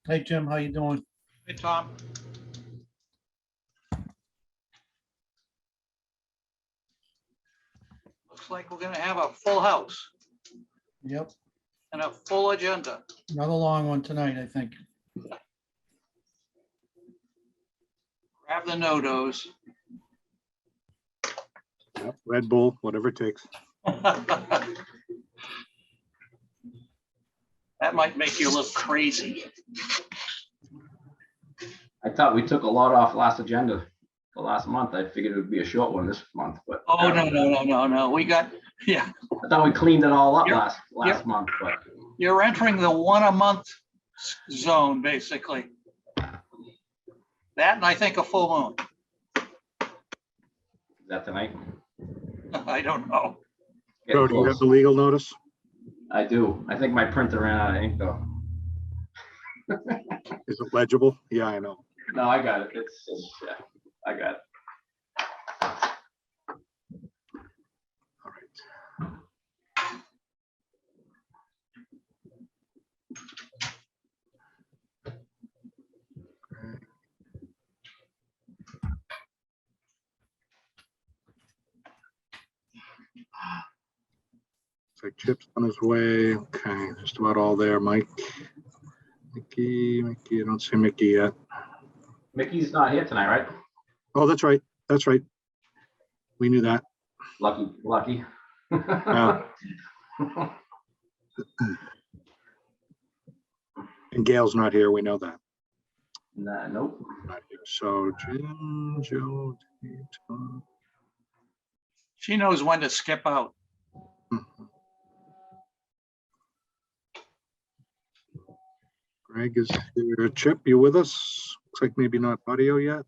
Hey, Jim, how you doing? Hey, Tom. Looks like we're gonna have a full house Yep, and a full agenda. another long one tonight, I think. Grab the no-dos. Yep, Red Bull, whatever it takes. That might make you look crazy. I thought we took a lot off last agenda for last month. I figured it would be a short one this month, but. Oh, no. We got, yeah, I thought we cleaned it all up Yep, last month, but you're entering the 1 a month zone, basically. That and I think a full is that tonight? moon. I don't know. Joe, Getting do you have close. the legal notice? I do. I think my printer ran out of ink though. Is it legible? Yeah, I know. No, I got it. Yeah, I got it. All right. Looks like Chip's on his way. Okay, just about all there, Mike. Mickey, I don't see Mickey yet. Mickey's not here tonight, right? Oh, that's right. That's right. We knew that. Lucky. Yeah. And Gail's not here. We know that. Nah, nope. Not here. So Jim, Joe, Dave, Tom. She knows when to skip out. Greg is here. Chip, you with us? Looks like maybe not audio yet.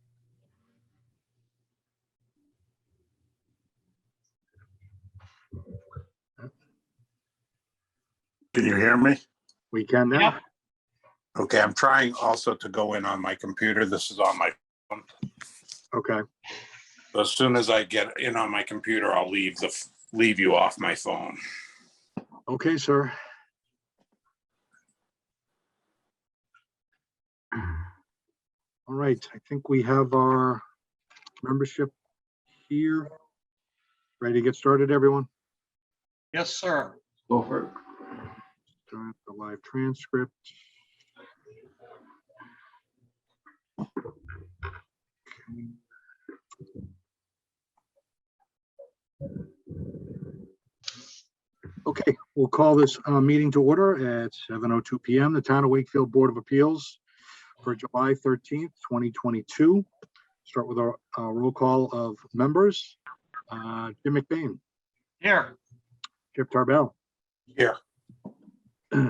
Can you hear me? We can now. Yep. Okay, I'm trying also to go in on my computer. This is on my phone. Okay. So as soon as I get in on my computer, I'll leave you off my phone. Okay, sir. All right, I think we have our membership here. Ready to get started, everyone? Yes, sir. Go for it. Start the live transcript. Okay, we'll call this meeting to order at 7:02 p.m. The Town of Wakefield Board of Appeals for July 13th, 2022. Start with our roll call of members. Jim McBain, Here. Chip Tarbell, Here.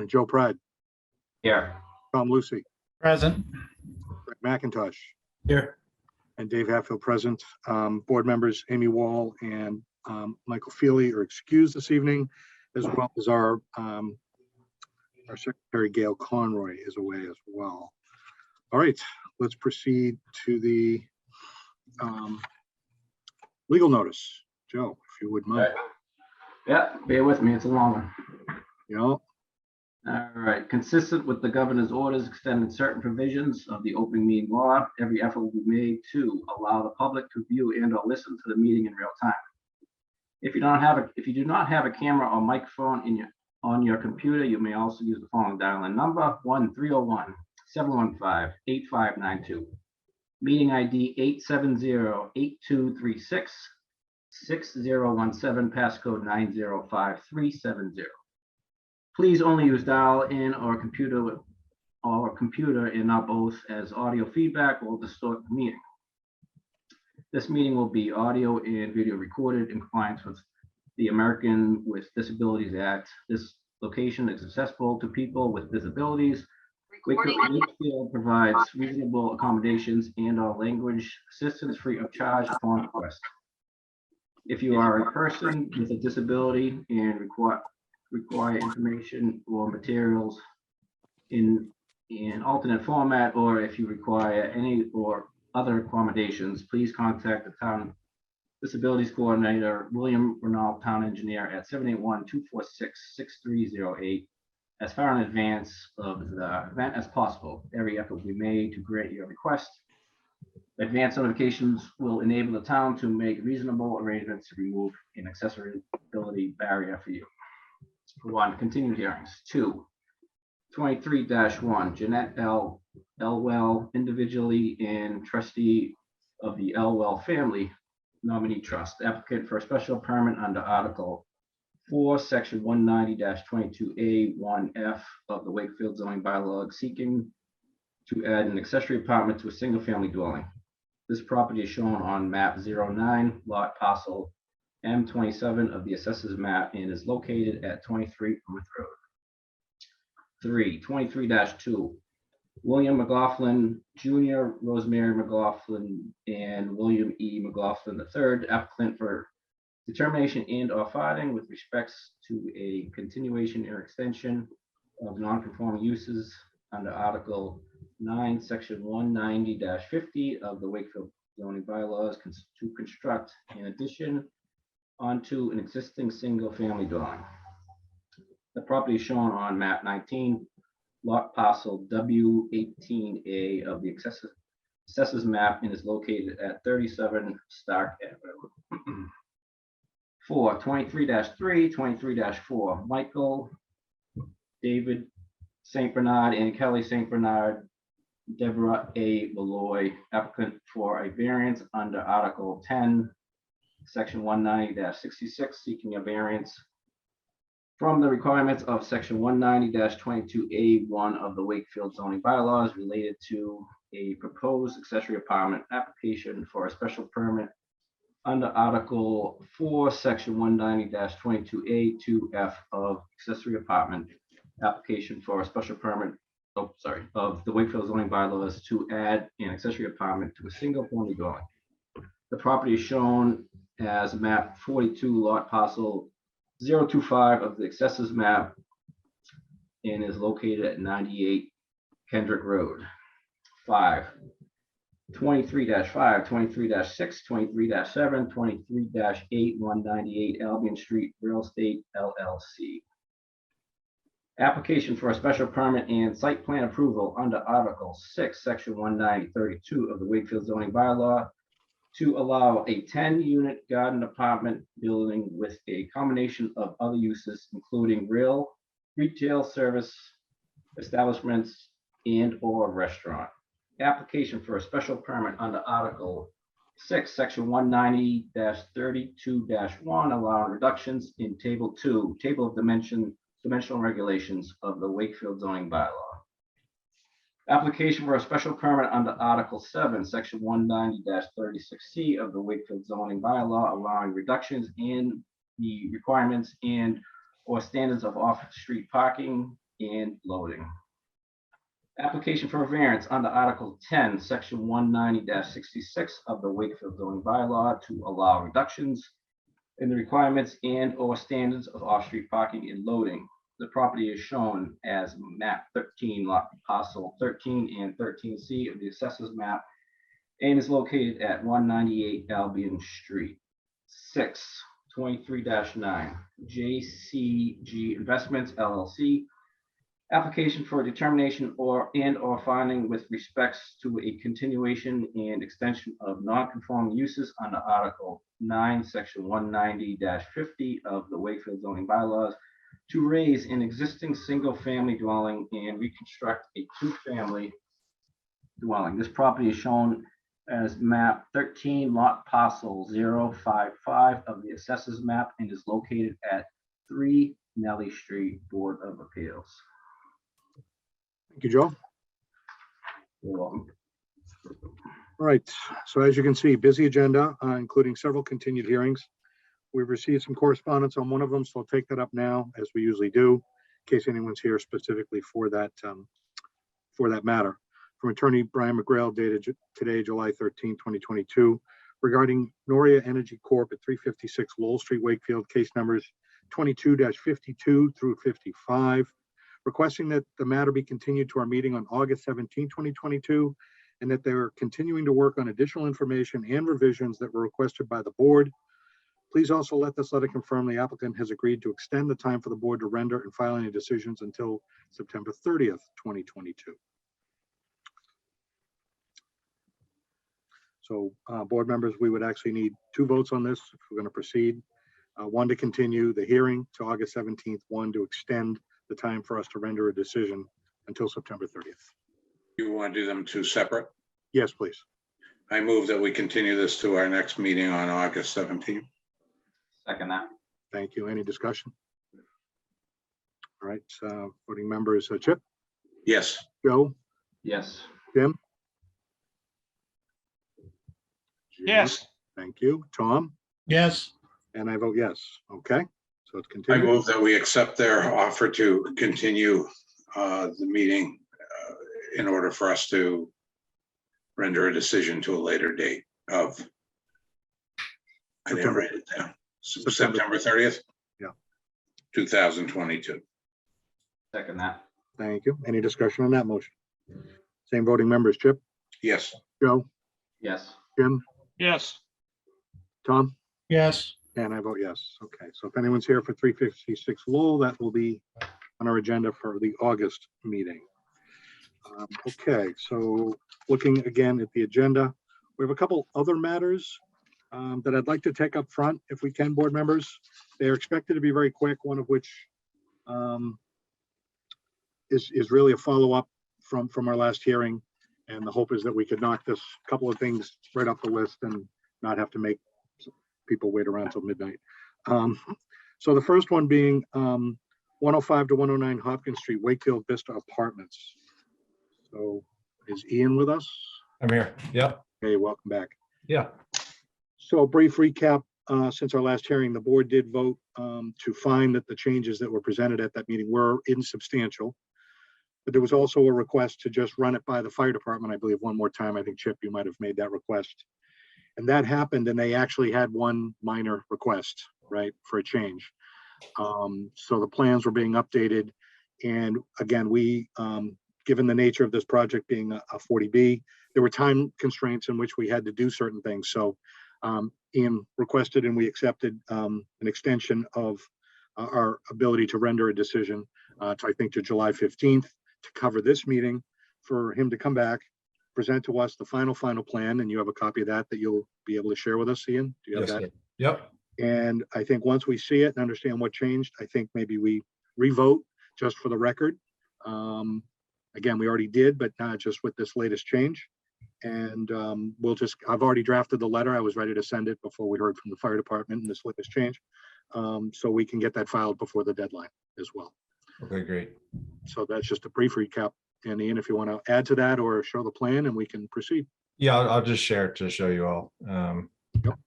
Joe Pride, Here. Tom Lucy, Present. Greg McIntosh, Here. and Dave Hatfield present. Board members Amy Wall and Michael Feely are excused this evening, as well as our secretary Gail Conroy is away as well. All right, let's proceed to the legal notice. Joe, if you would mind. Yeah, bear with me. It's a long one. Yeah. All right, consistent with the governor's orders extending certain provisions of the open meeting law, every effort will be made to allow the public to view and or listen to the meeting in real time. If you do not have a camera or microphone on your computer, you may also use the following dial-in number: 1-301-715-8592. Meeting ID 870-8236, 6017, passcode 905370. Please only use dial-in or computer and not both, as audio feedback will distort the meeting. This meeting will be audio and video recorded in compliance with the American with Disabilities Act. This location is accessible to people with disabilities. Wakefield provides reasonable accommodations and or language assistance free of charge upon request. If you are a person with a disability and require information or materials in alternate format, or if you require any or other accommodations, please contact the Town Disabilities Coordinator, William Renault, Town Engineer, at 781-246-6308, as far in advance of the event as possible. Every effort will be made to grant your request. Advance notifications will enable the town to make reasonable arrangements to remove an accessibility barrier for you. 1, continued hearings. 2, 23-1, Jeanette L. Elwell, individually and trustee of the Elwell Family Nominee Trust, applicant for a special permit under Article 4, Section 190-22A1F of the Wakefield zoning bylaw, seeking to add an accessory apartment to a single-family dwelling. This property is shown on map 09, lot parcel M27 of the assessors map, and is located at 23 Plymouth Road. 3, 23-2, William McLaughlin Jr., Rosemary McLaughlin, and William E. McLaughlin III, applicant for determination and/or finding with respects to a continuation or extension of non-conforming uses under Article 9, Section 190-50 of the Wakefield zoning bylaws to construct an addition onto an existing single-family dwelling. The property is shown on map 19, lot parcel W18A of the assessors map, and is located at 37 Stark Avenue. 4, 23-3, 23-4, Michael David St. Bernard and Kelly St. Bernard, Deborah A. Malloy, applicant for a variance under Article 10, Section 190-66, seeking a variance from the requirements of Section 190-22A1 of the Wakefield zoning bylaws related to a proposed accessory apartment application for a special permit under Article 4, Section 190-22A2F of accessory apartment application for a special permit, of the Wakefield zoning bylaws to add an accessory apartment to a single-family dwelling. The property is shown as map 42, lot parcel 025 of the assessors map, and is located at 98 Kendrick Road. 5, 23-5, 23-6, 23-7, 23-8, 198 Albion Street Real Estate LLC. Application for a special permit and site plan approval under Article 6, Section 190-32 of the Wakefield zoning bylaw to allow a 10-unit garden apartment building with a combination of other uses, including retail service establishments and/or restaurant. Application for a special permit under Article 6, Section 190-32-1, allowing reductions in Table 2, Table of Dimensional Regulations of the Wakefield zoning bylaw. Application for a special permit under Article 7, Section 190-36C of the Wakefield zoning bylaw, allowing reductions in the requirements and or standards of off-street parking and loading. Application for a variance under Article 10, Section 190-66 of the Wakefield zoning bylaw to allow reductions in the requirements and or standards of off-street parking and loading. The property is shown as map 13, lot parcel 13 and 13C of the assessors map, and is located at 198 Albion Street. 6, 23-9, JCG Investments LLC. Application for a determination or finding with respects to a continuation and extension of non-conforming uses under Article 9, Section 190-50 of the Wakefield zoning bylaws to raise an existing single-family dwelling and reconstruct a two-family dwelling. This property is shown as map 13, lot parcel 055 of the assessors map, and is located at 3 Nelly Street, Board of Appeals. Thank you, Joe. You're welcome. All right, so as you can see, busy agenda, including several continued hearings. We've received some correspondence on one of them, so I'll take that up now, as we usually do, in case anyone's here specifically for that matter. From Attorney Brian McGrail, dated today, July 13, 2022, regarding Noria Energy Corp. at 356 Lowell Street, Wakefield, case numbers 22-52 through 55, requesting that the matter be continued to our meeting on August 17, 2022, and that they're continuing to work on additional information and revisions that were requested by the board Please also let this letter confirm the applicant has agreed to extend the time for the board to render and file any decisions until September 30th, 2022. So, board members, we would actually need 2 votes on this if we're going to proceed. One to continue the hearing to August 17th, one to extend the time for us to render a decision until September 30th. You want to do them 2 separate? Yes, please. I move that we continue this to our next meeting on August 17th. Second that. Thank you. Any discussion? All right, voting members, Chip, Yes. Joe, Yes. Jim? Yes, Thank you. Tom? Yes, And I vote yes. Okay, so it's I continued. move that we accept their offer to continue the meeting in order for us to render a decision to a later date of, I didn't September. write it down. September. September 30th? Yeah. 2022. Second that. Thank you. Any discussion on that motion? Same voting members, Chip, Yes. Joe, Yes. Jim, yes, Tom? yes, And I vote yes. Okay, so if anyone's here for 356 Lowell, that will be on our agenda for the August meeting. Okay, so looking again at the agenda, we have a couple other matters that I'd like to take up front, if we can, board members. They are expected to be very quick, one of which is really a follow-up from our last hearing. And the hope is that we could knock this couple of things right off the list and not have to make people wait around till midnight. So the first one being 105 to 109 Hopkins Street, Wakefield Vista Apartments. So is Ian with us? I'm here. Yep. Hey, welcome back. Yeah. So a brief recap, since our last hearing, the board did vote to find that the changes that were presented at that meeting were insubstantial. But there was also a request to just run it by the fire department, I believe, one more time. I think, Chip, you might have made that request. And that happened, and they actually had one minor request, right, for a change. So the plans were being updated. And again, we, given the nature of this project being a 40B, there were time constraints in which we had to do certain things. So Ian requested and we accepted an extension of our ability to render a decision to, I think, to July 15th to cover this meeting, for him to come back, present to us the final plan, and you have a copy of that you'll be able to share with us, Ian? Do you have Yes, that? sir. Yep. And I think once we see it and understand what changed, I think maybe we revote just for the record. Again, we already did, but not just with this latest change. And I've already drafted the letter. I was ready to send it before we heard from the fire department and this latest change. So we can get that filed before the deadline as well. Okay, great. So that's just a brief recap. And Ian, if you want to add to that or show the plan, and we can proceed. Yeah, I'll just share it to show you all. Yep.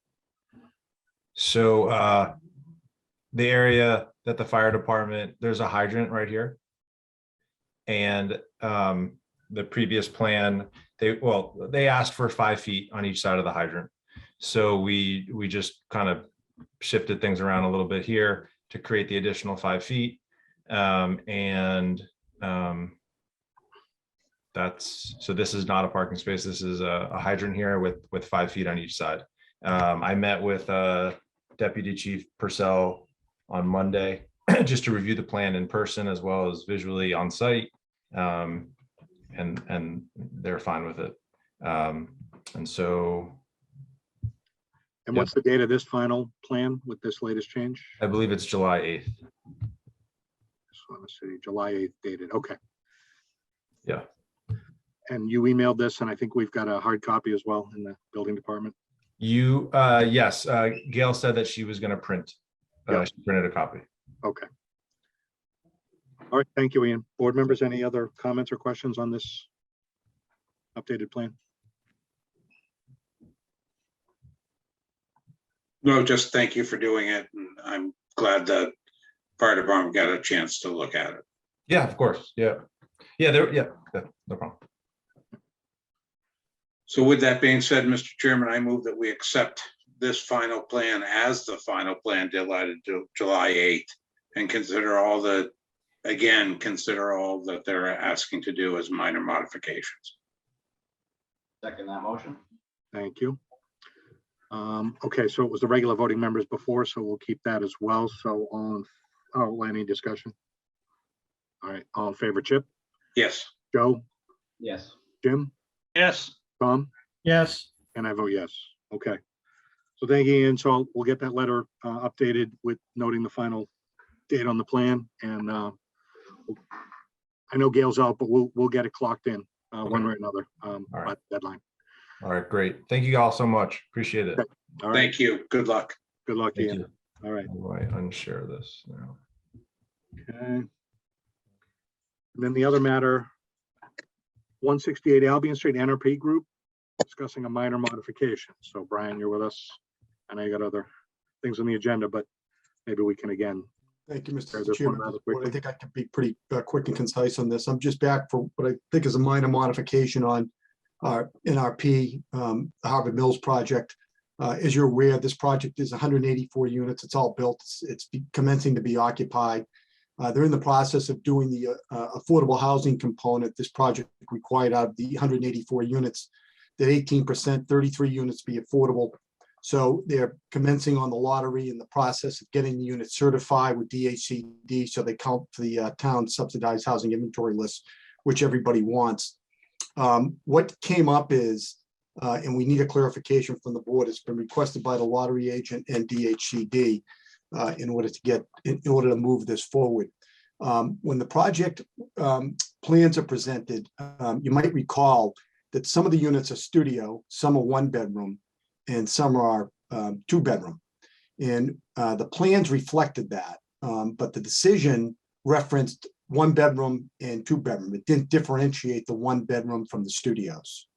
So the area that the fire department, there's a hydrant right here. And the previous plan, they asked for 5 feet on each side of the hydrant. So we just kind of shifted things around a little bit here to create the additional 5 feet. So this is not a parking space. This is a hydrant here with 5 feet on each side. I met with Deputy Chief Purcell on Monday just to review the plan in person as well as visually on site. And they're fine with it. And what's the date of this final plan with this latest change? I believe it's July 8th. So let's see, July 8th dated. Okay. Yeah. And you emailed this, and I think we've got a hard copy as well in the building department. Yes, Gail said that she was going to print. Yep. She printed a copy. Okay. All right, thank you, Ian. Board members, any other comments or questions on this updated plan? No, just thank you for doing it. And I'm glad the fire department got a chance to look at it. Yeah, of course. Yeah. Yeah, no problem. So with that being said, Mr. Chairman, I move that we accept this final plan as the final plan deadline to July 8th and consider all that they're asking to do as minor modifications. Second that motion. Thank you. Okay, so it was the regular voting members before, so we'll keep that as well. So any discussion? All right, all in favor, Chip, Yes, Joe, Yes. Jim, yes, Tom, yes, and I vote yes. Okay. So thank you, Ian. So we'll get that letter updated with noting the final date on the plan. And I know Gail's out, but we'll get it clocked in one way or another by right. the deadline. All right, great. Thank you all so much. Appreciate it. All right. thank you. Good luck. Good luck, Thank Ian. you. All right. How do I unshare this now? Okay. And then the other matter, 168 Albion Street NRP Group, discussing a minor modification. So Brian, you're with us. I know you got other things on the agenda, but maybe we can again. Thank you, Share Mr. this one Chairman. rather I quickly. think I can be pretty quick and concise on this. I'm just back for what I think is a minor modification on our NRP, the Harvard Mills project. As you're aware, this project is 184 units. It's all built. It's commencing to be occupied. They're in the process of doing the affordable housing component. This project required out of the 184 units that 18%, 33 units be affordable. So they're commencing on the lottery in the process of getting the units certified with DHCD, so they count for the town subsidized housing inventory list, which everybody wants. What came up is, and we need a clarification from the board, it's been requested by the lottery agent and DHCD in order to move this forward. When the project plans are presented, you might recall that some of the units are studio, some are 1-bedroom, and some are 2-bedroom. And the plans reflected that, but the decision referenced 1-bedroom and 2-bedroom. It didn't differentiate the 1-bedroom from the studios.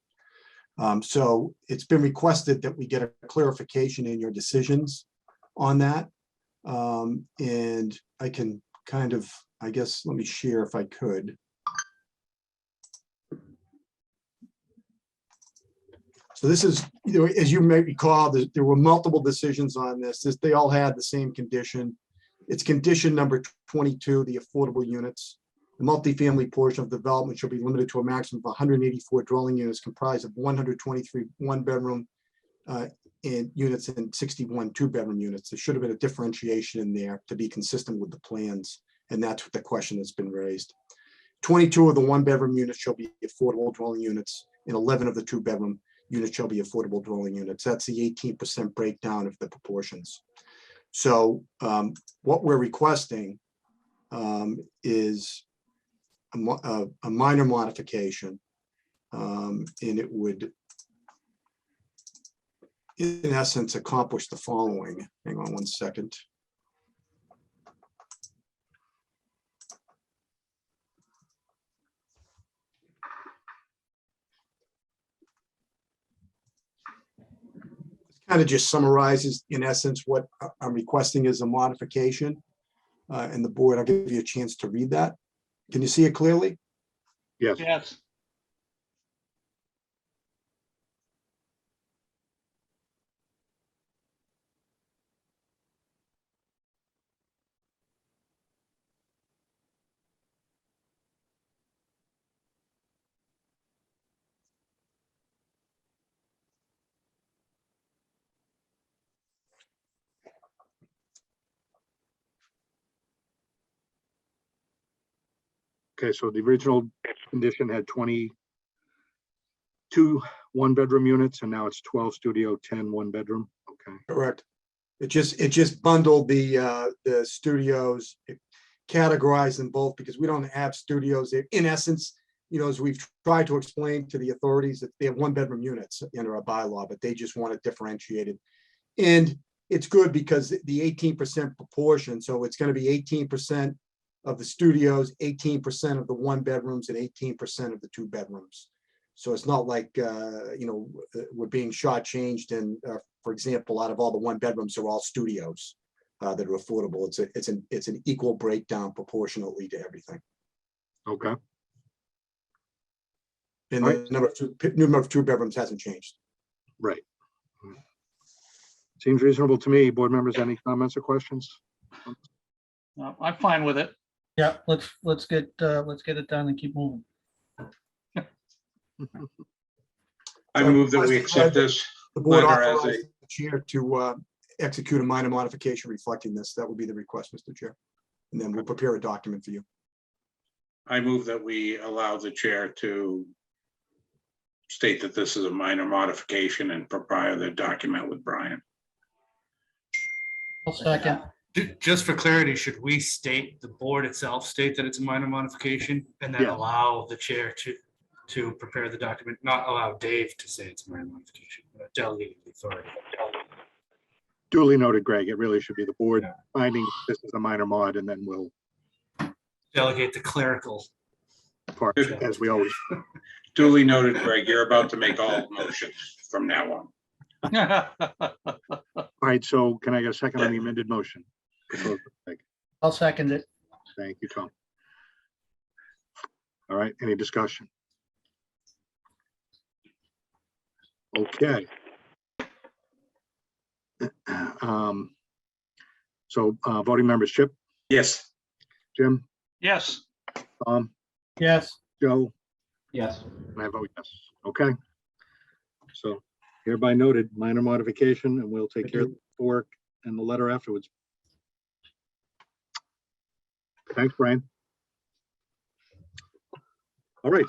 So it's been requested that we get a clarification in your decisions on that. And I can kind of, I guess, let me share if I could. So this is, as you may recall, there were multiple decisions on this. They all had the same condition. It's condition number 22, the affordable units. The multifamily portion of development shall be limited to a maximum of 184 dwelling units comprised of 123 1-bedroom and units and 61 2-bedroom units. There should have been a differentiation in there to be consistent with the plans. And that's what the question that's been raised. 22 of the 1-bedroom units shall be affordable dwelling units, and 11 of the 2-bedroom units shall be affordable dwelling units. That's the 18% breakdown of the proportions. So what we're requesting is a minor modification, and it would, in essence, accomplish the following. Hang on one second. Kind of just summarizes, in essence, what I'm requesting is a modification. And the board, I'll give you a chance to read that. Can you see it clearly? Yes. yes, Okay, so the original condition had 22 1-bedroom units, and now it's 12 studio, 10 1-bedroom. Okay. Correct. It just bundled the studios, it categorized them both because we don't have studios. In essence, as we've tried to explain to the authorities, that they have 1-bedroom units under a bylaw, but they just want it differentiated. And it's good because the 18% proportion, so it's going to be 18% of the studios, 18% of the 1-bedrooms, and 18% of the 2-bedrooms. So it's not like, we're being shortchanged. And for example, out of all the 1-bedrooms are all studios that are affordable. It's an equal breakdown proportionately to everything. Okay. And All the right. number of 2-bedrooms hasn't changed. Right. Seems reasonable to me. Board members, any comments or questions? I'm fine with it. yeah, let's get it done and keep moving. I move that we accept this The board letter as a authorized chair to execute a minor modification reflecting this. That would be the request, Mr. Chair. And then we'll prepare a document for you. I move that we allow the chair to state that this is a minor modification and prepare the document with Brian. I'll second. Just for clarity, should we state, the board itself state that it's a minor modification and then Yeah. allow the chair to prepare the document, not allow Dave to say it's a minor modification, but delegate the authority? Duly noted, Greg. It really should be the board Yeah. finding this is a minor mod, and then we'll Delegate the clerical. part as we always. Duly noted, Greg, you're about to make all motions from now on. All right, so can I get a second on the amended motion? I'll second it. Thank you, Tom. All right, any discussion? Okay. So voting members, Chip, Yes. Jim, Yes, Tom, Yes, Joe, Yes. and I vote yes. Okay. So hereby noted, minor modification, and we'll take Thank care of the work and the letter afterwards. Thanks, Brian. All right.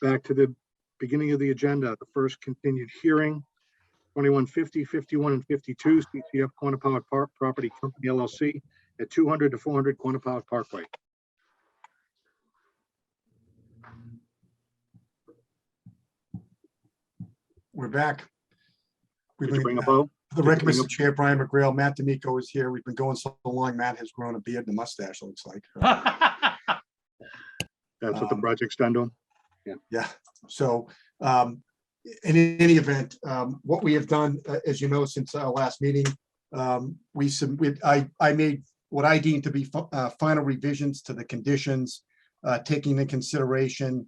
Back to the beginning of the agenda, the first continued hearing, 2150, 51, and 52, CCF Quannapowick Park Property Company LLC at 200 to 400 Quannapowick Parkway. We're back. We've Did you been, bring a bow? for the record, Mr. Chair, Brian McGrail, Matt D'Amico is here. We've been going so long. Matt has grown a beard and a mustache, looks like. That's what the project's done to him. Yeah, so in any event, what we have done, as you know, since our last meeting, I made what I deem to be final revisions to the conditions, taking into consideration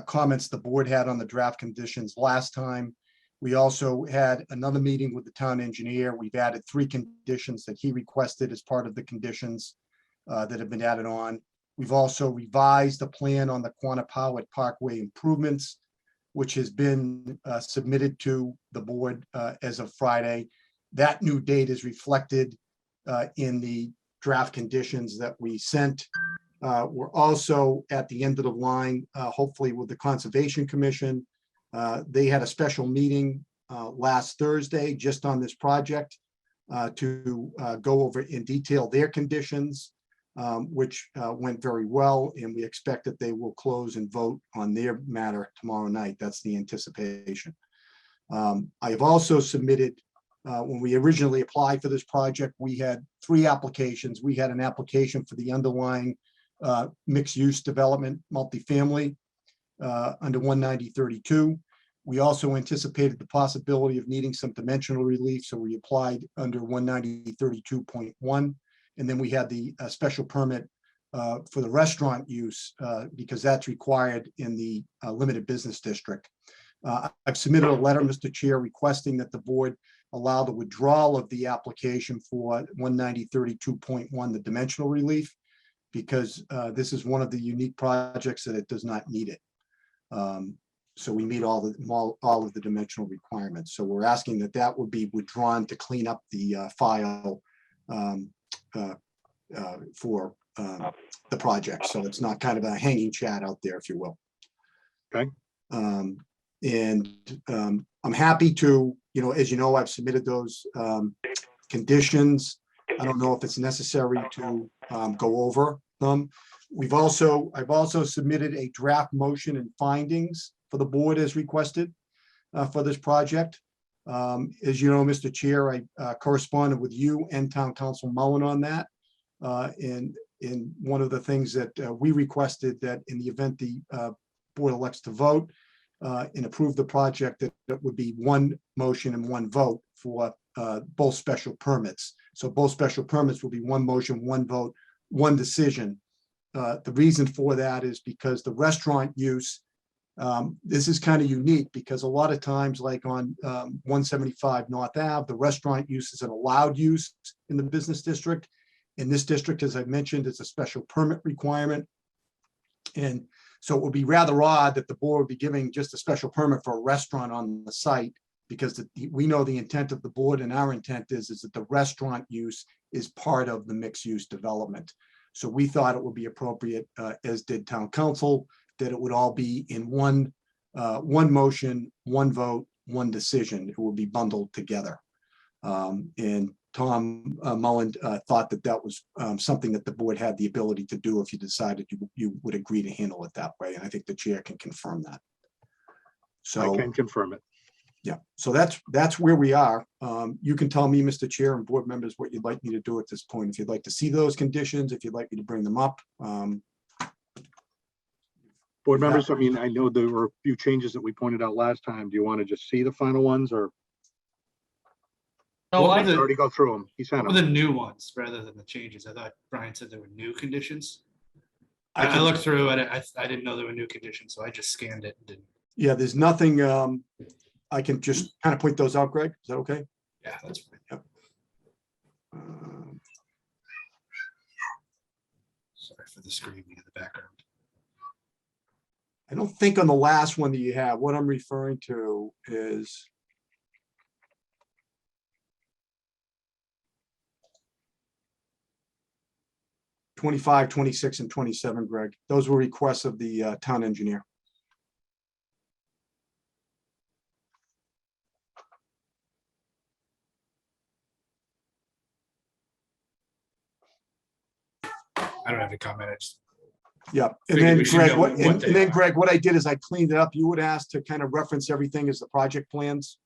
comments the board had on the draft conditions last time. We also had another meeting with the town engineer. We've added 3 conditions that he requested as part of the conditions that have been added on. We've also revised the plan on the Quannapowick Parkway improvements, which has been submitted to the board as of Friday. That new date is reflected in the draft conditions that we sent. We're also at the end of the line, hopefully with the Conservation Commission. They had a special meeting last Thursday just on this project to go over in detail their conditions, which went very well, and we expect that they will close and vote on their matter tomorrow night. That's the anticipation. I have also submitted, when we originally applied for this project, we had 3 applications. We had an application for the underlying mixed-use development, multifamily, under 190-32. We also anticipated the possibility of needing some dimensional relief, so we applied under 190-32.1. And then we had the special permit for the restaurant use because that's required in the limited business district. I've submitted a letter, Mr. Chair, requesting that the board allow the withdrawal of the application for 190-32.1, the dimensional relief, because this is one of the unique projects that it does not need it. So we meet all of the dimensional requirements. So we're asking that that would be withdrawn to clean up the file for the project. So it's not kind of a hanging chat out there, if you will. Okay. I'm happy to, as you know, I've submitted those conditions. I don't know if it's necessary to go over them. I've also submitted a draft motion and findings for the board as requested for this project. As you know, Mr. Chair, I corresponded with you and Town Council Mullen on that. And one of the things that we requested, that in the event the board elects to vote and approve the project, that would be one motion and one vote for both special permits. So both special permits will be one motion, one vote, one decision. The reason for that is because the restaurant use, this is kind of unique because a lot of times, like on 175 North Ave, the restaurant use is an allowed use in the business district. In this district, as I mentioned, it's a special permit requirement. And So it would be rather odd that the board would be giving just a special permit for a restaurant on the site, because we know the intent of the board, and our intent is that the restaurant use is part of the mixed-use development. So we thought it would be appropriate, as did town council, that it would all be in one motion, one vote, one decision. It would be bundled together. And Tom Mullen thought that was something that the board had the ability to do if you decided you would agree to handle it that way. And I think the chair can confirm that. So I can confirm it. yeah, so that's where we are. You can tell me, Mr. Chair and board members, what you'd like me to do at this point. If you'd like to see those conditions, if you'd like me to bring them up. Board members, I mean, I know there were a few changes that we pointed out last time. Do you want to just see the final ones, or No, What were already go through them? He sent What were them. the new ones rather than the changes? I thought Brian said there were new conditions. I I can- looked through it. I didn't know there were new conditions, so I just scanned it and didn't. Yeah, there's nothing, I can just kind of point those out, Greg. Is that okay? Yeah, that's fine. Um, Sorry for the screaming in the background. I don't think on the last one that you have, what I'm referring to is '25, '26, and '27, Greg. Those were requests of the town engineer. I don't have any comment. I just Yeah, and Figured then we should Greg, know what, what and they and then are. Greg, what I did is I cleaned it up. You would ask to kind of reference everything as the project plans.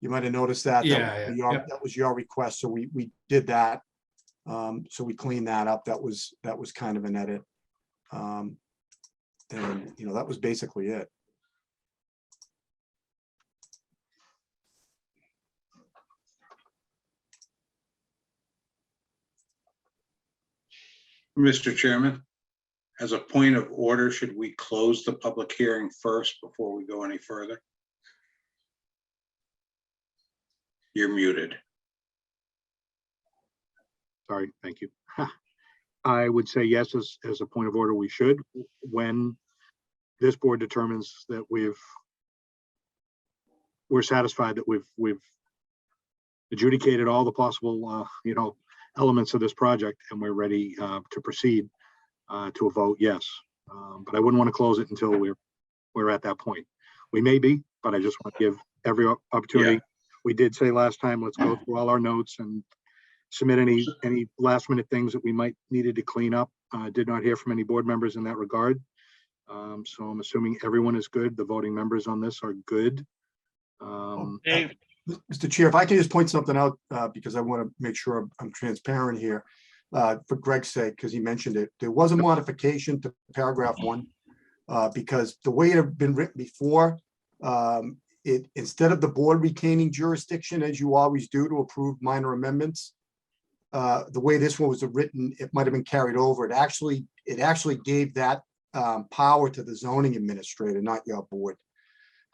You might have noticed that. That was your request, so we did that. So we cleaned that up. That was kind of an edit. And, that was basically it. Mr. Chairman, as a point of order, should we close the public hearing first before we go any further? You're muted. Sorry, thank you. I would say yes, as a point of order, we should, when this board determines that we're satisfied that we've adjudicated all the possible, elements of this project, and we're ready to proceed to a vote, yes. But I wouldn't want to close it until we're at that point. We may be, but I just want to give every opportunity. Yeah. We did say last time, let's go through all our notes and submit any last minute things that we might needed to clean up. Did not hear from any board members in that regard. So I'm assuming everyone is good. The voting members on this are good. Dave, Mr. Chair, if I can just point something out, because I want to make sure I'm transparent here, for Greg's sake, because he mentioned it. There was a modification to paragraph 1, because the way it had been written before, instead of the board retaining jurisdiction, as you always do to approve minor amendments, the way this one was written, it might have been carried over. It actually gave that power to the zoning administrator, not your board.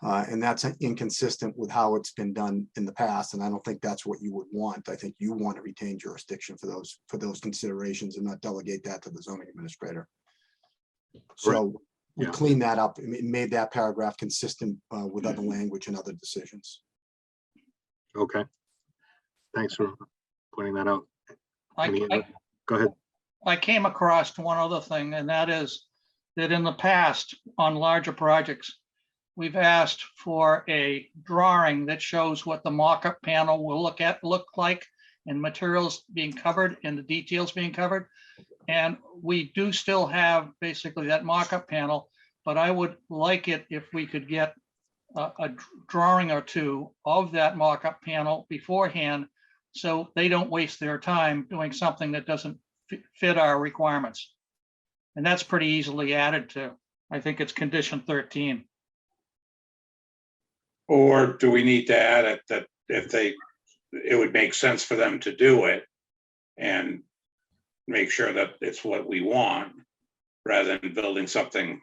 And that's inconsistent with how it's been done in the past. And I don't think that's what you would want. I think you want to retain jurisdiction for those considerations and not delegate that to the zoning administrator. So we Yeah. cleaned that up and made that paragraph consistent with other language and other decisions. Okay. Thanks for pointing that out. I Go ahead. I came across one other thing, and that is that in the past, on larger projects, we've asked for a drawing that shows what the mock-up panel will look like, and materials being covered and the details being covered. And we do still have basically that mock-up panel, but I would like it if we could get a drawing or two of that mock-up panel beforehand, so they don't waste their time doing something that doesn't fit our requirements. And that's pretty easily added to. I think it's condition 13. Or do we need to add it that it would make sense for them to do it and make sure that it's what we want rather than building something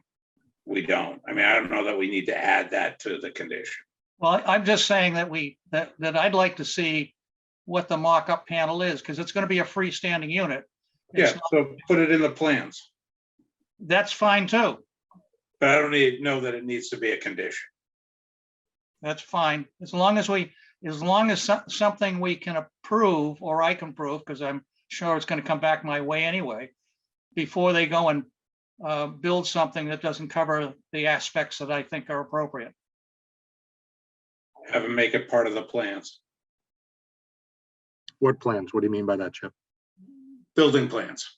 we don't? I mean, I don't know that we need to add that to the condition. Well, I'm just saying that that I'd like to see what the mock-up panel is, because it's going to be a freestanding unit. It's Yeah, so put it in the plans. That's fine too. But I don't know that it needs to be a condition. That's fine. As long as something we can approve, or I can prove, because I'm sure it's going to come back my way anyway, before they go and build something that doesn't cover the aspects that I think are appropriate. Have them make it part of the plans, What plans? What do you mean by that, Chip? building plans.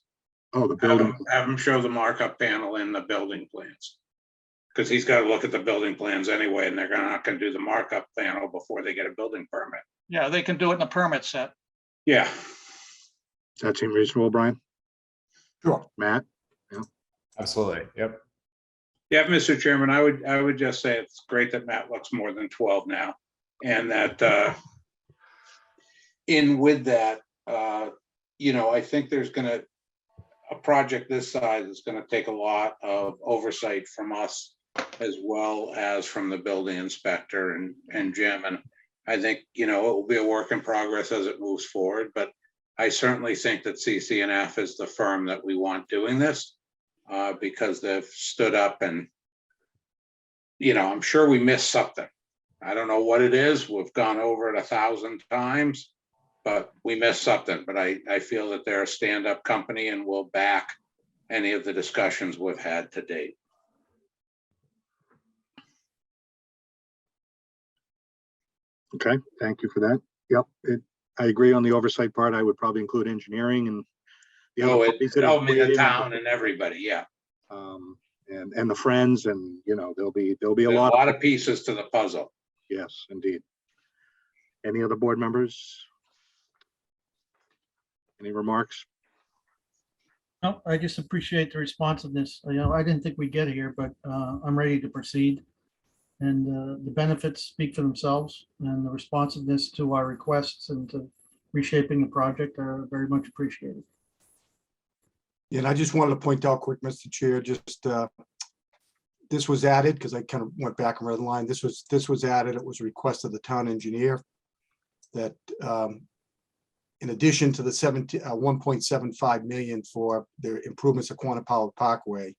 Oh, the building. Have them show the markup panel in the building plans. Because he's got to look at the building plans anyway, and they're not going to do the markup panel before they get a building permit. Yeah, they can do it in the permit set. Yeah, That seem reasonable, Brian? Sure. Matt? Absolutely. Yep. yeah, Mr. Chairman, I would just say it's great that Matt looks more than 12 now. And that in with that, I think there's a project this size is going to take a lot of oversight from us, as well as from the building inspector and Jim. And I think, it will be a work in progress as it moves forward, but I certainly think that CC&F is the firm that we want doing this, because they've stood up and, I'm sure we missed something. I don't know what it is. We've gone over it 1,000 times, but we missed something. But I feel that they're a stand-up company and will back any of the discussions we've had to date. Okay, thank you for that. Yep, I agree on the oversight part. I would probably include engineering and the other parties that have weighed The in. town and everybody, yeah. And the friends, and there'll be a There's lot. of pieces to the puzzle. Yes, indeed. Any other board members? Any remarks? No, I just appreciate the responsiveness. I didn't think we'd get here, but I'm ready to proceed. And the benefits speak for themselves, and the responsiveness to our requests and to reshaping the project are very much appreciated. And I just wanted to point out quick, Mr. Chair, just this was added because I kind of went back and read the line. This was added. It was a request of the town engineer that in addition to the 1.75 million for the improvements of Quantapalo Parkway,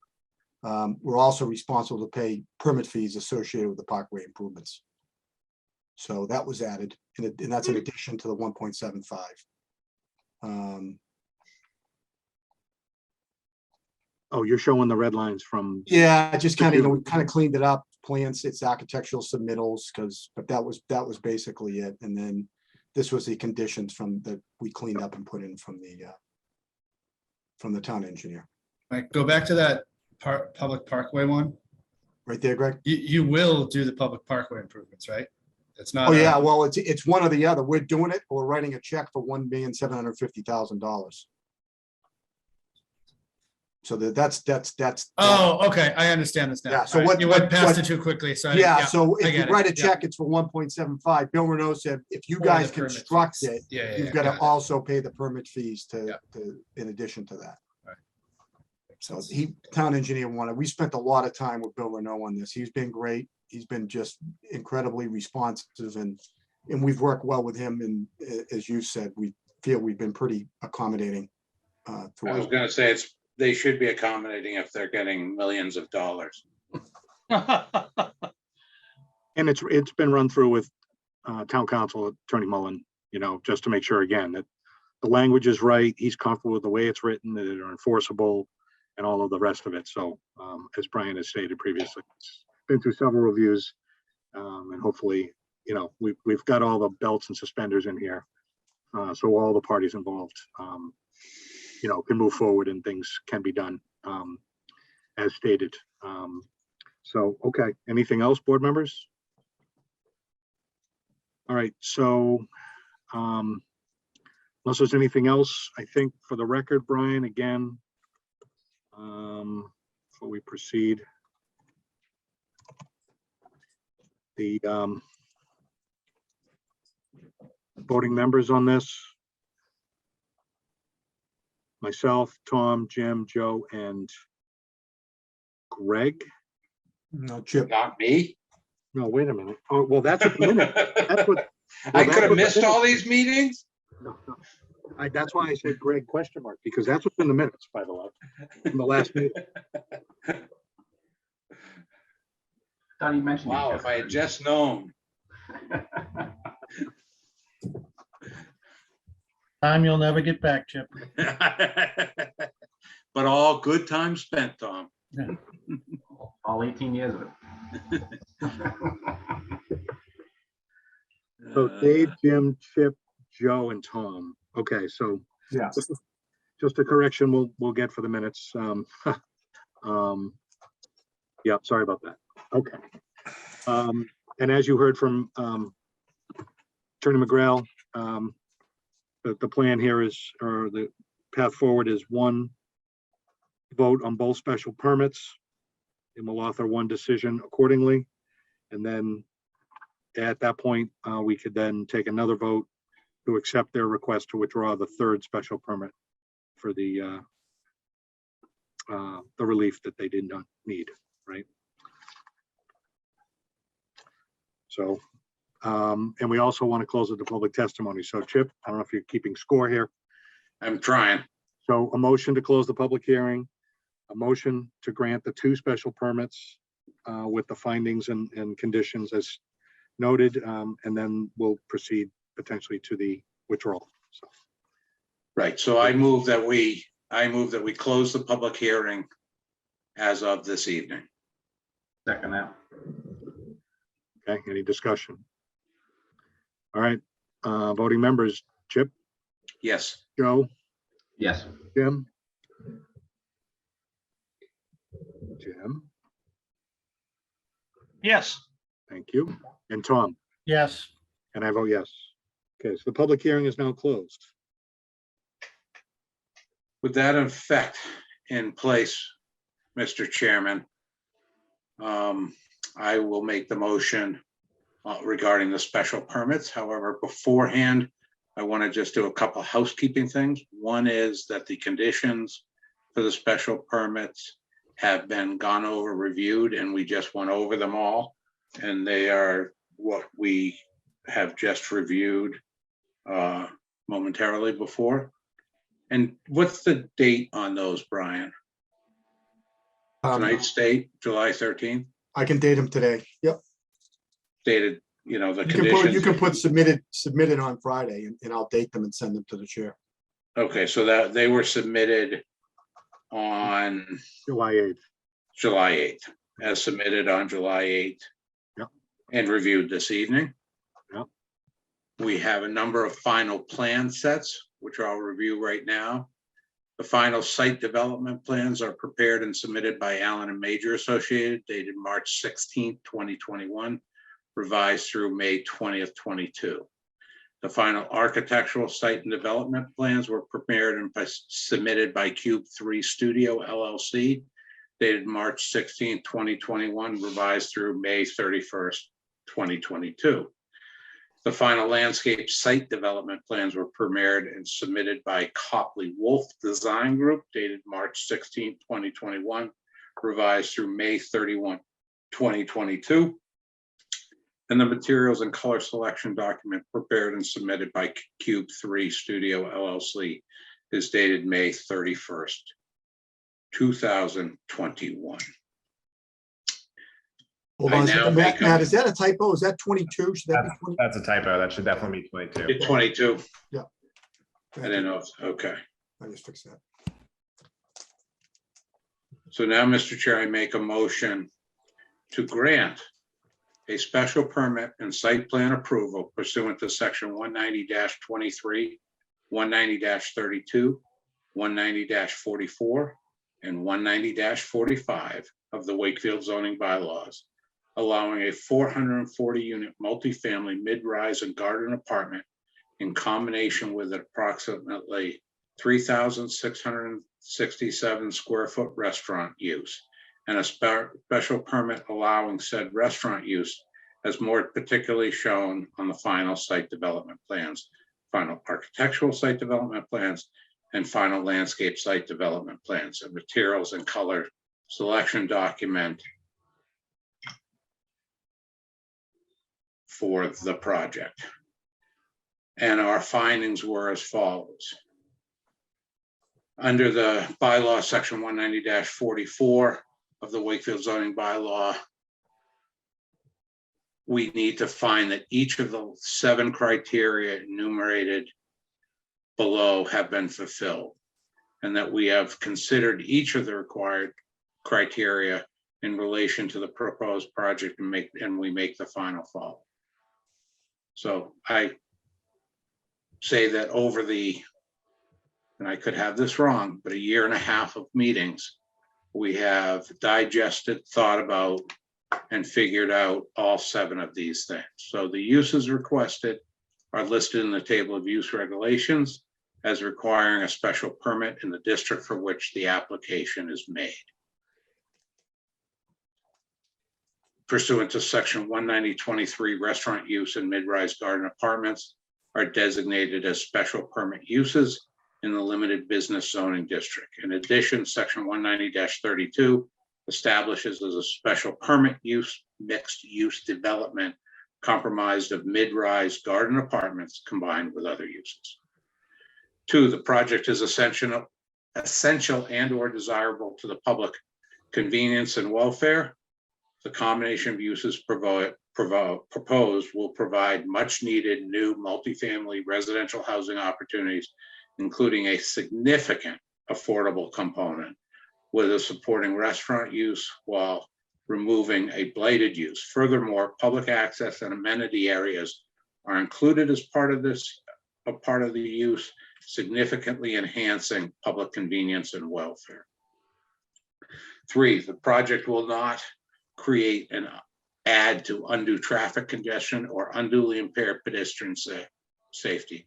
we're also responsible to pay permit fees associated with the parkway improvements. So that was added, and that's in addition to the 1.75. Oh, you're showing the red lines from, Yeah, just kind of, we kind of cleaned it up, plans, it's architectural submittals, but that was basically it. And then this was the conditions that we cleaned up and put in from the town engineer. Like, go back to that public parkway one. Right there, Greg? You will do the public parkway improvements, right? It's not. Oh, yeah, well, it's one or the other. We're doing it, or we're writing a check for $1,750,000. So that's. Oh, okay, I understand this now. Yeah, so All right, what- you went what- past what- it too quickly, so. Yeah, so I if you get it. write a Yeah. check, it's for 1.75. Bill Renault said, if you For guys the permit construct fees. it, Yeah, you've got to it. also pay the permit fees Yeah. in addition to that. Makes So sense. town engineer we spent a lot of time with Bill Renault on this. He's been great. He's been just incredibly responsive, and we've worked well with him. And as you said, we feel we've been pretty accommodating. I was throughout. going to say they should be accommodating if they're getting millions of dollars. and it's been run through with town council, Attorney Mullen, just to make sure again that the language is right. He's comfortable with the way it's written, that they're enforceable and all of the rest of it. So as Brian has stated previously, it's been through several reviews, and hopefully, we've got all the belts and suspenders in here. So all the parties involved, can move forward and things can be done as stated. So, okay, anything else, board members? All right, so unless there's anything else, I think for the record, Brian, again, before we proceed, the voting members on this, myself, Tom, Jim, Joe, and Greg. No, Chip. Not me. No, wait a minute. Oh, well, that's at the minute. That's what. I that's could have what the missed all minutes- these meetings. No. That's why I said Greg question mark, because that's what's in the minutes, by the way, in the last meeting. Thought you mentioned. Wow, it, if I had just known. Time you'll never get back, Chip. But all good time spent, Tom. All 18 years of it. So Dave, Jim, Chip, Joe, and Tom. Okay, so Yeah. just a correction we'll get for the minutes. Yeah, sorry about that. Okay. And as you heard from Attorney McGrail, the plan here is, or the path forward is one vote on both special permits, and we'll author one decision accordingly. And then at that point, we could then take another vote to accept their request to withdraw the third special permit for the relief that they did not need, right? So, and we also want to close with the public testimony. So Chip, I don't know if you're keeping score here. I'm trying. So a motion to close the public hearing, a motion to grant the two special permits with the findings and conditions as noted, and then we'll proceed potentially to the withdrawal. So, Right, so I move that we close the public hearing as of this evening. Second that. okay, any discussion? All right, voting members, Chip, Yes, Joe, Yes. Jim, Yes, thank you, and Tom, Yes, and I vote yes. Okay, so the public hearing is now closed. with that effect in place, Mr. Chairman, I will make the motion regarding the special permits. However, beforehand, I want to just do a couple housekeeping things. One is that the conditions for the special permits have been gone over, reviewed, and we just went over them all. And they are what we have just reviewed momentarily before. And what's the date on those, Brian? Tonight's date, July 13th, I can date them today. Yep. dated, the You conditions. can put submitted on Friday and I'll date them and send them to the chair. Okay, so that they were submitted on July 8th. July 8th, as submitted on July 8th. Yep. And reviewed this evening. Yep. We have a number of final plan sets, which I'll review right now. The final site development plans are prepared and submitted by Allen and Major Associated, dated March 16th, 2021, revised through May 20th, 22. The final architectural site and development plans were prepared and submitted by Cube 3 Studio LLC, dated March 16th, 2021, revised through May 31st, 2022. The final landscape site development plans were prepared and submitted by Copley Wolf Design Group, dated March 16th, 2021, revised through May 31, 2022. And the materials and color selection document prepared and submitted by Cube 3 Studio LLC is dated May 31st, 2021. Hold I on a now second. make a- Matt, is that a typo? Is that 22? Should that be 20? That's a typo. That should definitely be 22. It's 22. Yeah. I didn't know. Okay. I just fixed that. So now, Mr. Chair, I make a motion to grant a special permit and site plan approval pursuant to section 190-23, 190-32, 190-44, and 190-45 of the Wakefield zoning bylaws, allowing a 440-unit multifamily mid-rise and garden apartment in combination with an approximately 3,667 square foot restaurant use, and a special permit allowing said restaurant use as more particularly shown on the final site development plans, final architectural site development plans, and final landscape site development plans, and materials and color selection document for the project. And our findings were as follows. Under the bylaw section 190-44 of the Wakefield zoning bylaw, we need to find that each of the 7 criteria enumerated below have been fulfilled, and that we have considered each of the required criteria in relation to the proposed project and we make the final call. So I say that over the, and I could have this wrong, but 1.5 years of meetings, we have digested, thought about, and figured out all 7 of these things. So the uses requested are listed in the table of use regulations as requiring a special permit in the district for which the application is made. Pursuant to section 190.23, restaurant use and mid-rise garden apartments are designated as special permit uses in the limited business zoning district. In addition, section 190-32 establishes as a special permit use mixed use development comprised of mid-rise garden apartments combined with other uses. 2, the project is essential and or desirable to the public convenience and welfare. The combination of uses proposed will provide much needed new multifamily residential housing opportunities, including a significant affordable component with a supporting restaurant use while removing a blighted use. Furthermore, public access and amenity areas are included as part of the use, significantly enhancing public convenience and welfare. 3, the project will not create an add to undue traffic congestion or unduly impaired pedestrian safety.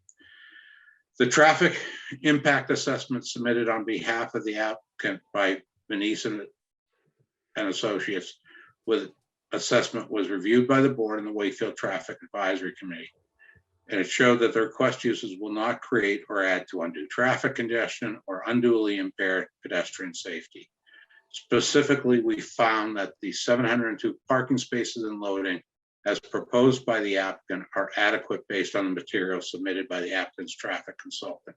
The traffic impact assessment submitted on behalf of the applicant by Venice and Associates with assessment was reviewed by the board and the Wakefield Traffic Advisory Committee. And it showed that the request uses will not create or add to undue traffic congestion or unduly impaired pedestrian safety. Specifically, we found that the 702 parking spaces and loading as proposed by the applicant are adequate based on the materials submitted by the applicant's traffic consultant.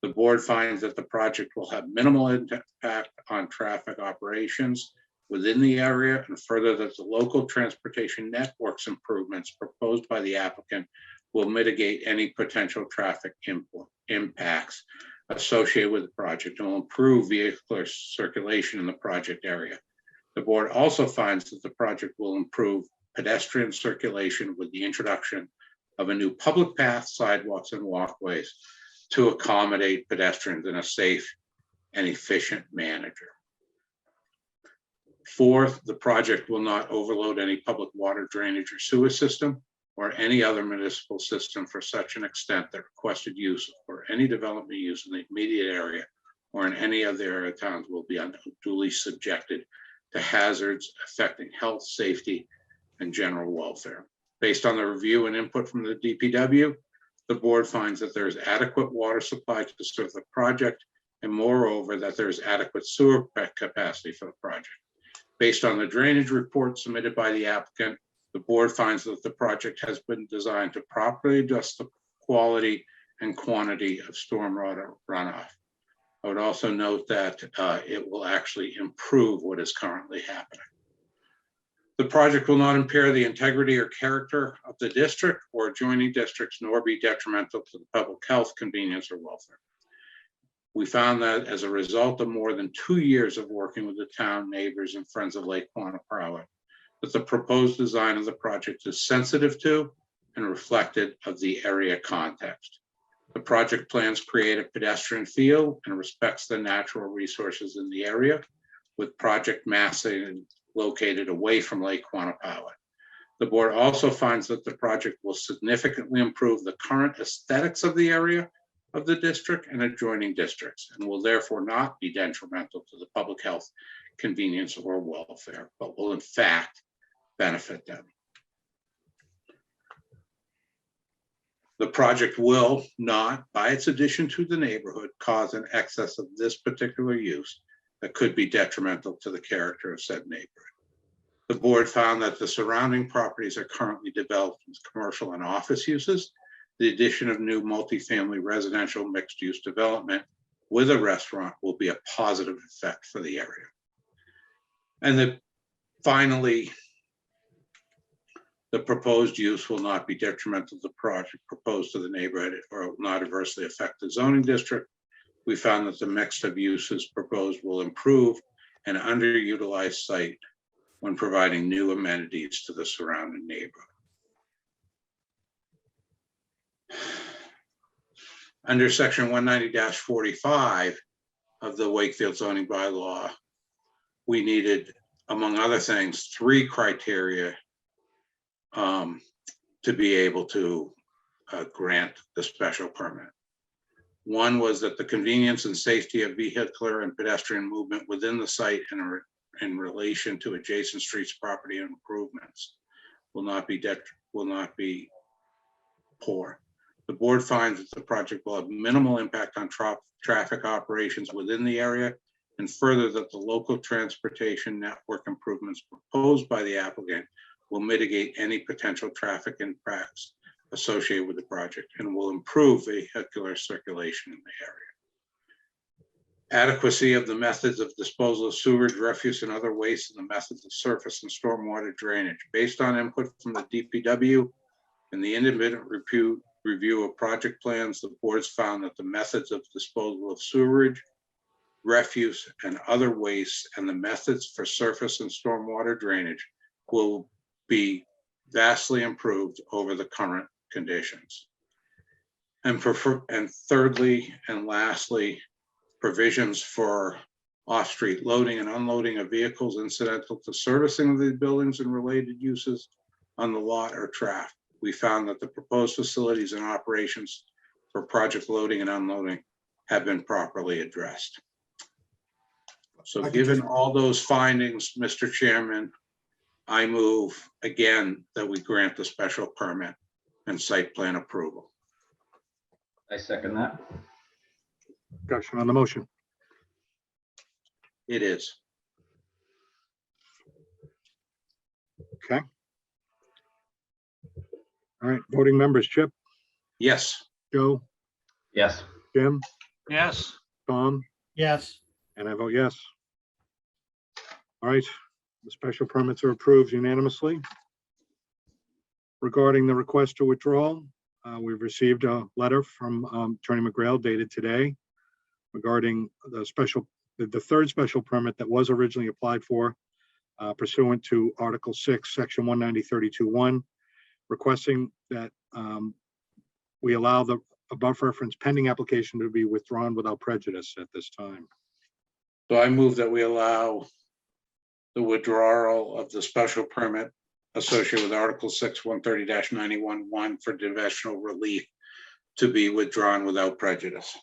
The board finds that the project will have minimal impact on traffic operations within the area, and further that the local transportation networks improvements proposed by the applicant will mitigate any potential traffic impacts associated with the project and will improve vehicular circulation in the project area. The board also finds that the project will improve pedestrian circulation with the introduction of a new public path, sidewalks, and walkways to accommodate pedestrians in a safe and efficient manner. 4th, the project will not overload any public water drainage or sewer system or any other municipal system for such an extent that requested use or any development use in the immediate area or in any other area of towns will be unduly subjected to hazards affecting health, safety, and general welfare. Based on the review and input from the DPW, the board finds that there is adequate water supply to serve the project, and moreover, that there is adequate sewer capacity for the project. Based on the drainage report submitted by the applicant, the board finds that the project has been designed to properly adjust the quality and quantity of stormwater runoff. I would also note that it will actually improve what is currently happening. The project will not impair the integrity or character of the district or adjoining districts, nor be detrimental to the public health, convenience, or welfare. We found that as a result of more than 2 years of working with the town, neighbors, and friends of Lake Quannapowitt, that the proposed design of the project is sensitive to and reflective of the area context. The project plans create a pedestrian feel and respects the natural resources in the area, with project massing located away from Lake Quannapowitt. The board also finds that the project will significantly improve the current aesthetics of the area of the district and adjoining districts, and will therefore not be detrimental to the public health, convenience, or welfare, but will in fact benefit them. The project will not, by its addition to the neighborhood, cause an excess of this particular use that could be detrimental to the character of said neighborhood. The board found that the surrounding properties are currently developed with commercial and office uses. The addition of new multifamily residential mixed-use development with a restaurant will be a positive effect for the area. And then finally, The proposed use will not be detrimental to the project proposed to the neighborhood or will not adversely affect the zoning district. We found that the mix of uses proposed will improve an underutilized site when providing new amenities to the surrounding neighborhood. Under section 190-45 of the Wakefield zoning bylaw, we needed, among other things, 3 criteria to be able to grant the special permit. One was that the convenience and safety of vehicular and pedestrian movement within the site and in relation to adjacent streets, property improvements will not be poor. The board finds that the project will have minimal impact on traffic operations within the area, and further that the local transportation network improvements proposed by the applicant will mitigate any potential traffic impacts associated with the project and will improve vehicular circulation in the area. Adequacy of the methods of disposal of sewage, refuse, and other waste, and the methods of surface and stormwater drainage. Based on input from the DPW and the independent review of project plans, the boards found that the methods of disposal of sewage, refuse, and other waste, and the methods for surface and stormwater drainage will be vastly improved over the current conditions. And thirdly and lastly, provisions for off-street loading and unloading of vehicles incidental to servicing of the buildings and related uses on the lot or tract. We found that the proposed facilities and operations for project loading and unloading have been properly addressed. So given all those findings, Mr. Chairman, I move again that we grant the special permit and site plan approval. I second that. Discussion on the motion. It is. Okay. All right, voting members, Chip, Yes. Joe, Yes. Jim, Yes, Tom, yes, and I vote yes. All right, the special permits are approved unanimously. Regarding the request to withdraw, we've received a letter from Attorney McGrail dated today regarding the third special permit that was originally applied for pursuant to Article 6, Section 190-32-1, requesting that we allow the above referenced pending application to be withdrawn without prejudice at this time. So I move that we allow the withdrawal of the special permit associated with Article 6, 130-91-1 for divisional relief to be withdrawn without prejudice.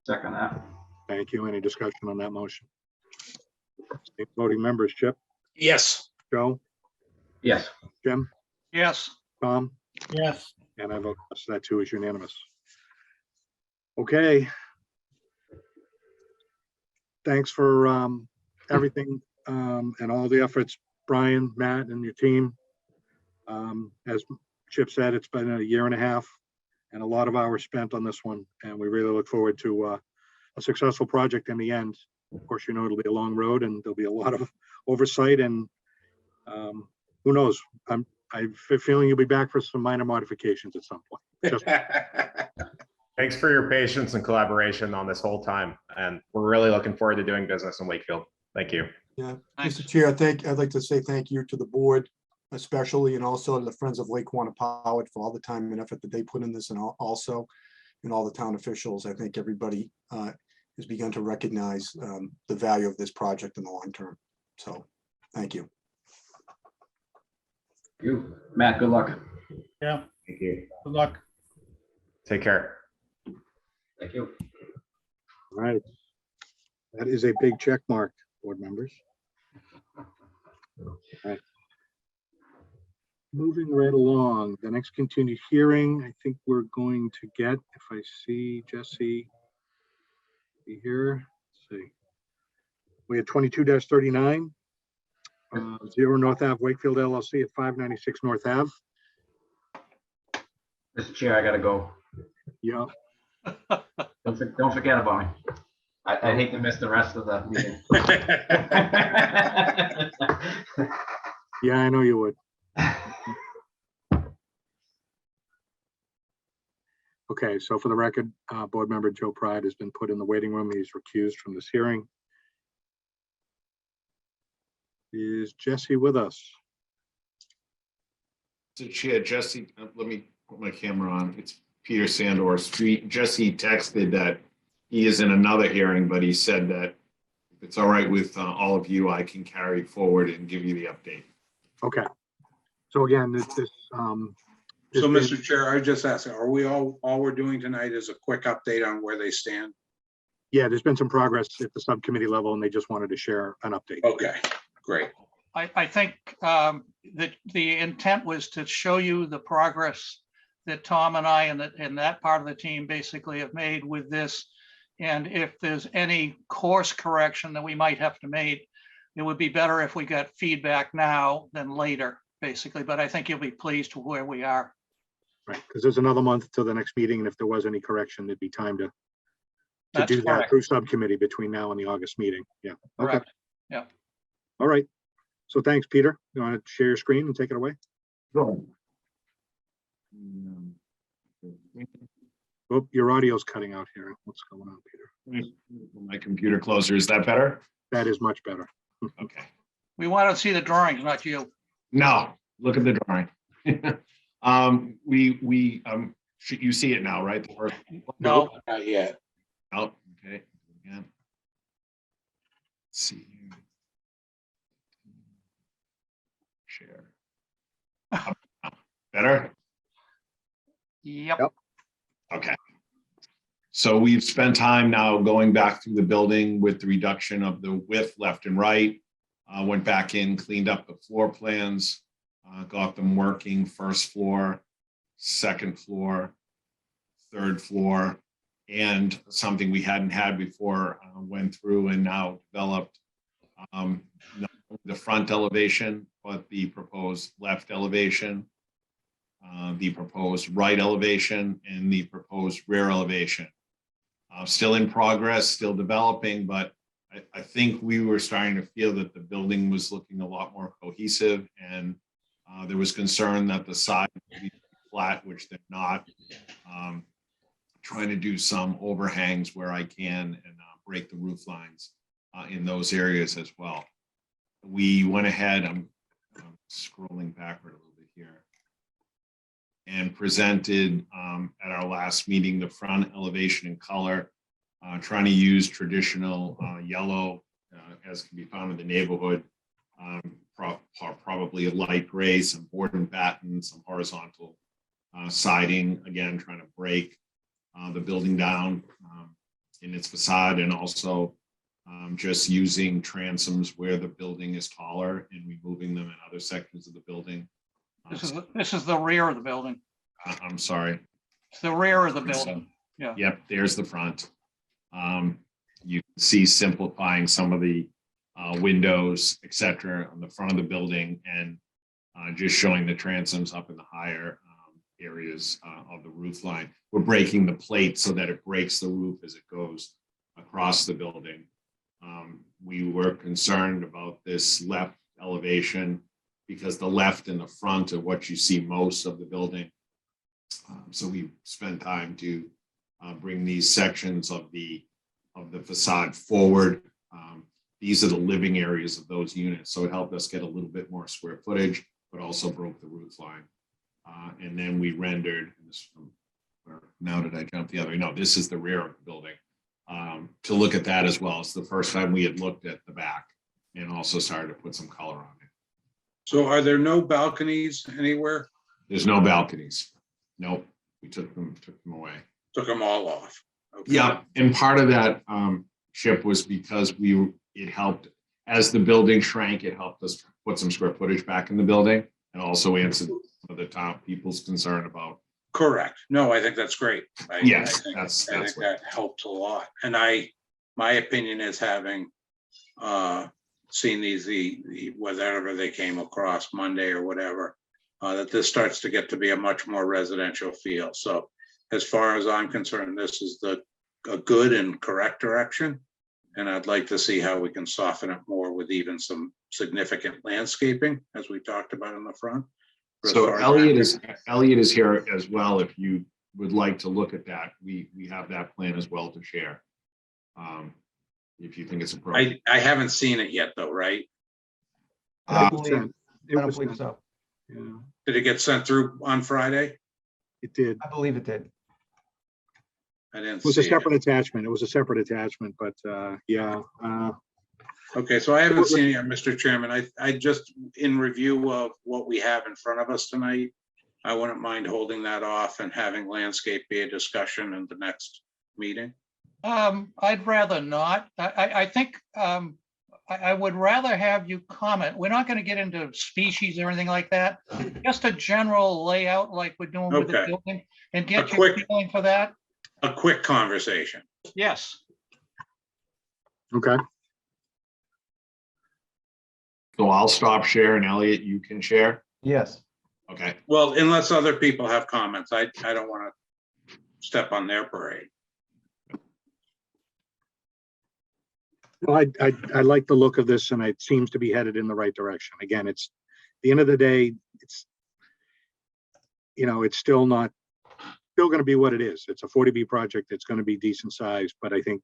Second that. Thank you. Any discussion on that motion? Voting members, Chip, Yes. Joe, Yes. Jim, yes, Tom, yes. and I vote yes, that too is unanimous. Okay. Thanks for everything and all the efforts, Brian, Matt, and your team. As Chip said, it's been a year and a half and a lot of hours spent on this one, and we really look forward to a successful project in the end. Of course, you know, it'll be a long road and there'll be a lot of oversight, and who knows? I have a feeling you'll be back for some minor modifications at some point. Just Thanks for your patience and collaboration on this whole time. And we're really looking forward to doing business in Wakefield. Thank you. Yeah, Thanks. Mr. Chair, I'd like to say thank you to the board, especially, and also to the Friends of Lake Quannapowitt for all the time and effort that they put in this, and also and all the town officials. I think everybody has begun to recognize the value of this project in the long term. So, thank you. You, Matt, good luck. Yeah, Thank you. good luck. Take care. Thank you. all right. That is a big check mark, board members. All right. Moving right along, the next continued hearing, I think we're going to get, if I see Jesse here, let's see. We had 22-39, 0 North Ave, Wakefield LLC at 596 North Ave. Mr. Chair, I gotta go. Yeah, Don't forget about me. I hate to miss the rest of the meeting. yeah, I know you would. Okay, so for the record, Board Member Joe Pride has been put in the waiting room. He's recused from this hearing. Is Jesse with us? So Chair, Jesse, let me put my camera on. It's Peter Sandor. Jesse texted that he is in another hearing, but he said that if it's all right with all of you, I can carry forward and give you the update. Okay. So again, So, Mr. Chair, I was just asking, are we all we're doing tonight is a quick update on where they stand? yeah, there's been some progress at the subcommittee level and they just wanted to share an update. Okay, great. I think that the intent was to show you the progress that Tom and I and that part of the team basically have made with this. And if there's any course correction that we might have to make, it would be better if we got feedback now than later, basically. But I think you'll be pleased with where we are. Right, because there's another month till the next meeting, and if there was any correction, there'd be time to That's do that correct. through subcommittee between now and the August meeting. Yeah. Okay. Correct. Yeah. All right. So thanks, Peter. You want to share your screen and take it away? Oh, your audio's cutting out here. What's going on, Peter? My computer closer, is that better? That is much better. Okay. We want to see the drawings, not you. No, look at the drawing. Should you see it now, right? The first. No. Not yet. Oh, okay. Yeah. Let's see here. Share. Better? Yep. Okay. So we've spent time now going back through the building with the reduction of the width left and right. Went back in, cleaned up the floor plans, got them working, first floor, second floor, third floor, and something we hadn't had before, went through and now developed not only the front elevation, but the proposed left elevation, the proposed right elevation, and the proposed rear elevation. Still in progress, still developing, but I think we were starting to feel that the building was looking a lot more cohesive, and there was concern that the sides would be flat, which they're not. Trying to do some overhangs where I can and break the roof lines in those areas as well. We went ahead, I'm scrolling backward a little bit here, and presented at our last meeting the front elevation and color, trying to use traditional yellow as can be found in the neighborhood, probably a light gray, some board and batten, some horizontal siding, again trying to break the building down in its facade, and also just using transoms where the building is taller and removing them in other sections of the building. This is the rear of the building. I'm sorry. It's the rear of the building. Yeah. Yep, there's the front. You can see simplifying some of the windows, etc., on the front of the building, and just showing the transoms up in the higher areas of the roof line. We're breaking the plate so that it breaks the roof as it goes across the building. We were concerned about this left elevation because the left and the front are what you see most of the building. So we spent time to bring these sections of the facade forward. These are the living areas of those units, so it helped us get a little bit more square footage, but also broke the roof line. And then we rendered this from, or now did I jump the other? No, this is the rear of the building. To look at that as well. It's the first time we had looked at the back and also started to put some color on it. So are there no balconies anywhere? There's no balconies. Nope, we took them away. Took them all off. Okay. Yeah, and part of that Chip was because it helped as the building shrank. It helped us put some square footage back in the building, and also answered some of the top people's concern about. Correct. No, I think that's great. Yes, I that's think what- that helps a lot. And my opinion is, having seen these, whatever they came across Monday or whatever, that this starts to get to be a much more residential feel. So as far as I'm concerned, this is a good and correct direction. And I'd like to see how we can soften it more with even some significant landscaping, as we talked about in the front. So Elliot is here as well. If you would like to look at that, we have that plan as well to share. If you think it's appropriate. I haven't seen it yet though, right? I Uh, believe- I don't believe so. Yeah, Did it get sent through on Friday? it did. I believe it did. I didn't It was a see it. separate attachment. It was a separate attachment, but yeah. Okay, so I haven't seen it yet, Mr. Chairman. I just, in review of what we have in front of us tonight, I wouldn't mind holding that off and having landscape be a discussion in the next meeting. I'd rather not. I think I would rather have you comment. We're not going to get into species or anything like that. Just a general layout like we're doing with the Okay. building and A get your quick- feeling for that. A quick conversation. Yes. Okay, So I'll stop sharing. Elliot, you can share. Yes. Okay. Well, unless other people have comments, I don't want to step on their parade. well, I like the look of this and it seems to be headed in the right direction. Again, it's, at the end of the day, it's, it's still going to be what it is. It's a 40B project. It's going to be decent size, but I think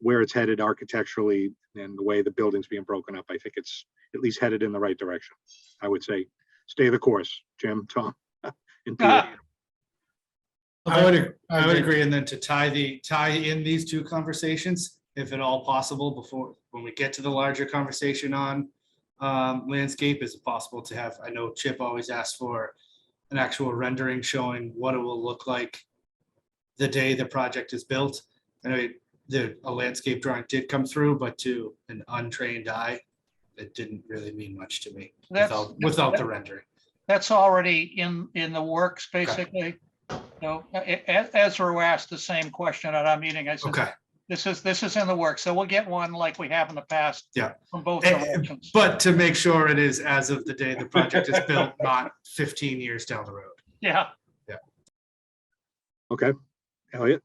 where it's headed architecturally and the way the building's being broken up, I think it's at least headed in the right direction. I would say, stay the course, Jim, Tom. and Peter. I would I agree. agree. And then to tie in these two conversations, if at all possible, before, when we get to the larger conversation on landscape, is it possible to have, I know Chip always asks for an actual rendering showing what it will look like the day the project is built. I know a landscape drawing did come through, but to an untrained eye, it didn't really mean much to me without the rendering. That's already in the works, basically. So Ezra asked the same question at our meeting. I said, Okay. this is in the works. So we'll get one like we have in the past. Yeah. From both directions. But to make sure it is as of the day the project is built, not 15 years down the road. Yeah. Okay, Elliot,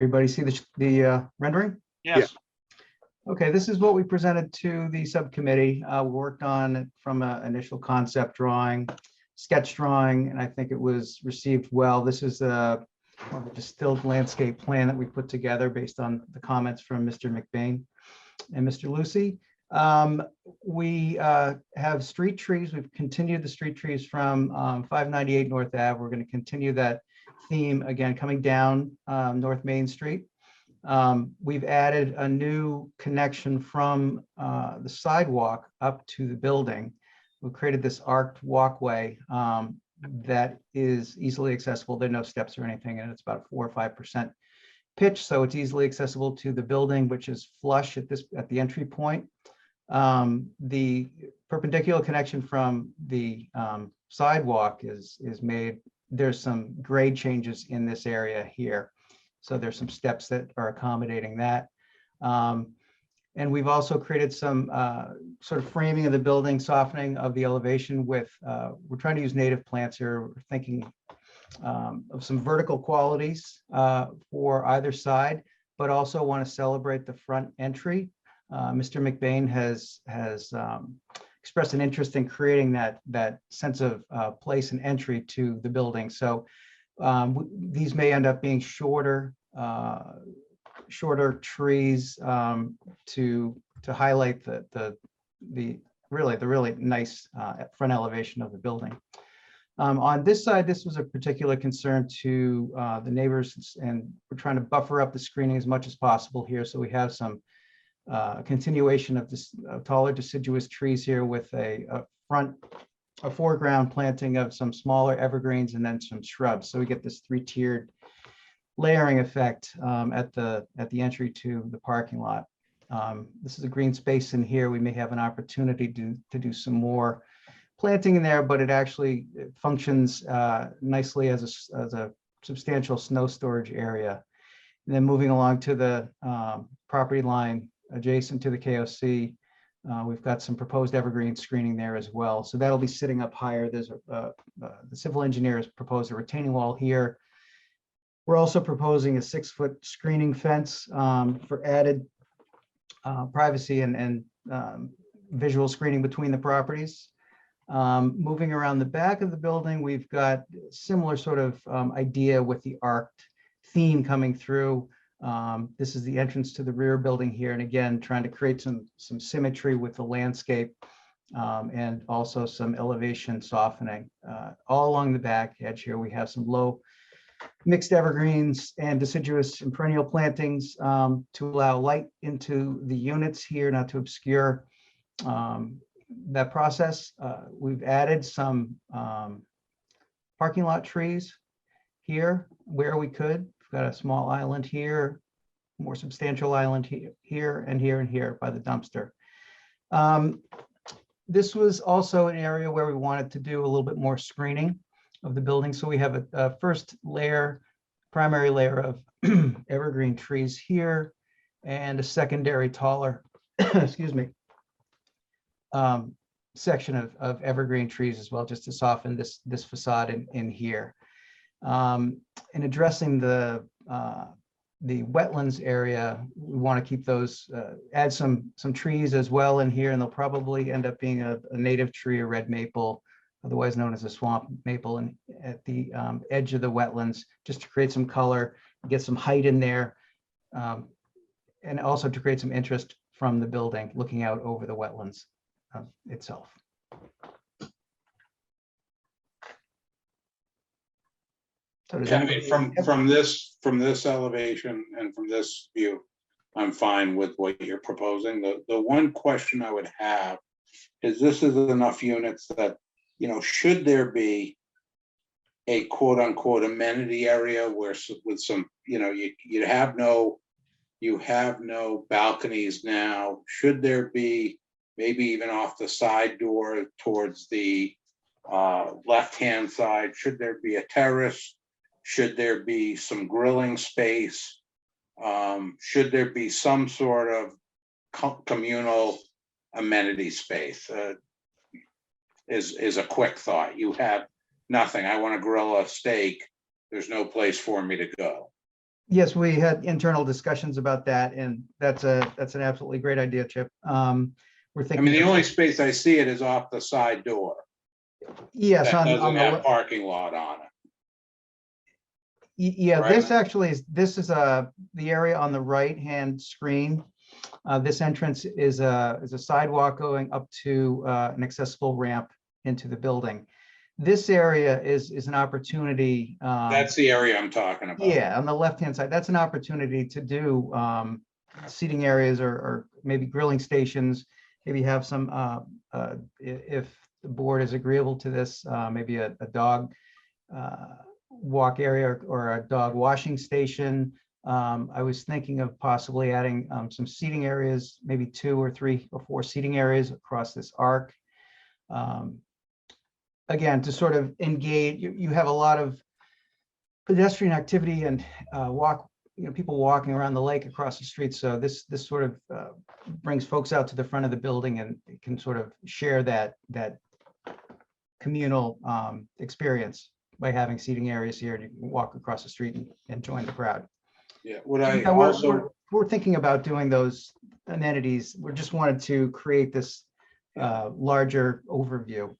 Everybody see the rendering? Yes. Okay, this is what we presented to the subcommittee. We worked on it from an initial concept drawing, sketch drawing, and I think it was received well. This is a distilled landscape plan that we put together based on the comments from Mr. McBain and Mr. Lucy. We have street trees. We've continued the street trees from 598 North Ave. We're going to continue that theme again, coming down North Main Street. We've added a new connection from the sidewalk up to the building. We've created this arced walkway that is easily accessible. There are no steps or anything, and it's about 4 or 5% pitch, so it's easily accessible to the building, which is flush at the entry point. The perpendicular connection from the sidewalk is made. There's some grade changes in this area here. So there's some steps that are accommodating that. And we've also created some sort of framing of the building, softening of the elevation with, we're trying to use native plants here. We're thinking of some vertical qualities for either side, but also want to celebrate the front entry. Mr. McBain has expressed an interest in creating that sense of place and entry to the building. So these may end up being shorter trees to highlight the really nice front elevation of the building. On this side, this was a particular concern to the neighbors, and we're trying to buffer up the screening as much as possible here. So we have some continuation of this taller deciduous trees here with a foreground planting of some smaller evergreens and then some shrubs. So we get this 3-tiered layering effect at the entry to the parking lot. This is a green space in here. We may have an opportunity to do some more planting in there, but it actually functions nicely as a substantial snow storage area. And then moving along to the property line adjacent to the KOC, we've got some proposed evergreen screening there as well. So that'll be sitting up higher. There's the civil engineer has proposed a retaining wall here. We're also proposing a 6-foot screening fence for added privacy and visual screening between the properties. Moving around the back of the building, we've got similar sort of idea with the arced theme coming through. This is the entrance to the rear building here, and again, trying to create some symmetry with the landscape, and also some elevation softening. All along the back edge here, we have some low mixed evergreens and deciduous and perennial plantings to allow light into the units here, not to obscure that process. We've added some parking lot trees here where we could. We've got a small island here, more substantial island here and here and here by the dumpster. This was also an area where we wanted to do a little bit more screening of the building. So we have a first layer, primary layer of evergreen trees here, and a secondary taller, excuse me, section of evergreen trees as well, just to soften this facade in here. In addressing the wetlands area, we want to keep those, add some trees as well in here, and they'll probably end up being a native tree, a red maple, otherwise known as a swamp maple, and at the edge of the wetlands, just to create some color, get some height in there, and also to create some interest from the building looking out over the wetlands itself. So does Yeah, I anybody- mean, from this elevation and from this view, I'm fine with what you're proposing. The one question I would have is, this is enough units that, you know, should there be a quote unquote amenity area where with some, you know, you have no balconies now. Should there be, maybe even off the side door towards the left-hand side, should there be a terrace? Should there be some grilling space? Should there be some sort of communal amenity space? Is a quick thought. You have nothing. I want to grill a steak. There's no place for me to go. Yes, we had internal discussions about that, and that's an absolutely great idea, Chip. We're I thinking. mean, the only space I see it is off the side door. Yes, That on doesn't the have parking lot on it. Yeah, Right. this actually is, the area on the right-hand screen. This entrance is a sidewalk going up to an accessible ramp into the building. This area is an opportunity. That's the area I'm talking about. Yeah, on the left-hand side, that's an opportunity to do seating areas or maybe grilling stations. Maybe have some, if the board is agreeable to this, maybe a dog walk area or a dog washing station. I was thinking of possibly adding some seating areas, maybe 2 or 3 or 4 seating areas across this arc. Again, to sort of engage, you have a lot of pedestrian activity and people walking around the lake across the street. So this sort of brings folks out to the front of the building and can sort of share that communal experience by having seating areas here, and you can walk across the street and join the crowd. Yeah, what I Yeah, also, we're thinking about doing those amenities. We just wanted to create this larger overview.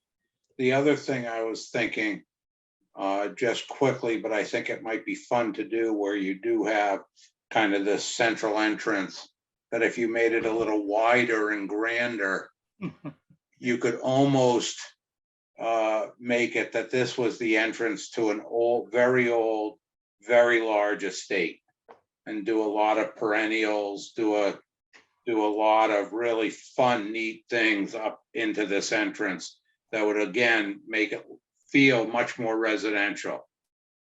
the other thing I was thinking, just quickly, but I think it might be fun to do, where you do have kind of this central entrance, that if you made it a little wider and grander, you could almost make it that this was the entrance to an old, very large estate, and do a lot of perennials, do a lot of really fun, neat things up into this entrance that would again make it feel much more residential.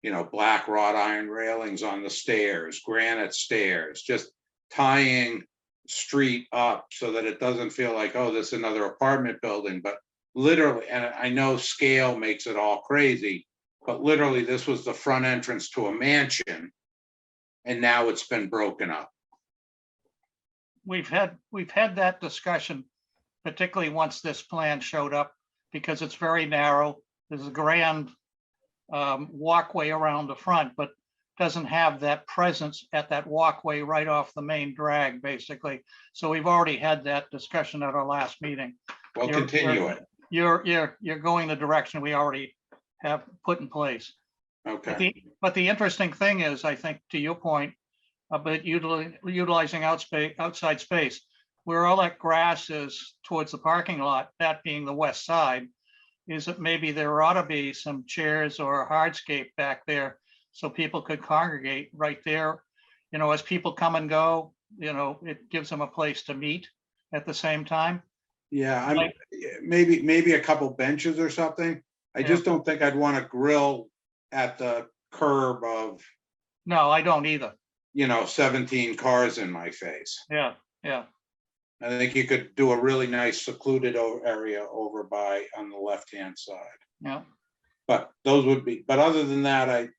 You know, black wrought iron railings on the stairs, granite stairs, just tying street up so that it doesn't feel like, oh, this is another apartment building, but literally, and I know scale makes it all crazy, but literally this was the front entrance to a mansion, and now it's been broken up. We've had that discussion, particularly once this plan showed up, because it's very narrow. There's a grand walkway around the front, but doesn't have that presence at that walkway right off the main drag, basically. So we've already had that discussion at our last meeting. Well, continue it. you're going the direction we already have put in place. Okay, But the interesting thing is, I think, to your point, about utilizing outside space, where all that grass is towards the parking lot, that being the west side, is that maybe there ought to be some chairs or a hardscape back there so people could congregate right there. You know, as people come and go, you know, it gives them a place to meet at the same time. yeah, Like- maybe a couple benches or something. I just don't think I'd want to grill at the curb of, No, I don't either. 17 cars in my face. Yeah, yeah. I think you could do a really nice secluded area over by on the left-hand side. Yeah. But other than that,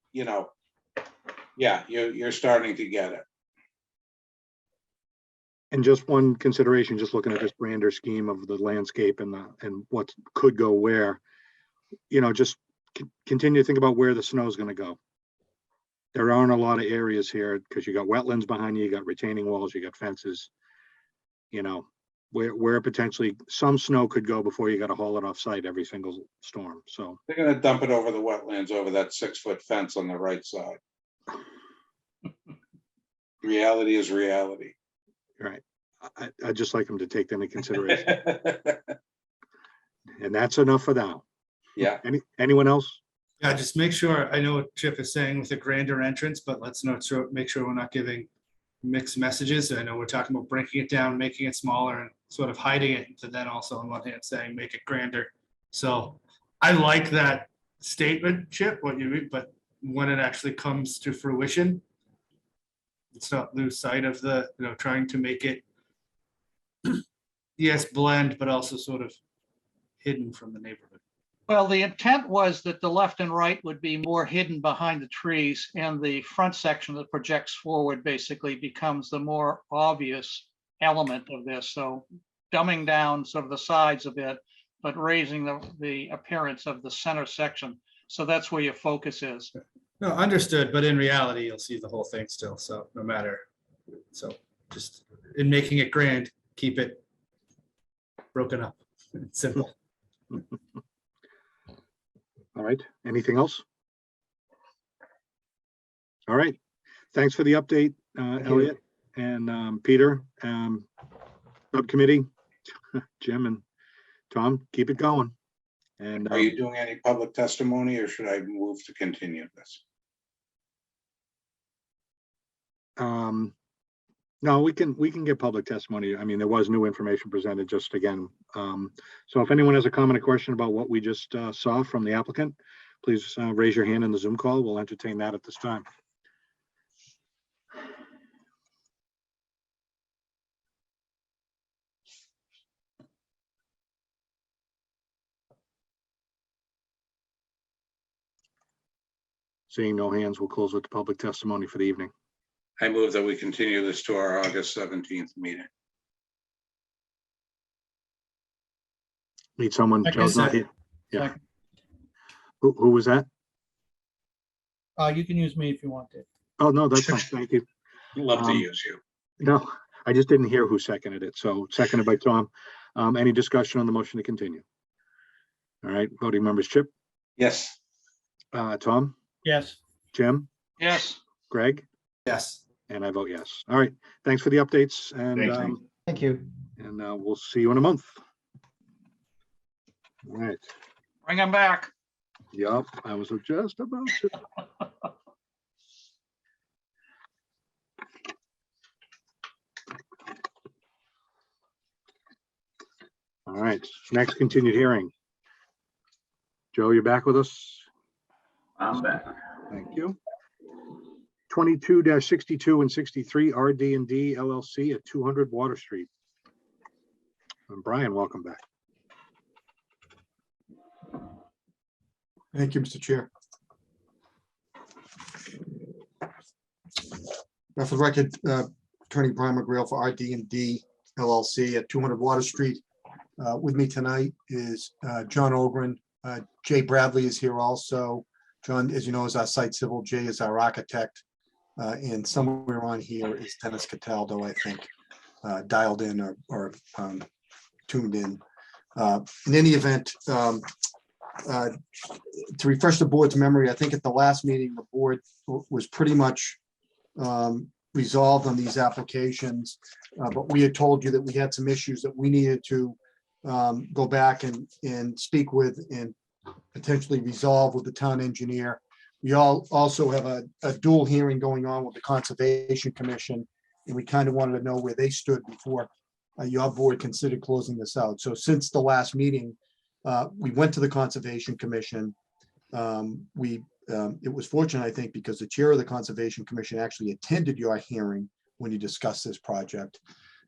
yeah, you're starting to get it. And just one consideration, just looking at this grander scheme of the landscape and what could go where, just continue to think about where the snow is going to go. There aren't a lot of areas here because you got wetlands behind you, you got retaining walls, you got fences. Where potentially some snow could go before you got to haul it off site every single storm. So They're gonna dump it over the wetlands over that 6-foot fence on the right side. Reality is reality. right, I'd just like them to take that into consideration, and that's enough for now. Yeah, Anyone else? Yeah, just make sure, I know what Chip is saying with a grander entrance, but let's make sure we're not giving mixed messages. I know we're talking about breaking it down, making it smaller and sort of hiding it, to then also on one hand saying, make it grander. So I like that statement, Chip, what you read, but when it actually comes to fruition, let's not lose sight of the, trying to make it, yes, blend, but also sort of hidden from the neighborhood. Well, the intent was that the left and right would be more hidden behind the trees, and the front section that projects forward basically becomes the more obvious element of this. So dumbing down sort of the sides a bit, but raising the appearance of the center section. So that's where your focus is. No, understood, but in reality, you'll see the whole thing still, so no matter. So just in making it grand, keep it broken up, simple. All right, anything else? All right, thanks for the update, Elliot and Peter, subcommittee, Jim and Tom, keep it going. And are you doing any public testimony or should I move to continue this? no, we can get public testimony. I mean, there was new information presented just again. So if anyone has a comment or question about what we just saw from the applicant, please raise your hand in the Zoom call. We'll entertain that at this time. Seeing no hands, we'll close with the public testimony for the evening. I move that we continue this to our August 17th meeting. Need someone, Second. Joe's not here. Yeah. Second. Who was that? You can use me if you want to. Oh, no, that's fine. Thank you. Love to use you. No, I just didn't hear who seconded it. So seconded by Tom. Any discussion on the motion to continue? All right, voting members, Chip, Yes. Tom, Yes. Jim, Yes. Greg, Yes. and I vote yes. All right, thanks for the updates Thank and, you. Thank you. we'll see you in a month. All right. Bring them back. Yup, I was just about to. All right, next continued hearing. Joe, you're back with us? I'm back. Thank you. 22-62 and 63 RD&D LLC at 200 Water Street. And Brian, welcome back. Thank you, Mr. Chair. Now for the record, Attorney Brian McGrail for RD&D LLC at 200 Water Street. With me tonight is John Ogren. Jay Bradley is here also. John, as you know, is our site civil. Jay is our architect. And somewhere on here is Dennis Cataldo, I think, dialed in or tuned in. In any event, to refresh the board's memory, I think at the last meeting, the board was pretty much resolved on these applications. But we had told you that we had some issues that we needed to go back and speak with and potentially resolve with the town engineer. We also have a dual hearing going on with the Conservation Commission, and we kind of wanted to know where they stood before your board considered closing this out. So since the last meeting, we went to the Conservation Commission. It was fortunate, I think, because the chair of the Conservation Commission actually attended your hearing when you discussed this project.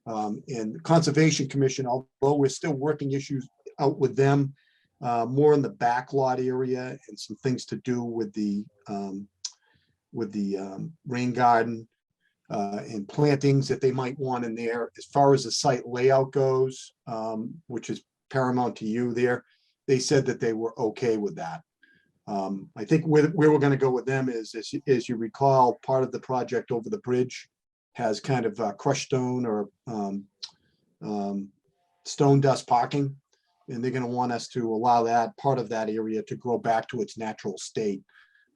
And the Conservation Commission, although we're still working issues out with them, more in the backlot area and some things to do with the rain garden and plantings that they might want in there. As far as the site layout goes, which is paramount to you there, they said that they were okay with that. I think where we're going to go with them is, as you recall, part of the project over the bridge has kind of crushed stone or stone dust parking, and they're going to want us to allow that part of that area to grow back to its natural state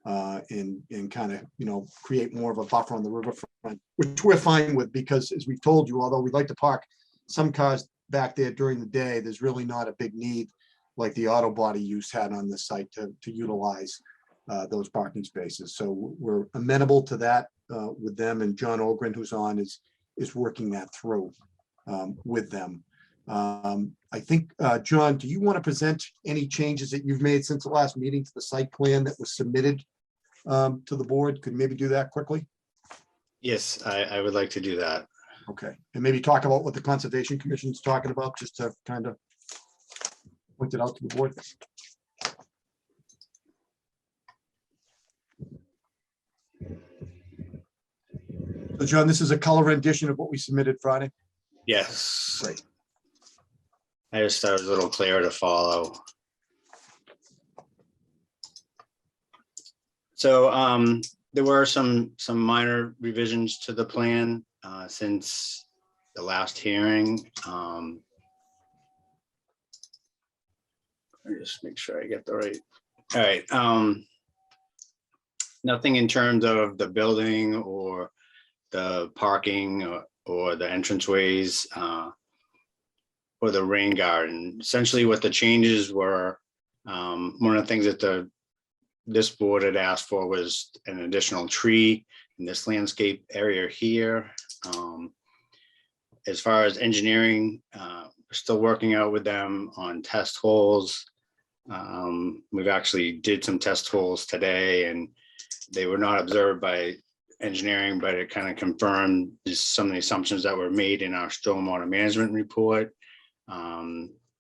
and kind of, create more of a buffer on the riverfront, which we're fine with, because as we've told you, although we'd like to park some cars back there during the day, there's really not a big need like the auto body use had on the site to utilize those parking spaces. So we're amenable to that with them, and John Ogren, who's on, is working that through with them. I think, John, do you want to present any changes that you've made since the last meeting to the site plan that was submitted to the board? Could maybe do that quickly? Yes, I would like to do that. Okay, and maybe talk about what the Conservation Commission is talking about, just to kind of point it out to the board. So John, this is a color rendition of what we submitted Friday. Yes. Great. I just thought it was a little clearer to follow. So there were some minor revisions to the plan since the last hearing. Let me just make sure I get the right. All right. Nothing in terms of the building or the parking or the entranceways or the rain garden. Essentially what the changes were, one of the things that this board had asked for was an additional tree in this landscape area here. As far as engineering, we're still working out with them on test holes. We've actually did some test holes today, and they were not observed by engineering, but it kind of confirmed some of the assumptions that were made in our stormwater management report.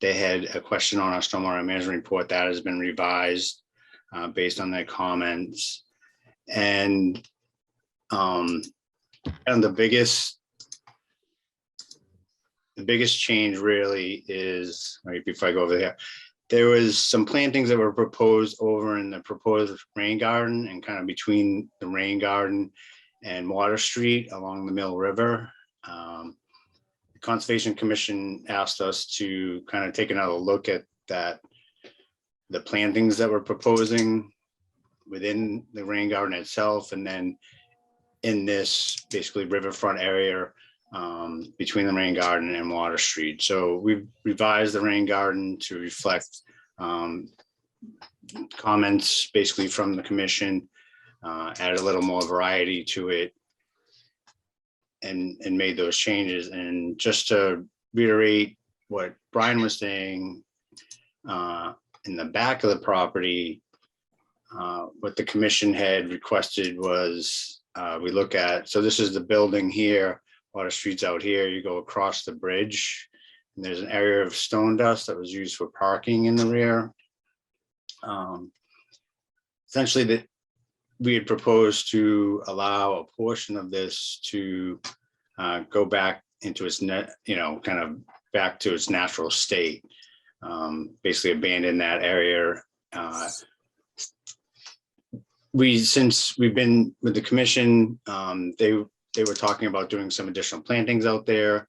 They had a question on our stormwater management report that has been revised based on their comments. And the biggest change really is, right before I go over there was some plantings that were proposed over in the proposed rain garden and kind of between the rain garden and Water Street along the Mill River. The Conservation Commission asked us to kind of take another look at that, the plantings that we're proposing within the rain garden itself, and then in this basically riverfront area between the rain garden and Water Street. So we've revised the rain garden to reflect comments basically from the commission, added a little more variety to it, and made those changes. And just to reiterate what Brian was saying, in the back of the property, what the commission had requested was we look at, so this is the building here, Water Street's out here, you go across the bridge, and there's an area of stone dust that was used for parking in the rear. Essentially, that we had proposed to allow a portion of this to go back into its kind of back to its natural state. Basically abandon that area. Since we've been with the commission, they were talking about doing some additional plantings out there.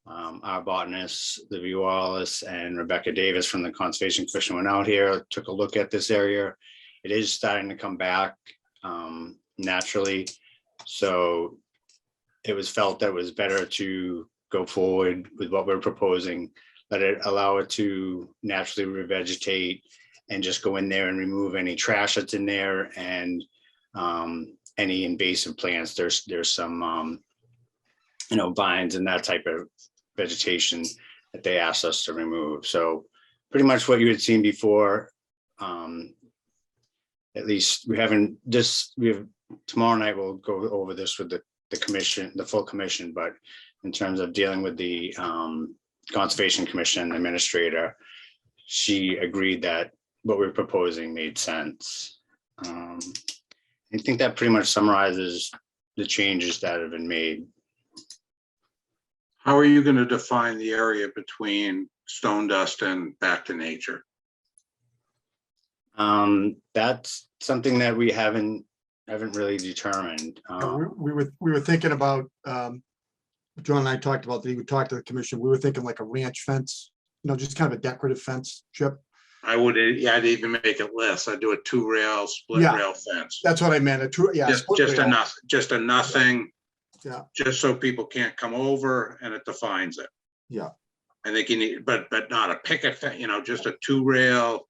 Our botanist, Livy Wallace, and Rebecca Davis from the Conservation Commission went out here, took a look at this area. It is starting to come back naturally. So it was felt that it was better to go forward with what we're proposing, let it allow it to naturally revegetate and just go in there and remove any trash that's in there and any invasive plants. There's some vines and that type of vegetation that they asked us to remove. So pretty much what you had seen before. At least we have tomorrow night we'll go over this with the commission, the full commission, but in terms of dealing with the Conservation Commission administrator, she agreed that what we're proposing made sense. I think that pretty much summarizes the changes that have been made. How are you going to define the area between stone dust and back to nature? That's something that we haven't really determined. We were thinking about, John and I talked about that he would talk to the commission. We were thinking like a ranch fence, just kind of a decorative fence, Chip. I'd even make it less. I'd do a 2-rail split Yeah. rail fence. That's what I meant. Just a nothing. Yeah. Just so people can't come over and it defines it. Yeah. And they can, but not a picket fence, just a 2-rail,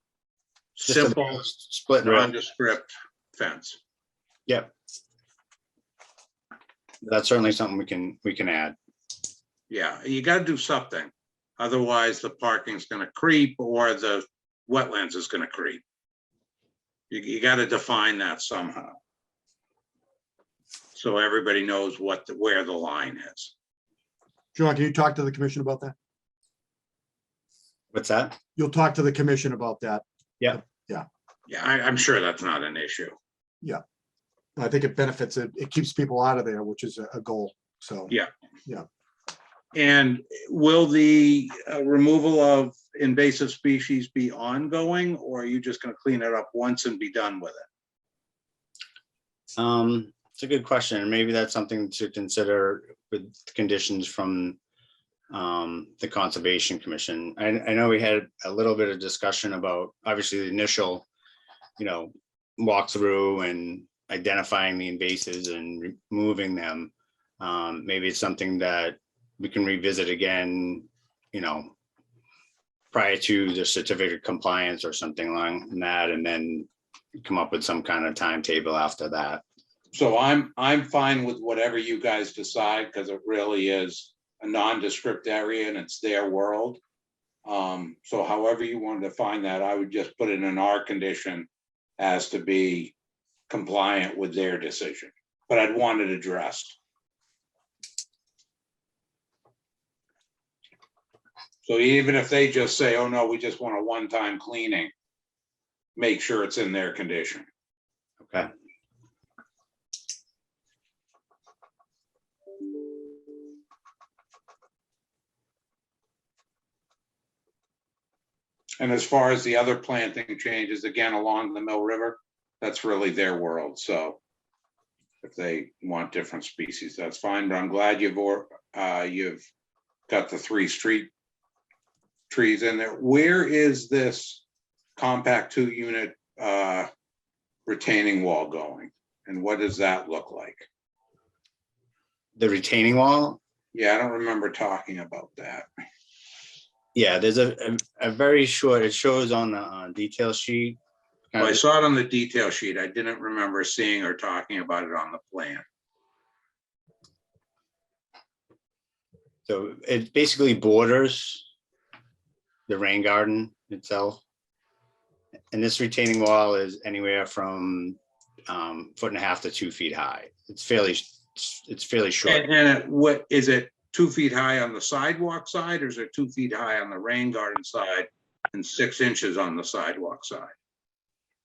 Just a simple, split rail. nondescript fence. Yep. That's certainly something we can add. Yeah, you got to do something. Otherwise, the parking's going to creep or the wetlands is going to creep. You got to define that somehow. So everybody knows where the line is. John, can you talk to the commission about that? What's that? You'll talk to the commission about that. Yeah. Yeah, I'm sure that's not an issue. Yeah. I think it benefits it. It keeps people out of there, which is a goal. So. Yeah. Yeah. And will the removal of invasive species be ongoing, or are you just going to clean it up once and be done with it? It's a good question. Maybe that's something to consider with conditions from the Conservation Commission. I know we had a little bit of discussion about obviously the initial, walkthrough and identifying the invasives and removing them. Maybe it's something that we can revisit again, prior to the certificate of compliance or something like that, and then come up with some kind of timetable after that. So I'm fine with whatever you guys decide, because it really is a nondescript area and it's their world. So however you want to define that, I would just put it in our condition as to be compliant with their decision, but I'd want it addressed. So even if they just say, oh no, we just want a one-time cleaning, make sure it's in their condition. Okay. And as far as the other planting changes, again, along the Mill River, that's really their world. So if they want different species, that's fine. But I'm glad you've got the 3 street trees in there. Where is this compact 2-unit retaining wall going? And what does that look like? The retaining wall? Yeah, I don't remember talking about that. Yeah, there's a very short, it shows on the detail sheet. Well, I saw it on the detail sheet. I didn't remember seeing or talking about it on the plan. So it basically borders the rain garden itself. And this retaining wall is anywhere from 1.5 to 2 feet high. It's fairly short. And what is it? 2 feet high on the sidewalk side, or is it 2 feet high on the rain garden side and 6 inches on the sidewalk side?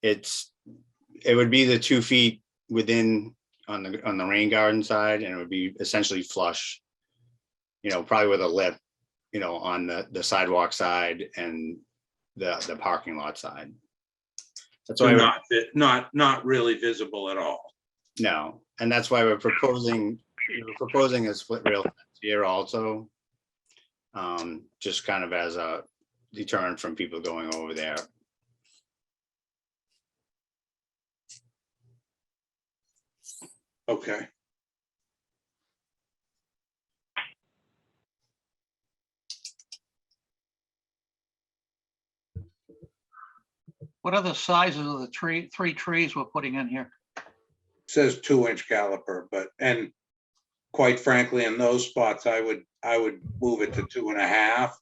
It would be the 2 feet within on the rain garden side, and it would be essentially flush, probably with a lip, on the sidewalk side and the parking lot side. That's why not really visible at all. No, and that's why we're proposing a split rail fence here also. just kind of as a deterrent from people going over there. Okay. What are the sizes of the three trees we're putting in here? Says 2-inch caliper, but, and quite frankly, in those spots, I would move it to 2.5.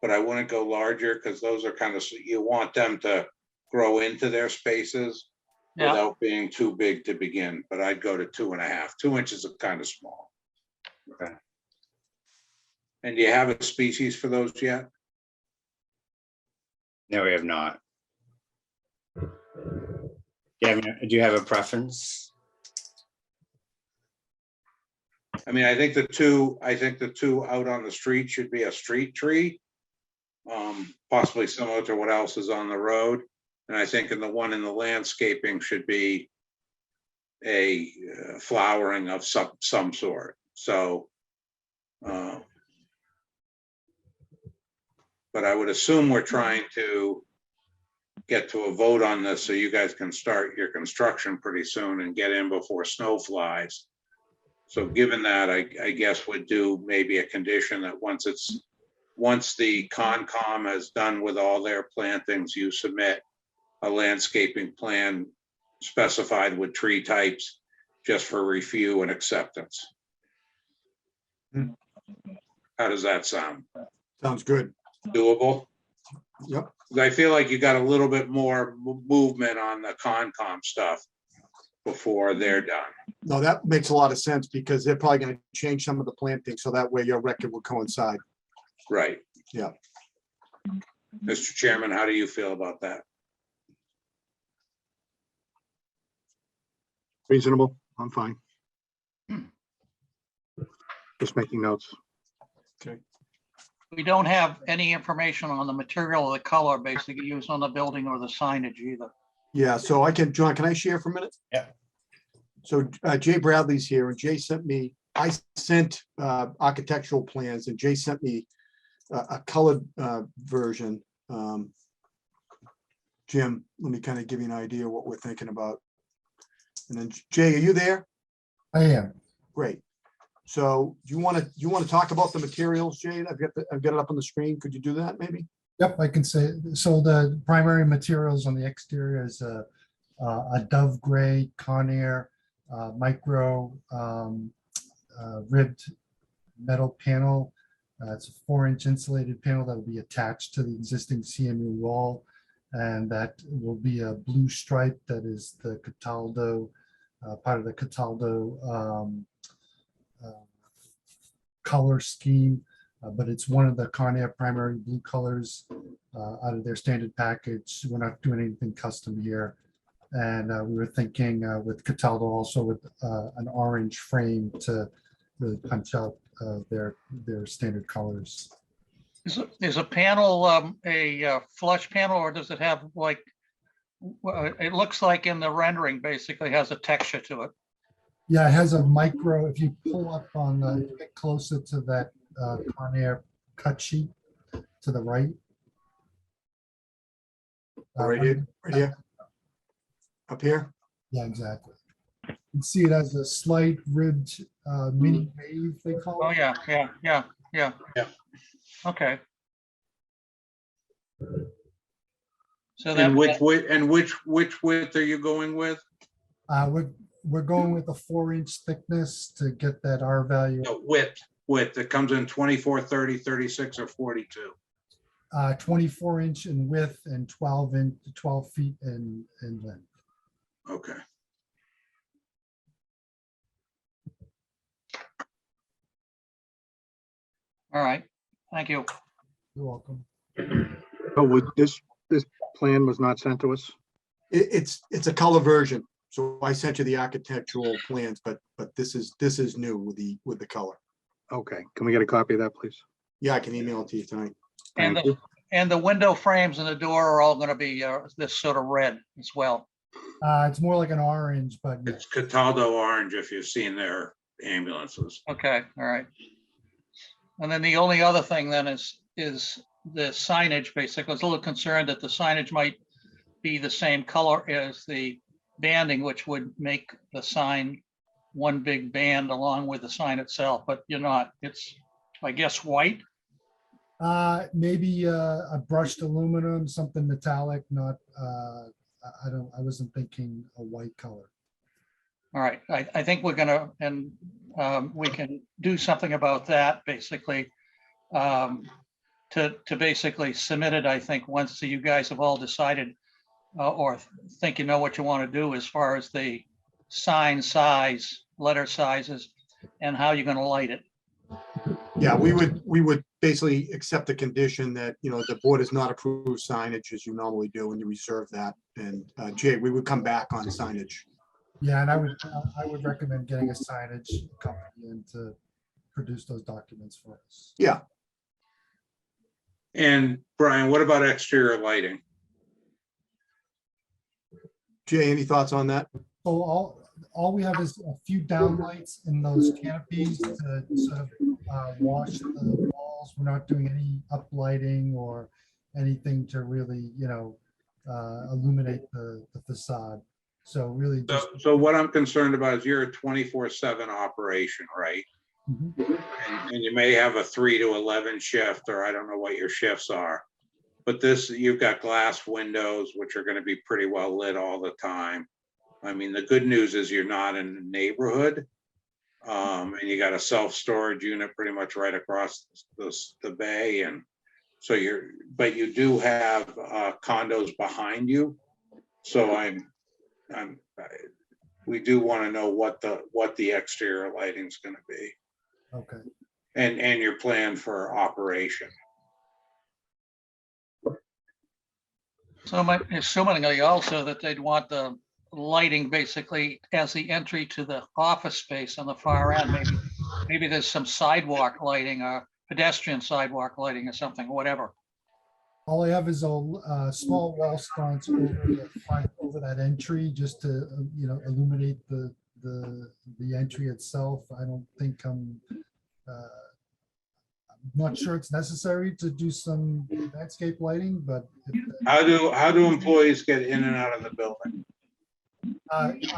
But I wouldn't go larger because those are kind of, you want them to grow into their spaces Yeah, without being too big to begin, but I'd go to 2.5. 2 inches is kind of small. Okay. And do you have a species for those yet? No, we have not. Do you have a preference? I mean, I think the two out on the street should be a street tree. Possibly similar to what else is on the road. And I think in the one in the landscaping should be a flowering of some sort. So, but I would assume we're trying to get to a vote on this so you guys can start your construction pretty soon and get in before snow flies. So given that, I guess would do maybe a condition that once the Concom has done with all their plantings, you submit a landscaping plan specified with tree types just for review and acceptance. Hmm. How does that sound? Sounds good. Doable? Yep. 'Cause I feel like you got a little bit more movement on the Concom stuff before they're done. No, that makes a lot of sense because they're probably going to change some of the planting so that way your record will coincide. Right. Yeah. Mr. Chairman, how do you feel about that? Reasonable, I'm fine. Just making notes. we don't have any information on the material or the color basically used on the building or the signage either. Yeah, so I can, John, can I share for a minute? Yeah. So Jay Bradley's here and Jay sent me, I sent architectural plans and Jay sent me a colored version. Jim, let me kind of give you an idea what we're thinking about. And then Jay, are you there? I am. Great. So do you want to talk about the materials, Jay? I've got it up on the screen. Could you do that maybe? Yep, I can say, so the primary materials on the exterior is a dove gray Conair micro ribbed metal panel. It's a 4-inch insulated panel that will be attached to the existing CMU wall. And that will be a blue stripe that is the Cataldo, part of the Cataldo color scheme. But it's one of the Conair primary blue colors out of their standard package. We're not doing anything custom here. And we were thinking with Cataldo also with an orange frame to really punch out their standard colors. Is a panel a flush panel, or does it have like, it looks like in the rendering basically has a texture to it? Yeah, it has a micro, if you pull up on the, get closer to that Conair cut sheet to the right. Right here, right here. Up here? Yeah, exactly. You can see it as a slight ribbed mini wave, they call Oh, it. yeah. Yeah. Okay. So And that, which width are you going with? We're going with a 4-inch thickness to get that R value. No, width. It comes in 24, 30, 36, or 42. 24-inch in width and 12 feet in length. Okay. all right, thank you. You're welcome. Oh, would this plan was not sent to us? It's a color version. So I sent you the architectural plans, but this is new with the color. Okay, can we get a copy of that, please? Yeah, I can email it to you tonight. And Thank you. the window frames and the door are all going to be this sort of red as well. It's more like an orange, but It's Cataldo orange if you've seen their ambulances. Okay, all right. And then the only other thing then is the signage. Basically, I was a little concerned that the signage might be the same color as the banding, which would make the sign one big band along with the sign itself, but you're not. It's, I guess, white. Maybe a brushed aluminum, something metallic, not, I wasn't thinking a white color. All right, I think we're gonna, and we can do something about that, basically. To basically submit it, I think, once you guys have all decided or think you know what you want to do as far as the sign size, letter sizes, and how you're gonna light it. Yeah, we would basically accept the condition that, the board does not approve signage as you normally do, and you reserve that. And Jay, we would come back on signage. Yeah, and I would recommend getting a signage company in to produce those documents for us. Yeah, And Brian, what about exterior lighting? Jay, any thoughts on that? So all we have is a few downlights in those canopies to sort of wash the walls. We're not doing any uplighting or anything to really, illuminate the facade. So really just. So what I'm concerned about is you're a 24/7 operation, right? Mhm. And you may have a 3 to 11 shift, or I don't know what your shifts are. But this, you've got glass windows, which are going to be pretty well lit all the time. I mean, the good news is you're not in the neighborhood. And you got a self-storage unit pretty much right across the bay. And so but you do have condos behind you. So we do want to know what the exterior lighting is going to be. Okay. And your plan for operation. So I'm assuming also that they'd want the lighting basically as the entry to the office space on the far end. Maybe there's some sidewalk lighting or pedestrian sidewalk lighting or something, whatever. All I have is a small wall sconce over that entry, just to illuminate the entry itself. I don't think I'm not sure it's necessary to do some landscape lighting, but How do employees get in and out of the building?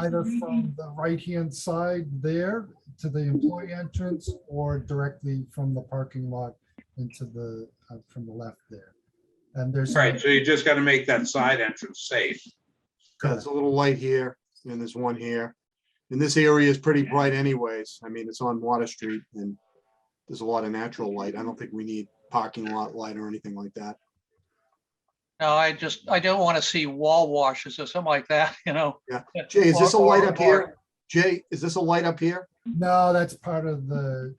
either from the right-hand side there to the employee entrance, or directly from the parking lot into from the left there. And there's. Right, so you just got to make that side entrance safe. There's a little light here, and there's one here. And this area is pretty bright anyways. I mean, it's on Water Street, and there's a lot of natural light. I don't think we need parking lot light or anything like that. No, I don't want to see wall washes or something like that, Yeah. Jay, is this a light up here? Jay, is this a light up here? No, that's part of the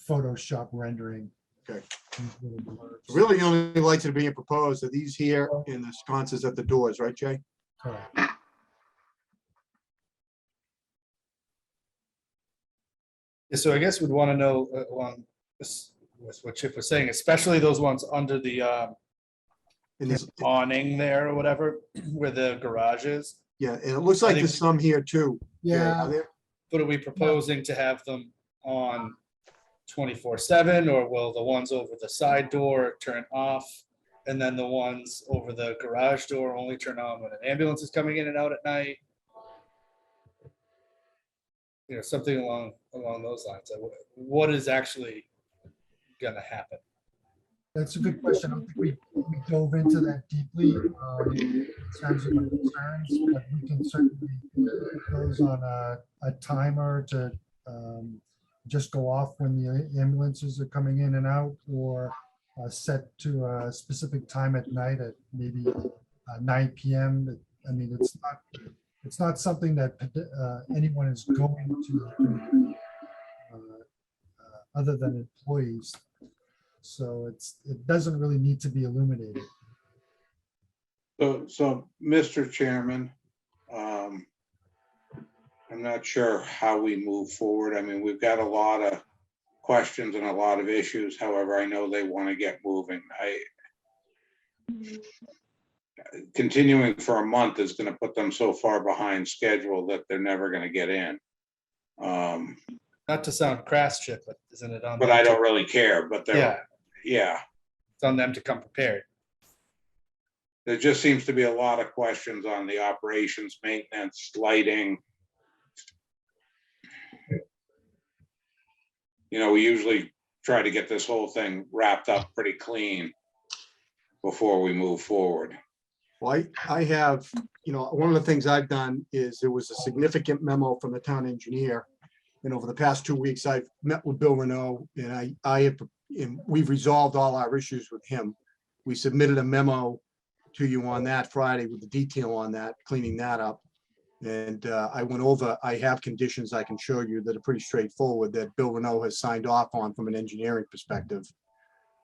Photoshop rendering. Okay. These little blurs. Really, the only lights that are being proposed are these here and the sconces at the doors, right, Jay? Correct. Yeah, so I guess we'd want to know along this, with what Chip was saying, especially those ones under the And this, awning there or whatever, where the garage is. yeah, and it looks like there's some here too. Jay, Yeah. are there? But are we proposing to have them on 24/7, or will the ones over the side door turn off? And then the ones over the garage door only turn on when an ambulance is coming in and out at night? Something along those lines. What is actually gonna happen? That's a good question. I don't think we dove into that deeply in terms of the concerns, but we can certainly put those on a timer to just go off when the ambulances are coming in and out, or set to a specific time at night at maybe 9 p.m. I mean, it's not something that anyone is going to do other than employees. So it doesn't really need to be illuminated. So, Mr. Chairman, I'm not sure how we move forward. I mean, we've got a lot of questions and a lot of issues. However, I know they want to get moving. Continuing for a month is going to put them so far behind schedule that they're never going to get in. Not to sound crass, Chip, but isn't it on? but them I to- don't really care, but Yeah, they're, yeah. it's on them to come prepared. There just seems to be a lot of questions on the operations, maintenance, lighting. We usually try to get this whole thing wrapped up pretty clean before we move forward. Well, I have, one of the things I've done is there was a significant memo from the town engineer. And over the past 2 weeks, I've met with Bill Renault and we've resolved all our issues with him. We submitted a memo to you on that Friday with the detail on that, cleaning that up. And I went over, I have conditions I can show you that are pretty straightforward that Bill Renault has signed off on from an engineering perspective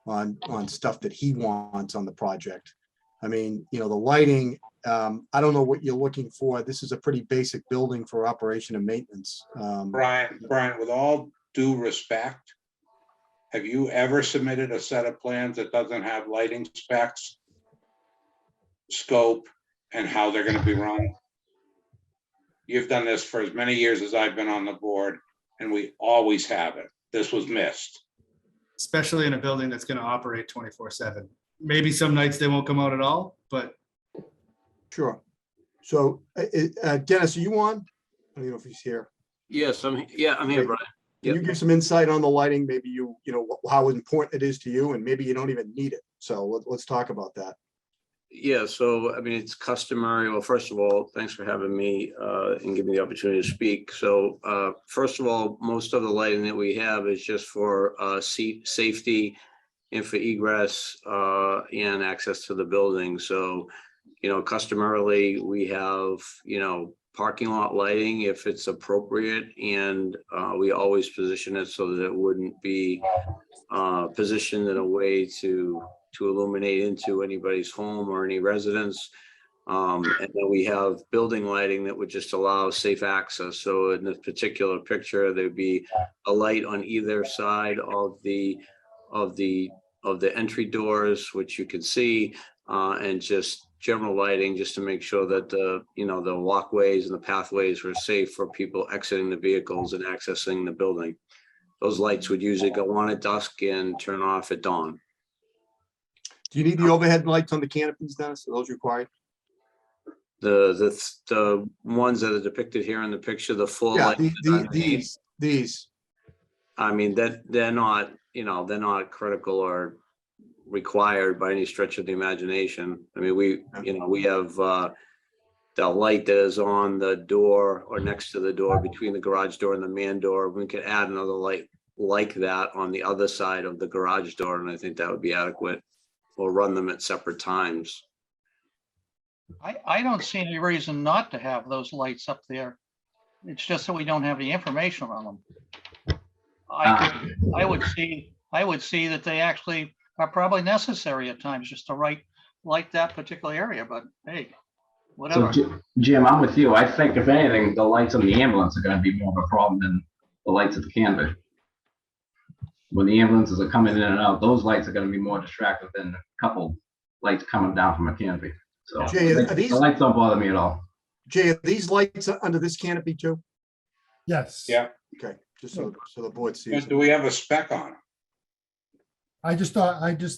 on stuff that he wants on the project. I mean, the lighting, I don't know what you're looking for. This is a pretty basic building for operation and maintenance. Brian, with all due respect, have you ever submitted a set of plans that doesn't have lighting specs, scope, and how they're going to be run? You've done this for as many years as I've been on the board, and we always have it. This was missed. Especially in a building that's gonna operate 24/7. Maybe some nights they won't come out at all, but Sure. So Dennis, are you on? I don't know if he's here. Yes, I'm here, Brian. Can you give some insight on the lighting? Maybe how important it is to you and maybe you don't even need it. So let's talk about that. Yeah, so I mean, it's customary. Well, first of all, thanks for having me and giving me the opportunity to speak. So first of all, most of the lighting that we have is just for safety and for egress and access to the building. So, customarily, we have, parking lot lighting if it's appropriate. And we always position it so that it wouldn't be positioned in a way to illuminate into anybody's home or any residence. And then we have building lighting that would just allow safe access. So in this particular picture, there'd be a light on either side of the entry doors, which you can see, and just general lighting just to make sure that the walkways and the pathways were safe for people exiting the vehicles and accessing the building. Those lights would usually go on at dusk and turn off at dawn. Do you need the overhead lights on the canopies, Dennis? Are those required? The ones that are depicted here in the picture, the full Yeah, light. these. I mean, that they're not critical or required by any stretch of the imagination. I mean, we have the light that is on the door or next to the door between the garage door and the man door. We could add another light like that on the other side of the garage door, and I think that would be adequate. We'll run them at separate times. I don't see any reason not to have those lights up there. It's just that we don't have the information on them. I would see that they actually are probably necessary at times just to light that particular area, but hey, whatever. So Jim, I'm with you. I think if anything, the lights on the ambulance are gonna be more of a problem than the lights at the canopy. When the ambulances are coming in and out, those lights are gonna be more distracting than a couple lights coming down from a canopy. So Jay, are the lights don't bother me at all. Jay, are these lights under this canopy too? Yes. Yeah. Okay, just so the board sees. Do we have a spec on them? I just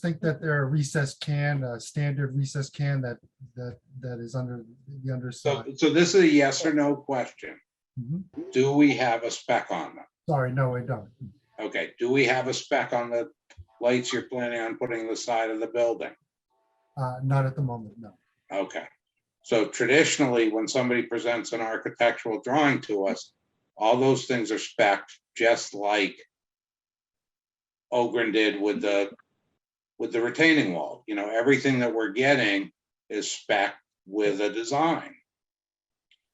think that they're a recessed can, a standard recessed can that is under the underside. So this is a yes or no question. Mhm. Do we have a spec on them? Sorry, no, I don't. Okay, do we have a spec on the lights you're planning on putting on the side of the building? Not at the moment, no. Okay, so traditionally, when somebody presents an architectural drawing to us, all those things are spec'd just like Ogren did with the retaining wall. Everything that we're getting is spec'd with a design.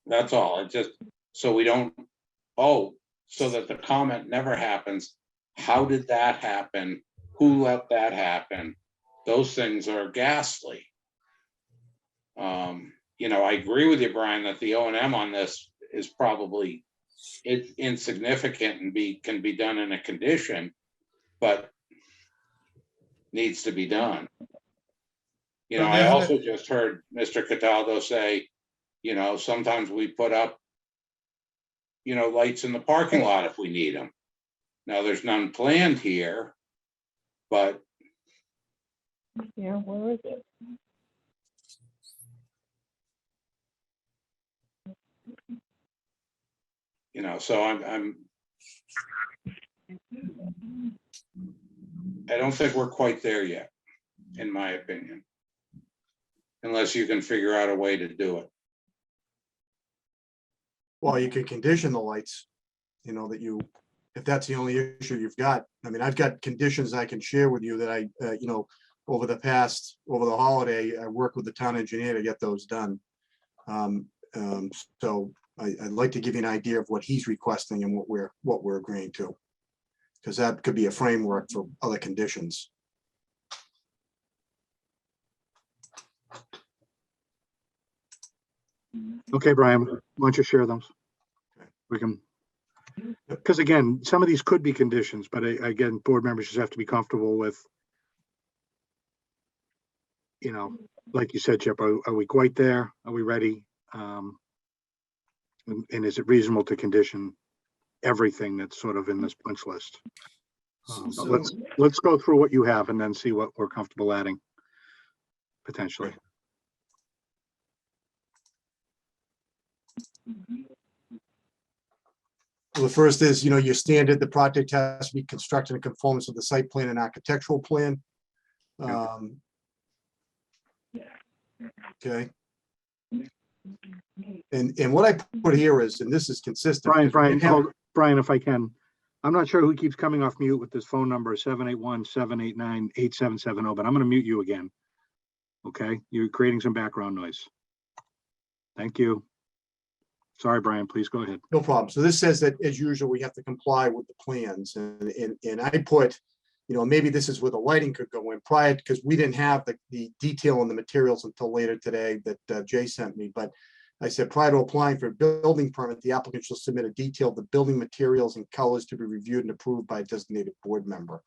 That's all. It just, so we don't, so that the comment never happens. How did that happen? Who let that happen? Those things are ghastly. I agree with you, Brian, that the O&M on this is probably insignificant and can be done in a condition, but needs to be done. I also just heard Mr. Cataldo say, sometimes we put up, lights in the parking lot if we need them. Now, there's none planned here, but Yeah, where is it? so I don't think we're quite there yet, in my opinion. Unless you can figure out a way to do it. Well, you could condition the lights, that you, if that's the only issue you've got. I mean, I've got conditions I can share with you that I, over the holiday, I worked with the town engineer to get those done. So I'd like to give you an idea of what he's requesting and what we're agreeing to. Because that could be a framework for other conditions. Okay, Brian, why don't you share those? We can, because again, some of these could be conditions, but again, board members just have to be comfortable with, like you said, Chip, are we quite there? Are we ready? And is it reasonable to condition everything that's sort of in this punch list? So- Let's go through what you have and then see what we're comfortable adding potentially. Well, the first is, your standard, the project has to be constructed in conformance with the site plan and architectural plan. Okay. And what I put here is, and this is consistent. Brian, if I can, I'm not sure who keeps coming off mute with this phone number, 781-789-8770, but I'm going to mute you again. Okay, you're creating some background noise. Thank you. Sorry, Brian, please go ahead. No problem. So this says that as usual, we have to comply with the plans and I put, maybe this is where the lighting could go in prior, because we didn't have the detail on the materials until later today that Jay sent me. But I said, prior to applying for a building permit, the applicant shall submit a detail of the building materials and colors to be reviewed and approved by a designated board member.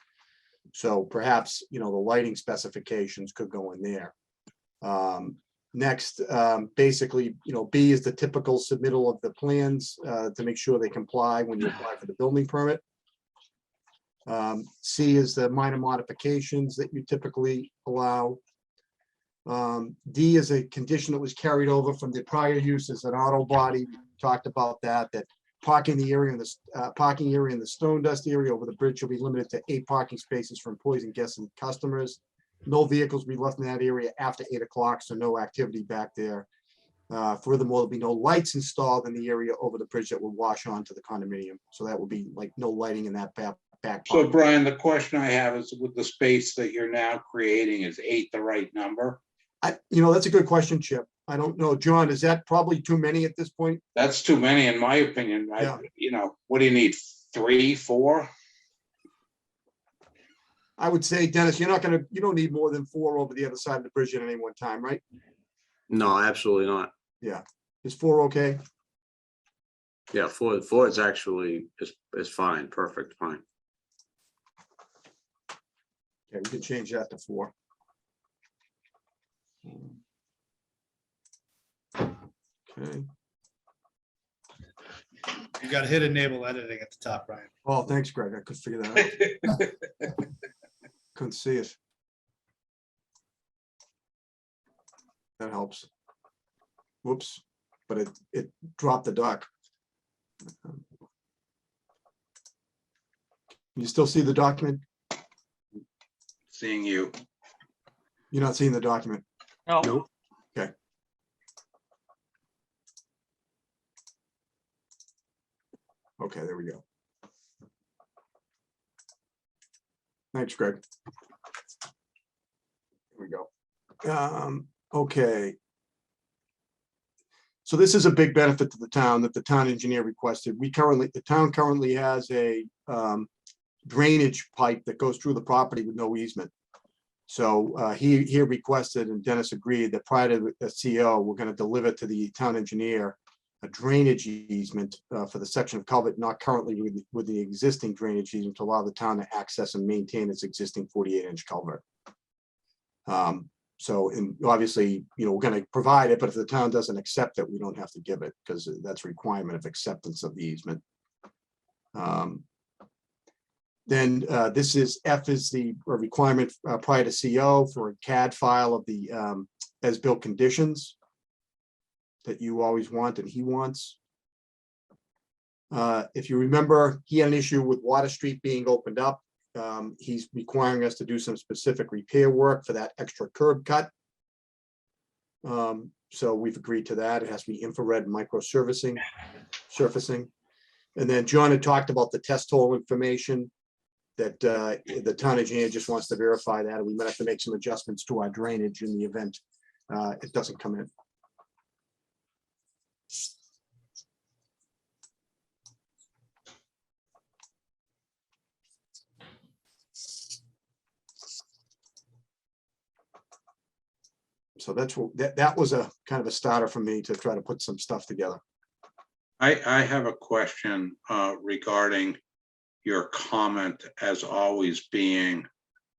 So perhaps, the lighting specifications could go in there. Next, basically, B is the typical submittal of the plans to make sure they comply when you apply for the building permit. C is the minor modifications that you typically allow. D is a condition that was carried over from the prior use as an auto body. We talked about that parking area in the stone dust area over the bridge will be limited to 8 parking spaces for employees and guests and customers. No vehicles will be left in that area after 8 o'clock, so no activity back there. Furthermore, there'll be no lights installed in the area over the bridge that will wash onto the condominium. So that will be like no lighting in that back. So Brian, the question I have is, with the space that you're now creating, is 8 the right number? That's a good question, Chip. I don't know. John, is that probably too many at this point? That's too many, in my opinion. Yeah. What do you need? 3, 4? I would say, Dennis, you don't need more than 4 over the other side of the bridge at any one time, right? No, absolutely not. Yeah. Is 4 okay? Yeah, 4 is actually is fine, perfect, fine. Okay, we can change that to 4. Okay. You got to hit enable editing at the top, Brian. Oh, thanks, Greg. I could figure that out. Couldn't see it. That helps. Whoops, but it dropped the dock. You still see the document? Seeing you. You're not seeing the document? No. Nope. Okay. Okay, there we go. Thanks, Greg. Here we go. Okay. So this is a big benefit to the town that the town engineer requested. The town currently has a drainage pipe that goes through the property with no easement. So he requested, and Dennis agreed, that prior to the CO, we're going to deliver to the town engineer a drainage easement for the section of culvert not currently with the existing drainage easement to allow the town to access and maintain its existing 48-inch culvert. So, and obviously, we're going to provide it, but if the town doesn't accept it, we don't have to give it, because that's a requirement of acceptance of the easement. Then this is F is the requirement prior to CO for a CAD file of the as-built conditions that you always want and he wants. If you remember, he had an issue with Water Street being opened up. He's requiring us to do some specific repair work for that extra curb cut. So we've agreed to that. It has to be infrared surfacing. And then John had talked about the test hole information that the town engineer just wants to verify that. We might have to make some adjustments to our drainage in the event it doesn't come in. So that's what that was a kind of a starter for me to try to put some stuff together. I have a question regarding your comment as always being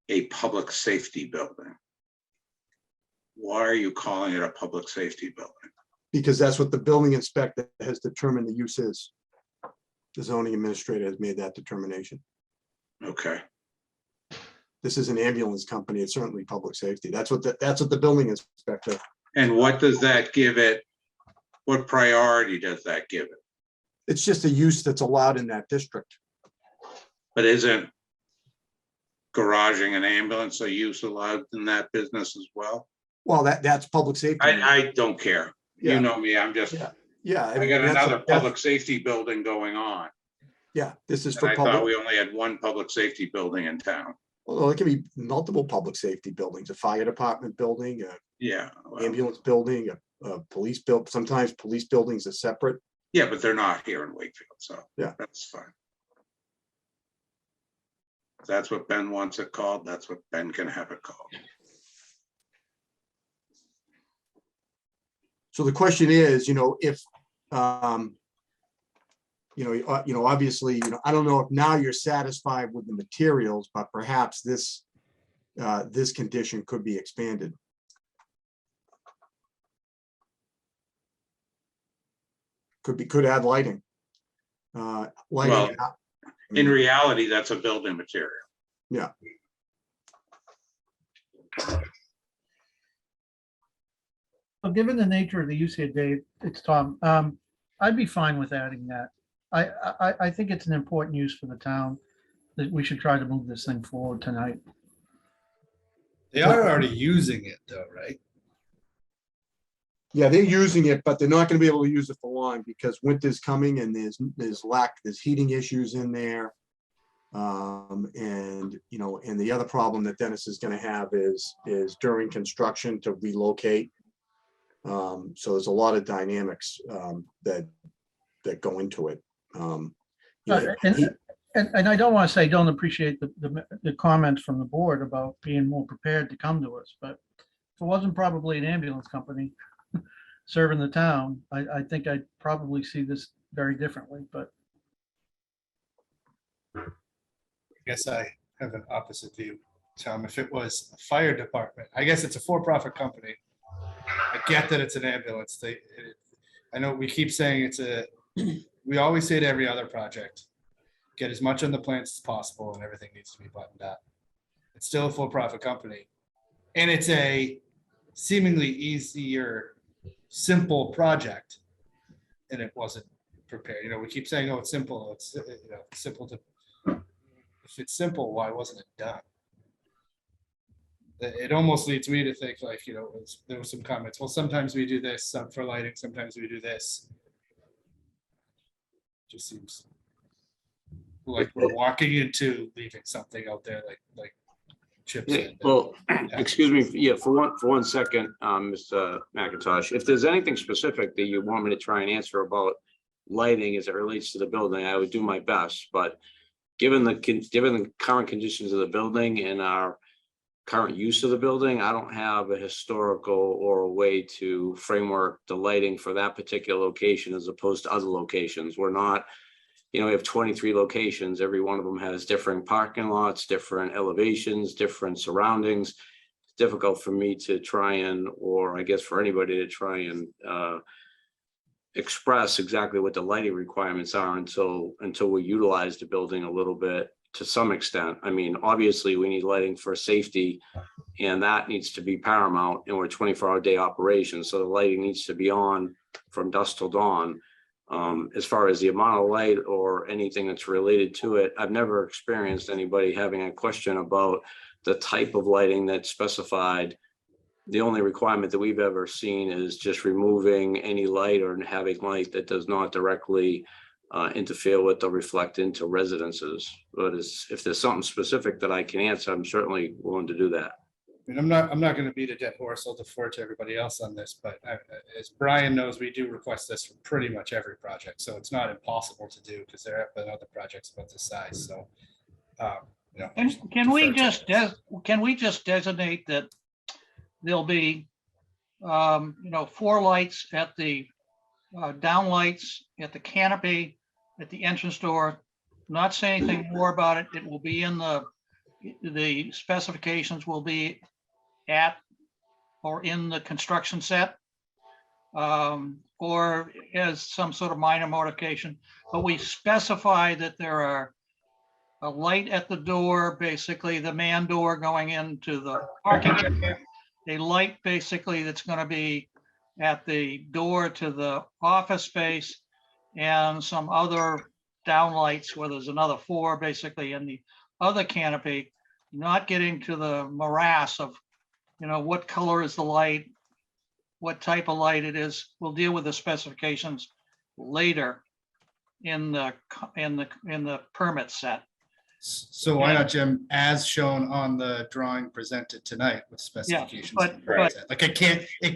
a public safety building. Why are you calling it a public safety building? Because that's what the building inspector has determined the use is. The zoning administrator has made that determination. Okay. This is an ambulance company. It's certainly public safety. That's what the building inspector. And what does that give it? What priority does that give it? It's just a use that's allowed in that district. But isn't garaging an ambulance a use allowed in that business as well? Well, that's public safety. I don't care. Yeah. You know me, I'm just, Yeah. I got another public safety building going on. Yeah, this is And for I thought we public. only had one public safety building in town. Well, it can be multiple public safety buildings, a fire department building, Yeah. well, ambulance building, a police build. Sometimes police buildings are separate. Yeah, but they're not here in Wakefield, so Yeah. that's fine. If that's what Ben wants it called, that's what Ben can have it called. So the question is, if, obviously, I don't know if now you're satisfied with the materials, but perhaps this condition could be expanded. Could add lighting. Lighting. In reality, that's a building material. Yeah. So given the nature of the use here, Dave, it's Tom, I'd be fine with adding that. I think it's an important use for the town that we should try to move this thing forward tonight. They are already using it though, right? Yeah, they're using it, but they're not gonna be able to use it for long because winter's coming and there's heating issues in there. And the other problem that Dennis is gonna have is during construction to relocate. So there's a lot of dynamics that go into it. And I don't want to say, don't appreciate the comments from the board about being more prepared to come to us, but if it wasn't probably an ambulance company serving the town, I think I'd probably see this very differently, but. I guess I have an opposite view, Tom. If it was a fire department, I guess it's a for-profit company. I get that it's an ambulance. I know we keep saying we always say to every other project, get as much on the plans as possible and everything needs to be buttoned up. It's still a for-profit company. And it's a seemingly easier, simple project. And it wasn't prepared. We keep saying, oh, it's simple. It's simple to, if it's simple, why wasn't it done? It almost leads me to think like, there were some comments. Well, sometimes we do this for lighting. Sometimes we do this. Just seems like we're walking into leaving something out there like Chip said. Well, excuse me, yeah, for one second, Mr. McIntosh, if there's anything specific that you want me to try and answer about lighting as it relates to the building, I would do my best, but given the current conditions of the building and our current use of the building, I don't have a historical or a way to framework the lighting for that particular location as opposed to other locations. We're not, we have 23 locations. Every one of them has different parking lots, different elevations, different surroundings. It's difficult for me to try and, or I guess for anybody to try and express exactly what the lighting requirements are until we utilize the building a little bit to some extent. I mean, obviously, we need lighting for safety, and that needs to be paramount, and we're 24-hour day operation, so the lighting needs to be on from dusk till dawn. As far as the amount of light or anything that's related to it, I've never experienced anybody having a question about the type of lighting that's specified. The only requirement that we've ever seen is just removing any light or having light that does not directly interfere with or reflect into residences. But if there's something specific that I can answer, I'm certainly willing to do that. I mean, I'm not going to beat a dead horse. I'll defer to everybody else on this, but as Brian knows, we do request this for pretty much every project. So it's not impossible to do because there have been other projects about this size. So, you know. And can we just designate that there'll be, 4 lights at the down lights at the canopy, at the entrance door? Not say anything more about it. It will be in the specifications will be at or in the construction set, or as some sort of minor modification, but we specify that there are a light at the door, basically the man door going into the parking area, a light basically that's going to be at the door to the office space, and some other downlights where there's another 4 basically in the other canopy, not getting to the morass of, what color is the light, what type of light it is. We'll deal with the specifications later in the permit set. So why not, Jim, as shown on the drawing presented tonight with specifications? but- Like it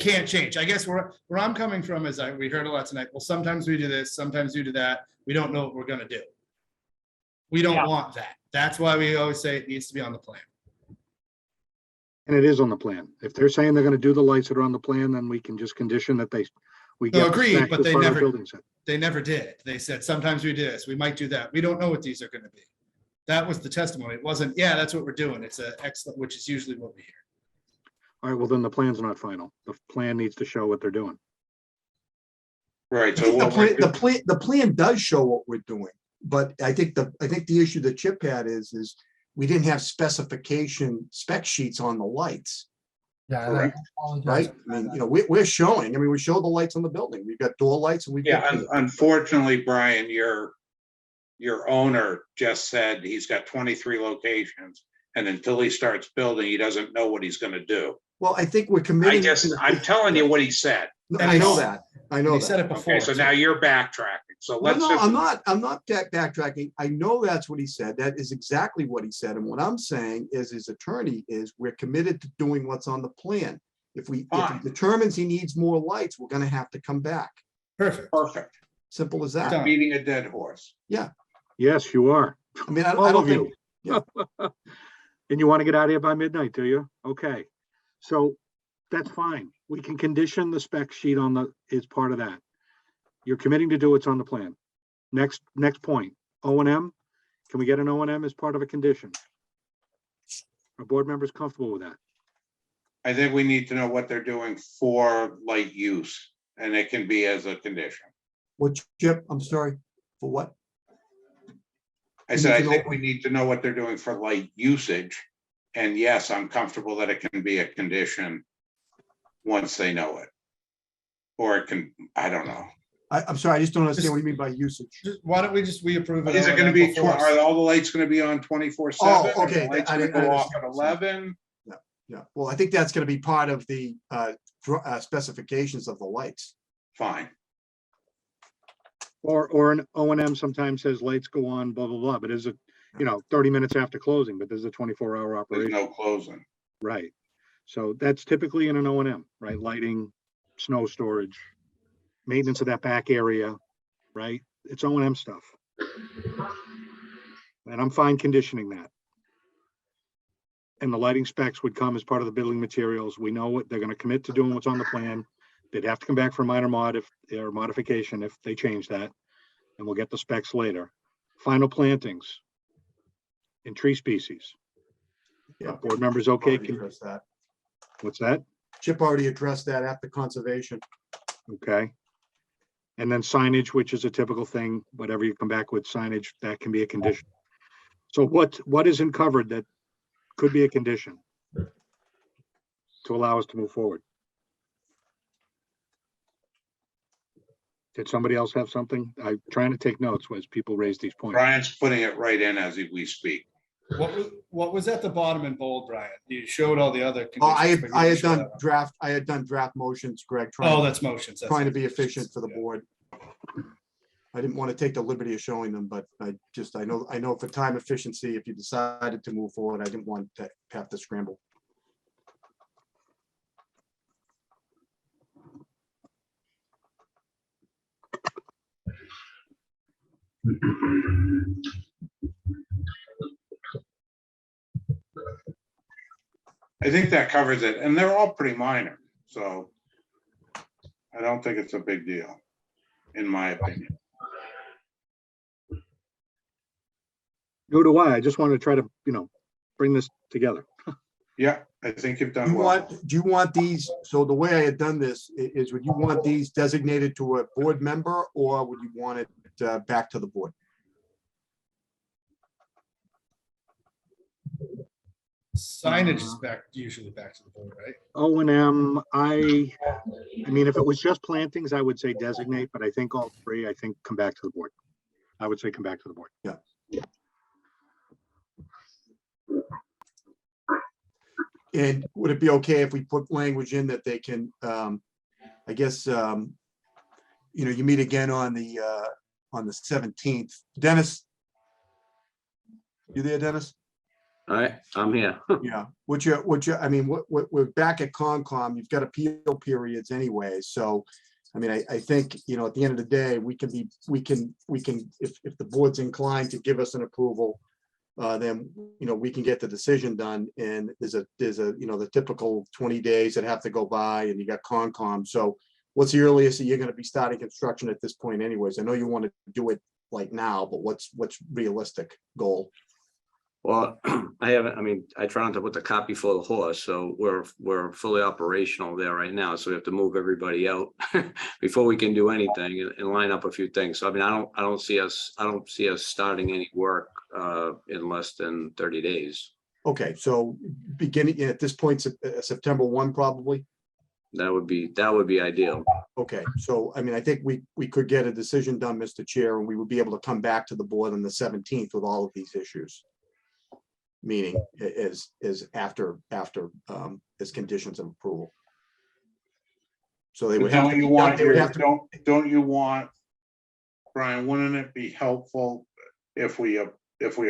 can't change. I guess where I'm coming from is we heard a lot tonight. Well, sometimes we do this, sometimes we do that. We don't know what we're gonna do. We don't want that. That's why we always say it needs to be on the plan. And it is on the plan. If they're saying they're gonna do the lights that are on the plan, then we can just condition that we No, get. the agreed, specs but as they part of the never- building set. They never did. They said, sometimes we do this, we might do that. We don't know what these are gonna be. That was the testimony. It wasn't, yeah, that's what we're doing. It's a excellent, which is usually what we hear. All right, well, then the plan's not final. The plan needs to show what they're doing. Right, I so think what we're the plan does show what we're doing, but I think the issue that Chip had is we didn't have spec sheets on the lights, Yeah. Correct. right? I mean, we're showing, we show the lights on the building. We've got door lights and we've got. unfortunately, Brian, your owner just said he's got 23 locations, and until he starts building, he doesn't know what he's gonna do. Well, I think we're committing. I'm telling you what he said. I know that. I know He that. said it before. Okay, so now you're backtracking. So No, let's no, just. I'm not backtracking. I know that's what he said. That is exactly what he said. And what I'm saying is his attorney is we're committed to doing what's on the plan. If he Fine. determines he needs more lights, we're gonna have to come back. Perfect. Perfect. Simple as that. Done. Beating a dead horse. Yes, you are. I mean, I All don't of think. you. And you want to get out of here by midnight, do you? Okay. So that's fine. We can condition the spec sheet is part of that. You're committing to do what's on the plan. Next point, O&M. Can we get an O&M as part of a condition? Are board members comfortable with that? I think we need to know what they're doing for light use, and it can be as a condition. What, Chip? I'm sorry, for what? I said, I think we need to know what they're doing for light usage. And yes, I'm comfortable that it can be a condition once they know it. Or it can, I don't know. I'm sorry, I just don't understand what you mean by usage. Why don't we approve it? Is it gonna be, are all the lights gonna be on 24/7? Oh, okay. Lights I gonna didn't go off at understand. 11? Yeah, well, I think that's gonna be part of the specifications of the lights. Fine. Or an O&M sometimes says lights go on, blah, blah, blah, but is it, 30 minutes after closing, but there's a 24-hour There's operation. no closing. Right. So that's typically in an O&M, right? Lighting, snow storage, maintenance of that back area, right? It's O&M stuff. And I'm fine conditioning that. And the lighting specs would come as part of the building materials. We know what they're going to commit to doing what's on the plan. They'd have to come back for a minor modification if they change that. And we'll get the specs later. Final plantings in tree species. Yeah. Board members, okay? Already addressed that. What's that? Chip already addressed that at the conservation. Okay. And then signage, which is a typical thing, whatever you come back with signage, that can be a condition. So what isn't covered that could be a condition to allow us to move forward? Did somebody else have something? I'm trying to take notes as people raise these points. Brian's putting it right in as we speak. What was at the bottom in bold, Brian? You showed all the other. Oh, I conditions, but you had didn't show done that one. draft, I had done draft motions, Greg. Oh, that's motions. That's Trying to it. be efficient for the board. I didn't want to take the liberty of showing them, but I know for time efficiency, if you decided to move forward, I didn't want to have to scramble. I think that covers it, and they're all pretty minor, so I don't think it's a big deal, in my opinion. Nor do I. I just want to try to, bring this together. Yeah, I think you've Do done you well. want these, so the way I had done this is, would you want these designated to a board member, or would you want it back to the board? Signage is usually back to the board, right? O&M, I mean, if it was just plantings, I would say designate, but I think all three, come back to the board. I would say come back to the board. Yeah. And would it be okay if we put language in that they can, I guess, you meet again on the 17th. Dennis? You there, Dennis? All right, I'm here. Yeah, we're back at Concom, you've got appeal periods anyway, so, I mean, I think, at the end of the day, we can, if the board's inclined to give us an approval, then, we can get the decision done, and there's the typical 20 days that have to go by, and you got Concom, so what's the earliest that you're gonna be starting construction at this point anyways? I know you want to do it like now, but what's realistic goal? Well, I try not to put the cart before the horse, so we're fully operational there right now, so we have to move everybody out before we can do anything and line up a few things. So I don't see us starting any work in less than 30 days. Okay, so beginning at this point, September 1, probably? That would be ideal. Okay, so I think we could get a decision done, Mr. Chair, and we would be able to come back to the board on the 17th with all of these issues. Meaning is after as conditions of approval. So they would have to. Don't you want, Brian, wouldn't it be helpful if we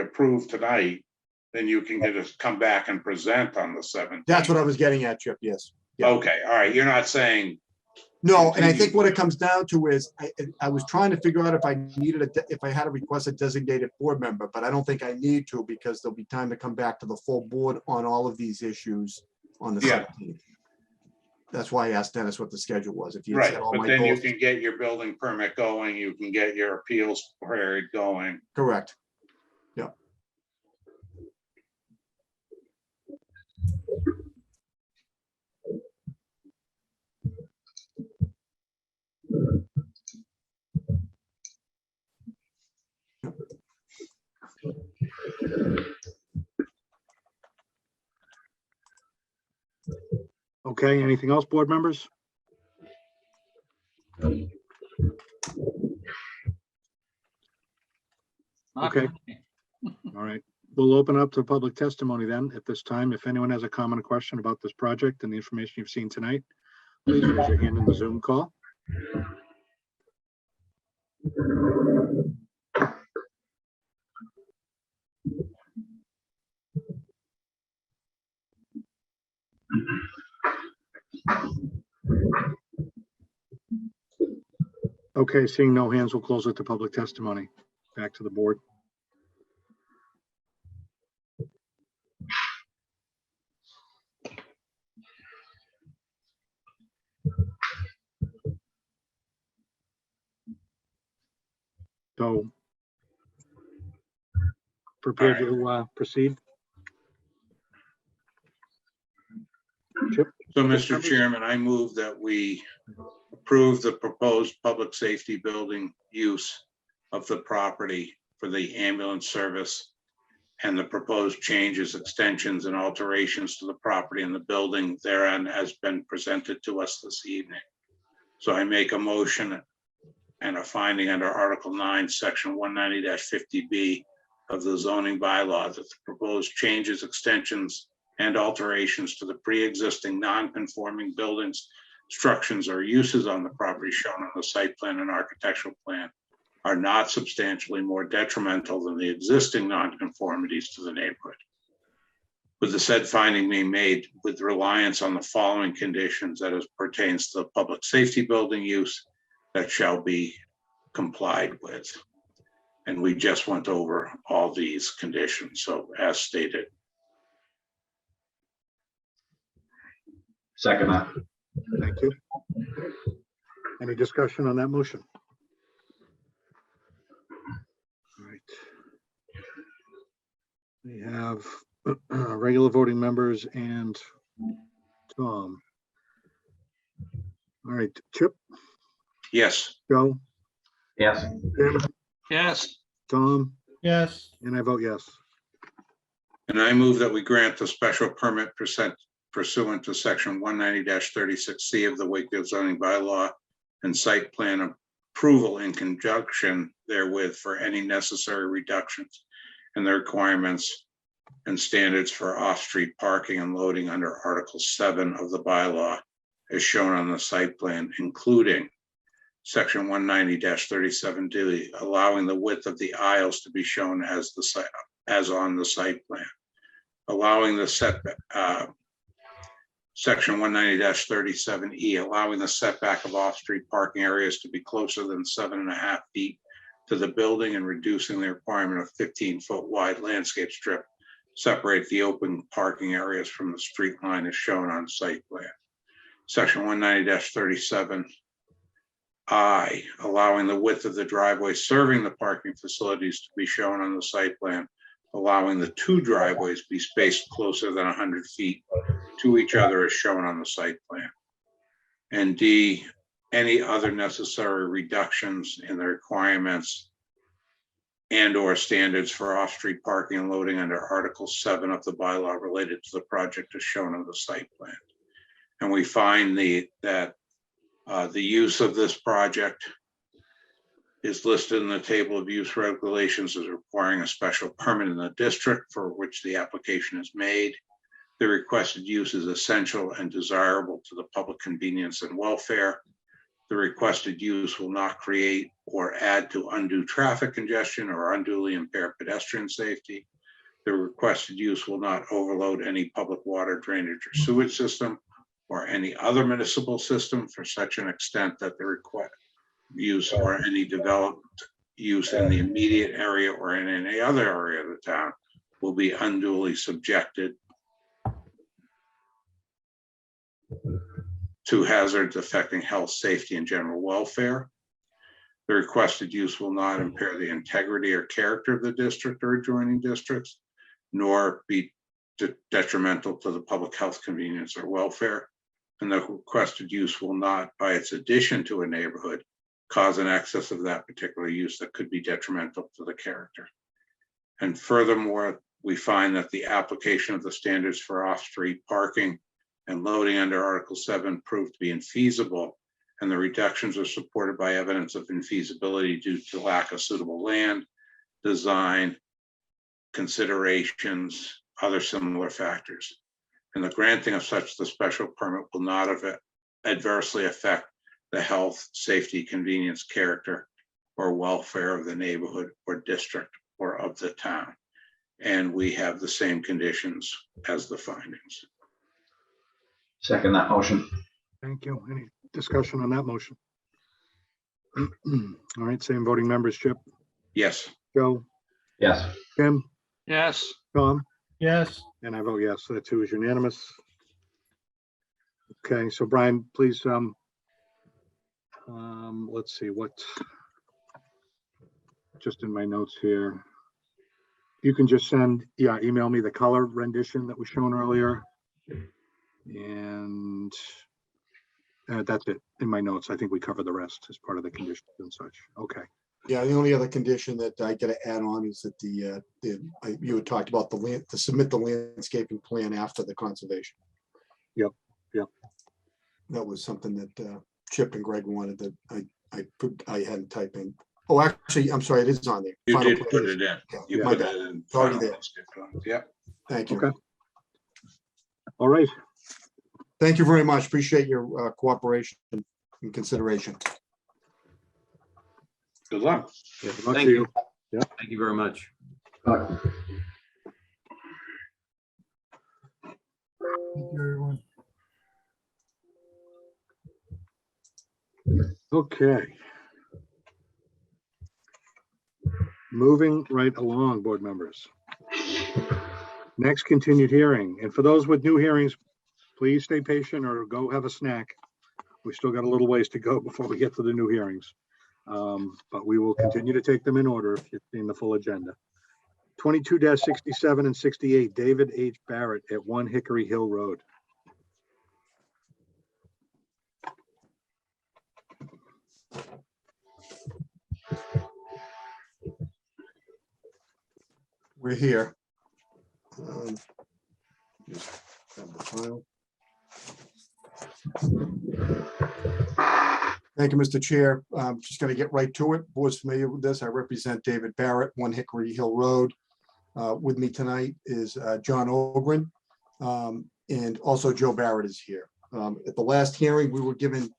approve tonight, then you can come back and present on the 7th? That's what I was getting at, Chip, yes. Yeah. Okay, all right, you're not saying. No, and I think what it comes down to is, I was trying to figure out if I had to request a designated board member, but I don't think I need to, because there'll be time to come back to the full board on all of these issues on the 17th. That's why I asked Dennis what the schedule was. If you Right, said all but my then you goals. can get your building permit going, you can get your appeals period going. Correct. Yeah. Okay, anything else, board members? Okay. All right, we'll open up to public testimony then at this time. If anyone has a comment or question about this project and the information you've seen tonight, please raise your hand in the Zoom call. Okay, seeing no hands, we'll close it to public testimony. Back to the board. So prepared to proceed? Chip? So, Mr. Chairman, I move that we approve the proposed public safety building use of the property for the ambulance service and the proposed changes, extensions, and alterations to the property and the building therein has been presented to us this evening. So I make a motion and a finding under Article 9, Section 190-50B of the zoning bylaw that the proposed changes, extensions, and alterations to the pre-existing non-conforming buildings, structures, or uses on the property shown on the site plan and architectural plan are not substantially more detrimental than the existing nonconformities to the neighborhood. With the said finding being made with reliance on the following conditions that as pertains to the public safety building use that shall be complied with. And we just went over all these conditions, so as stated. Second that. Thank you. Any discussion on that motion? All right. We have regular voting members and Tom. All right, Chip, Yes. Joe, Yes. Jim, yes, Tom, yes, and I vote yes. And I move that we grant the special permit pursuant to section 190-36C of the Wakefield zoning bylaw and site plan approval in conjunction therewith for any necessary reductions in the requirements and standards for off-street parking and loading under Article 7 of the bylaw as shown on the site plan, including section 190-37D, allowing the width of the aisles to be shown as on the site plan, allowing the setback, section 190-37E, allowing the setback of off-street parking areas to be closer than 7.5 feet to the building and reducing the requirement of 15-foot wide landscape strip separate the open parking areas from the street line as shown on site plan. Section 190-37I, allowing the width of the driveway serving the parking facilities to be shown on the site plan, allowing the two driveways be spaced closer than 100 feet to each other as shown on the site plan. And D, any other necessary reductions in the requirements and or standards for off-street parking and loading under Article 7 of the bylaw related to the project as shown on the site plan. And we find that the use of this project is listed in the table of use regulations as requiring a special permit in the district for which the application is made. The requested use is essential and desirable to the public convenience and welfare. The requested use will not create or add to undue traffic congestion or unduly impair pedestrian safety. The requested use will not overload any public water, drainage, or sewage system or any other municipal system for such an extent that the request use or any developed use in the immediate area or in any other area of the town will be unduly subjected to hazards affecting health, safety, and general welfare. The requested use will not impair the integrity or character of the district or adjoining districts, nor be detrimental to the public health, convenience, or welfare. And the requested use will not, by its addition to a neighborhood, cause an excess of that particular use that could be detrimental to the character. And furthermore, we find that the application of the standards for off-street parking and loading under Article 7 proved to be infeasible, and the reductions are supported by evidence of infeasibility due to lack of suitable land, design, considerations, other similar factors. And the granting of such the special permit will not adversely affect the health, safety, convenience, character, or welfare of the neighborhood or district or of the town. And we have the same conditions as the findings. Second that motion. Thank you. Any discussion on that motion? All right, same voting members, Chip, Yes. Joe, Yes. Jim, yes, Tom, yes, and I vote yes. So that too is unanimous. Okay, so Brian, please, let's see what, just in my notes here. You can just email me the color rendition that was shown earlier. And that's it in my notes. I think we covered the rest as part of the conditions and such. Okay. Yeah, the only other condition that I gotta add on is that you had talked about the land, to submit the landscaping plan after the conservation. Yep, yep. That was something that Chip and Greg wanted that I hadn't typed in. Oh, actually, I'm sorry, it is on there. You Final did plan put is- it in. yeah, You my put bad. it in. It's already final there. landscape plan. Yep. Thank you. Okay. All right. Thank you very much. Appreciate your cooperation and consideration. Good luck. Yeah, Good luck thank to you. you. Yeah. Thank you very much. Thank you, everyone. Okay. Moving right along, board members. Next continued hearing, and for those with new hearings, please stay patient or go have a snack. We still got a little ways to go before we get to the new hearings. But we will continue to take them in order if you've seen the full agenda. 22-67 and 68, David H. Barrett at 1 Hickory Hill Road. We're here. Just grab the file. Thank you, Mr. Chair. Just going to get right to it. Board's familiar with this. I represent David Barrett, 1 Hickory Hill Road. With me tonight is John Ogren, and also Joe Barrett is here. At the last hearing, we were given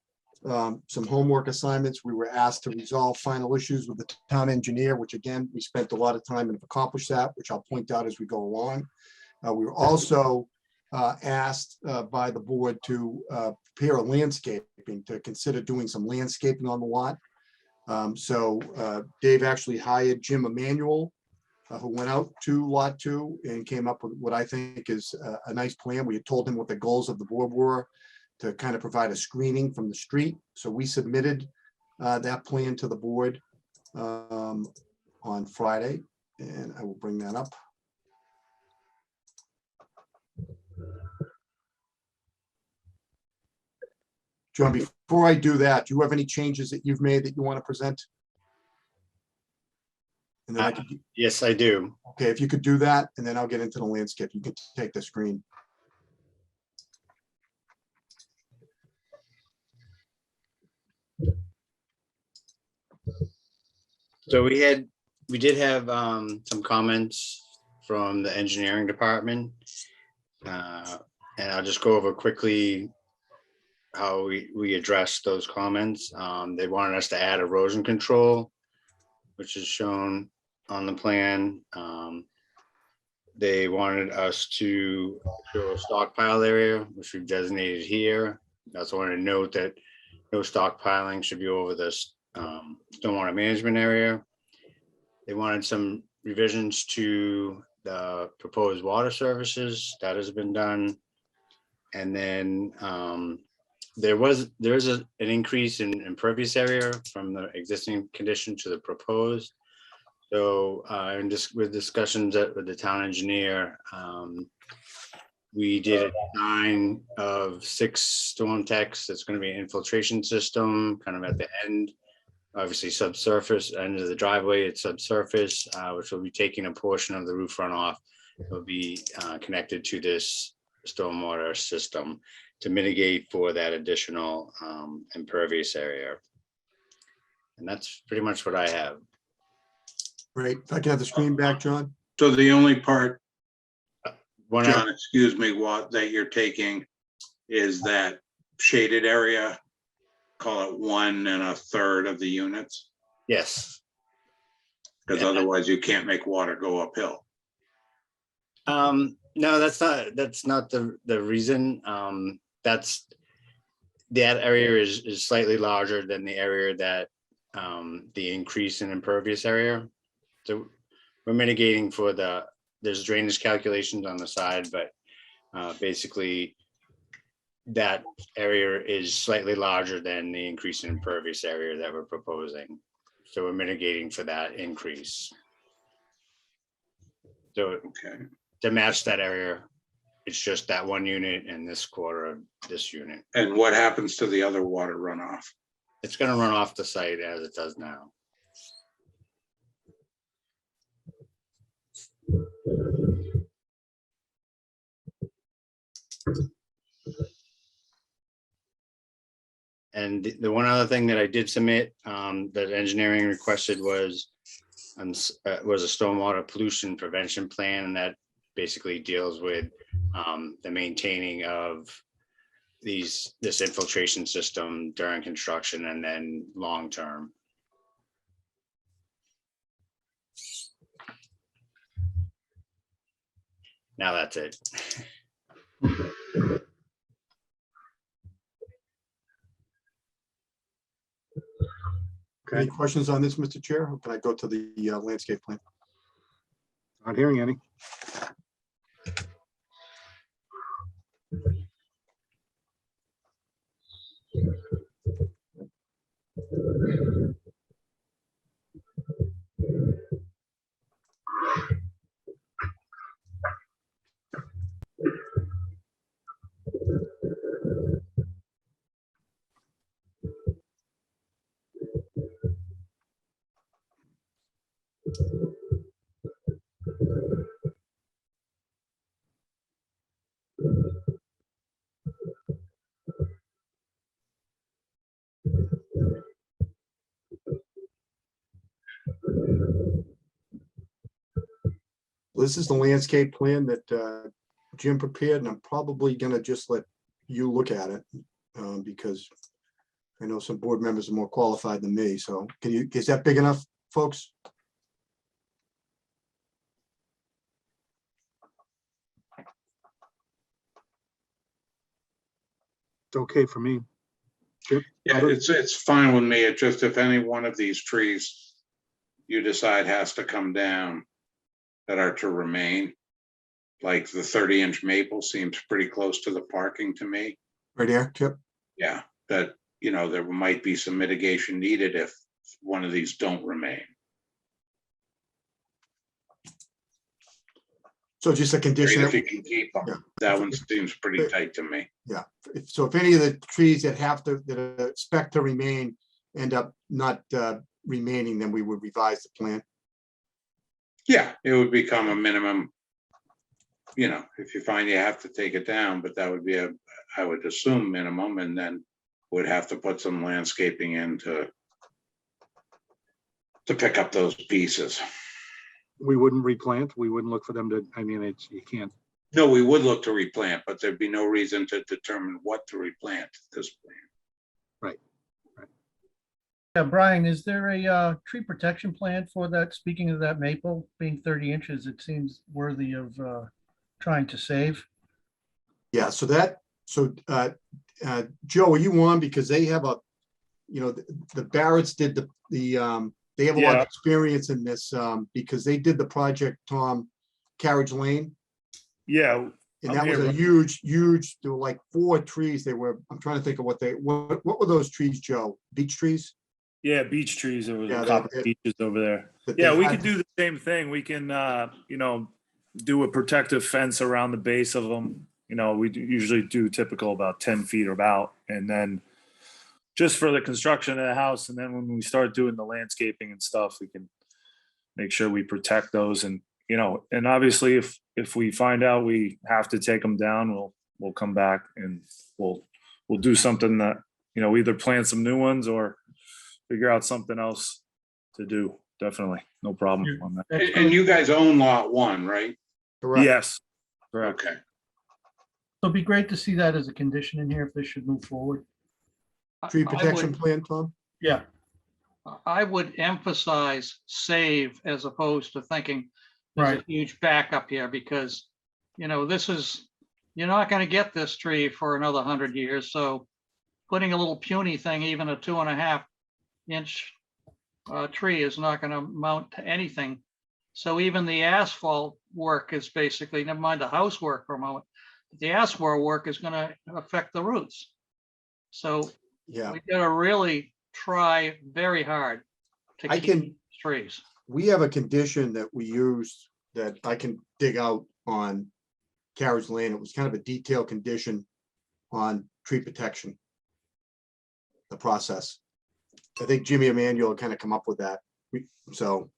some homework assignments. We were asked to resolve final issues with the town engineer, which again, we spent a lot of time and have accomplished that, which I'll point out as we go along. We were also asked by the board to prepare a landscaping, to consider doing some landscaping on the lot. So Dave actually hired Jim Emanuel, who went out to Lot 2 and came up with what I think is a nice plan. We had told him what the goals of the board were, to kind of provide a screening from the street. So we submitted that plan to the board on Friday, and I will bring that up. John, before I do that, do you have any changes that you've made that you want to present? And then I could, Yes, I do. okay, if you could do that, and then I'll get into the landscape. You can take the screen. So we did have some comments from the engineering department. And I'll just go over quickly how we addressed those comments. They wanted us to add erosion control, which is shown on the plan. They wanted us to show a stockpile area, which we've designated here. I also want to note that no stockpiling should be over this stormwater management area. They wanted some revisions to the proposed water services. That has been done. And then there is an increase in impervious area from the existing condition to the proposed. So and just with discussions with the town engineer, we did a design of 6 storm techs. That's going to be an infiltration system kind of at the end, obviously subsurface, end of the driveway, it's subsurface, which will be taking a portion of the roof runoff. It will be connected to this stormwater system to mitigate for that additional impervious area. And that's pretty much what I have. Great. If I can have the screen back, John. So the only part, One John, excuse me, what that you're taking is that shaded area, call it 1 1/3 of the units, Yes. because Yeah. otherwise you can't make water go uphill. No, that's not the reason. That's that area is slightly larger than the area that the increase in impervious area. So we're mitigating for there's drainage calculations on the side, but basically that area is slightly larger than the increase in impervious area that we're proposing. So we're mitigating for that increase. So Okay. to match that area, it's just that 1 unit and this quarter of this unit. And what happens to the other water runoff? It's gonna run off the site as it does now. And the one other thing that I did submit, that engineering requested was a stormwater pollution prevention plan, and that basically deals with the maintaining of this infiltration system during construction and then long-term. Now that's it. Any questions on this, Mr. Chair? Or can I go to the landscape plan? Not hearing any. This is the landscape plan that Jim prepared, and I'm probably gonna just let you look at it because I know some board members are more qualified than me. So is that big enough, folks? It's okay for me. Chip? Yeah, it's fine with me. It just, if any one of these trees you decide has to come down that are to remain, like the 30-inch maple seems pretty close to the parking to me. Right here, Chip? Yeah, that, you know, there might be some mitigation needed if one of these don't remain. So just a condition. If you can keep them, Yeah. that one seems pretty tight to me. Yeah, so if any of the trees that expect to remain end up not remaining, then we would revise the plan. Yeah, it would become a minimum, you know, if you find you have to take it down, but that would be I would assume minimum, and then would have to put some landscaping in to pick up those pieces. We wouldn't replant. We wouldn't look for them to, I mean, you can't. No, we would look to replant, but there'd be no reason to determine what to replant at this point. Right. Yeah, Brian, is there a tree protection plan for that? Speaking of that maple being 30 inches, it seems worthy of trying to save. Yeah, so Joe, are you on? Because they have the Barretts did they have a lot of experience in this because they did the project, Tom, Carriage Lane. Yeah. And that was a huge, there were like 4 trees. I'm trying to think of what were those trees, Joe? Beech trees? Yeah, beech trees. There was Yeah, a couple of beeches over there. Yeah, we could do the same thing. We can, do a protective fence around the base of them. You know, we usually do typical about 10 feet or about, and then just for the construction of the house. And then when we start doing the landscaping and stuff, we can make sure we protect those. And, and obviously if we find out we have to take them down, we'll come back and we'll do something that, either plant some new ones or figure out something else to do. Definitely. No problem on that. And you guys own lot 1, right? Correct. Yes. Correct. Okay. So it'd be great to see that as a condition in here if this should move forward. Tree protection plan, Tom? Yeah. I would emphasize save as opposed to thinking there's a huge backup here, because, you're not going to get this tree for another 100 years. So putting a little puny thing, even a 2.5-inch tree, is not going to amount to anything. So even the asphalt work is basically, never mind the housework for a moment, the asphalt work is going to affect the roots. So yeah, we got to really try very hard to keep trees. We have a condition that we use that I can dig out on Carriage Lane. It was kind of a detailed condition on tree protection, the process. I think Jimmy Emanuel kind of come up with that. So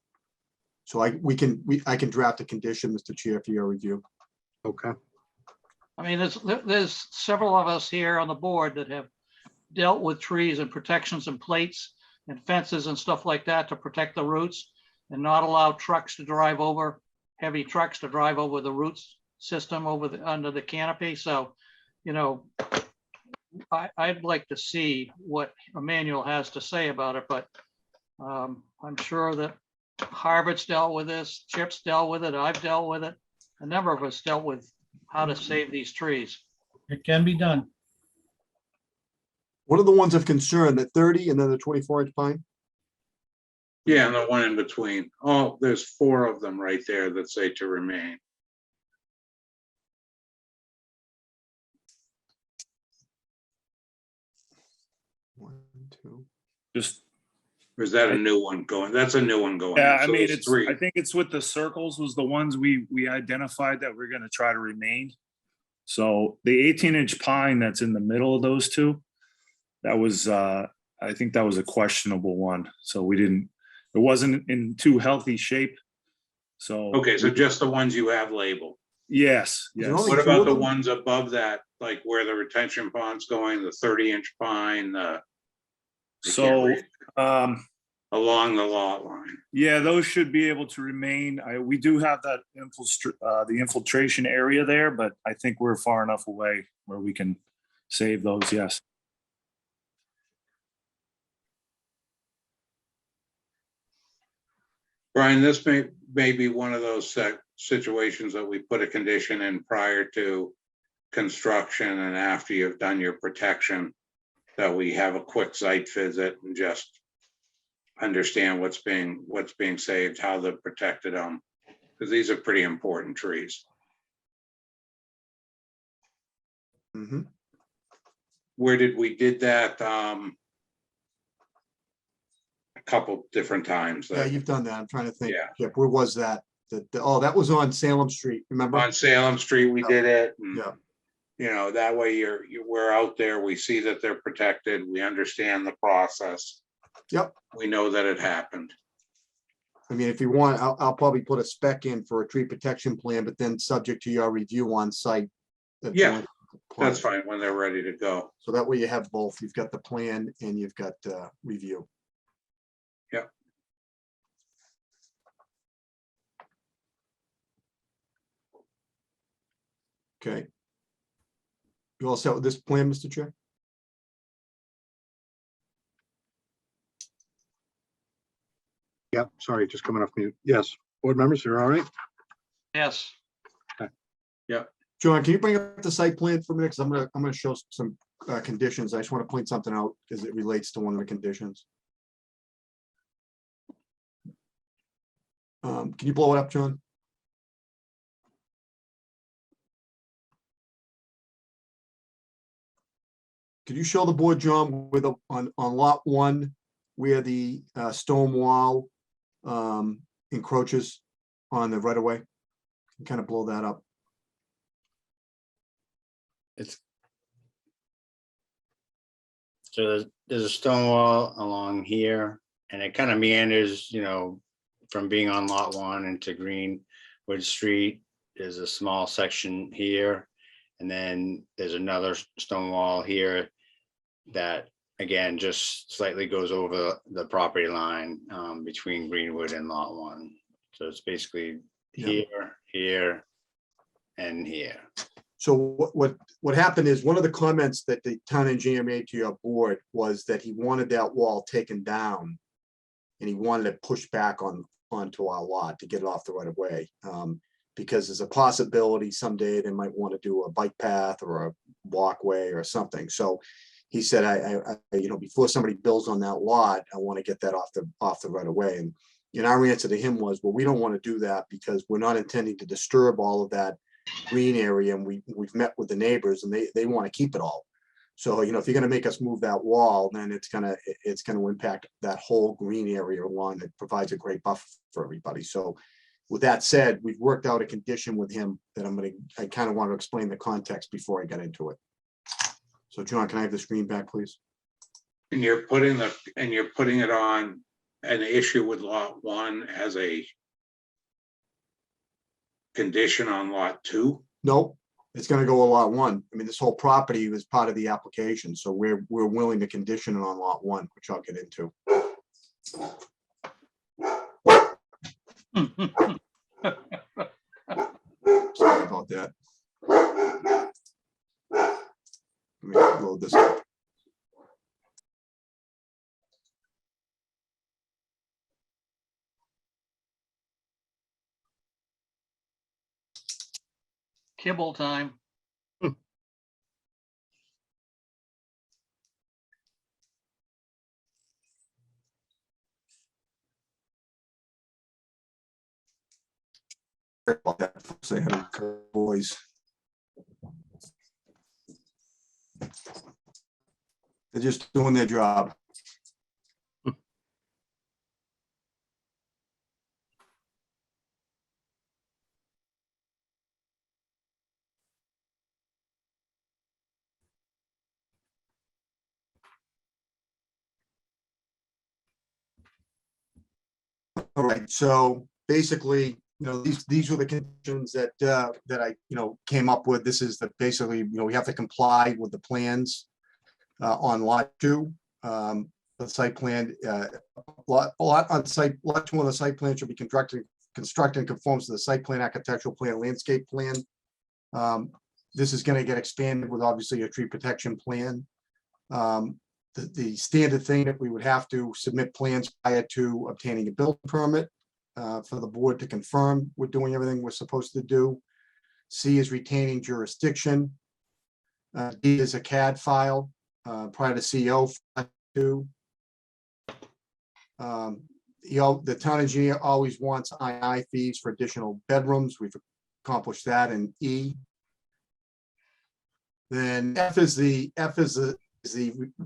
So I can draft a condition, Mr. Chair, for your review. Okay. I mean, there's several of us here on the board that have dealt with trees and protections and plates and fences and stuff like that to protect the roots and not allow trucks to drive over, heavy trucks to drive over the roots system under the canopy. So, you know, I'd like to see what Emmanuel has to say about it, but I'm sure that Harvard's dealt with this, Chip's dealt with it, I've dealt with it. A number of us dealt with how to save these trees. It can be done. What are the ones of concern, the 30 and then the 24-inch pine? Yeah, and the one in between. Oh, there's 4 of them right there that say to remain. One, two. Just, Or is that a new one going? That's a new one going. yeah, I So mean, there's 3. I think it's with the circles was the ones we identified that we're gonna try to remain. So the 18-inch pine that's in the middle of those two, that was, I think that was a questionable one. So it wasn't in too healthy shape. So. Okay, so just the ones you have labeled. Yes, Is there yes. only What 2 about of the them? ones above that, like where the retention pond's going, the 30-inch pine, I can't So, read. Along the lot line? yeah, those should be able to remain. We do have that the infiltration area there, but I think we're far enough away where we can save those, yes. Brian, this may be one of those situations that we put a condition in prior to construction and after you've done your protection, that we have a quick site visit and just understand what's being saved, how they're protected, because these are pretty important trees. Mhm. Where we did that a couple different times. Yeah, you've done that. I'm trying to think. Yeah. Yep, where was that? Oh, that was on Salem Street, remember? On Salem Street, we did it. And, Yeah. you know, that way we're out there, we see that they're protected, we understand the process. Yep. We know that it happened. I mean, if you want, I'll probably put a spec in for a tree protection plan, but then subject to your review on site. Yeah, that's fine when they're ready to go. So that way you have both. You've got the plan and you've got review. Yep. Okay. You all set with this plan, Mr. Chair? Yep, sorry, just coming off mute. Yes, board members, you're all right? Yes. John, can you bring up the site plan for a minute? 'Cause I'm gonna show some conditions. I just want to point something out as it relates to one of the conditions. Can you blow it up, John? Could you show the board, John, with on lot 1 where the stone wall encroaches on the right of way? Kind of blow that up. So there's a stone wall along here and it kind of meanders, you know, from being on lot 1 into Greenwood Street. There's a small section here. And then there's another stone wall here that again, just slightly goes over the property line between Greenwood and lot 1. So it's basically here, here, and here. So what happened is one of the comments that the town engineer made to your board was that he wanted that wall taken down. And he wanted to push back onto our lot to get it off the right of way. Because there's a possibility someday they might want to do a bike path or a walkway or something. So he said, I before somebody builds on that lot, I want to get that off the right of way. And our answer to him was, well, we don't want to do that because we're not intending to disturb all of that green area. And we've met with the neighbors and they want to keep it all. So, if you're going to make us move that wall, then it's going to impact that whole green area along that provides a great buffer for everybody. So with that said, we've worked out a condition with him that I kind of want to explain the context before I get into it. So John, can I have the screen back, please? And you're putting it on an issue with lot 1 as a condition on lot 2? Nope, it's gonna go a lot 1. I mean, this whole property was part of the application, so we're willing to condition it on lot 1, which I'll get into. Sorry about that. Let me load this up. Kibble time. Sorry about that, folks. I had a boys. They're just doing their job. All right, so basically, these were the conditions that I, came up with. This is the, basically, we have to comply with the plans on lot 2. The site plan, lot on site, lot 2 on the site plan should be constructed and conforms to the site plan, architectural plan, landscape plan. This is going to get expanded with obviously a tree protection plan. The standard thing that we would have to submit plans prior to obtaining a building permit for the board to confirm we're doing everything we're supposed to do. C is retaining jurisdiction. D is a CAD file prior to CO. The town engineer always wants II fees for additional bedrooms. We've accomplished that in E. Then F is the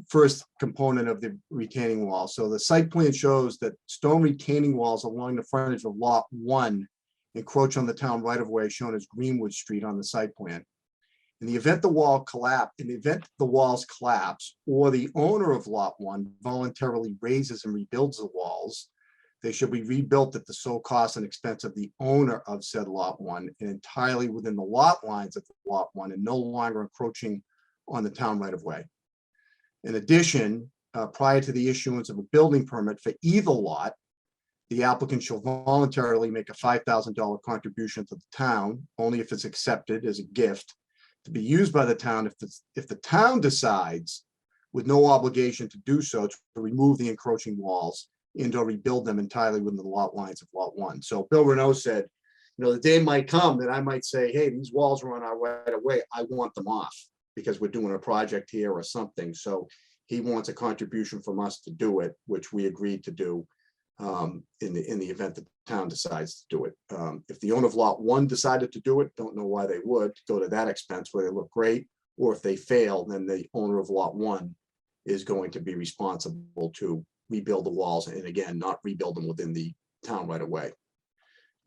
first component of the retaining wall. So the site plan shows that stone retaining walls along the frontage of lot 1 encroach on the town right of way shown as Greenwood Street on the site plan. In the event the walls collapse, or the owner of lot 1 voluntarily raises and rebuilds the walls, they should be rebuilt at the sole cost and expense of the owner of said lot 1 and entirely within the lot lines of lot 1 and no longer encroaching on the town right of way. In addition, prior to the issuance of a building permit for either lot, the applicant shall voluntarily make a $5,000 contribution to the town, only if it's accepted as a gift, to be used by the town if the town decides, with no obligation to do so, to remove the encroaching walls and or rebuild them entirely within the lot lines of lot 1. So Bill Renault said, the day might come that I might say, hey, these walls are on our right of way, I want them off, because we're doing a project here or something. So he wants a contribution from us to do it, which we agreed to do in the event that the town decides to do it. If the owner of lot 1 decided to do it, don't know why they would go to that expense where they look great. Or if they fail, then the owner of lot 1 is going to be responsible to rebuild the walls. And again, not rebuild them within the town right away.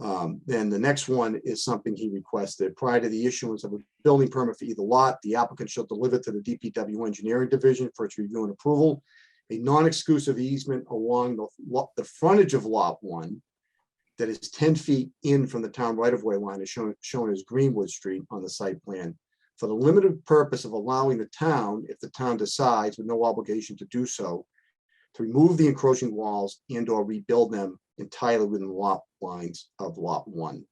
Then the next one is something he requested. Prior to the issuance of a building permit for either lot, the applicant shall deliver to the DPW engineering division for its review and approval a non-exclusive easement along the frontage of lot 1 that is 10 feet in from the town right-of-way line is shown as Greenwood Street on the site plan for the limited purpose of allowing the town, if the town decides with no obligation to do so, to remove the encroaching walls and or rebuild them entirely within the lot lines of lot 1.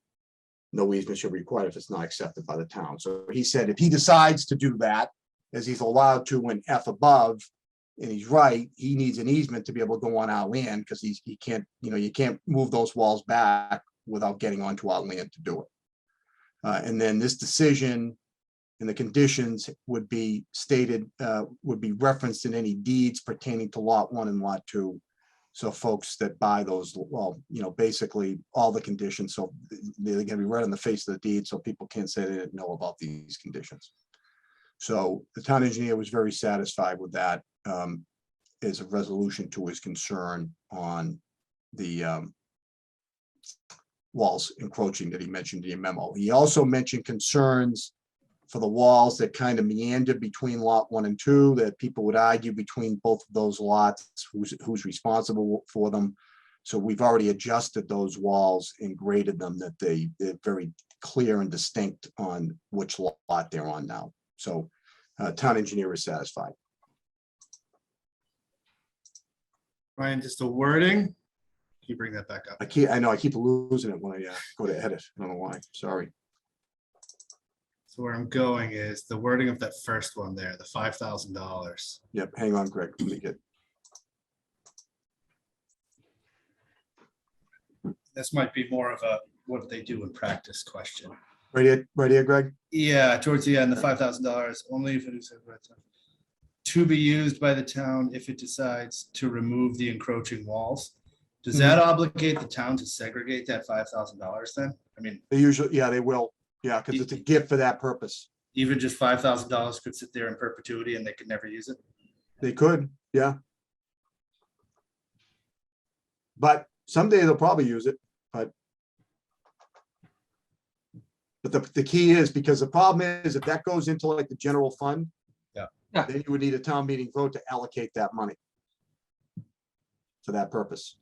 No easement shall be required if it's not accepted by the town. So he said if he decides to do that, as he's allowed to in F above, and he's right, he needs an easement to be able to go on our land because he can't, you can't move those walls back without getting onto our land to do it. And then this decision and the conditions would be stated, would be referenced in any deeds pertaining to lot 1 and lot 2. So folks that buy those, well, basically all the conditions, so they're gonna be right on the face of the deed, so people can't say they didn't know about these conditions. So the town engineer was very satisfied with that as a resolution to his concern on the walls encroaching that he mentioned in the memo. He also mentioned concerns for the walls that kind of meander between lot 1 and 2, that people would argue between both of those lots, who's responsible for them. So we've already adjusted those walls and graded them that they're very clear and distinct on which lot they're on now. So town engineer is satisfied. Ryan, just the wording. Can you bring that back up? I know I keep losing it when I go to edit. I don't know why. Sorry. So where I'm going is the wording of that first one there, the $5,000. Yep. Hang on, Greg. Let me get. This might be more of a what they do in practice question. Right here, Greg. Yeah, towards the end, the $5,000 only if it is to be used by the town if it decides to remove the encroaching walls. Does that obligate the town to segregate that $5,000 then? I mean, They usually, yeah, they will. Yeah, because it's a gift for that purpose. even just $5,000 could sit there in perpetuity and they could never use it. They could, yeah. But someday they'll probably use it, but the key is, because the problem is if that goes into like the general fund, Yeah. then you would need a town meeting vote to allocate that money for that purpose.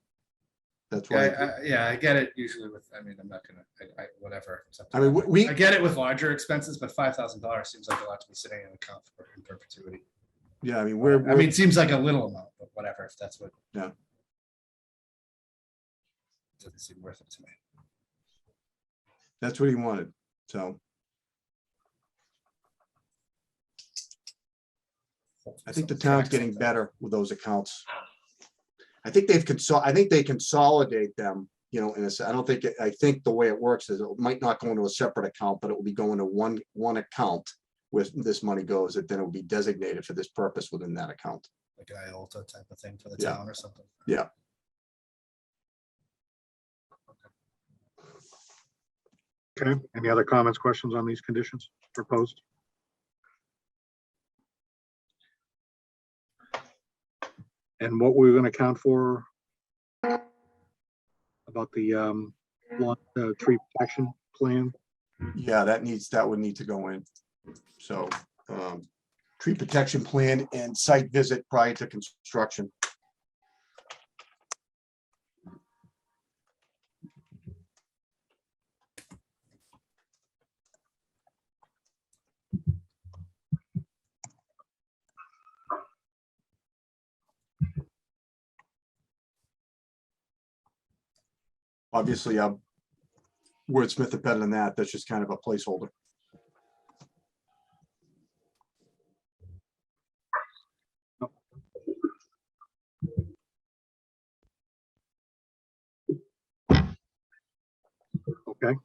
That's why. Yeah, I get it usually with, I mean, I'm not gonna, whatever. I mean, I get it with larger expenses, but $5,000 seems like a lot to be sitting in an account for in perpetuity. Yeah, I mean, I mean, it seems like a little amount, but whatever, if that's what. Yeah. Doesn't seem worth it to me. That's what he wanted, so. I think the town's getting better with those accounts. I think they consolidate them, you know, I don't think, I think the way it works is it might not go into a separate account, but it will be going to one account where this money goes, that then it will be designated for this purpose within that account. Like an IOLTA type of thing for the Yeah. town or something. Yeah. Okay, any other comments, questions on these conditions proposed? And what we're gonna account for about the tree protection plan? Yeah, that would need to go in. So, tree protection plan and site visit prior to construction. Obviously, wordsmith it better than that. That's just kind of a placeholder. Okay.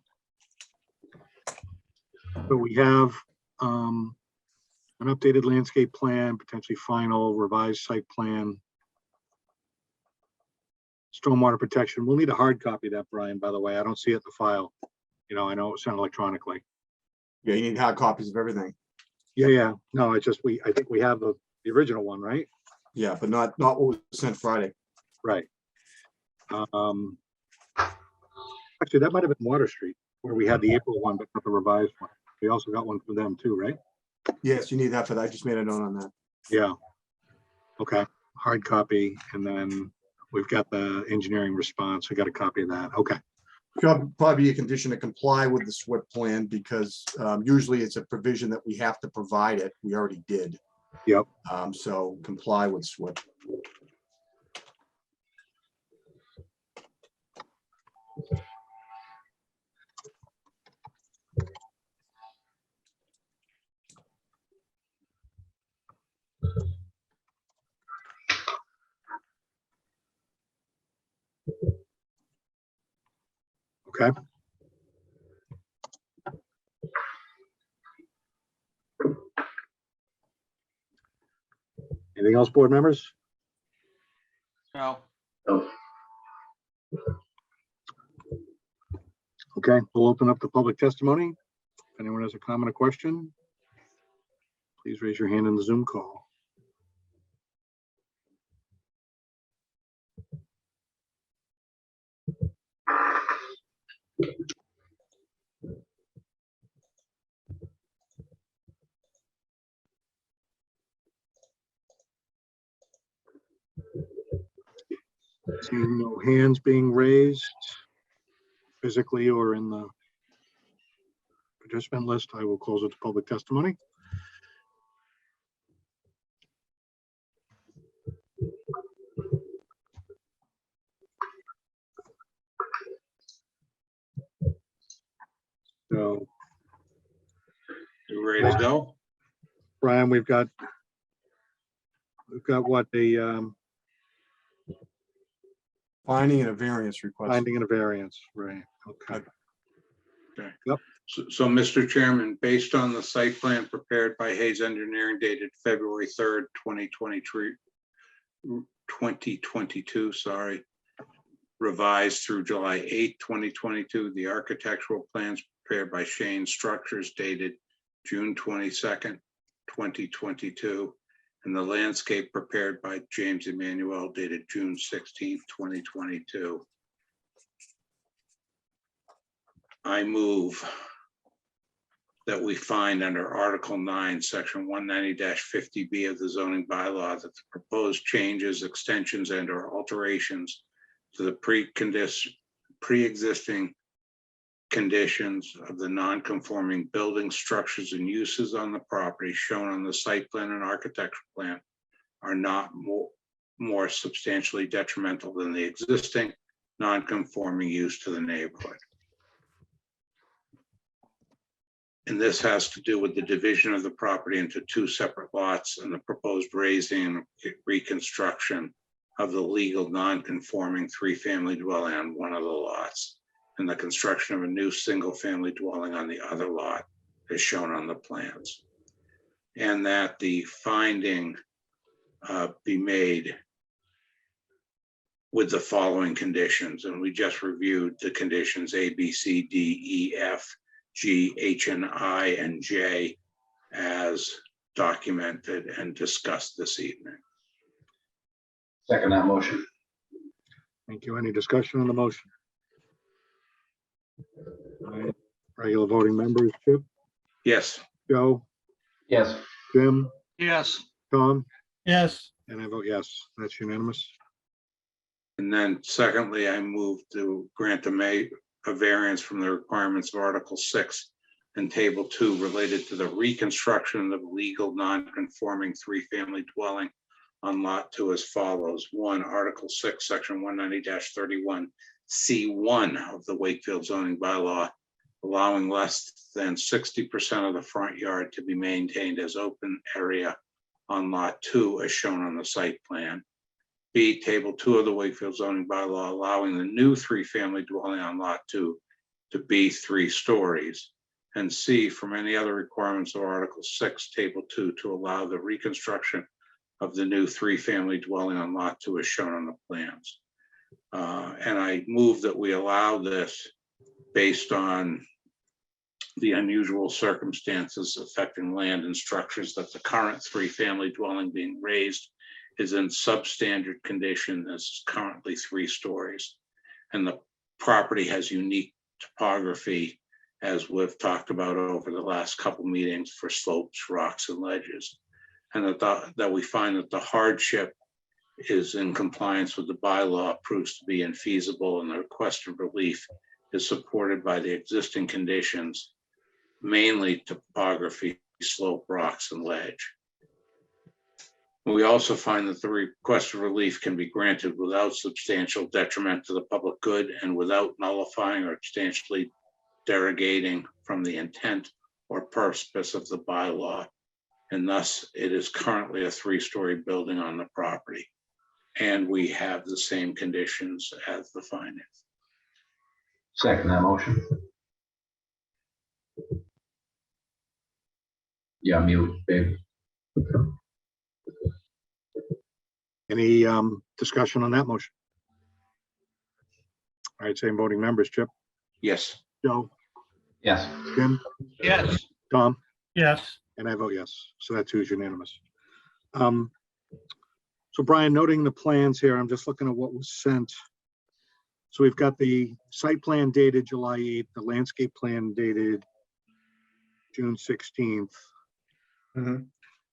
So we have an updated landscape plan, potentially final revised site plan. Stormwater protection. We'll need a hard copy of that, Brian, by the way. I don't see it in the file. You know, I know it sent electronically. Yeah, you need hard copies of everything. Yeah. No, it's just I think we have the original one, right? Yeah, but not what was sent Friday. Right. Actually, that might have been Water Street where we had the April one, but not the revised one. We also got one from them too, right? Yes, you need that for that. I just made a note on that. Yeah. Okay. Hard copy. And then we've got the engineering response. We got a copy of that. Okay. Probably be a condition to comply with the SWIP plan because usually it's a provision that we have to provide it. We already did. Yep. So comply with SWIP. Okay. Anything else, board members? No. Okay, we'll open up the public testimony. If anyone has a comment or question, please raise your hand in the Zoom call. Seeing no hands being raised physically or in the participant list. I will close it to public testimony. So, You ready to go? Brian, we've got what, the Finding and a variance request. finding and a variance, right? Okay. So, Mr. Chairman, based on the site plan prepared by Hayes Engineering dated February 3rd, 2022, sorry, revised through July 8th, 2022, the architectural plans prepared by Shane Structures dated June 22nd, 2022, and the landscape prepared by James Emmanuel dated June 16th, 2022. I move that we find under Article 9, Section 190-50B of the zoning bylaw that the proposed changes, extensions, and or alterations to the pre-existing conditions of the non-conforming buildings, structures, and uses on the property shown on the site plan and architectural plan are not more substantially detrimental than the existing non-conforming use to the neighborhood. And this has to do with the division of the property into two separate lots and the proposed raising and reconstruction of the legal non-conforming three-family dwelling on one of the lots, and the construction of a new single-family dwelling on the other lot as shown on the plans. And that the finding be made with the following conditions. And we just reviewed the conditions A, B, C, D, E, F, G, H, and I, and J as documented and discussed this evening. Second that motion. Thank you. Any discussion on the motion? All right. Regular voting members, Chip, Yes. Joe, Yes. Jim, Yes, Tom, yes, and I vote yes. That's unanimous. And then secondly, I move to grant a variance from the requirements of Article 6 and Table 2 related to the reconstruction of legal non-conforming three-family dwelling on Lot 2 as follows. 1, Article 6, Section 190-31, C1 of the Wakefield zoning bylaw, allowing less than 60% of the front yard to be maintained as open area on Lot 2 as shown on the site plan. B, Table 2 of the Wakefield zoning bylaw, allowing the new three-family dwelling on Lot 2 to be 3 stories. And C, from any other requirements of Article 6, Table 2, to allow the reconstruction of the new three-family dwelling on Lot 2 as shown on the plans. And I move that we allow this based on the unusual circumstances affecting land and structures that the current three-family dwelling being raised is in substandard condition as is currently 3 stories. And the property has unique topography, as we've talked about over the last couple meetings, for slopes, rocks, and ledges. And that we find that the hardship is in compliance with the bylaw, proves to be infeasible, and the request of relief is supported by the existing conditions, mainly topography, slope, rocks, and ledge. We also find that the request of relief can be granted without substantial detriment to the public good and without nullifying or substantially derogating from the intent or purpose of the bylaw. And thus it is currently a 3-story building on the property. And we have the same conditions as the findings. Second that motion. Yeah, mute, babe. Any discussion on that motion? All right, same voting members, Chip, Yes. Joe, Yes. Jim, yes, Tom, yes, and I vote yes. So that too is unanimous. So Brian, noting the plans here, I'm just looking at what was sent. So we've got the site plan dated July 8th, the landscape plan dated June 16th. Mhm.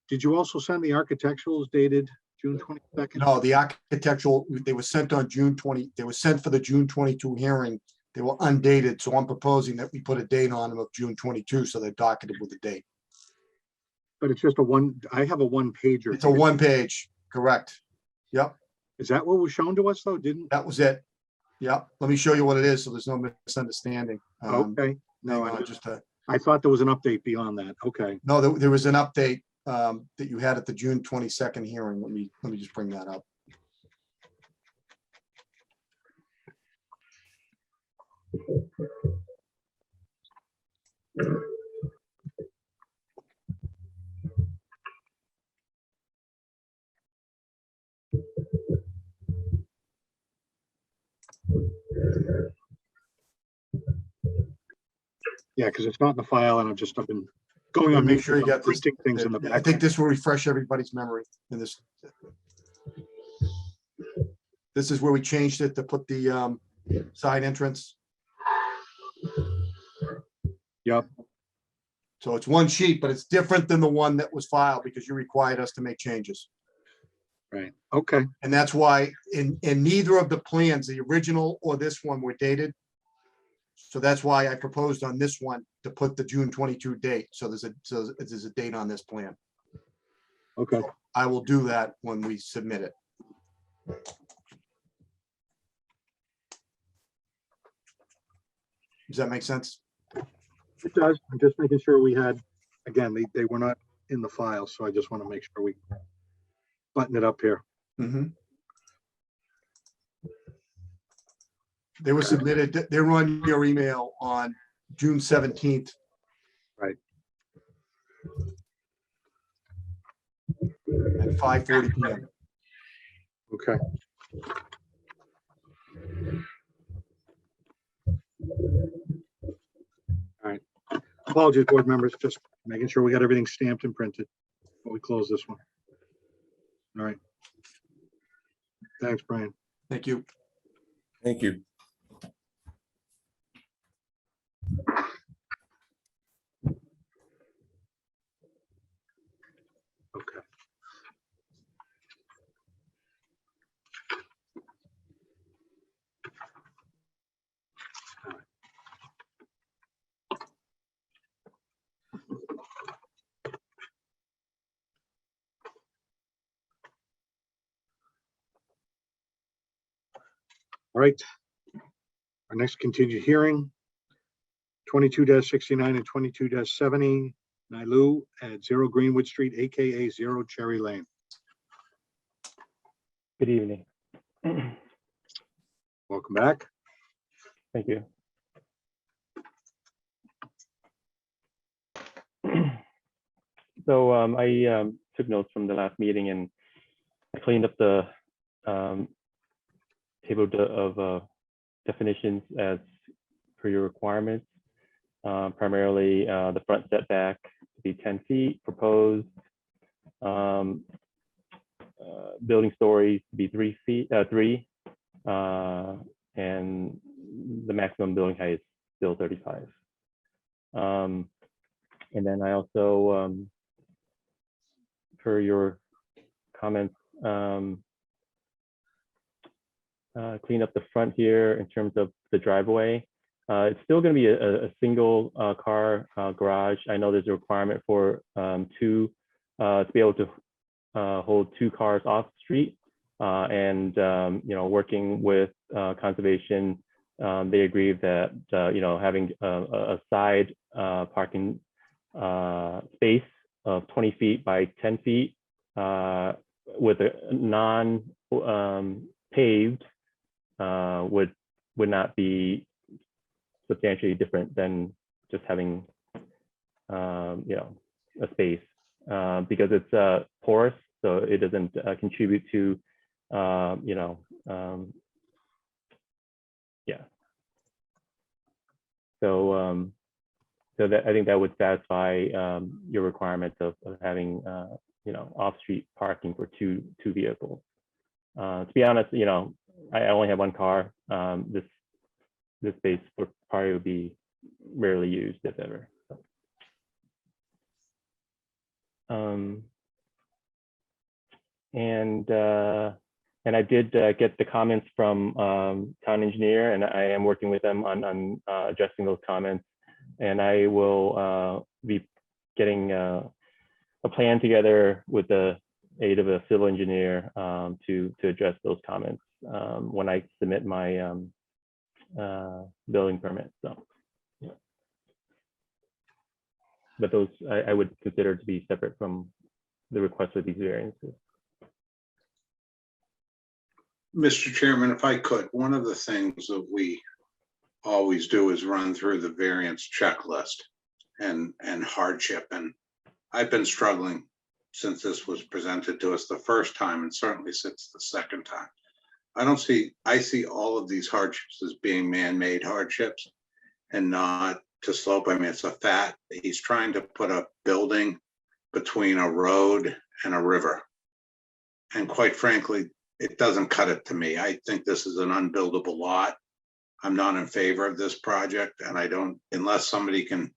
Did you also send the architecturals dated June 22nd? No, the architectural, they were sent on June 20, they were sent for the June 22 hearing They were undated, so I'm proposing that we put a date on them of June 22, so they're docketed with the date. But it's just I have a one pager. It's a one page, correct? Yep, Is that what was shown to us though? Didn't? that was it. Yep, let me show you what it is, so there's no misunderstanding. Okay, no, hang on, just a. I thought there was an update beyond that. Okay. No, there was an update that you had at the June 22nd hearing. Let me just bring that up. Yeah, because it's not in the file and I've been going on. Make sure you got this. printing things in the I think back. this will refresh everybody's memory in this. This is where we changed it to put the side entrance. Yep. So it's one sheet, but it's different than the one that was filed because you required us to make changes. Right. Okay. And that's why in neither of the plans, the original or this one, were dated. So that's why I proposed on this one to put the June 22 date. So there's a date on this plan. Okay. I will do that when we submit it. Does that make sense? It does. I'm just making sure we had, again, they were not in the file, so I just want to make sure we button it up here. Mhm. They were submitted, they were on your email on June 17th. Right. At 5:40 PM. Okay. All right. Apologies, board members, just making sure we got everything stamped and printed before we close this one. All right. Thanks, Brian. Thank you. Thank you. Okay. All right. Our next continued hearing, 22-69 and 22-70, Nilu at 0 Greenwood Street, AKA 0 Cherry Lane. Good evening. Welcome back. Thank you. So I took notes from the last meeting and I cleaned up the table of definitions as per your requirements. Primarily the front setback to be 10 feet proposed. Building stories to be 3 feet, and the maximum building height is still 35. And then I also, per your comments, clean up the front here in terms of the driveway. It's still going to be a single car garage. I know there's a requirement for two to be able to hold 2 cars off the street. And you know, working with conservation, they agree that you know, having a side parking space of 20 feet by 10 feet with a non paved would not be substantially different than just having you know, a space because it's porous, so it doesn't contribute to you know, yeah. So so that I think that would satisfy your requirements of having you know, off-street parking for two vehicles. To be honest, you know, I only have 1 car. This space would probably be rarely used, if ever. So. And And I did get the comments from town engineer, and I am working with them on addressing those comments. And I will be getting a plan together with the aid of a civil engineer to address those comments when I submit my building permit. So, yeah. But those I would consider to be separate from the request of these variances. Mr. Chairman, if I could, one of the things that we always do is run through the variance checklist and hardship. And I've been struggling since this was presented to us the first time, and certainly since the second time. I see all of these hardships as being man-made hardships and not to slope. I mean, it's a fact. He's trying to put a building between a road and a river. And quite frankly, it doesn't cut it to me. I think this is an unbuildable lot. I'm not in favor of this project, and I don't, unless somebody can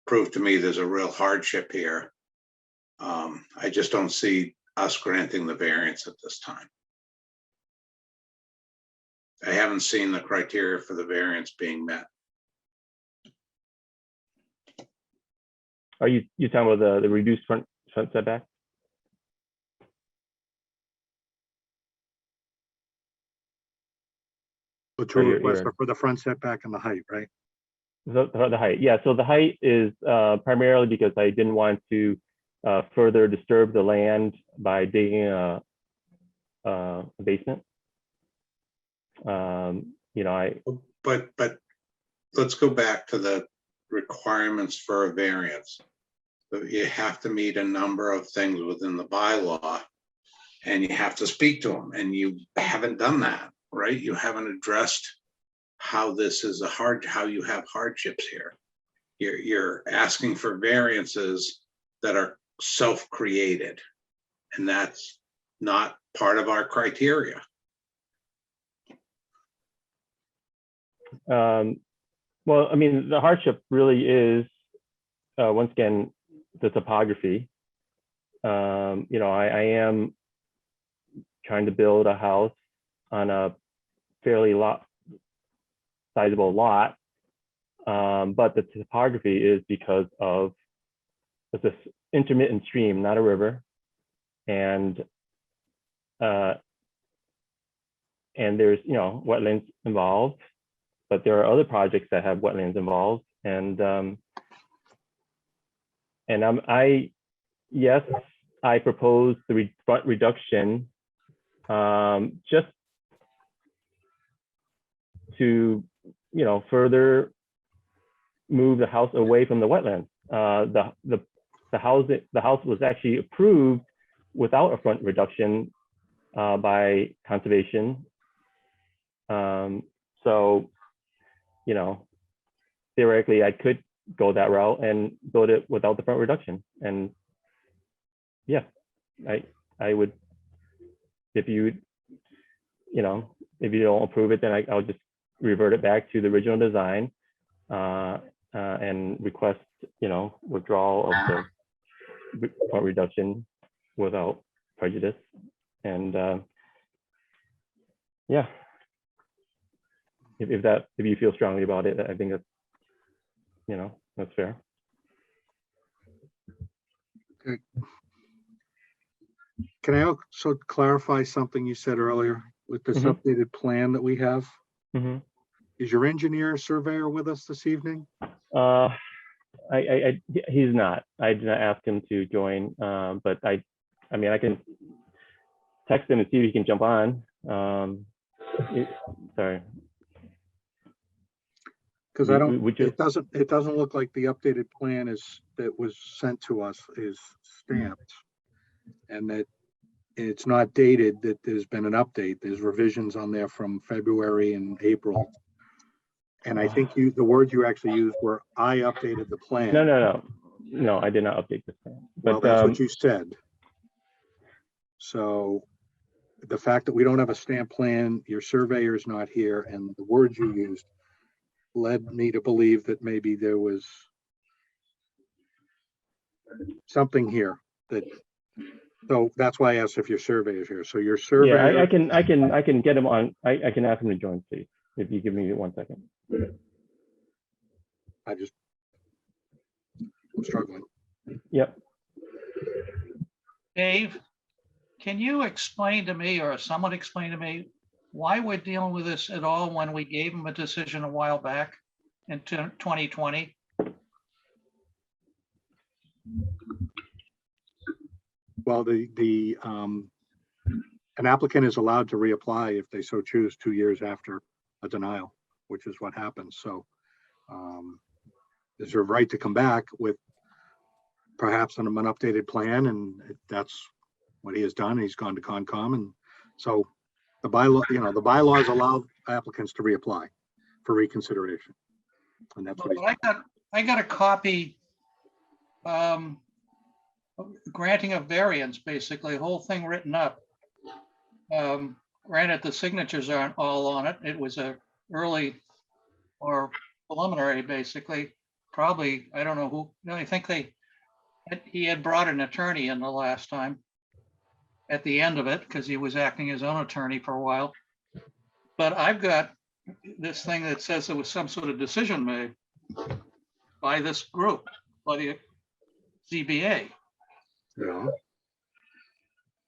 prove to me there's a real hardship here. I just don't see us granting the variance at this time. I haven't seen the criteria for the variance being met. Are you talking about the reduced front setback? The two requests are for the front setback and the height, right? The height, yeah. So the height is primarily because I didn't want to further disturb the land by digging a basement. You know, But let's go back to the requirements for a variance. You have to meet a number of things within the bylaw, and you have to speak to them, and you haven't done that, right? You haven't addressed how this is how you have hardships here. You're asking for variances that are self-created, and that's not part of our criteria. Well, I mean, the hardship really is, once again, the topography. You know, I am trying to build a house on a fairly sizable lot, but the topography is because of it's this intermittent stream, not a river, and there's, you know, wetlands involved, but there are other projects that have wetlands involved, and yes, I propose the front reduction just to, you know, further move the house away from the wetlands. The house was actually approved without a front reduction by conservation. So, you know, theoretically, I could go that route and build it without the front reduction. And yeah, I would, if you don't approve it, then I'll just revert it back to the original design and request, you know, withdrawal of the front reduction without prejudice. And yeah, if you feel strongly about it, I think that's, you know, that's fair. Okay. Can I also clarify something you said earlier with this updated plan that we have? Is your engineer surveyor with us this evening? He's not. I did not ask him to join, but I mean, I can text him and see if he can jump on. Sorry. Because it doesn't look like the updated plan that was sent to us is stamped, and that it's not dated that there's been an update. There's revisions on there from February and April. And I think the words you actually used were, I updated the plan. No, I did not update this plan. But well, that's what you said. So the fact that we don't have a stamp plan, your surveyor is not here, and the words you used led me to believe that maybe there was something here that So that's why I asked if your survey is here. So your Yeah, survey. I can get him on. I can ask him to join, please, if you give me 1 second. I'm struggling. Yep. Dave, can you explain to me, or someone explain to me, why we're dealing with this at all when we gave them a decision a while back in 2020? Well, an applicant is allowed to reapply if they so choose 2 years after a denial, which is what happens. So is their right to come back with perhaps an updated plan, and that's what he has done. He's gone to Concom, and so the bylaws allow applicants to reapply for reconsideration, and that's what he's done. I got a copy granting a variance, basically, whole thing written up. Granted, the signatures aren't all on it. It was a early or preliminary, basically. Probably, I don't know who, I think he had brought an attorney in the last time at the end of it, because he was acting his own attorney for a while. But I've got this thing that says there was some sort of decision made by this group, by the ZBA. Yeah.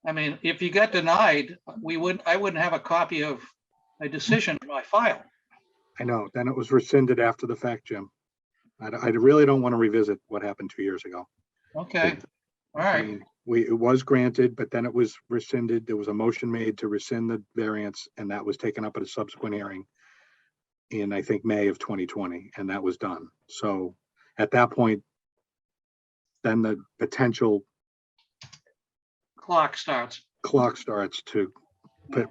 I mean, if you got denied, I wouldn't have a copy of a decision in my file. I know. Then it was rescinded after the fact, Jim. I really don't want to revisit what happened 2 years ago. Okay, all I right. mean, it was granted, but then it was rescinded. There was a motion made to rescind the variance, and that was taken up at a subsequent hearing in, I think, May of 2020, and that was done. So at that point, then the potential Clock starts. to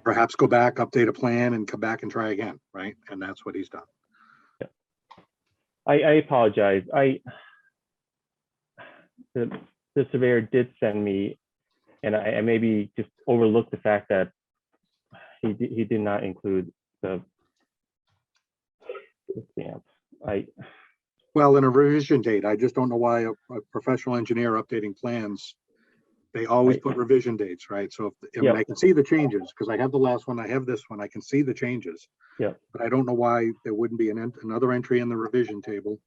perhaps go back, update a plan, and come back and try again, right? And that's what he's done. I apologize. The surveyor did send me, and I maybe just overlooked the fact that he did not include the stamp. Well, in a revision date, I just don't know why a professional engineer updating plans, they always put revision dates, right? So I mean, I can see the changes because I have the last one, I have this one, I can see the changes. Yeah. But I don't know why there wouldn't be another entry in the revision table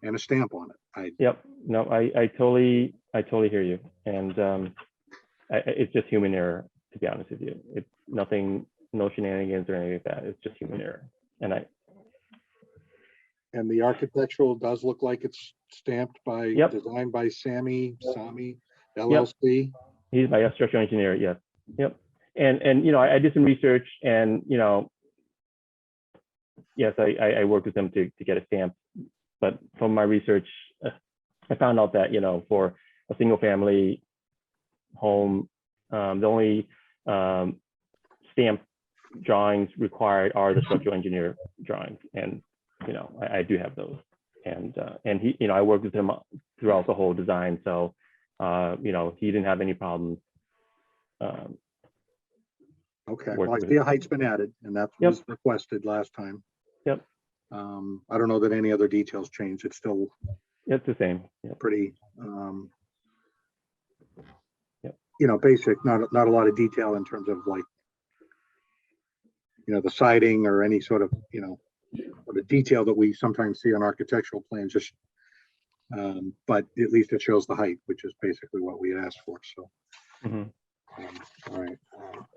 and a stamp on it. Yep. No, I totally hear you. And it's just human error, to be honest with you. It's nothing, no shenanigans or anything like that. It's just human error. And the architectural does look like it's stamped by, designed by Sami LLC. He's my structural engineer. Yes. Yep. And I did some research, and yes, I worked with them to get a stamp. But from my research, I found out that for a single family home, the only stamp drawings required are the structural engineer drawings, and I do have those. And he, I worked with him throughout the whole design, so he didn't have any problems. Okay, well, I see a height's been added, and that was requested last time. Yep. I don't know that any other details changed. It's still the same. Pretty basic, not a lot of detail in terms of like the siding or any sort of or the detail that we sometimes see on architectural plans, just but at least it shows the height, which is basically what we had asked for. So all right.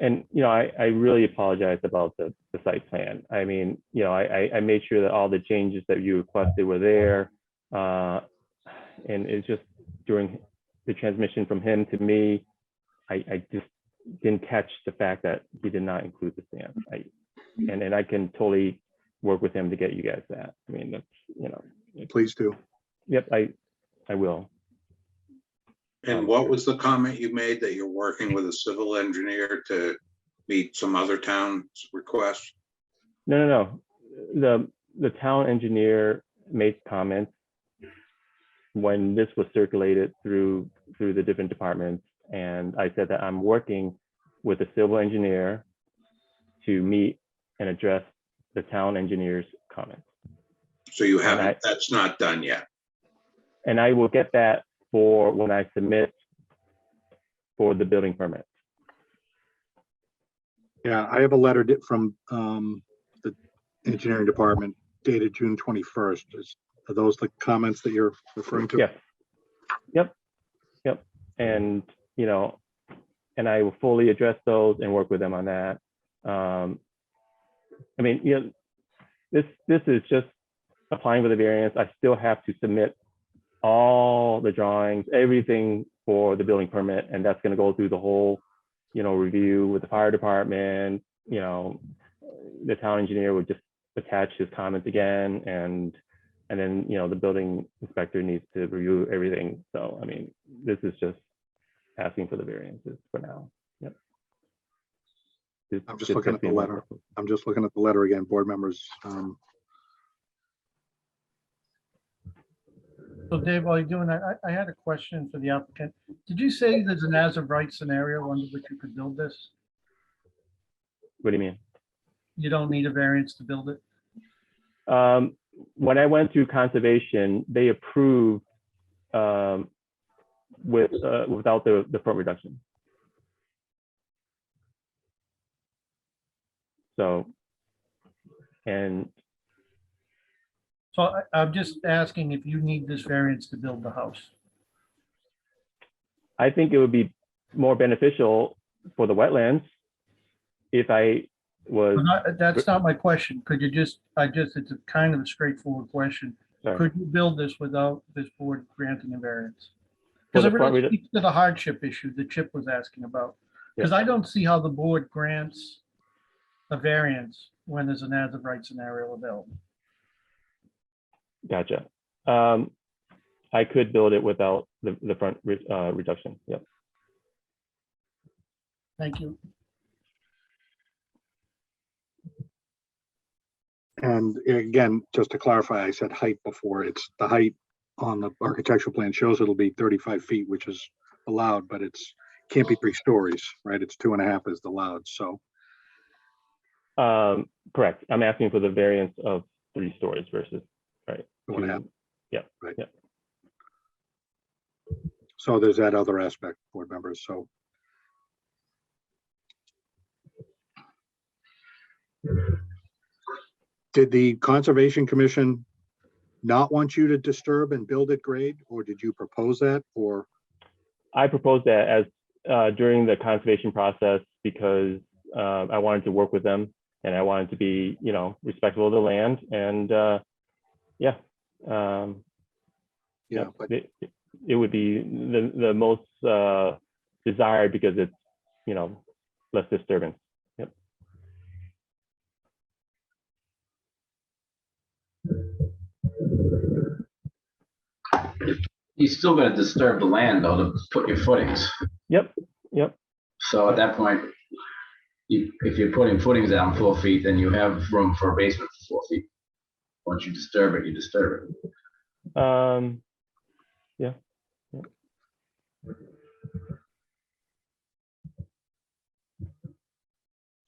And I really apologize about the site plan. I mean, I made sure that all the changes that you requested were there, and it's just during the transmission from him to me, I just didn't catch the fact that he did not include the stamp. And I can totally work with him to get you guys that. I mean, that's please do. Yep, I will. And what was the comment you made that you're working with a civil engineer to meet some other town's requests? No. The town engineer made comments when this was circulated through the different departments, and I said that I'm working with a civil engineer to meet and address the town engineer's comments. So you haven't, that's not done yet. And I will get that for when I submit for the building permit. Yeah, I have a letter from the engineering department dated June 21st. Are those the comments that you're referring to? Yes. Yep. And, you know, and I will fully address those and work with them on that. I mean, you know, this is just applying for the variance. I still have to submit all the drawings, everything for the building permit, and that's going to go through the whole, you know, review with the fire department. You know, the town engineer would just attach his comments again, and then, you know, the building inspector needs to review everything. So, I mean, this is just asking for the variances for now. Yep. I'm just looking at the letter. I'm just looking at the letter again, board members. So Dave, while you're doing that, I had a question for the applicant. Did you say there's an as of right scenario under which you could build this? What do you mean? You don't need a variance to build it? When I went through conservation, they approved without the front reduction. So, and So I'm just asking if you need this variance to build the house. I think it would be more beneficial for the wetlands if I was. That's not my question. Could you just, it's a kind of a straightforward question. Sorry. Could you build this without this board granting a variance? For Because the it front really speaks to the hardship issue that Chip was asking about. Because I don't see how the board grants a variance when there's an as of right scenario available. Gotcha. I could build it without the front reduction. Yep. Thank you. And again, just to clarify, I said height before. It's the height on the architectural plan shows it'll be 35 feet, which is allowed, but it's can't be 3 stories, right? It's 2.5 is allowed. So correct. I'm asking for the variance of 3 stories versus 2.5. Yeah. Right. Yeah. So there's that other aspect, board members. So did the Conservation Commission not want you to disturb and build at grade, or did you propose that? Or I proposed that as during the conservation process because I wanted to work with them and I wanted to be, you know, respectful of the land. And yeah, but it would be the most desired because it's, you know, less disturbance. Yep. You still gonna disturb the land though to put your footings. Yep. So at that point, if you're putting footings down 4 feet, then you have room for a basement for 4 feet. Once you disturb it, you disturb it. Yeah.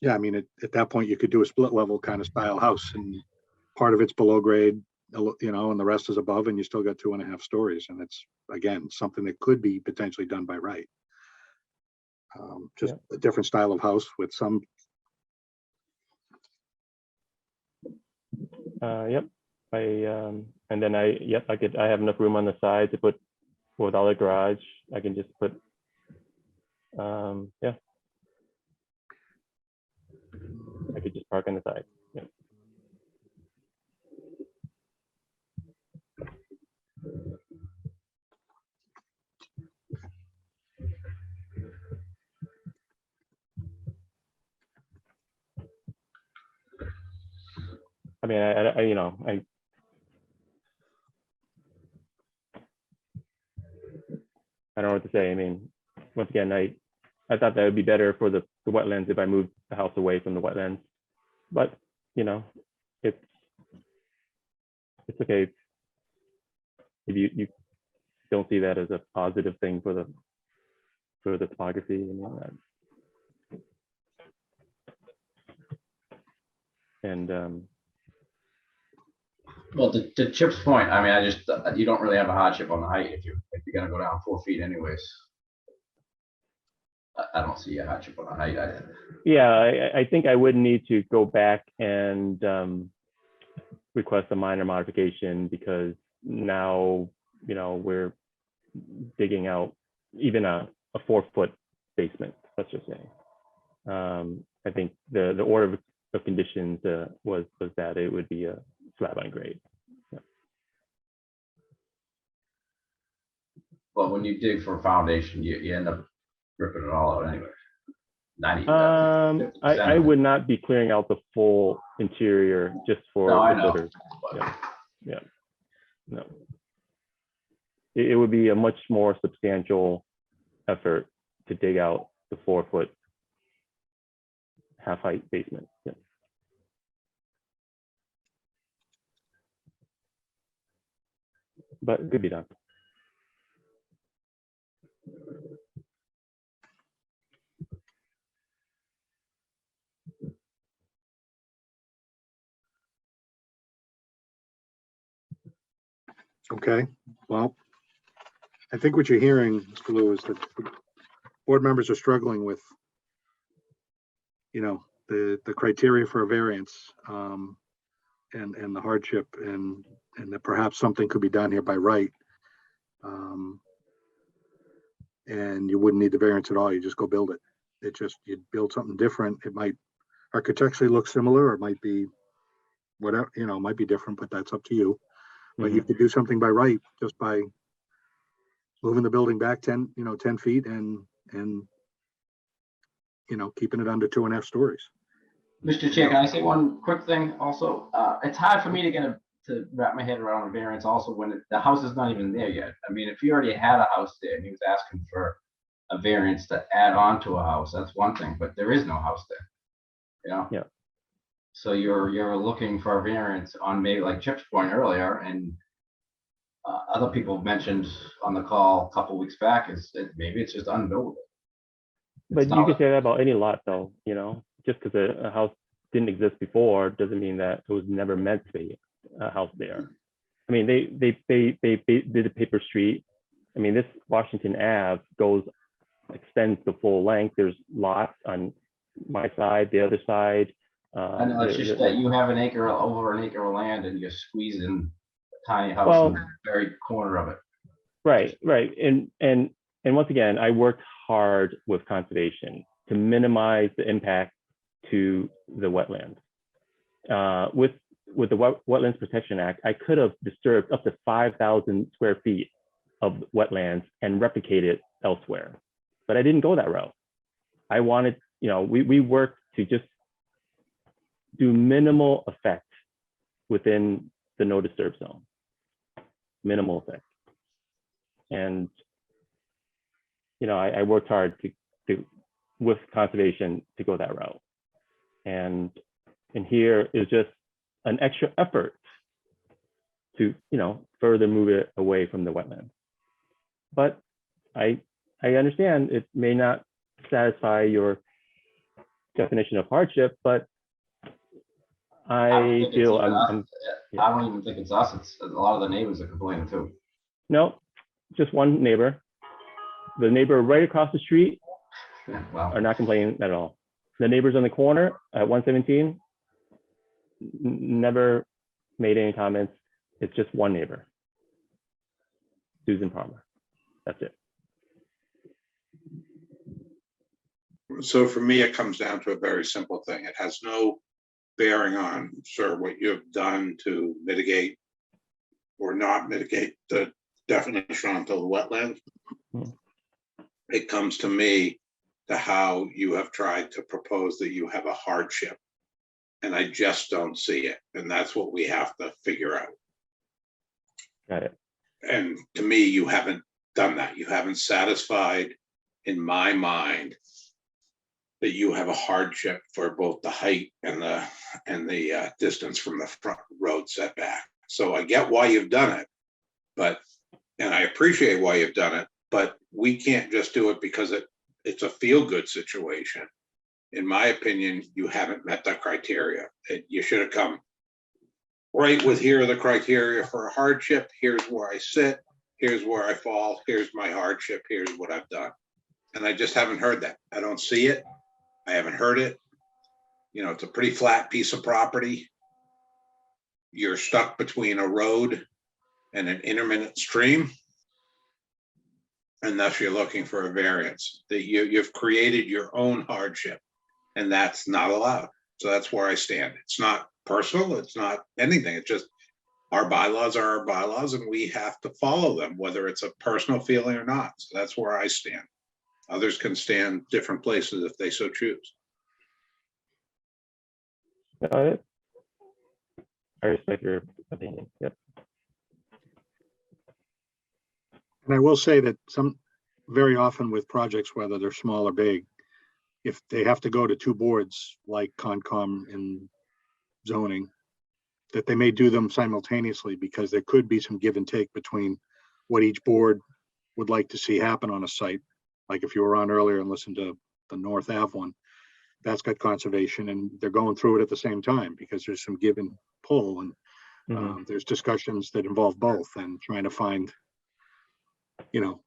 yeah, I mean, at that point, you could do a split level kind of style house, and part of it's below grade, you know, and the rest is above, and you still got 2.5 stories. And it's, again, something that could be potentially done by right. Just a different style of house with some. Yep. And then I have enough room on the side to put without a garage. I can just put, yeah. I could just park on the side. Yep. I mean, I you know, I don't know what to say. I mean, once again, I thought that would be better for the wetlands if I moved the house away from the wetlands, but you know, it's okay if you don't see that as a positive thing for the topography and all that. And Well, to Chip's point, I mean, you don't really have a hardship on the height if you're gonna go down 4 feet anyways. I don't see a hardship on the height. Yeah, I think I would need to go back and request a minor modification because now, we're digging out even a 4-foot basement, let's just say. I think the order of conditions was that it would be a slab on grade. Yeah. Well, when you dig for a foundation, you end up ripping it all out anyway. 90. I would not be clearing out the full interior just for No, I the know. builders. Yeah. No. It would be a much more substantial effort to dig out the 4-foot half height basement. Yeah. But it could be done. Okay, well, I think what you're hearing, Mr. Lou, is that board members are struggling with, the criteria for a variance, and the hardship, and that perhaps something could be done here by right. And you wouldn't need the variance at all. You just go build it. You'd build something different. It might architecturally look similar, or it might be whatever, it might be different, but that's up to you. But you could do something by right, just by moving the building back 10 feet and keeping it under 2.5 stories. Mr. Chair, can I say one quick thing also? It's hard for me to wrap my head around a variance also when the house is not even there yet. I mean, if you already had a house there and he was asking for a variance to add on to a house, that's one thing, but there is no house there. Yeah. So you're looking for a variance on maybe like Chip's point earlier, and other people mentioned on the call a couple weeks back maybe it's just unbuildable. But you could say that about any lot, though. Just because a house didn't exist before doesn't mean that it was never meant to be a house there. I mean, they did a paper street. I mean, this Washington Ave extends the full length. There's lots on my side, the other side. I know it's just that you have over an acre of land and you're squeezing a tiny house in the very corner of it. Right. And once again, I worked hard with conservation to minimize the impact to the wetlands. With the Wetlands Protection Act, I could have disturbed up to 5,000 square feet of wetlands and replicated elsewhere, but I didn't go that route. I wanted, we worked to just do minimal effect within the no disturb zone, minimal effect. And, I worked hard to with conservation to go that route. And here is just an extra effort to, further move it away from the wetland. But I understand it may not satisfy your definition of hardship, but I feel I don't even think it's us. It's a lot of the neighbors are complaining too. No, just one neighbor. The neighbor right across the street are not complaining at all. The neighbors on the corner at 117 never made any comments. It's just one neighbor, Susan Palmer. That's it. So for me, it comes down to a very simple thing. It has no bearing on, sir, what you have done to mitigate or not mitigate the definition onto the wetlands. It comes to me to how you have tried to propose that you have a hardship. And I just don't see it. And that's what we have to figure out. Got it. And to me, you haven't done that. You haven't satisfied, in my mind, that you have a hardship for both the height and the distance from the front road setback. So I get why you've done it, and I appreciate why you've done it, but we can't just do it because it's a feel-good situation. In my opinion, you haven't met that criteria. You should have come right with, here are the criteria for a hardship. Here's where I sit. Here's where I fall. Here's my hardship. Here's what I've done. And I just haven't heard that. I don't see it. I haven't heard it. You know, it's a pretty flat piece of property. You're stuck between a road and an intermittent stream. And thus you're looking for a variance. That you've created your own hardship, and that's not allowed. So that's where I stand. It's not personal, it's not anything. It's just our bylaws are our bylaws and we have to follow them, whether it's a personal feeling or not. So that's where I stand. Others can stand different places if they so choose. Got it. I respect your opinion. Yep. And I will say that very often with projects, whether they're small or big, if they have to go to two boards like Concom and zoning, that they may do them simultaneously because there could be some give and take between what each board would like to see happen on a site. Like if you were on earlier and listened to the North Ave one, that's got conservation and they're going through it at the same time because there's some give and pull and there's discussions that involve both and trying to find, you know,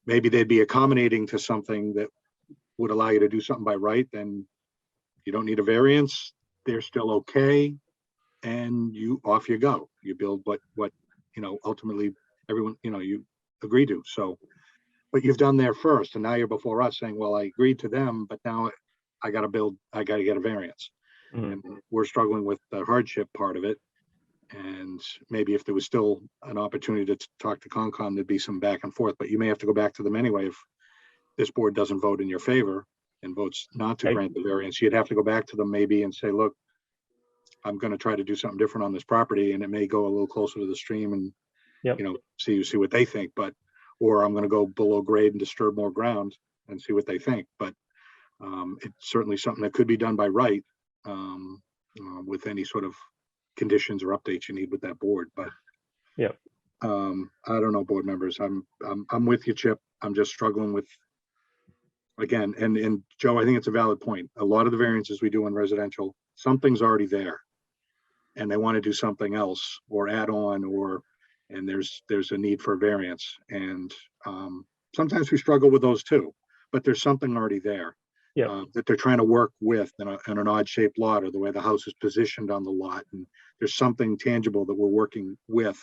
maybe they'd be accommodating to something that would allow you to do something by right, then you don't need a variance. They're still okay. And off you go. You build what, you know, ultimately everyone, you know, you agree to. So, but you've done there first. And now you're before us saying, well, I agreed to them, but now I got to get a variance. And we're struggling with the hardship part of it. And maybe if there was still an opportunity to talk to Concom, there'd be some back and forth, but you may have to go back to them anyway. If this board doesn't vote in your favor and votes not to grant the variance, you'd have to go back to them maybe and say, look, I'm going to try to do something different on this property and it may go a little closer to the stream and, you know, see what they think, or I'm going to go below grade and disturb more ground and see what they think. But it's certainly something that could be done by right with any sort of conditions or updates you need with that board. But I don't know, board members, I'm with you, Chip. I'm just struggling with, again, and Joe, I think it's a valid point. A lot of the variances we do in residential, something's already there and they want to do something else or add on, and there's a need for a variance. And sometimes we struggle with those too, but there's something already there that they're trying to work with in an odd shaped lot or the way the house is positioned on the lot. And there's something tangible that we're working with.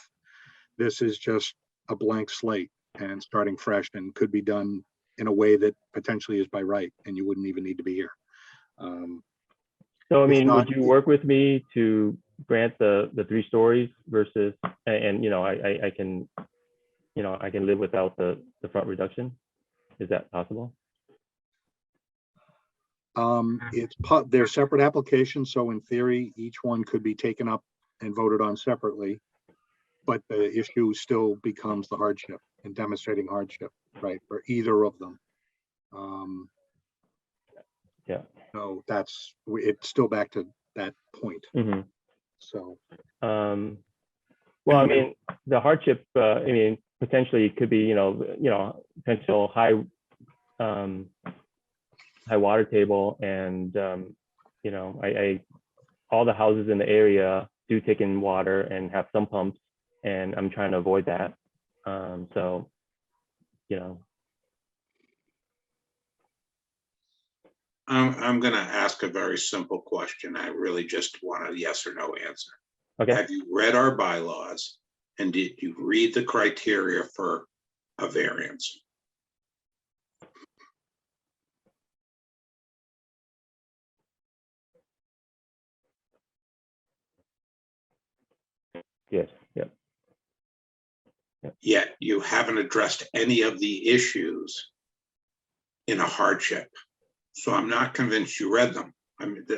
This is just a blank slate and starting fresh and could be done in a way that potentially is by right and you wouldn't even need to be here. So, I mean, would you work with me to grant the 3 stories versus, and you know, I can, you know, I can live without the front reduction? Is that possible? They're separate applications. So in theory, each one could be taken up and voted on separately, but the issue still becomes the hardship and demonstrating hardship, right, for either of them. So it's still back to that point. So, well, I mean, the hardship, I mean, potentially it could be, you know, potential high water table, and you know, all the houses in the area do take in water and have some pumps, and I'm trying to avoid that. So, you know. I'm going to ask a very simple question. I really just want a yes or no answer. Okay. Have you read our bylaws and did you read the criteria for a variance? Yes. Yep. Yet you haven't addressed any of the issues in a hardship. So I'm not convinced you read them.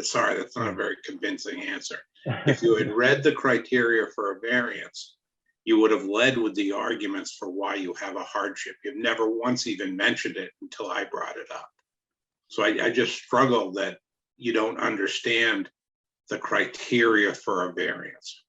Sorry, that's not a very convincing answer. If you had read the criteria for a variance, you would have led with the arguments for why you have a hardship. You've never once even mentioned it until I brought it up. So I just struggle that you don't understand the criteria for a variance.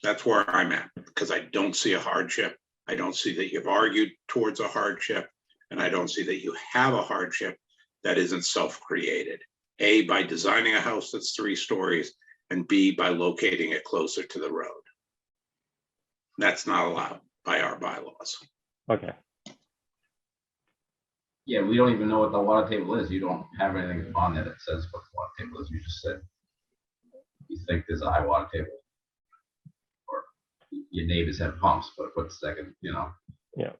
That's where I'm at, because I don't see a hardship. I don't see that you've argued towards a hardship, and I don't see that you have a hardship that isn't self-created. A, by designing a house that's 3 stories, and B, by locating it closer to the road. That's not allowed by our bylaws. Okay. Yeah, we don't even know what the water table is. You don't have anything on there that says what the water table is. You just said you think there's a high water table. Or your neighbors have pumps, but what's second, you know? Yeah.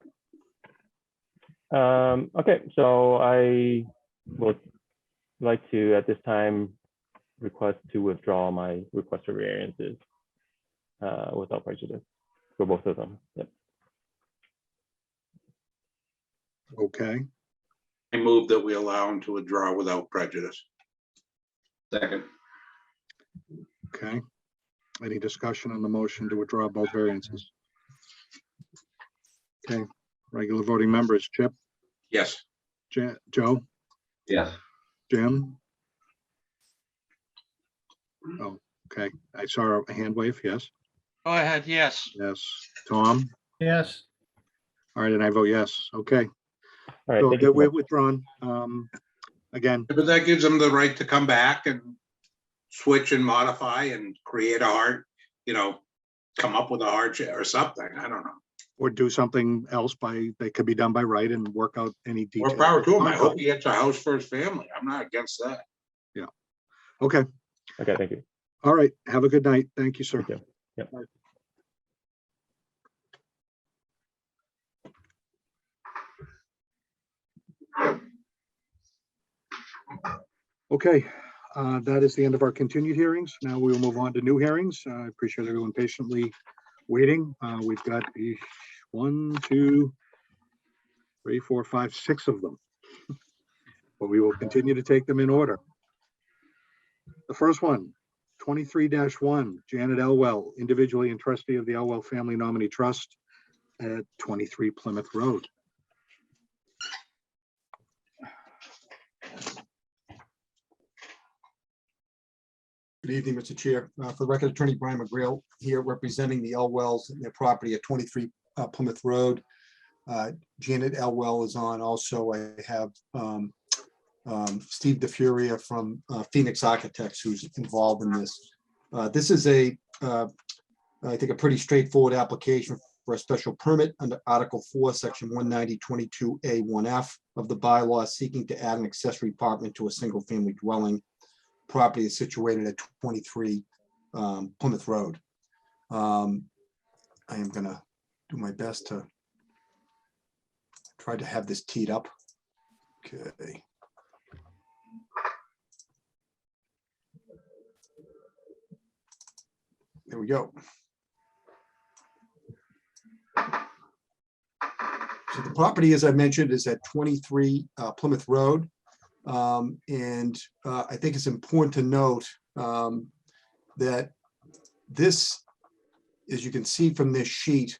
Okay, so I would like to, at this time, request to withdraw my request for variances without prejudice for both of them. Yep. Okay, I move that we allow him to withdraw without prejudice. Second. okay. Any discussion on the motion to withdraw both variances? Okay, regular voting members, Chip, Yes. Joe, Yes. Jim? Oh, okay. I saw a hand wave. Yes, Go ahead, yes. yes. Tom? Yes, All right, and I vote yes. Okay. All right, So thank you so we're much. withdrawn. Again, But that gives them the right to come back and switch and modify and create a hard, you know, come up with a hardship or something. I don't know. or do something else that could be done by right and work out any More details. power to him. I hope he gets a house for his family. I'm not against that. Okay, Okay, thank you. all right. Have a good night. Thank you, sir. Thank you. Yep. Okay, that is the end of our continued hearings. Now we will move on to new hearings. I appreciate everyone patiently waiting. We've got 1, 2, 3, 4, 5, 6 of them. But we will continue to take them in order. The first one, 23-1, Janet Elwell, individually and trustee of the Elwell Family Nominee Trust at 23 Plymouth Road. Good evening, Mr. Chair. For the record, Attorney Brian McGrail here representing the Elwells and their property at 23 Plymouth Road. Janet Elwell is on. Also, I have Steve DeFuria from Phoenix Architects who's involved in this. This is I think a pretty straightforward application for a special permit under Article 4, Section 190-22A1F of the bylaw seeking to add an accessory apartment to a single-family dwelling. Property is situated at 23 Plymouth Road. I am gonna do my best to try to have this teed up. Okay. There we go. So the property, as I mentioned, is at 23 Plymouth Road. And I think it's important to note that this, as you can see from this sheet,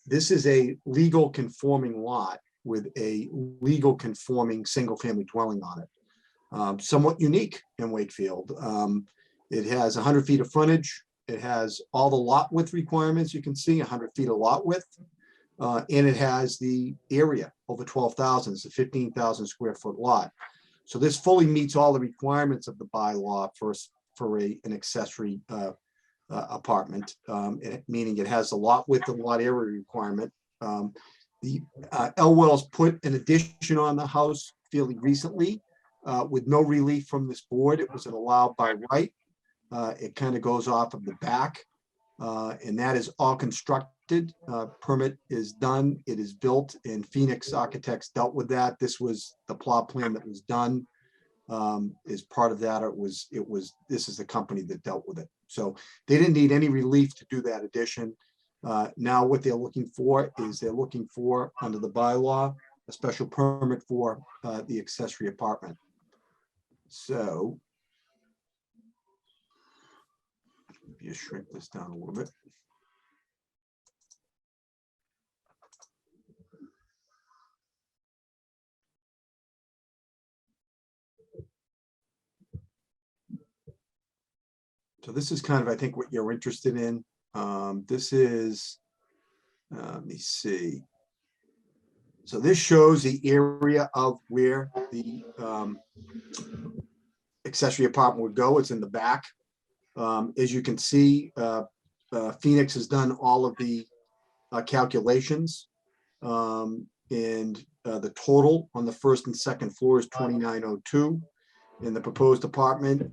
this is a legal conforming lot with a legal conforming single-family dwelling on it. Somewhat unique in Wakefield. It has 100 feet of frontage. It has all the lot width requirements. You can see 100 feet of lot width. And it has the area over 12,000. It's a 15,000 square foot lot. So this fully meets all the requirements of the bylaw for an accessory apartment, meaning it has the lot width and lot area requirement. The Elwells put an addition on the house fairly recently with no relief from this board. It was allowed by right. It kind of goes off of the back, and that is all constructed. Permit is done, it is built, and Phoenix Architects dealt with that. This was the plot plan that was done. As part of that, this is the company that dealt with it. So they didn't need any relief to do that addition. Now what they're looking for is under the bylaw, a special permit for the accessory apartment. So maybe just shrink this down a little bit. So this is kind of, I think, what you're interested in. This is, let me see. So this shows the area of where the accessory apartment would go. It's in the back. As you can see, Phoenix has done all of the calculations. And the total on the first and second floor is 2902. And the proposed apartment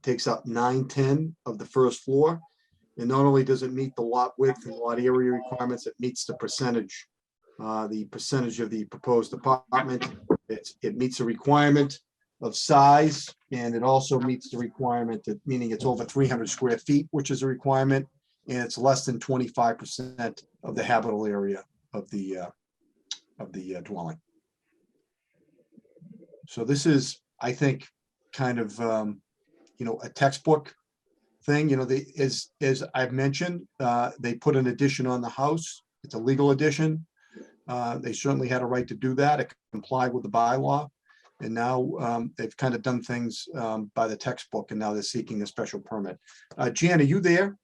takes up 910 of the first floor. And not only does it meet the lot width and lot area requirements, it meets the percentage of the proposed apartment. It meets the requirement of size, and it also meets the requirement that, meaning it's over 300 square feet, which is a requirement, and it's less than 25% of the habitable area of the dwelling. So this is, I think, kind of a textbook thing. As I've mentioned, they put an addition on the house. It's a legal addition. They certainly had a right to do that. It complied with the bylaw. And now they've kind of done things by the textbook, and now they're seeking a special permit. Jan, are you there?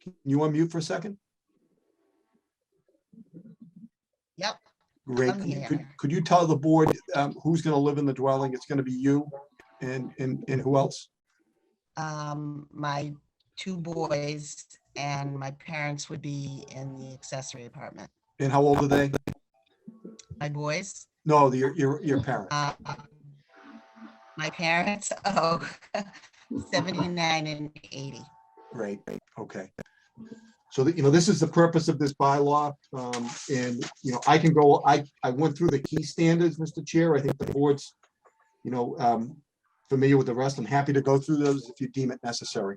Can you unmute for a second? Yep. Great. I'm here. Could you tell the board who's going to live in the dwelling? It's going to be you and who else? My two boys and my parents would be in the accessory apartment. And how old are they? My boys? No, your parents. My parents, 79 and 80. Great, okay. So this is the purpose of this bylaw. And, I can go, I went through the key standards, Mr. Chair. I think the board's, familiar with the rest. I'm happy to go through those if you deem it necessary.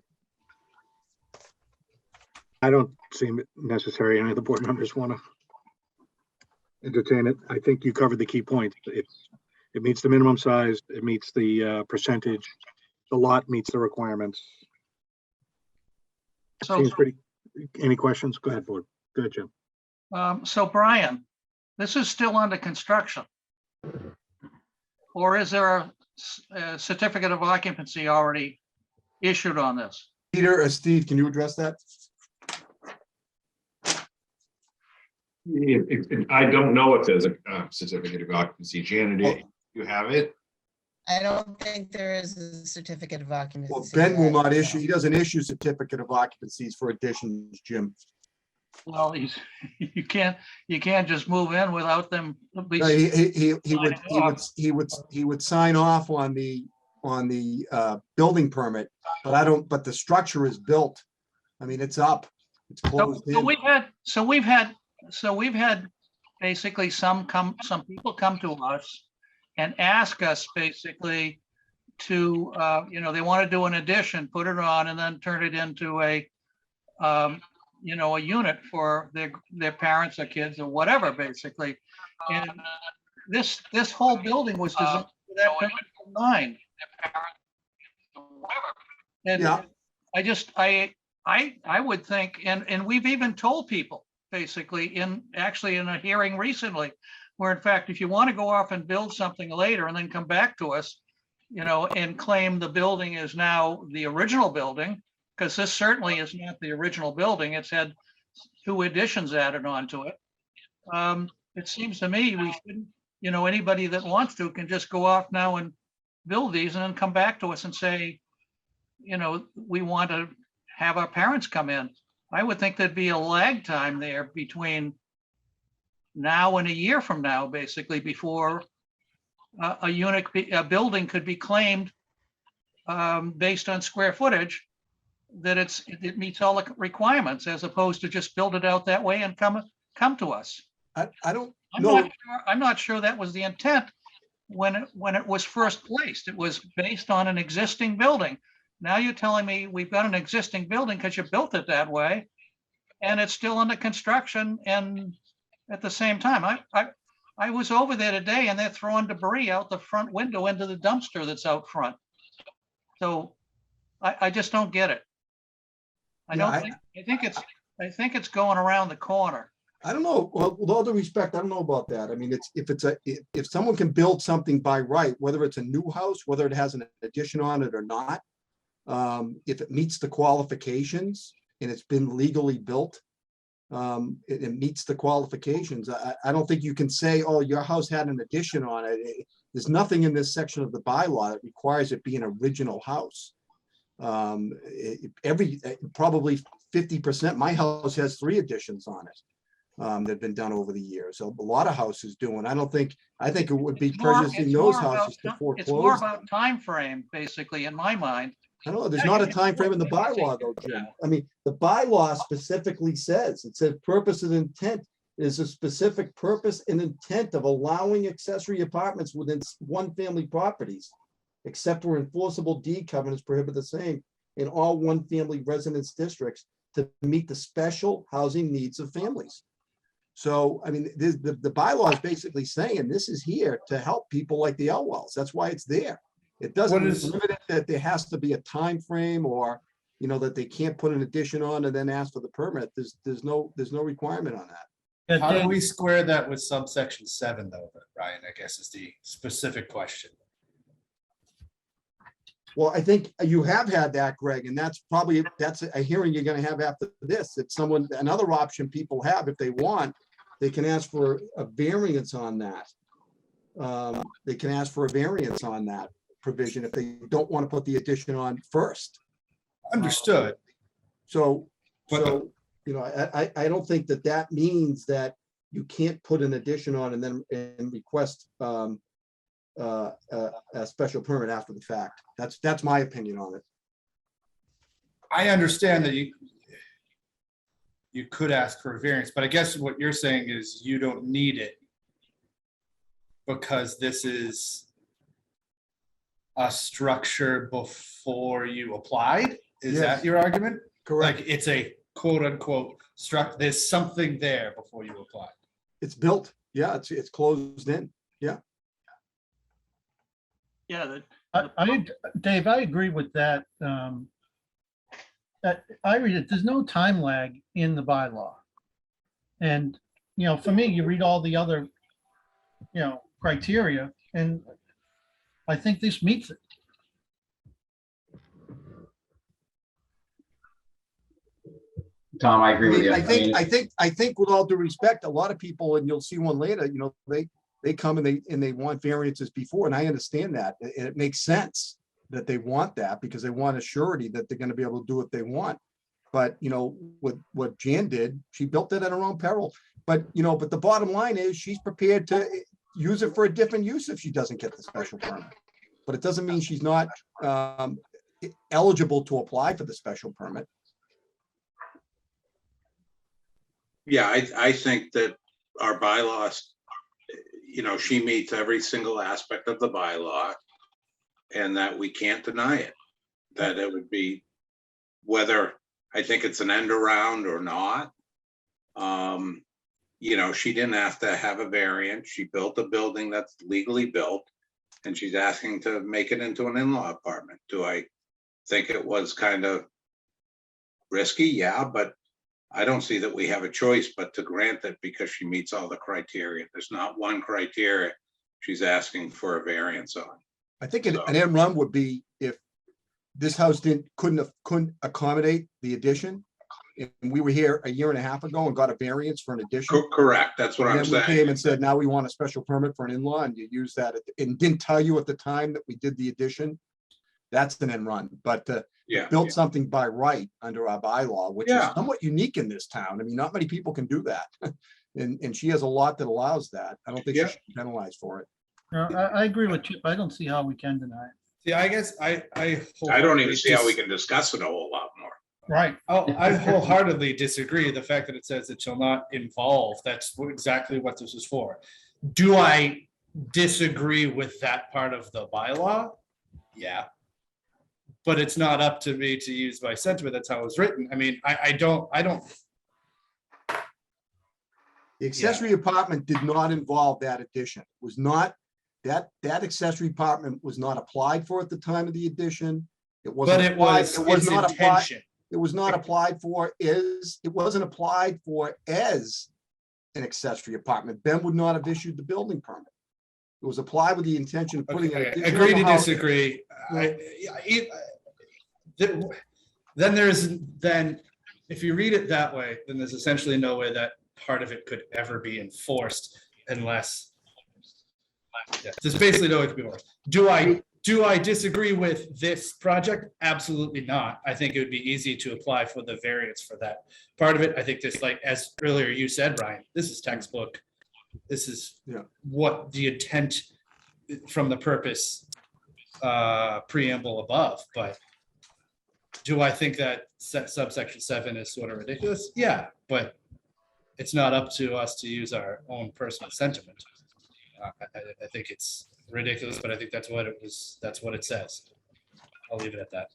I don't seem it necessary. Any of the board members want to entertain it? I think you covered the key points. It meets the minimum size. It meets the percentage. The lot meets the requirements. So, Seems pretty. Any questions? Go ahead, board. Go ahead, Jim. so Brian, this is still under construction. Or is there a certificate of occupancy already issued on this? Peter or Steve, can you address that? I don't know if there's a certificate of occupancy. Janet, do you have it? I don't think there is a certificate of occupancy. Well, Ben will yet, not no. issue, he doesn't issue certificate of occupancies for additions, Jim. Well, you can't just move in without them. At least No, he would sign off on the building permit, but the structure is built. I mean, it's up, it's closed So in. we've had basically some people come to us and ask us basically to, they want to do an addition, put it on, and then turn it into a unit for their parents or kids or whatever, basically. And this whole building was designed with that purpose in mind. And Yeah. I would think, and we've even told people basically in a hearing recently, where in fact, if you want to go off and build something later and then come back to us, and claim the building is now the original building, because this certainly is not the original building. It's had 2 additions added onto it. It seems to me we shouldn't, anybody that wants to can just go off now and build these and then come back to us and say, we want to have our parents come in. I would think there'd be a lag time there between now and a year from now, basically, before a building could be claimed based on square footage, that it meets all the requirements, as opposed to just build it out that way and come to us. I don't know. I'm not sure that was the intent when it was first placed. It was based on an existing building. Now you're telling me we've got an existing building because you built it that way, and it's still under construction. And at the same time, I was over there today, and they're throwing debris out the front window into the dumpster that's out front. So I just don't get it. I think it's going around the corner. I don't know. Well, with all due respect, I don't know about that. I mean, if someone can build something by right, whether it's a new house, whether it has an addition on it or not, if it meets the qualifications and it's been legally built, it meets the qualifications. I don't think you can say, oh, your house had an addition on it. There's nothing in this section of the bylaw that requires it be an original house. Probably 50%, my house has 3 additions on it. that have been done over the years. So a lot of houses do, and I think it would be It's more- prejudicing it's those more about houses to ti- It's more foreclose. about time frame, basically, in my mind. I don't know, there's Yeah, not you a time frame in the bylaw though, Jim. I mean, the bylaw specifically says, it says purpose and intent is a specific purpose and intent of allowing accessory apartments within one-family properties, except where enforceable deed covenants prohibit the same in all one-family residence districts to meet the special housing needs of families. So, I mean, the bylaw is basically saying this is here to help people like the Elwells. That's why it's there. It doesn't limit it that there has to be a time frame or, you know, that they can't put an addition on and then ask for the permit. There's no requirement on that. How do we square that with subsection 7 though, Ryan, I guess is the specific question. Well, I think you have had that, Greg, and that's a hearing you're gonna have after this. It's another option people have if they want, they can ask for a variance on that. They can ask for a variance on that provision if they don't want to put the addition on first. Understood. So, you know, I don't think that means that you can't put an addition on and then request a special permit after the fact. That's my opinion on it. I understand that you could ask for a variance, but I guess what you're saying is you don't need it because this is a structure before you applied? Is Yes. that your argument? Correct. Like it's a quote unquote there's something there before you apply. It's built. Yeah, it's closed in. Yeah. Yeah, Dave, I agree with that. I read it, there's no time lag in the bylaw. And, you know, for me, you read all the other, you know, criteria, and I think this meets it. Tom, I agree with you. I think with all due respect, a lot of people, and you'll see one later, you know, they come and they want variances before, and I understand that. And it makes sense that they want that because they want a surety that they're going to be able to do what they want. But, you know, what Jan did, she built it at her own peril. But, you know, but the bottom line is she's prepared to use it for a different use if she doesn't get the special permit. But it doesn't mean she's not eligible to apply for the special permit. Yeah, I think that our bylaws, you know, she meets every single aspect of the bylaw and that we can't deny it. That it would be, whether I think it's an end around or not. You know, she didn't have to have a variance. She built a building that's legally built and she's asking to make it into an in-law apartment. Do I think it was kind of risky? Yeah, but I don't see that we have a choice but to grant it because she meets all the criteria. There's not one criteria she's asking for a variance on. I think an end run would be if this house couldn't accommodate the addition. And we were here a year and a half ago and got a variance for an addition. Correct, that's what I'm And then we saying. came and said, now we want a special permit for an in-law, and you use that and didn't tell you at the time that we did the addition. That's an end run, but built something by right under our bylaw, which is somewhat unique in this town. I mean, not many people can do that. And she has a lot that allows that. I don't think she should be penalized for it. No, I agree with Chip. I don't see how we can deny it. Yeah, I guess I don't even see how we can discuss it a whole lot more. Right. Oh, I wholeheartedly disagree. The fact that it says it shall not involve, that's exactly what this is for. Do I disagree with that part of the bylaw? Yeah. But it's not up to me to use my sentiment. That's how it was written. I mean, I don't. The accessory apartment did not involve that addition. It was not, that accessory apartment was not applied for at the time of the addition. It wasn't. But it was its not intention. It was not applied for it wasn't applied for as an accessory apartment. Ben would not have issued the building permit. It was applied with the intention of putting. Okay, agree to disagree. Then if you read it that way, then there's essentially no way that part of it could ever be enforced unless there's basically no way it could be enforced. Do I Do I disagree with this project? Absolutely not. I think it would be easy to apply for the variance for that part of it. I think this, like, as earlier you said, Ryan, this is textbook. This is what the intent from the purpose preamble above, but do I think that subsection 7 is sort of ridiculous? Yeah, but it's not up to us to use our own personal sentiment. I think it's ridiculous, but I think that's what it was. That's what it says. I'll leave it at that.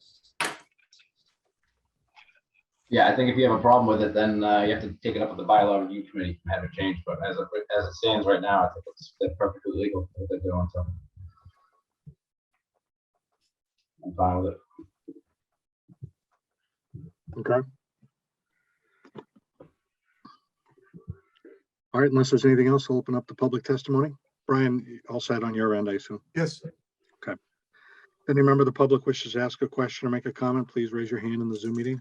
Yeah, I think if you have a problem with it, then you have to take it up with the bylaw review committee and have it changed. But as it stands right now, I think it's perfectly legal what they're doing. So I'm fine with it. Okay. All right, unless there's anything else, I'll open up the public testimony. Brian, all set on your end, I assume? Yes. Okay. Any member of the public wishes to ask a question or make a comment, please raise your hand in the Zoom meeting.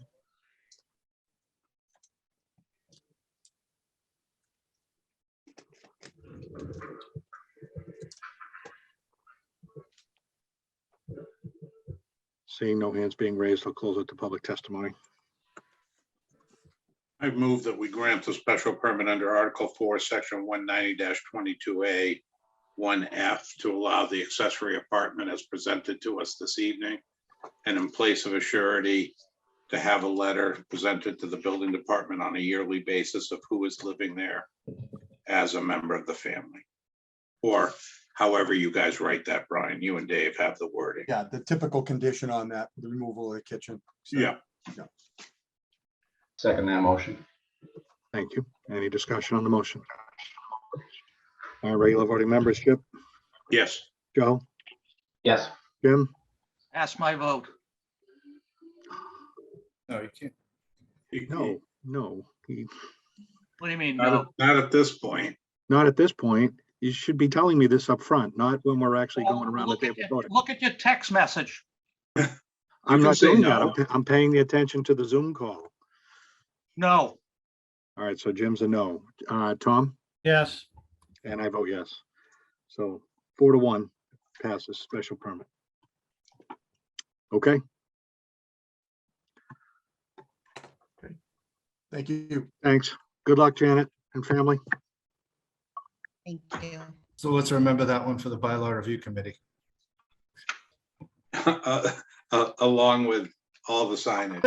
Seeing no hands being raised, I'll close it to public testimony. I've moved that we grant the special permit under Article 4, Section 190-22A, 1F to allow the accessory apartment as presented to us this evening, and in place of a surety, to have a letter presented to the building department on a yearly basis of who is living there as a member of the family. Or however you guys write that, Brian, you and Dave have the wording. Yeah, the typical condition on that, the removal of the kitchen. So, Yeah. Second that motion. Thank you. Any discussion on the motion? Our regular voting members, Chip, Yes. Joe, Yes. Jim, Ask my vote. No, you can't. no. What do you mean? Not No. not at this point. Not at this point. You should be telling me this up front, not when we're actually going around the table voting. Look at your text message. I'm not say doing no. that. I'm paying the attention to the Zoom call. No. All right, so Jim's a no. Tom? Yes. And I vote yes. So 4-1 passes special permit. Okay, Thank you. thanks. Good luck, Janet and family. Thank you. So let's remember that one for the bylaw review committee. Along with all the signage.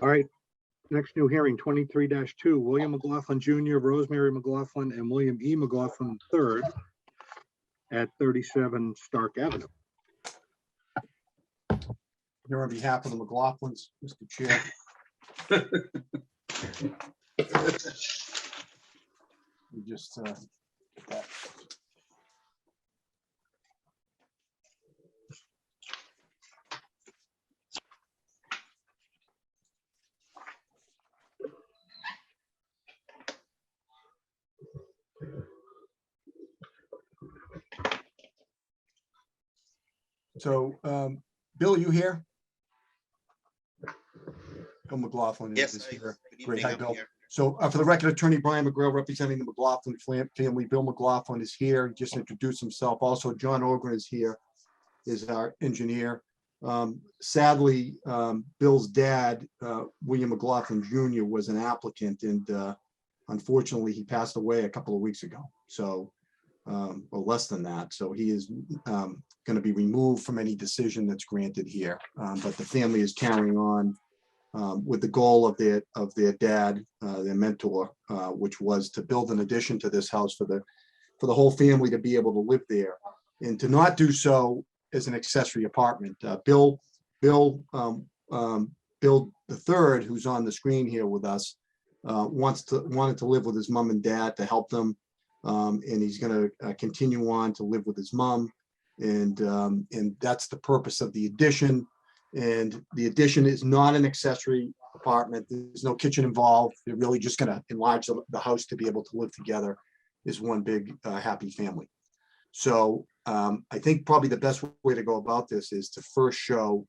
All right, next new hearing, 23-2, William McLaughlin Jr., Rosemary McLaughlin, and William E. McLaughlin III at 37 Stark Avenue. Here on behalf of the McLaughlins, Mr. Chair. We just get that. So, Bill, you here? Bill McLaughlin is here. Great, hi, Bill. So for the record, Attorney Brian McGrail representing the McLaughlin family. Bill McLaughlin is here. He just introduced himself. Also, John Ogren is here, is our engineer. Sadly, Bill's dad, William McLaughlin Jr., was an applicant, and unfortunately, he passed away a couple of weeks ago. So, or less than that. So he is going to be removed from any decision that's granted here. But the family is carrying on with the goal of their dad, their mentor, which was to build an addition to this house for the whole family to be able to live there, and to not do so as an accessory apartment. Bill the third, who's on the screen here with us, wanted to live with his mom and dad to help them, and he's going to continue on to live with his mom, and that's the purpose of the addition. And the addition is not an accessory apartment. There's no kitchen involved. They're really just going to enlarge the house to be able to live together as one big happy family. So I think probably the best way to go about this is to first show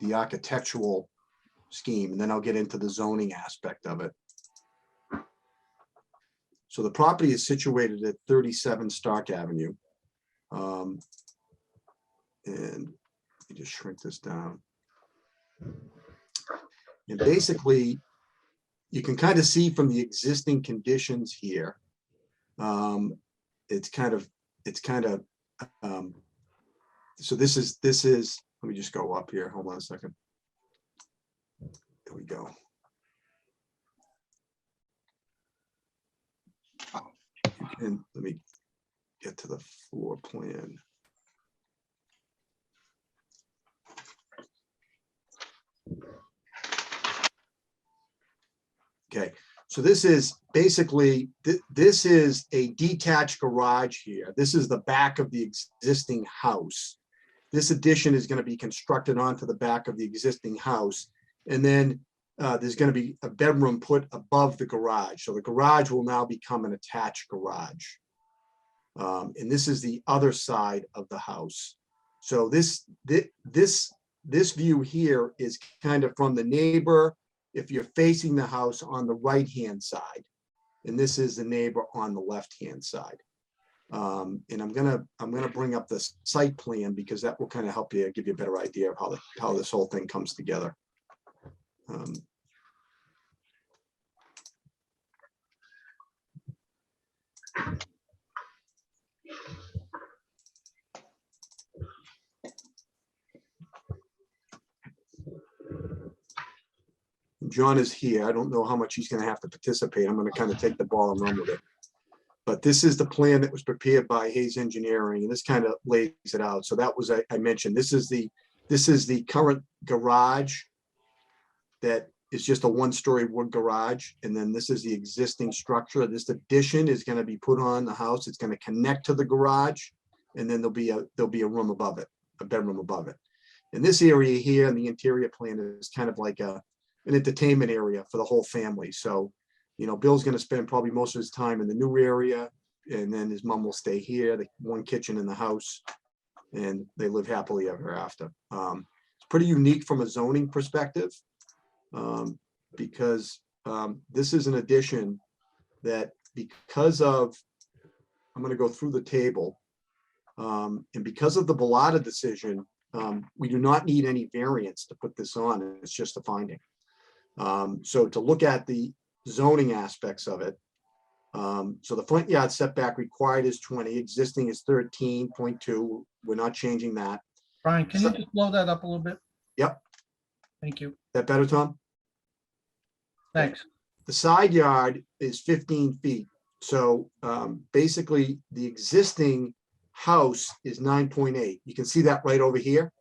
the architectural scheme, and then I'll get into the zoning aspect of it. So the property is situated at 37 Stark Avenue. And let me just shrink this down. And basically, you can kind of see from the existing conditions here. It's kind of, so this is, let me just go up here. Hold on a second. There we go. And let me get to the floor plan. Okay, so this is basically, this is a detached garage here. This is the back of the existing house. This addition is going to be constructed onto the back of the existing house. And then there's going to be a bedroom put above the garage. So the garage will now become an attached garage. And this is the other side of the house. So this view here is kind of from the neighbor, if you're facing the house on the right-hand side, and this is the neighbor on the left-hand side. And I'm gonna bring up the site plan because that will kind of help you, give you a better idea of how this whole thing comes together. John is here. I don't know how much he's going to have to participate. I'm going to kind of take the ball and run with it. But this is the plan that was prepared by Hayes Engineering, and this kind of lays it out. So that was, I mentioned, this is the current garage that is just a one-story wood garage. And then this is the existing structure. This addition is going to be put on the house. It's going to connect to the garage. And then there'll be a room above it, a bedroom above it. And this area here in the interior plan is kind of like an entertainment area for the whole family. So, you know, Bill's going to spend probably most of his time in the new area, and then his mom will stay here, the one kitchen in the house, and they live happily ever after. It's pretty unique from a zoning perspective, because this is an addition that, because of, I'm going to go through the table, and because of the Bellotta decision, we do not need any variance to put this on. It's just a finding. So to look at the zoning aspects of it, so the front yard setback required is 20, existing is 13.2. We're not changing that. Brian, can you just blow that up a little bit? Yep. Thank you. That better, Tom? Thanks. The side yard is 15 feet. So basically the existing house is 9.8. You can see that right over here.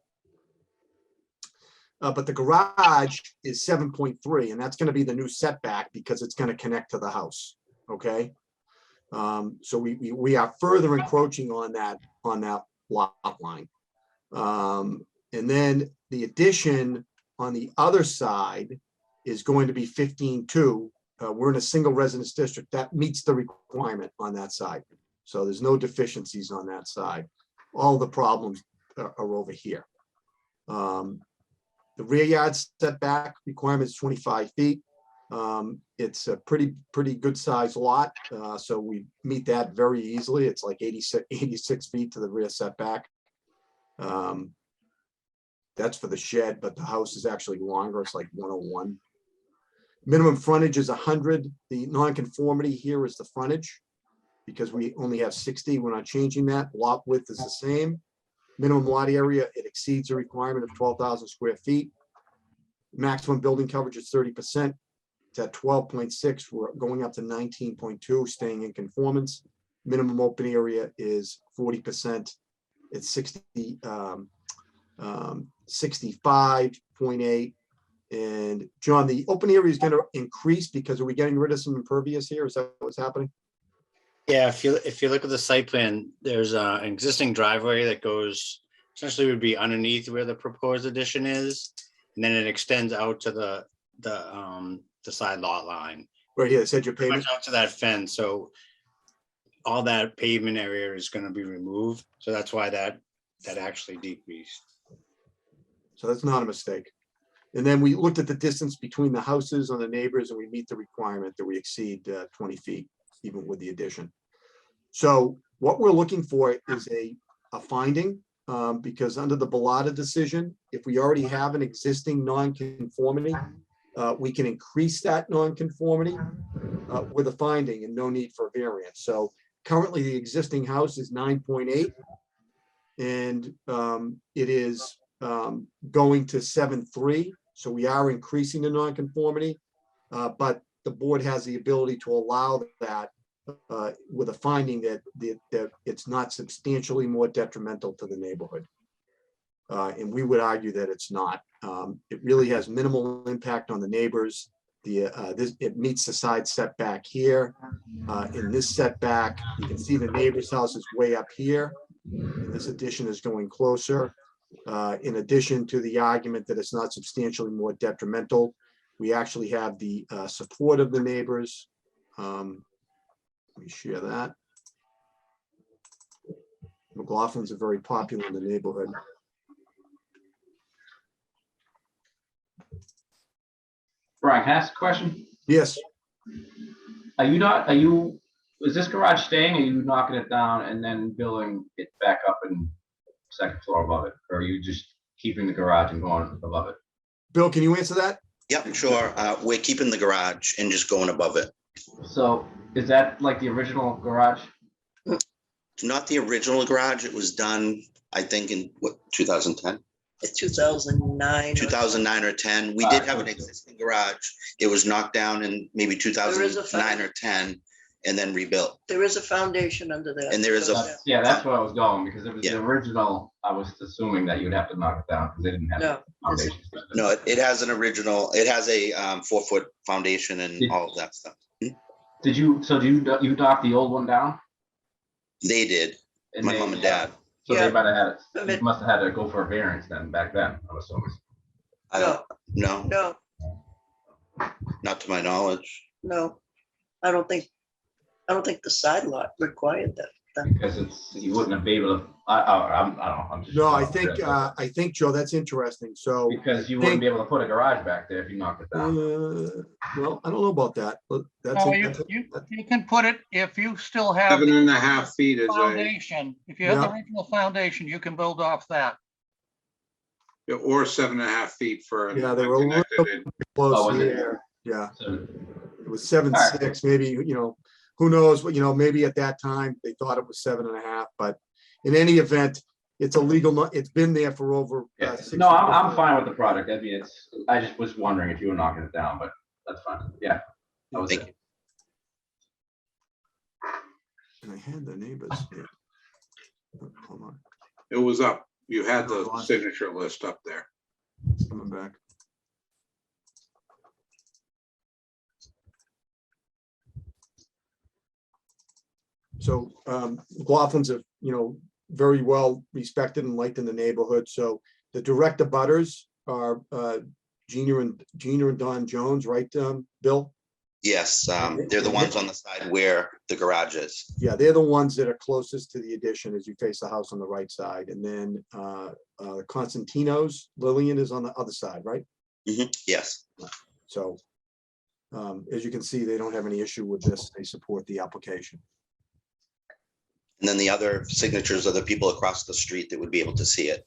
But the garage is 7.3, and that's going to be the new setback because it's going to connect to the house. Okay. So we are further encroaching on that lot line. And then the addition on the other side is going to be 15.2. We're in a single residence district that meets the requirement on that side. So there's no deficiencies on that side. All the problems are over here. The rear yard setback requirement is 25 feet. It's a pretty good sized lot. So we meet that very easily. It's like 86 feet to the rear setback. That's for the shed, but the house is actually longer. It's like 101. Minimum frontage is 100. The nonconformity here is the frontage because we only have 60. We're not changing that. Lot width is the same. Minimum lot area, it exceeds the requirement of 12,000 square feet. Maximum building coverage is 30%. It's at 12.6. We're going up to 19.2, staying in conformance. Minimum open area is 40%. It's 65.8. And John, the open area is going to increase because are we getting rid of some impervious here? Is that what's happening? Yeah, if you look at the site plan, there's an existing driveway that goes, essentially would be underneath where the proposed addition is, and then it extends out to the side lot line. Right here, it said your pavement. Out to that fence, so all that pavement area is going to be removed. So that's why that actually decreased. So that's not a mistake. And then we looked at the distance between the houses on the neighbors, and we meet the requirement that we exceed 20 feet, even with the addition. So what we're looking for is a finding, because under the Bellotta decision, if we already have an existing non-conformity, we can increase that non-conformity with a finding and no need for variance. So currently, the existing house is 9.8, and it is going to 7.3. So we are increasing the nonconformity, but the board has the ability to allow that with a finding that it's not substantially more detrimental to the neighborhood. And we would argue that it's not. It really has minimal impact on the neighbors. It meets the side setback here. In this setback, you can see the neighbor's house is way up here. And this addition is going closer. In addition to the argument that it's not substantially more detrimental, we actually have the support of the neighbors. Let me share that. McLaughlin's are very popular in the neighborhood. Brian, can I ask a question? Yes. Is this garage staying, or are you knocking it down and then building it back up and second floor above it? Or are you just keeping the garage and going above it? Bill, can you answer that? Yep, sure. We're keeping the garage and just going above it. So is that like the original garage? Not the original garage. It was done, I think, in what, 2010? 2009. 2009 or 10. We did have an existing garage. It was knocked down in maybe 2009 or 10 and then rebuilt. There is a foundation under there. And there is a. Yeah, that's where I was going, because if it was the original, I was assuming that you'd have to knock it down because they didn't have a foundation. No, it has an original, it has a 4-foot foundation and all of that stuff. Did you knock the old one down? They did, my mom and dad. So they might have had it, you must have had to go for a variance then back then, I'm assuming. No, not to my knowledge. No, I don't think the side lot required that. Because you wouldn't have been able to, I don't know, I'm just. No, I think, Joe, that's interesting. So. Because you wouldn't be able to put a garage back there if you knocked it down. Well, I don't know about that. No, you can put it, if you still have. 7.5 feet is a, foundation. If you have the original foundation, you can build off that. or 7.5 feet for. Yeah, they were a little close here. Yeah. It was 7.6, maybe, who knows what, maybe at that time they thought it was 7.5, but in any event, it's a legal, it's been there for over. 6 No, years. I'm fine with the project. I mean, I just was wondering if you were knocking it down, but that's fine. Yeah. That was it. And I had the neighbors here. Hold on, It was up. You had the signature list up there. it's coming back. So McLaughlin's are, very well respected and liked in the neighborhood. So the direct abutters are Gina and Don Jones, right, Bill? Yes, they're the ones on the side where the garage is. Yeah, they're the ones that are closest to the addition as you face the house on the right side. And then Constantino's, Lillian is on the other side, right? Yes. So as you can see, they don't have any issue with this. They support the application. And then the other signatures are the people across the street that would be able to see it.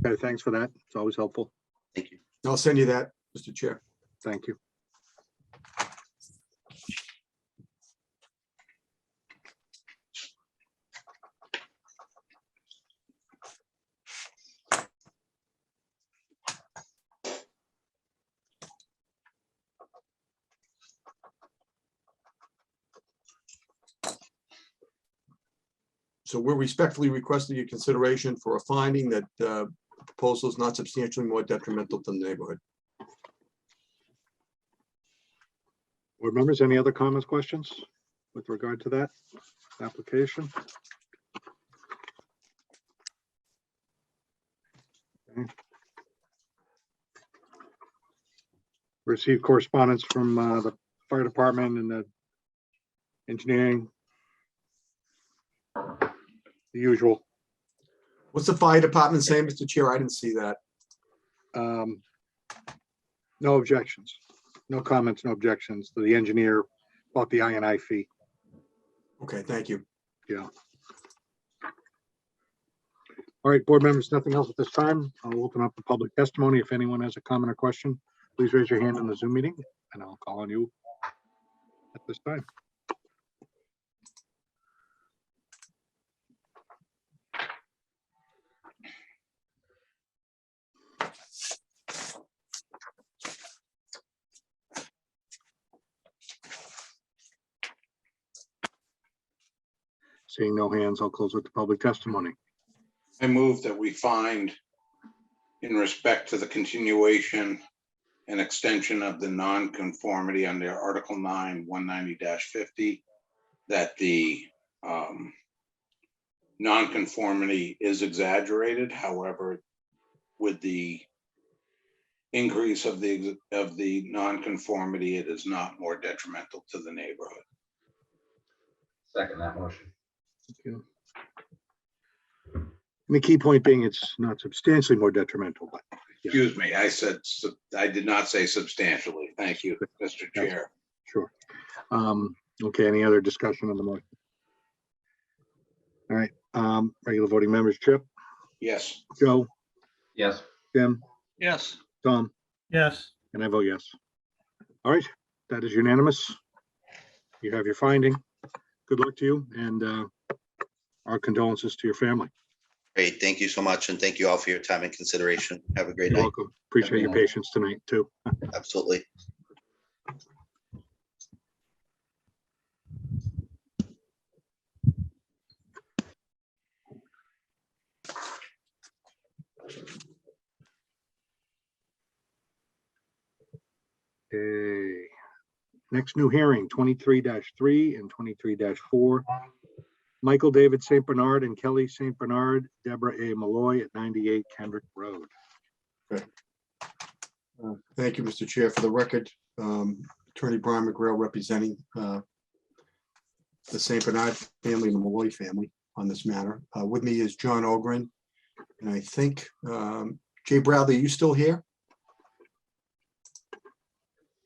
Okay, thanks for that. It's always helpful. Thank you. I'll send you that, Mr. Chair. Thank you. So we're respectfully requesting your consideration for a finding that proposal is not substantially more detrimental to the neighborhood. Board members, any other comments, questions with regard to that application? Okay. Received correspondence from the fire department and the engineering. The usual. What's the fire department saying, Mr. Chair? I didn't see that. No objections, no comments, no objections to the engineer about the I&I fee. Okay, thank you. Yeah. All right, board members, nothing else at this time. I'll open up the public testimony. If anyone has a comment or question, please raise your hand in the Zoom meeting and I'll call on you at this time. Seeing no hands, I'll close with the public testimony. I move that we find, in respect to the continuation and extension of the nonconformity under Article 9, 190-50, that the nonconformity is exaggerated. However, with the increase of the nonconformity, it is not more detrimental to the neighborhood. Second that motion. Thank you. And the key point being it's not substantially more detrimental, but Excuse me, I said, I did not say substantially. Thank you, Mr. Chair. sure. Okay, any other discussion on the motion? All right, regular voting members, Chip, Yes. Joe, Yes. Jim, Yes, Tom, Yes, and I vote yes. All right, that is unanimous. You have your finding. Good luck to you and our condolences to your family. Great, thank you so much, and thank you all for your time and consideration. Have a great You're night. welcome. Appreciate your patience tonight too. Absolutely. Okay. Next new hearing, 23-3 and 23-4. Michael David St. Bernard and Kelly St. Bernard, Deborah A. Malloy at 98 Kendrick Road. Thank you, Mr. Chair. For the record, Attorney Brian McGrail representing the St. Bernard family and the Malloy family on this matter. With me is John Ogren. And I think, Jay Bradley, are you still here?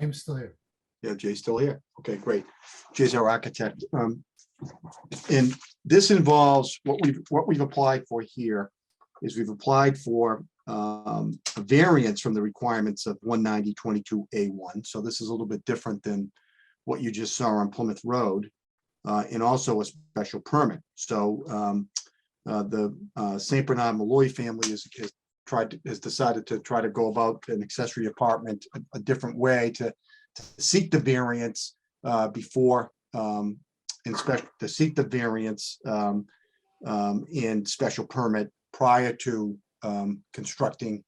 I'm still here. Yeah, Jay's still here. Okay, great. Jay's our architect. And this involves what we've applied for here is we've applied for a variance from the requirements of 190-22A1. So this is a little bit different than what you just saw on Plymouth Road, and also a special permit. So the St. Bernard Malloy family has decided to try to go about an accessory apartment a different way to seek the variance before to seek the variance and special permit prior to constructing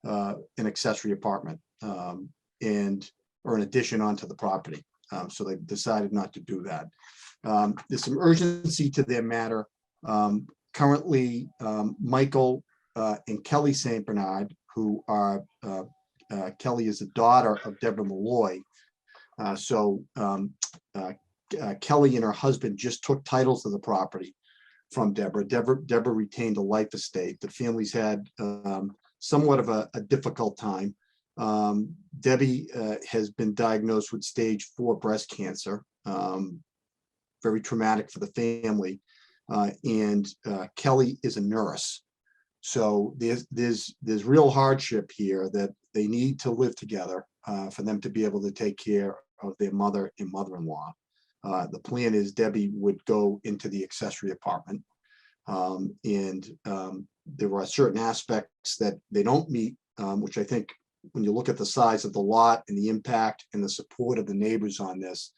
an accessory apartment or an addition onto the property. So they decided not to do that. There's some urgency to their matter. Currently, Michael and Kelly St. Bernard, who are Kelly is the daughter of Deborah Malloy. Kelly and her husband just took titles to the property from Deborah. Deborah retained a life estate. The family's had somewhat of a difficult time. Debbie has been diagnosed with stage 4 breast cancer, very traumatic for the family. And Kelly is a nurse. So there's real hardship here that they need to live together for them to be able to take care of their mother and mother-in-law. The plan is Debbie would go into the accessory apartment. There are certain aspects that they don't meet, which I think when you look at the size of the lot and the impact and the support of the neighbors on this,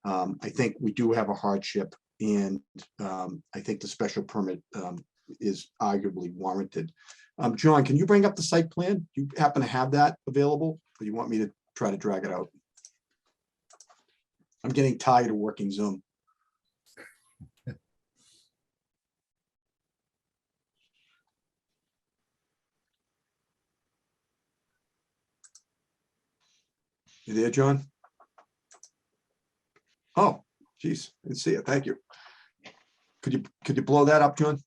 I think we do have a hardship, and I think the special permit is arguably warranted. John, can you bring up the site plan? Do you happen to have that available, or you want me to try to drag it out? I'm getting tired of working Zoom. You there, John? Oh, geez, I didn't see it. Thank you. Could you blow that up, John?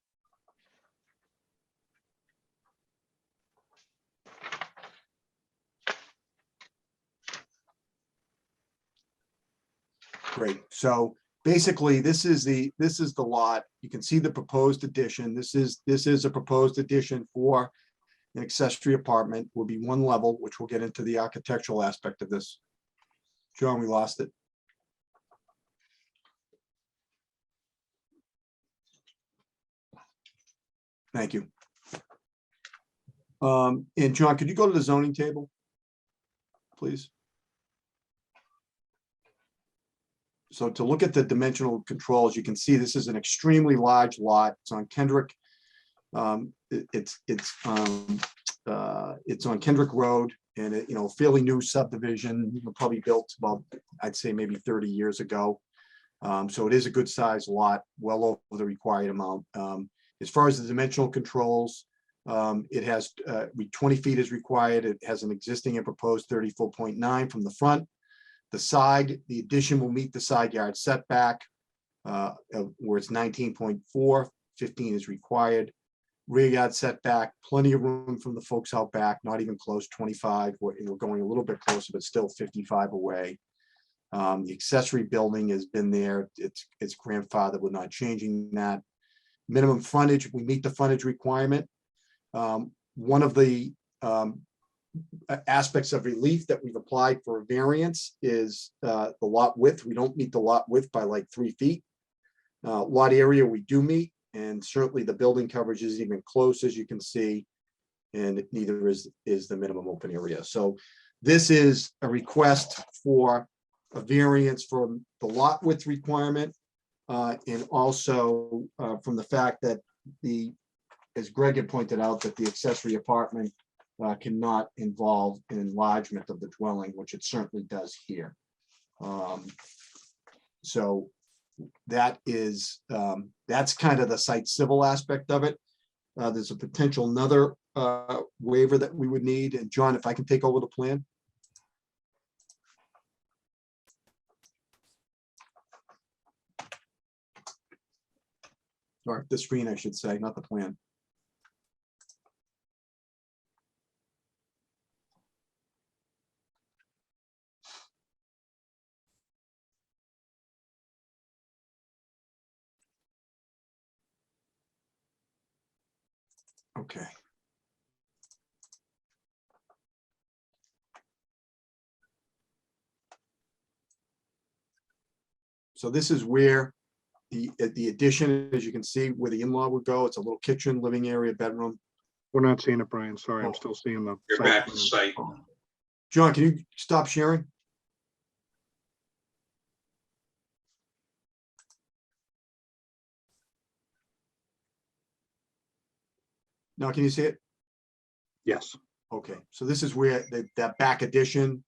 Great. So basically, this is the lot. You can see the proposed addition. This is a proposed addition for an accessory apartment. Will be one level, which we'll get into the architectural aspect of this. John, we lost it. Thank you. And John, could you go to the zoning table, please? So to look at the dimensional controls, you can see this is an extremely large lot. It's on Kendrick. It's on Kendrick Road, and it, fairly new subdivision, probably built about, I'd say maybe 30 years ago. So it is a good sized lot, well over the required amount. As far as the dimensional controls, it has 20 feet is required. It has an existing and proposed 34.9 from the front. The side, the addition will meet the side yard setback, where it's 19.4, 15 is required. Rear yard setback, plenty of room from the folks out back, not even close, 25. We're going a little bit closer, but still 55 away. The accessory building has been there. It's grandfathered. We're not changing that. Minimum frontage, we meet the frontage requirement. One of the aspects of relief that we've applied for a variance is the lot width. We don't meet the lot width by like 3 feet. Lot area we do meet, and certainly the building coverage isn't even close, as you can see, and neither is the minimum open area. So this is a request for a variance from the lot width requirement, and also from the fact that as Greg had pointed out, that the accessory apartment cannot involve an enlargement of the dwelling, which it certainly does here. So that is, that's kind of the site civil aspect of it. There's a potential another waiver that we would need. And John, if I can take over the plan. Or the screen, I should say, not the plan. Okay. So this is where the addition, as you can see, where the in-law would go. It's a little kitchen, living area, bedroom. We're not seeing it, Brian. Sorry, I'm still seeing the. You're back to site. John, can you stop sharing? Now, can you see it? Yes. Okay, so this is where that back addition,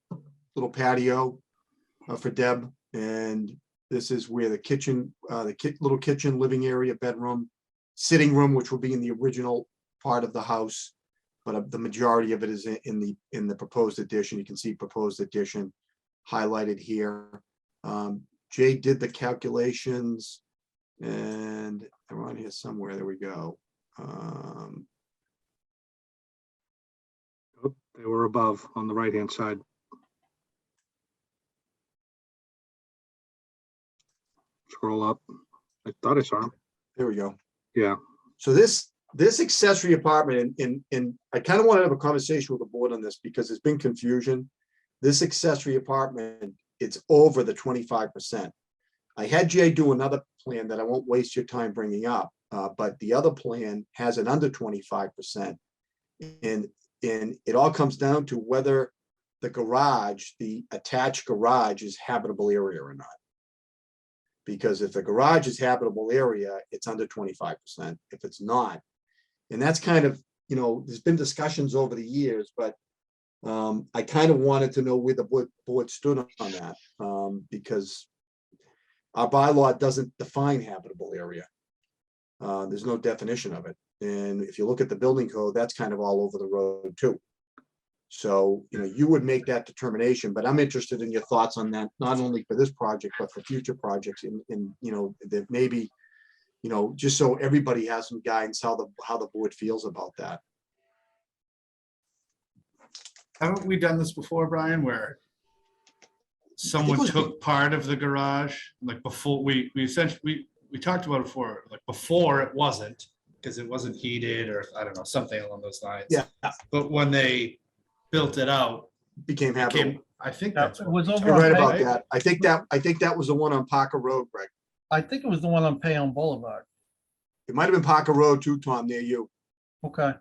little patio for Deb, and this is where the kitchen, little kitchen, living area, bedroom, sitting room, which will be in the original part of the house, but the majority of it is in the proposed addition. You can see proposed addition highlighted here. Jay did the calculations, and they're on here somewhere. There we go. They were above on the right-hand side. Scroll up. I thought I saw him. There we go. Yeah. So this accessory apartment, and I kind of want to have a conversation with the board on this because there's been confusion. This accessory apartment, it's over the 25%. I had Jay do another plan that I won't waste your time bringing up, but the other plan has an under 25%. And it all comes down to whether the garage, the attached garage, is habitable area or not. Because if the garage is habitable area, it's under 25%. If it's not, and that's kind of, there's been discussions over the years, but I kind of wanted to know where the board stood on that, because our bylaw doesn't define habitable area. There's no definition of it. And if you look at the building code, that's kind of all over the road too. So, you would make that determination, but I'm interested in your thoughts on that, not only for this project, but for future projects that maybe, just so everybody has some guidance, how the board feels about that. Haven't we done this before, Brian, where someone was- took part of the garage, like before, we essentially, we talked about it before, like before it wasn't, because it wasn't heated or I don't know, something along those lines. Yeah, But when they built it out, became habitable. I think Yeah, that's. it what was we over You're on right Pay- about that. I think that was the one on Parker Road, Greg. I think it was the one on Bayonne Boulevard. It might have been Parker Road too, Tom, near you. Okay.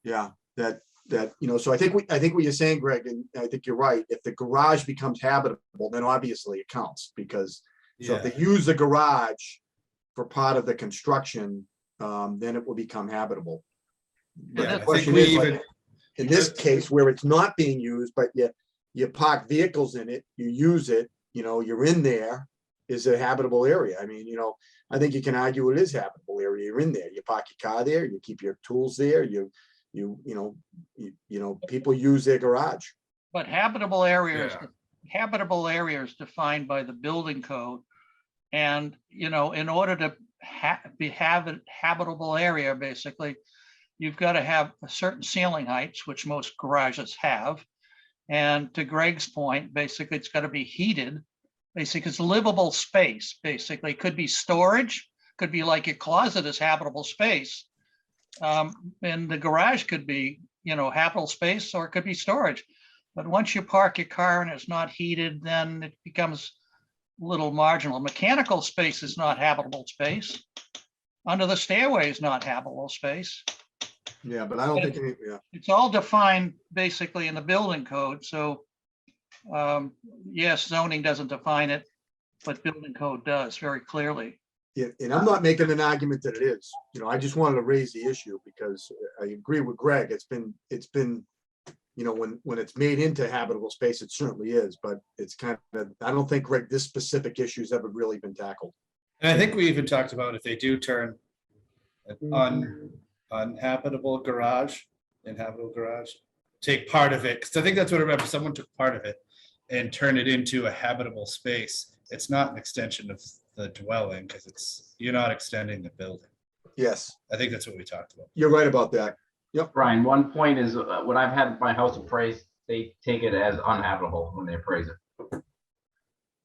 Yeah, that, so I think what you're saying, Greg, and I think you're right. If the garage becomes habitable, then obviously it counts because, so if Yeah. they use the garage for part of the construction, then it will become habitable. But Yeah, the I think question we is, like, even, in this case where it's not being used, but you park vehicles in it, you use it, you're in there, is a habitable area. I mean, I think you can argue it is habitable area. You're in there, you park your car there, you keep your tools there, people use their garage. But habitable areas defined by the building code. And, in order to have a habitable area, basically, you've got to have a certain ceiling heights, which most garages have. And to Greg's point, basically, it's got to be heated. Basically, it's livable space, basically. Could be storage, could be like your closet is habitable space. And the garage could be, habitable space, or it could be storage. But once you park your car and it's not heated, then it becomes a little marginal. Mechanical space is not habitable space. Under the stairway is not habitable space. Yeah, but I don't think, It's all defined basically in the building code. So yes, zoning doesn't define it, but building code does very clearly. yeah, and I'm not making an argument that it is, I just wanted to raise the issue because I agree with Greg. It's been, when it's made into habitable space, it certainly is, but it's kind of, I don't think, Greg, this specific issue has ever really been tackled. and I think we even talked about if they do turn an inhabitable garage, take part of it, because I think that's what I remember, someone took part of it and turned it into a habitable space. It's not an extension of the dwelling, because you're not extending the building. Yes, I think that's what we talked about. you're right about that. Yep. Brian, one point is when I've had my house appraised, they take it as uninhabitable when they appraise it.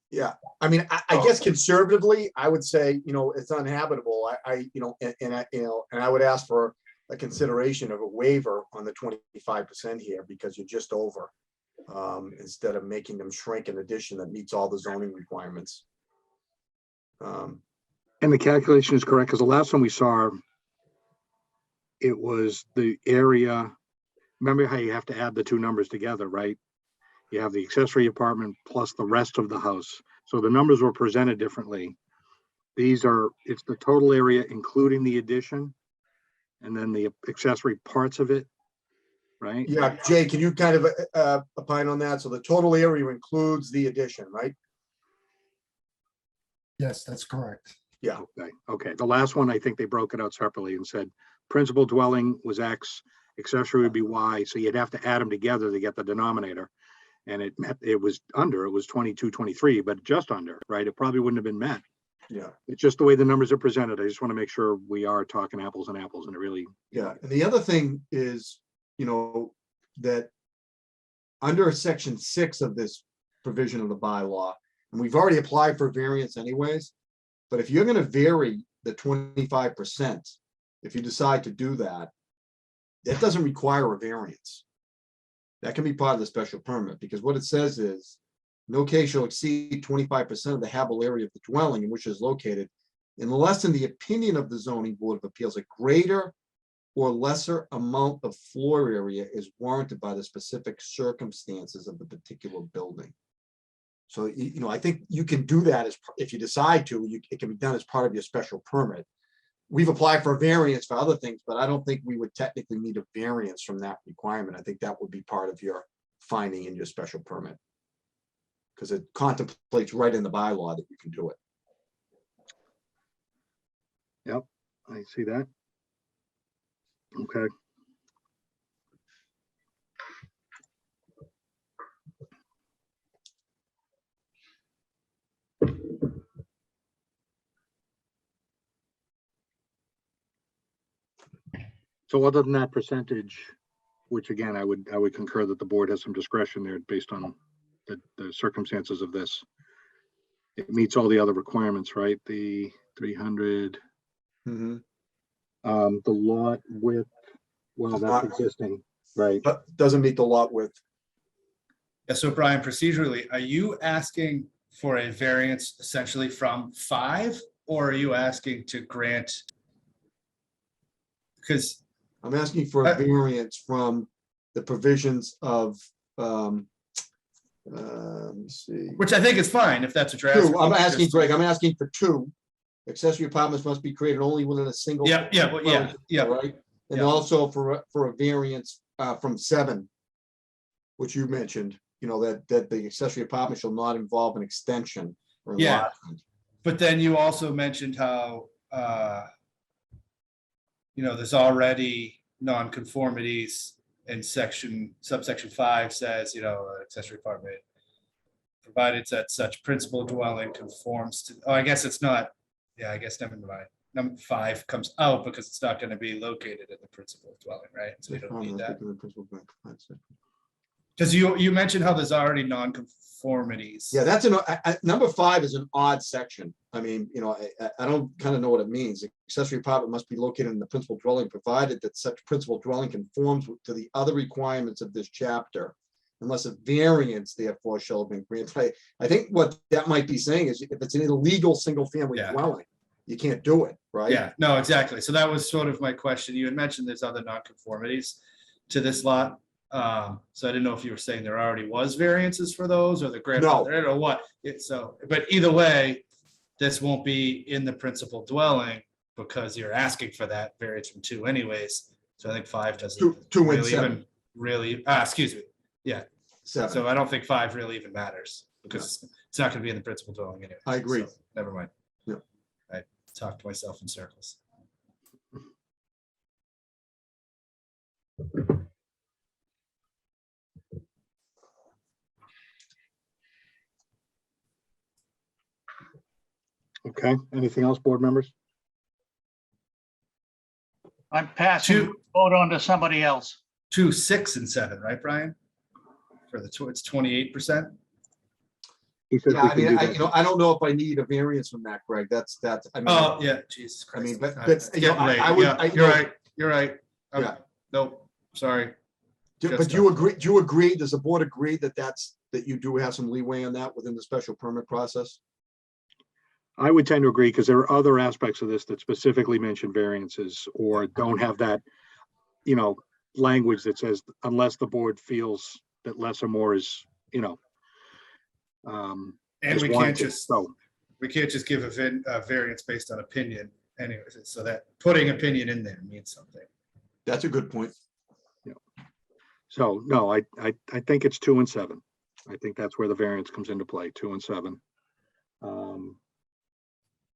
Yeah, I mean, I guess conservatively, I would say, it's uninhabitable. And I would ask for a consideration of a waiver on the 25% here because you're just over. Instead of making them shrink an addition that meets all the zoning requirements. And the calculation is correct, because the last one we saw, it was the area. Remember how you have to add the two numbers together, right? You have the accessory apartment plus the rest of the house. So the numbers were presented differently. It's the total area, including the addition, and then the accessory parts of it, right? Yeah, Jay, can you kind of opine on that? So the total area includes the addition, right? Yes, that's correct. Yeah. Okay. The last one, I think they broke it out separately and said principal dwelling was X, accessory would be Y. So you'd have to add them together to get the denominator. And it was 22, 23, but just under, right? It probably wouldn't have been met. Yeah. It's just the way the numbers are presented. I just want to make sure we are talking apples and apples, and it really. Yeah. And the other thing is, that under section 6 of this provision of the bylaw, and we've already applied for variance anyways, but if you're going to vary the 25%, if you decide to do that, that doesn't require a variance. That can be part of the special permit, because what it says is no case shall exceed 25% of the habitable area of the dwelling in which it is located, unless in the opinion of the zoning board of appeals, a greater or lesser amount of floor area is warranted by the specific circumstances of the particular building. So, I think you can do that if you decide to, it can be done as part of your special permit. We've applied for a variance for other things, but I don't think we would technically need a variance from that requirement. I think that would be part of your finding in your special permit, because it contemplates right in the bylaw that you can do it. Yep, I see that. Okay. So other than that percentage, which again, I would concur that the board has some discretion there based on the circumstances of this. It meets all the other requirements, right? The 300, Mhm. the lot width, well, that's existing, right? But doesn't meet the lot width. Yeah, so Brian, procedurally, are you asking for a variance essentially from 5, or are you asking to grant? Because I'm asking for a variance from the provisions of, let me see. which I think is fine if that's what you're asking. Two, I'm asking, Greg, I'm asking for 2. Accessory apartments must be created only within a single. Yeah, well, yeah. Right, and Yeah. also for a variance from 7, which you mentioned, that the accessory apartment shall not involve an extension or Yeah. enlargement. But then you also mentioned how, there's already nonconformities in subsection 5 says, accessory apartment, provided that such principal dwelling conforms to, I guess it's not, I guess never mind. Number 5 comes out because it's not going to be located in the principal dwelling, right? So we don't need that. Because you mentioned how there's already nonconformities. Yeah, that's number 5 is an odd section. I mean, I don't kind of know what it means. Accessory apartment must be located in the principal dwelling, provided that such principal dwelling conforms to the other requirements of this chapter, unless a variance therefore shall have been granted. I think what that might be saying is if it's an illegal single-family dwelling, you can't do it, right? Yeah, no, exactly. So that was sort of my question. You had mentioned there's other nonconformities to this lot. So I didn't know if you were saying there already was variances for those or the grandfather or what. But either way, this won't be in the principal dwelling because you're asking for that variance from 2 anyways. So I think 5 doesn't two and really 7. even really, excuse me. Yeah. 7. So I don't think 5 really even matters because it's not going to be in the principal dwelling anyway. I agree. So never mind. Yeah. I talked to myself in circles. Okay, anything else, board members? I'm passing vote on to somebody else. 2, 6, and 7, right, Brian? For the it's 28%. He said Yeah, we I can mean, do that. I don't know if I need a variance from that, Greg. That's. I mean, Oh, yeah, Jesus I Christ. mean, but It's getting late. I would. Yeah, I- you're right. Yeah. Nope, sorry. But do you agree? Do you agree? Does the board agree that you do have some leeway on that within the special permit process? I would tend to agree because there are other aspects of this that specifically mention variances or don't have that, language that says unless the board feels that less or more is, And is we can't warranted. just give a variance based on opinion anyways. So that putting opinion in there means something. That's a good point. So no, I think it's 2 and 7. I think that's where the variance comes into play, 2 and 7.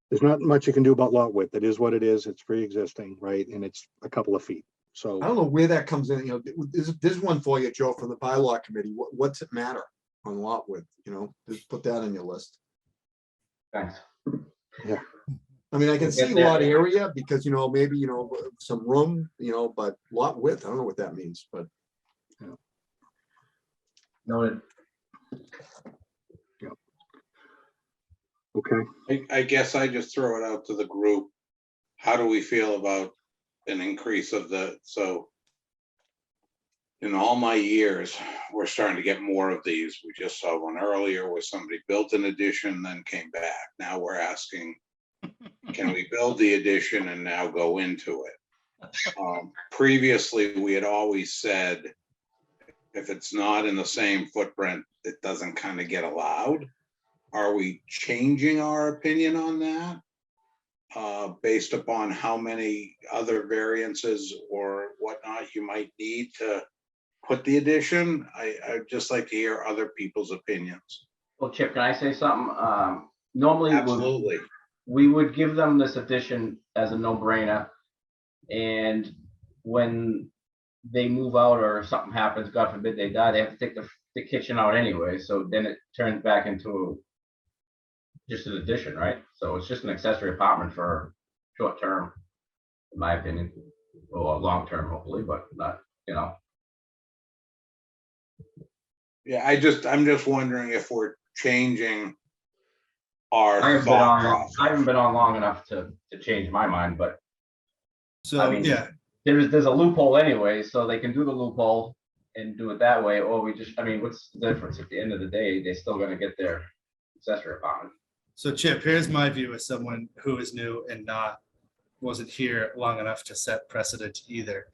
There's not much you can do about lot width. It is what it is. It's pre-existing, right? And it's a couple of feet. So I don't know where that comes in. There's one for you, Joe, from the bylaw committee. What's it matter on lot width? Just put that on your list. Thanks. Yeah. I mean, I can see lot area because, maybe, some room, but lot width, I don't know what that means, but. Noted. okay. I guess I just throw it out to the group. How do we feel about an increase of so in all my years, we're starting to get more of these. We just saw one earlier where somebody built an addition, then came back. Now we're asking, can we build the addition and now go into it? Previously, we had always said, if it's not in the same footprint, it doesn't kind of get allowed. Are we changing our opinion on that? Based upon how many other variances or whatnot you might need to put the addition? I'd just like to hear other people's opinions. Well, Chip, can I say something? Normally, Absolutely. we would give them this addition as a no-brainer. And when they move out or something happens, God forbid they die, they have to take the kitchen out anyway. So then it turns back into just an addition, right? So it's just an accessory apartment for short term, in my opinion, or long term, hopefully, but not, Yeah, I'm just wondering if we're changing our I haven't been thought on, process. I haven't been on long enough to change my mind, but So, I mean, yeah, there's a loophole anyway, so they can do the loophole and do it that way, or we just, I mean, what's the difference? At the end of the day, they're still gonna get their accessory apartment. so Chip, here's my view as someone who is new and wasn't here long enough to set precedent either.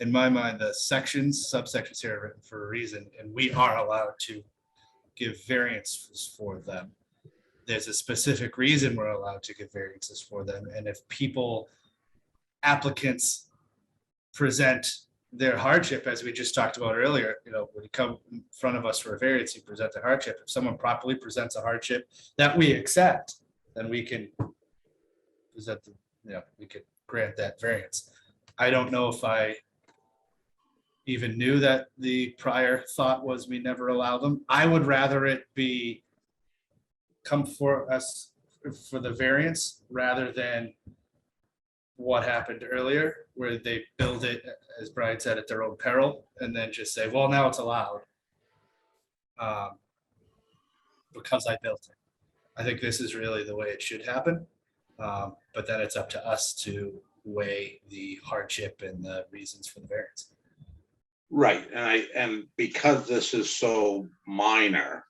In my mind, the subsections here are written for a reason, and we are allowed to give variances for them. There's a specific reason we're allowed to give variances for them. And if applicants present their hardship, as we just talked about earlier, when you come in front of us for a variance, you present the hardship. If someone properly presents a hardship that we accept, then we can present, we could grant that variance. I don't know if I even knew that the prior thought was we never allow them. I would rather it be come for us for the variance rather than what happened earlier, where they build it, as Brian said, at their own peril, and then just say, well, now it's allowed because I built it. I think this is really the way it should happen. But then it's up to us to weigh the hardship and the reasons for the variance. Right, and because this is so minor,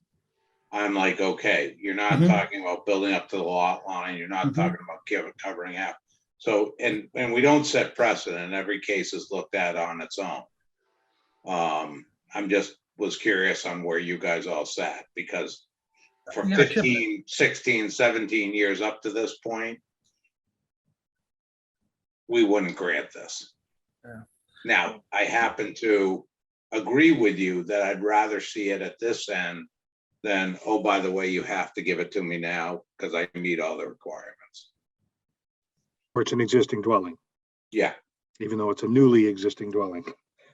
I'm like, okay, you're not talking about building up to the lot line, you're not talking about covering half. So, and we don't set precedent, every case is looked at on its own. I'm just was curious on where you guys all sat, because for 15, 16, 17 years up to this point, we wouldn't grant this. Yeah. Now, I happen to agree with you that I'd rather see it at this end than, oh, by the way, you have to give it to me now because I meet all the requirements. Or it's an existing dwelling, Yeah, even though it's a newly existing dwelling,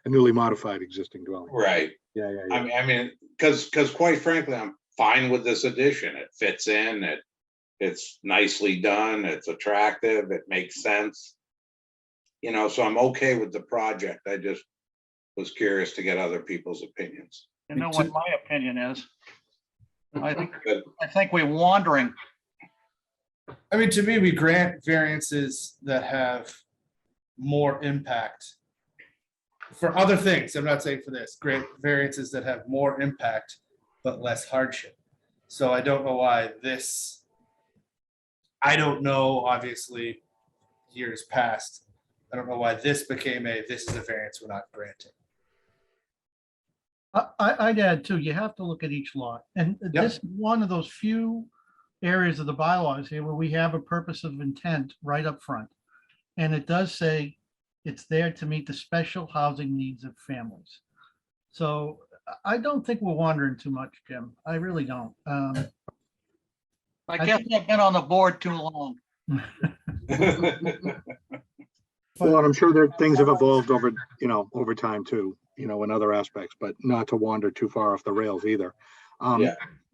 a newly modified existing dwelling. right. Yeah. I mean, because quite frankly, I'm fine with this addition. It fits in, it's nicely done, it's attractive, it makes sense. So I'm okay with the project. I just was curious to get other people's opinions. You know what my opinion is? I think we're wandering. I mean, to me, we grant variances that have more impact for other things. I'm not saying for this, grant variances that have more impact, but less hardship. So I don't know why I don't know, obviously, years past. I don't know why this became this is a variance we're not granting. I'd add too, you have to look at each lot. And this is one of those few areas of the bylaws here where we have a purpose of intent right up front. And it does say it's there to meet the special housing needs of families. So I don't think we're wandering too much, Jim. I really don't. I guess I've been on the board too long. Well, and I'm sure that things have evolved over time too, in other aspects, but not to wander too far off the rails either.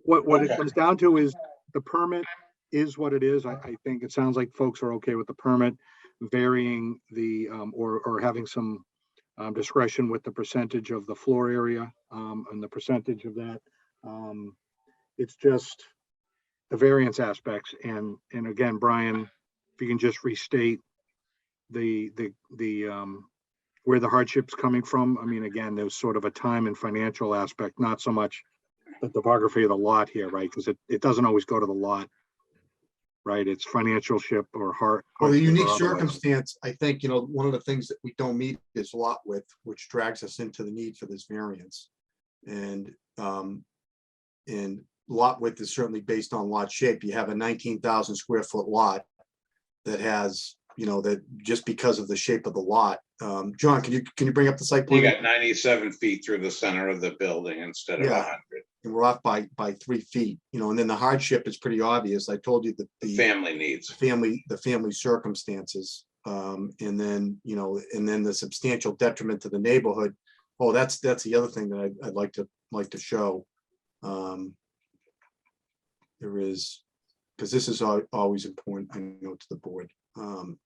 What it comes down to is the permit is what it is. I think it sounds like folks are okay with the permit varying the, or having some discretion with the percentage of the floor area and the percentage of that. It's just the variance aspects. And again, Brian, if you can just restate the where the hardship's coming from. I mean, again, there's sort of a time and financial aspect, not so much the topography of the lot here, right? Because it doesn't always go to the lot, right? It's financial ship or heart. Well, the unique circumstance, I think, one of the things that we don't meet is lot width, which drags us into the need for this variance. And lot width is certainly based on lot shape. You have a 19,000 square foot lot that has, that just because of the shape of the lot. John, can you bring up the site plan? You got 97 feet through the center of the building instead of 100. And we're off by 3 feet, and then the hardship is pretty obvious. I told you that the family needs, the family circumstances, and then the substantial detriment to the neighborhood. Oh, that's the other thing that I'd like to show. There is, because this is always important, I know, to the board. And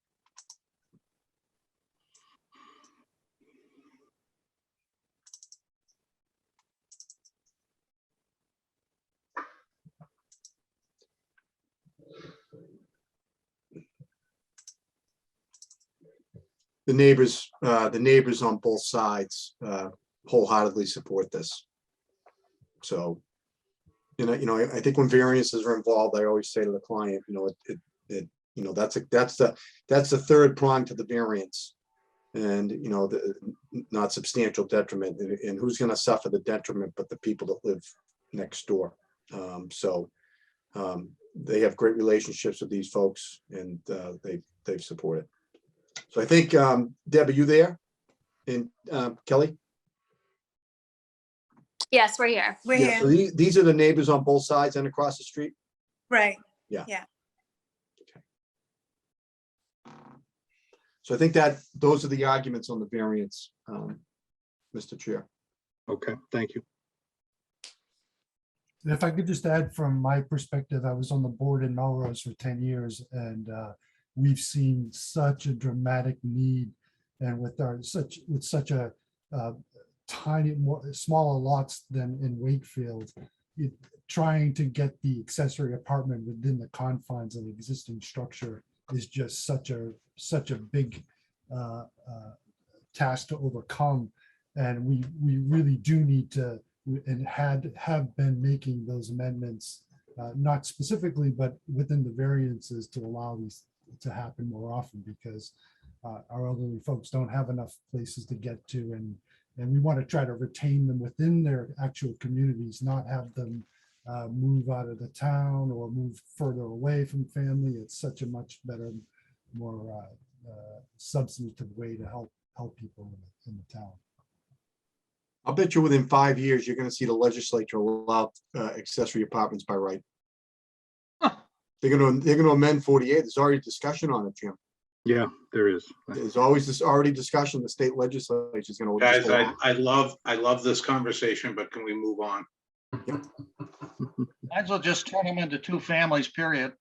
neighbors on both sides wholeheartedly support this. So, I think when variances are involved, I always say to the client, that's the third prong to the variance. And, not substantial detriment, and who's gonna suffer the detriment but the people that live next door. They have great relationships with these folks, and they've supported. So I think, Deb, are you there? And Kelly? Yes, we're here. Yeah, so these are the neighbors on both sides and across the street? Right. Yeah. Yeah. So I think that those are the arguments on the variance, Mr. Chair. Okay, thank you. And if I could just add from my perspective, I was on the board in Melrose for 10 years, and we've seen such a dramatic need, and with such a tiny, smaller lots than in Wakefield, trying to get the accessory apartment within the confines of the existing structure is just such a big task to overcome, and we really do need to, and have been making those amendments, not specifically, but within the variances to allow these to happen more often, because our elderly folks don't have enough places to get to, and we want to try to retain them within their actual communities, not have them move out of the town or move further away from family. It's such a much better, more substantive way to help people in the town. I'll bet you within 5 years, you're gonna see the legislature allow accessory apartments by right. They're gonna amend 48. There's already discussion on it, Jim. Yeah, there is. There's always already discussion. The state legislature is gonna. Guys, I love this conversation, but can we move on? Might as well just turn them into two families, period.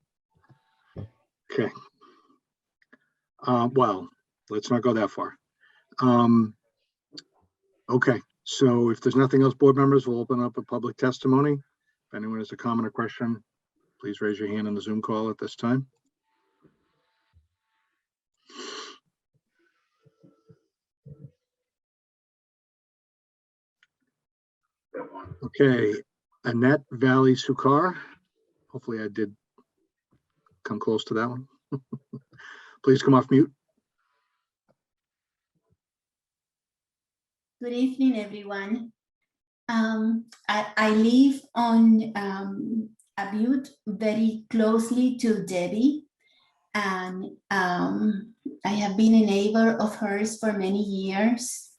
Okay. Well, let's not go that far. Okay, so if there's nothing else, board members, we'll open up a public testimony. If anyone has a comment or question, please raise your hand on the Zoom call at this time. Okay, Annette Valley Sukar. Hopefully I did come close to that one. Please come off mute. Good evening, everyone. I live on a butte very closely to Debbie, and I have been a neighbor of hers for many years.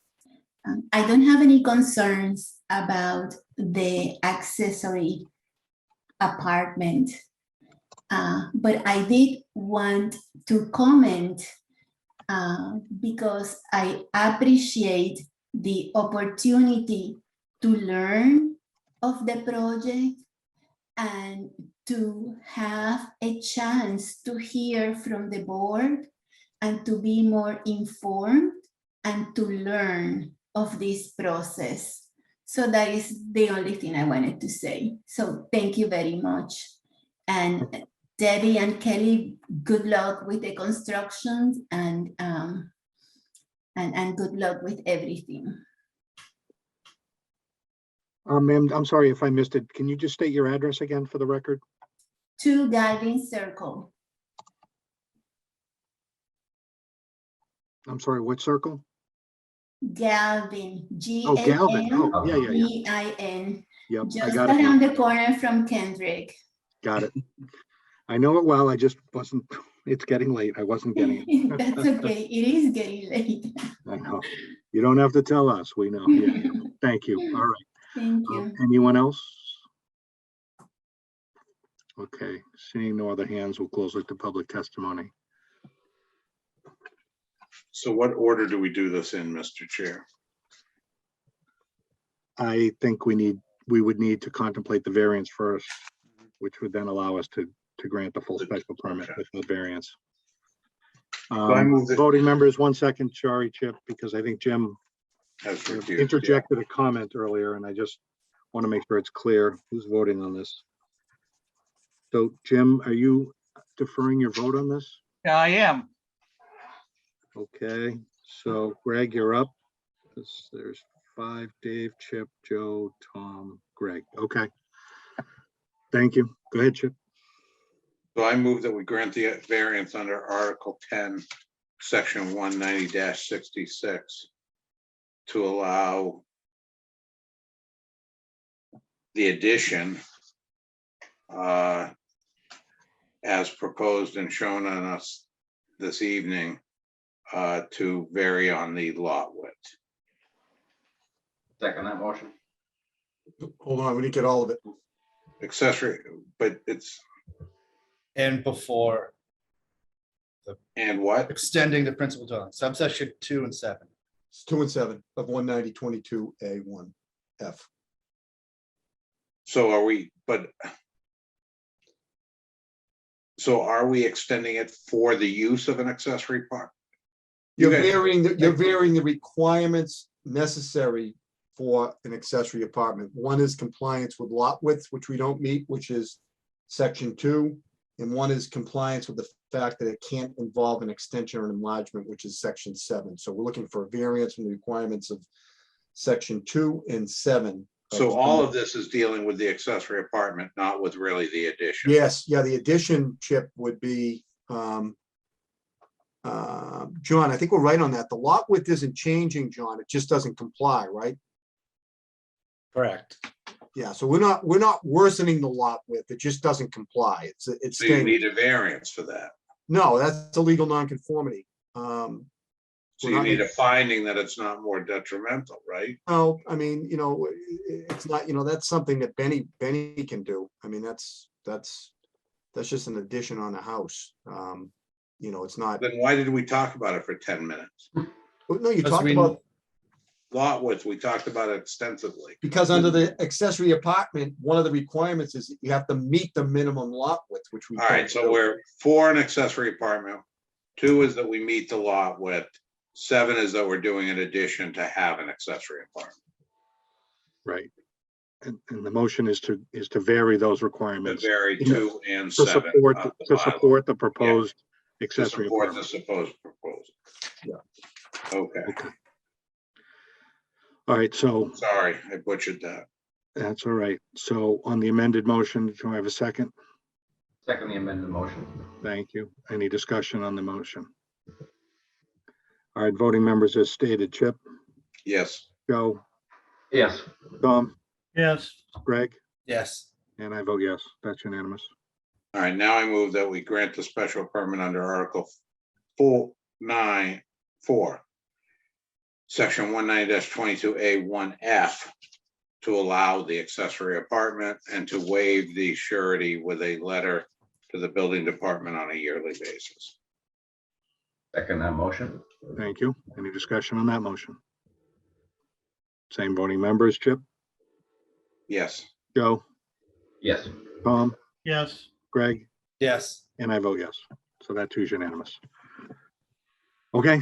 I don't have any concerns about the accessory apartment, but I did want to comment because I appreciate the opportunity to learn of the project and to have a chance to hear from the board and to be more informed and to learn of this process. So that is the only thing I wanted to say. So thank you very much. And Debbie and Kelly, good luck with the construction, and good luck with everything. Ma'am, I'm sorry if I missed it. Can you just state your address again for the record? 2 Galvin Circle. I'm sorry, what circle? Galvin, Oh, Galvin. Oh, yeah. G-A-N. Yep, I Just got it. around the corner from Kendrick. Got it. I know it well. I just wasn't, it's getting late. I wasn't getting it. That's okay. It is getting late. I know. You don't have to tell us. We know. Yeah. Thank you. All right. Thank you. Anyone else? Okay, seeing no other hands, we'll close it to public testimony. So what order do we do this in, Mr. Chair? I think we would need to contemplate the variance first, which would then allow us to grant the full special permit with the variance. Voting members, 1 second, sorry, Chip, because I think Jim has interjected a comment earlier, and I just want to make sure it's clear who's voting on this. So Jim, are you deferring your vote on this? Yeah, I am. Okay, So Greg, you're up. There's 5, Dave, Chip, Joe, Tom, Greg. Okay. Thank you. Go ahead, Chip. So I move that we grant the variance under Article 10, Section 190-66 to allow the addition as proposed and shown on us this evening to vary on the lot width. Second that motion. Hold on, we didn't get all of it. Accessory, but it's, And before and what? extending the principal dwelling, subsection 2 and 7. It's 2 and 7 of 190-22A1 F. So are we, but so are we extending it for the use of an accessory park? You're guys- varying the requirements necessary for an accessory apartment. One is compliance with lot width, which we don't meet, which is section 2. And one is compliance with the fact that it can't involve an extension or an enlargement, which is section 7. So we're looking for a variance from the requirements of section 2 and 7. So all of this is dealing with the accessory apartment, not with really the addition. Yes, yeah, the addition, Chip, would be, John, I think we're right on that. The lot width isn't changing, John. It just doesn't comply, right? Correct. Yeah, so we're not worsening the lot width. It just doesn't comply. It's So you staying. need a variance for that. No, that's a legal nonconformity. So you need a finding that it's not more detrimental, right? No, I mean, it's not, that's something that Benny can do. I mean, that's just an addition on a house. It's not. Then why did we talk about it for 10 minutes? No, you talked about. Lot width, we talked about it extensively. Because under the accessory apartment, one of the requirements is that you have to meet the minimum lot width, which we. All right, so we're for an accessory apartment. 2 is that we meet the lot width. 7 is that we're doing an addition to have an accessory apartment. Right. And the motion is to vary those requirements. To vary you know, 2 and to 7. support the proposed To accessory support apartment. the supposed proposal. Yeah. Okay, All right, so sorry, I butchered that. that's all right. So on the amended motion, do I have a second? Second the amended motion. Thank you. Any discussion on the motion? All right, voting members as stated, Chip, Yes. Joe, Yes. Tom, Yes, Greg, Yes. and I vote yes. That's unanimous. All right, now I move that we grant the special permit under Article 4, Section 190-22A1F to allow the accessory apartment and to waive the surety with a letter to the building department on a yearly basis. Second that motion. Thank you. Any discussion on that motion? Same voting members, Chip, Yes. Joe, Yes. Tom, yes, Greg, Yes. and I vote yes. So that too is unanimous. Okay,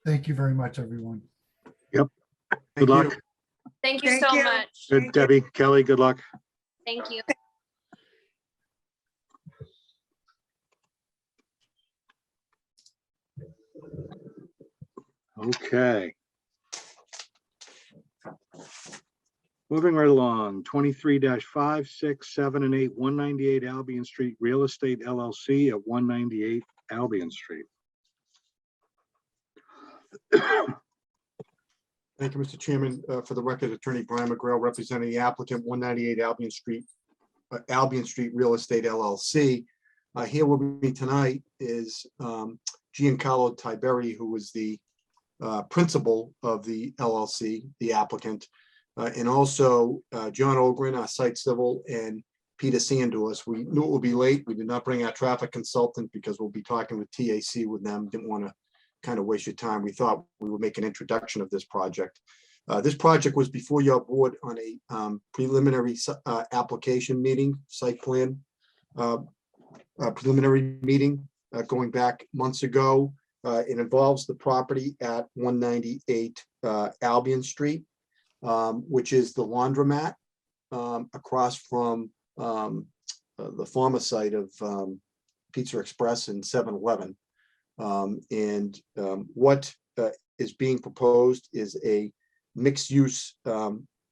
Thank you very much, everyone. good Thank luck. you. Thank you so much. Good, Debbie, Kelly, good luck. Thank you. Okay. Moving right along, 23-5, 6, 7, and 8, 198 Albion Street Real Estate LLC at 198 Albion Street. Thank you, Mr. Chairman. For the record, Attorney Brian McGrail representing the applicant, 198 Albion Street Real Estate LLC. Here with me tonight is Giancarlo Tiberi, who was the principal of the LLC, the applicant, and also John Ogren, our site civil, and Peter Sandors. We knew it would be late. We did not bring our traffic consultant because we'll be talking with TAC with them. Didn't want to kind of waste your time. We thought we would make an introduction of this project. This project was before your board on a preliminary application meeting, site plan preliminary meeting going back months ago. It involves the property at 198 Albion Street, which is the laundromat across from the former site of Pizza Express and 7-Eleven. What is being proposed is a mixed-use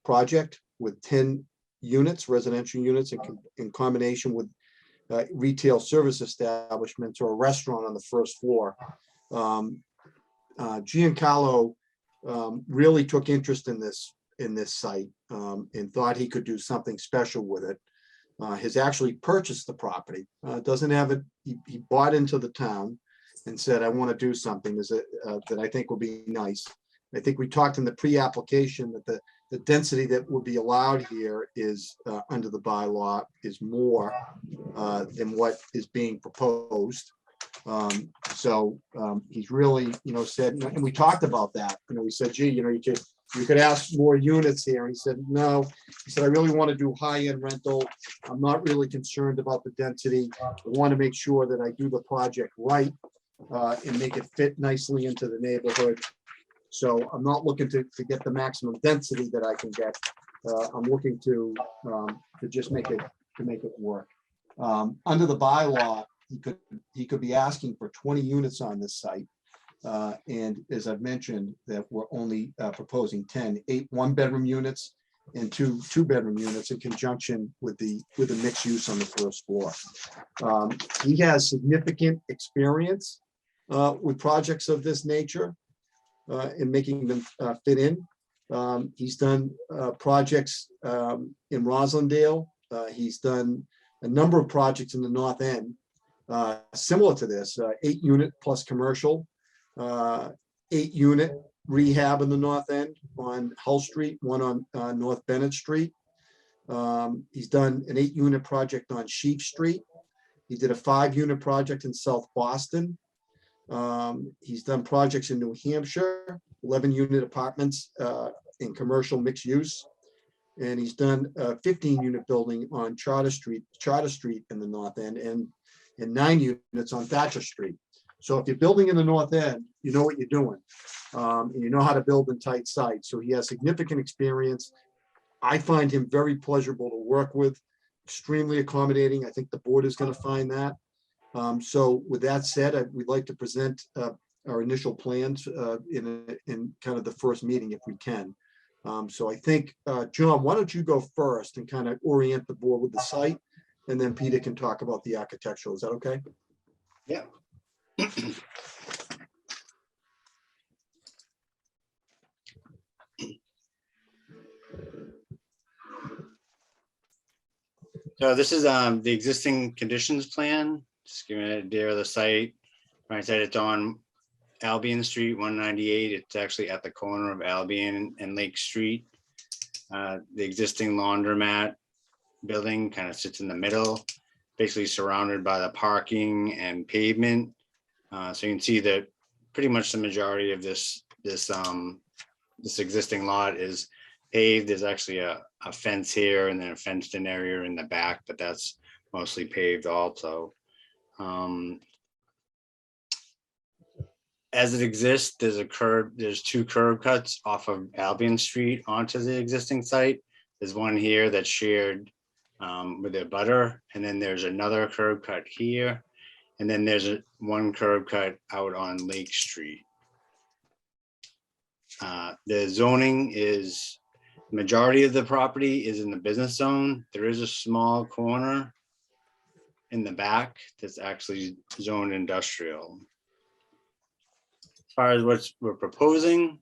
project with 10 units, residential units, in combination with retail service establishments or a restaurant on the first floor. Giancarlo really took interest in this site and thought he could do something special with it. Has actually purchased the property. Doesn't have it. He bought into the town and said, "I want to do something that I think will be nice." I think we talked in the pre-application that the density that will be allowed here is under the bylaw is more than what is being proposed. He's really, said, and we talked about that. We said, gee, you could ask more units here. And he said, no. He said, I really want to do high-end rental. I'm not really concerned about the density. I want to make sure that I do the project right and make it fit nicely into the neighborhood. So I'm not looking to get the maximum density that I can get. I'm looking to just make it work. Under the bylaw, he could be asking for 20 units on this site. And as I've mentioned, that we're only proposing 8 one-bedroom units and 2 two-bedroom units in conjunction with the mixed use on the first floor. He has significant experience with projects of this nature in making them fit in. He's done projects in Roslindale. He's done a number of projects in the North End similar to this, 8 unit plus commercial, 8 unit rehab in the North End on Hull Street, one on North Bennett Street. He's done an 8 unit project on Sheep Street. He did a 5 unit project in South Boston. He's done projects in New Hampshire, 11 unit apartments in commercial mixed use. And he's done a 15 unit building on Charter Street in the North End, and 9 units on Thatcher Street. So if you're building in the North End, you know what you're doing. And you know how to build in tight sites. So he has significant experience. I find him very pleasurable to work with, extremely accommodating. I think the board is going to find that. So with that said, we'd like to present our initial plans in kind of the first meeting if we can. So I think, John, why don't you go first and kind of orient the board with the site, and then Peter can talk about the architectural. Is that okay? Yeah. So this is the existing conditions plan. Just giving an idea of the site. Like I said, it's on Albion Street, 198. It's actually at the corner of Albion and Lake Street. The existing laundromat building kind of sits in the middle, basically surrounded by the parking and pavement. So you can see that pretty much the majority of this existing lot is paved. There's actually a fence here and then a fenced in area in the back, but that's mostly paved also. As it exists, there's 2 curb cuts off of Albion Street onto the existing site. There's one here that's shared with a butter, and then there's another curb cut here, and then there's one curb cut out on Lake Street. The zoning is, majority of the property is in the business zone. There is a small corner in the back that's actually zoned industrial. As far as what we're proposing,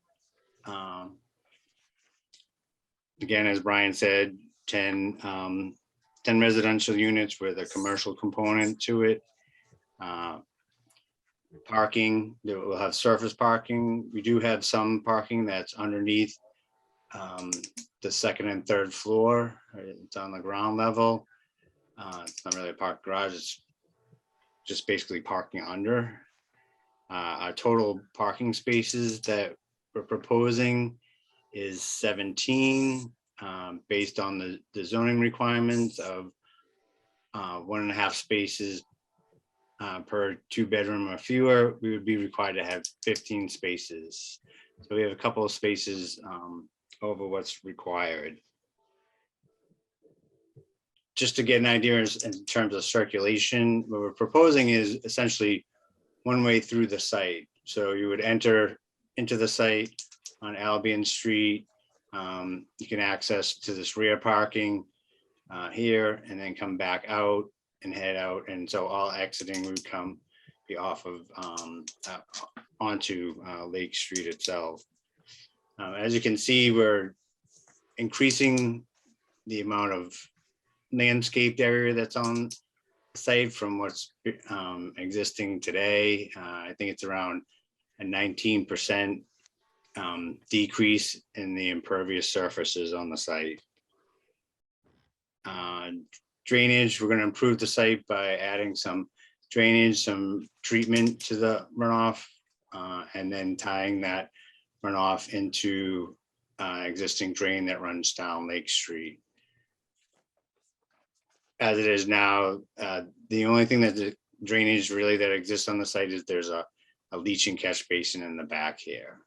again, as Brian said, 10 residential units with a commercial component to it. Parking, we'll have surface parking. We do have some parking that's underneath the second and third floor. It's on the ground level. It's not really a park garage, it's just basically parking under. Our total parking spaces that we're proposing is 17, based on the zoning requirements of 1.5 spaces per 2-bedroom or fewer. We would be required to have 15 spaces. So we have a couple of spaces over what's required. Just to get an idea in terms of circulation, what we're proposing is essentially one way through the site. So you would enter into the site on Albion Street. You can access to this rear parking here and then come back out and head out. And so all exiting would be off of onto Lake Street itself. As you can see, we're increasing the amount of landscaped area that's on the site from what's existing today. I think it's around a 19% decrease in the impervious surfaces on the site. Drainage, we're going to improve the site by adding some drainage, some treatment to the runoff, and then tying that runoff into existing drain that runs down Lake Street. As it is now, the only thing that the drainage really that exists on the site is there's a leach and catch basin in the back here.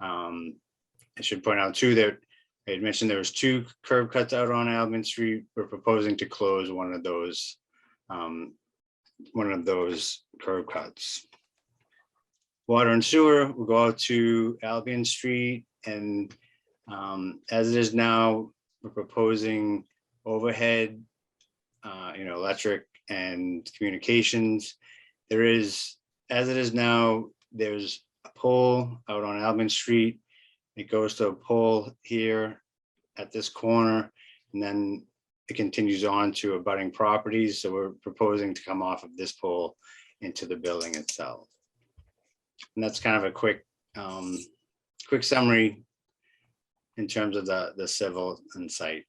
I should point out too that I had mentioned there was 2 curb cuts out on Albion Street. We're proposing to close one of those curb cuts. Water and sewer will go out to Albion Street, and as it is now, we're proposing overhead, electric and communications. There is, as it is now, there's a pole out on Albion Street. It goes to a pole here at this corner, and then it continues on to abutting properties. So we're proposing to come off of this pole into the building itself. And that's kind of a quick summary in terms of the civil and site.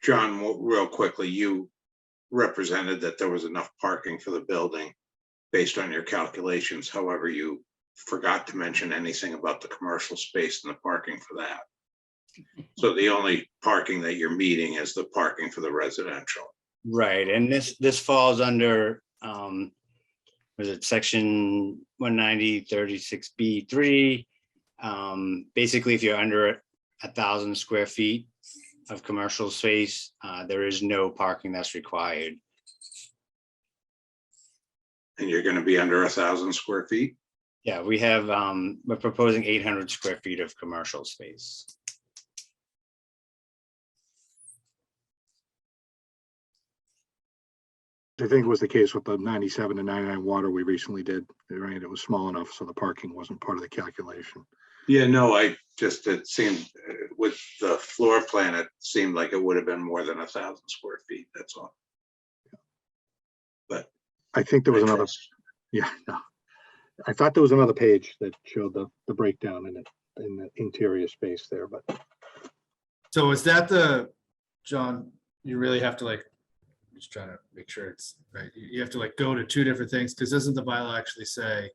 John, real quickly, you represented that there was enough parking for the building based on your calculations. However, you forgot to mention anything about the commercial space and the parking for that. So the only parking that you're meeting is the parking for the residential. Right, and this falls under, was it section 190-36B3? Basically, if you're under 1,000 square feet of commercial space, there is no parking that's required. And you're going to be under 1,000 square feet? Yeah, we have, we're proposing 800 square feet of commercial space. I think it was the case with the 97 and 99 water we recently did, right? It was small enough, so the parking wasn't part of the calculation. Yeah, no, it seemed with the floor plan, it seemed like it would have been more than 1,000 square feet, that's all. But I think there was another, yeah, no. I thought there was another page that showed the breakdown in the interior space there, but. So is that John, you really have to just trying to make sure it's right. You have to go to 2 different things, because doesn't the bylaw actually say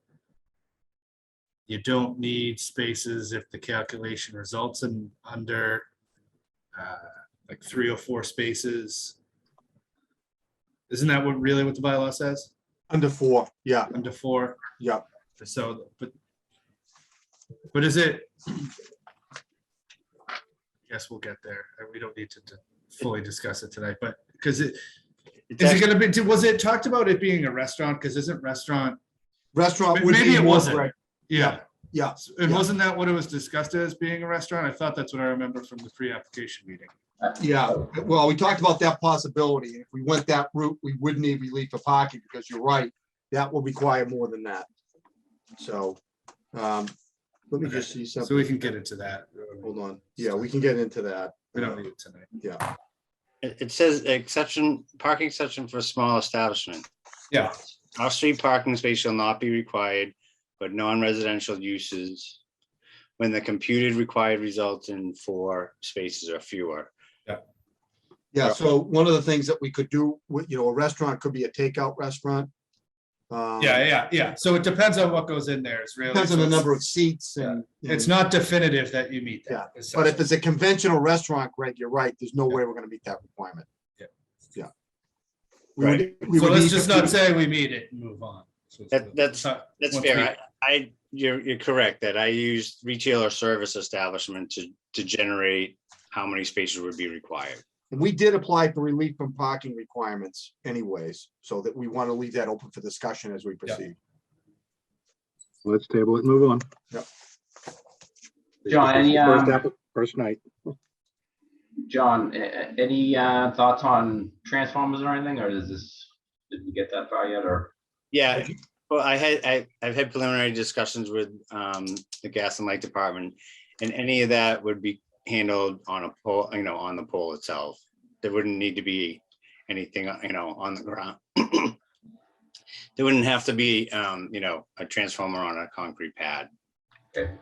you don't need spaces if the calculation results in under 3 or 4 spaces? Isn't that what the bylaw says? Under 4, yeah. Under 4? Yeah. So, but is it? Guess we'll get there. We don't need to fully discuss it tonight, but because is it going to be? Was it talked about it being a restaurant? Because isn't restaurant? Restaurant. Maybe it wasn't. Right. Yeah. Yeah. And wasn't that what it was discussed as, being a restaurant? I thought that's what I remember from the pre-application meeting. Yeah, well, we talked about that possibility. If we went that route, we would need relief for parking, because you're right, that will require more than that. So, let me just see something. So we can get into that. Hold on. Yeah, we can get into that. We don't need it tonight. Yeah. It says parking exception for a small establishment. Yeah. Off-street parking space shall not be required, but non-residential uses when the computed required results in 4 spaces or fewer. Yeah, so one of the things that we could do, a restaurant could be a takeout restaurant. Yeah. So it depends on what goes in there. It's really Depends on the number of seats and. It's not definitive that you meet that. Yeah, but if it's a conventional restaurant, Greg, you're right, there's no way we're gonna meet that requirement. Yeah. Right. So let's just not say we meet it and move on. That's fair. You're correct that I used retail or service establishment to generate how many spaces would be required. And we did apply for relief from parking requirements anyways, so that we want to leave that open for discussion as we proceed. Let's table it, and move on. Yep. John, any, First night. John, any thoughts on transformers or anything, or did we get that far yet, or? Yeah, well, I've had preliminary discussions with the gas and light department, and any of that would be handled on a pole, on the pole itself. There wouldn't need to be anything, on the ground. There wouldn't have to be, a transformer on a concrete pad. Okay.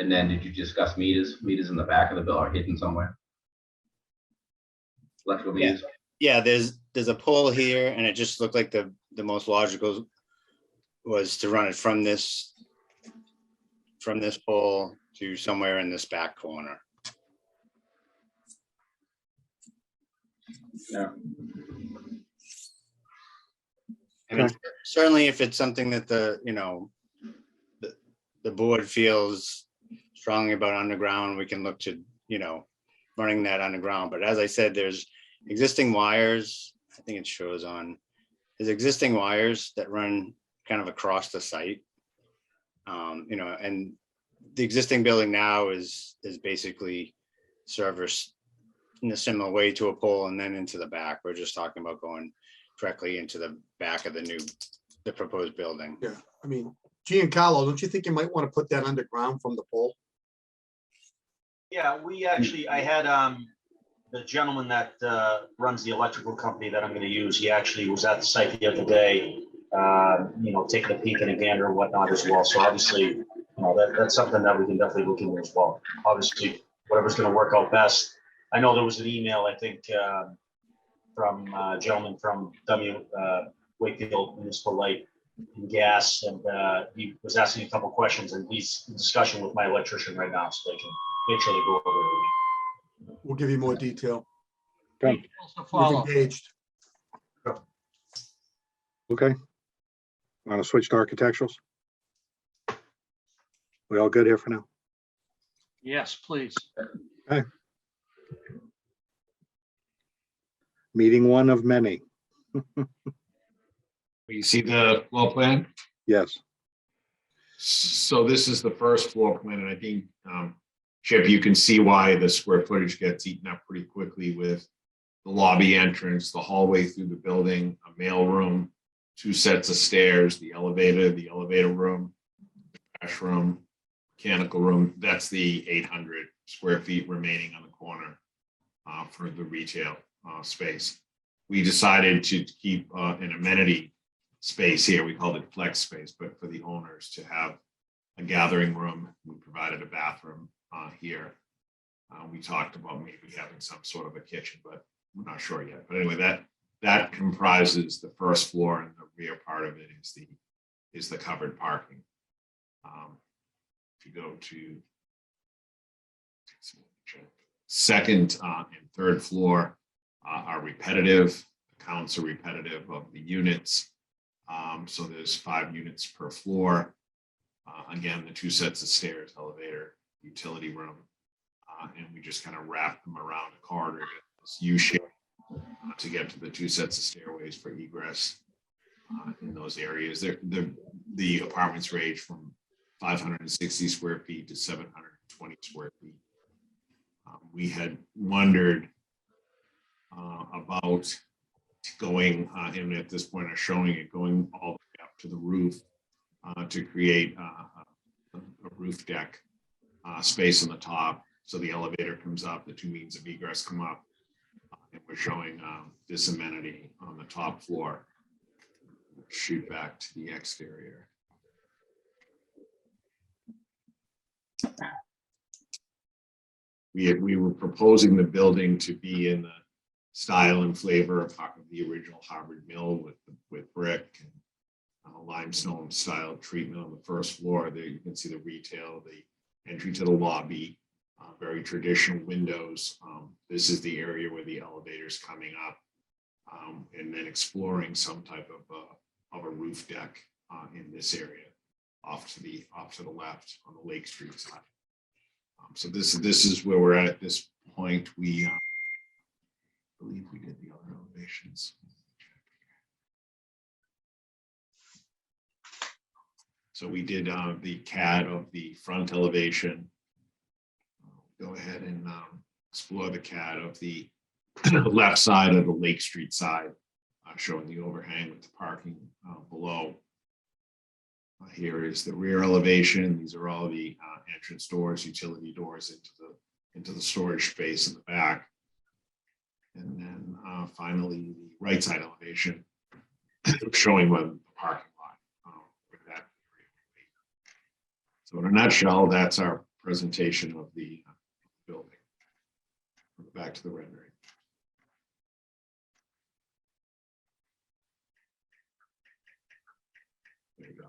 And then did you discuss meters in the back of the bill or hidden somewhere? Electrical meters? Yeah, there's a pole here, and it just looked like the most logical was to run it from this pole to somewhere in this back corner. Yeah. And certainly if it's something that the board feels strongly about underground, we can look to, running that underground. But as I said, there's existing wires. I think it shows on, there's existing wires that run kind of across the site. And the existing building now is basically serviced in a similar way to a pole and then into the back. We're just talking about going directly into the back of the proposed building. Yeah, I mean, Giancarlo, don't you think you might want to put that underground from the pole? Yeah, I had the gentleman that runs the electrical company that I'm going to use. He actually was at the site the other day, taking a peek and a gander and whatnot as well. So obviously, that's something that we can definitely look into as well. Obviously, whatever's going to work out best. I know there was an email, I think, from a gentleman from Wakefield Municipal Light and Gas, and he was asking a couple questions, and he's in discussion with my electrician right now, so they can make sure they go over it. We'll give you more detail. Okay. Details to We've follow. engaged. Okay. Want to switch to architecturals? We all good here for now? Yes, please. Okay. Meeting one of many. You see the floor plan? Yes. So this is the first floor plan, and I think, Chip, you can see why the square footage gets eaten up pretty quickly with the lobby entrance, the hallway through the building, a mail room, 2 sets of stairs, the elevator room, the trash room, mechanical room. That's the 800 square feet remaining on the corner for the retail space. We decided to keep an amenity space here. We called it flex space, but for the owners to have a gathering room. We provided a bathroom here. We talked about maybe having some sort of a kitchen, but we're not sure yet. But anyway, that comprises the first floor, and the rear part of it is the covered parking. If you go to second and third floor are repetitive. The counts are repetitive of the units. So there's 5 units per floor. Again, the 2 sets of stairs, elevator, utility room, and we just kind of wrap them around a corridor, this U-shape, to get to the 2 sets of stairways for egress in those areas. The apartments range from 560 square feet to 720 square feet. We had wondered about going, and at this point are showing it going all the way up to the roof to create a roof deck space on the top. So the elevator comes up, the 2 means of egress come up, and we're showing this amenity on the top floor. Shoot back to the exterior. We were proposing the building to be in the style and flavor of the original Harvard Mill with brick and limestone style treatment on the first floor. There you can see the retail, the entry to the lobby, very traditional windows. This is the area where the elevator's coming up, and then exploring some type of a roof deck in this area off to the left on the Lake Street side. So this is where we're at this point. We believe we did the other elevations. So we did the CAD of the front elevation. Go ahead and explore the CAD of the left side of the Lake Street side, showing the overhang with the parking below. Here is the rear elevation. These are all the entrance doors, utility doors into the storage space in the back. And then finally, the right side elevation, showing what the parking lot. Where that area would be. So in a nutshell, that's our presentation of the building. Back to the rendering. There you go.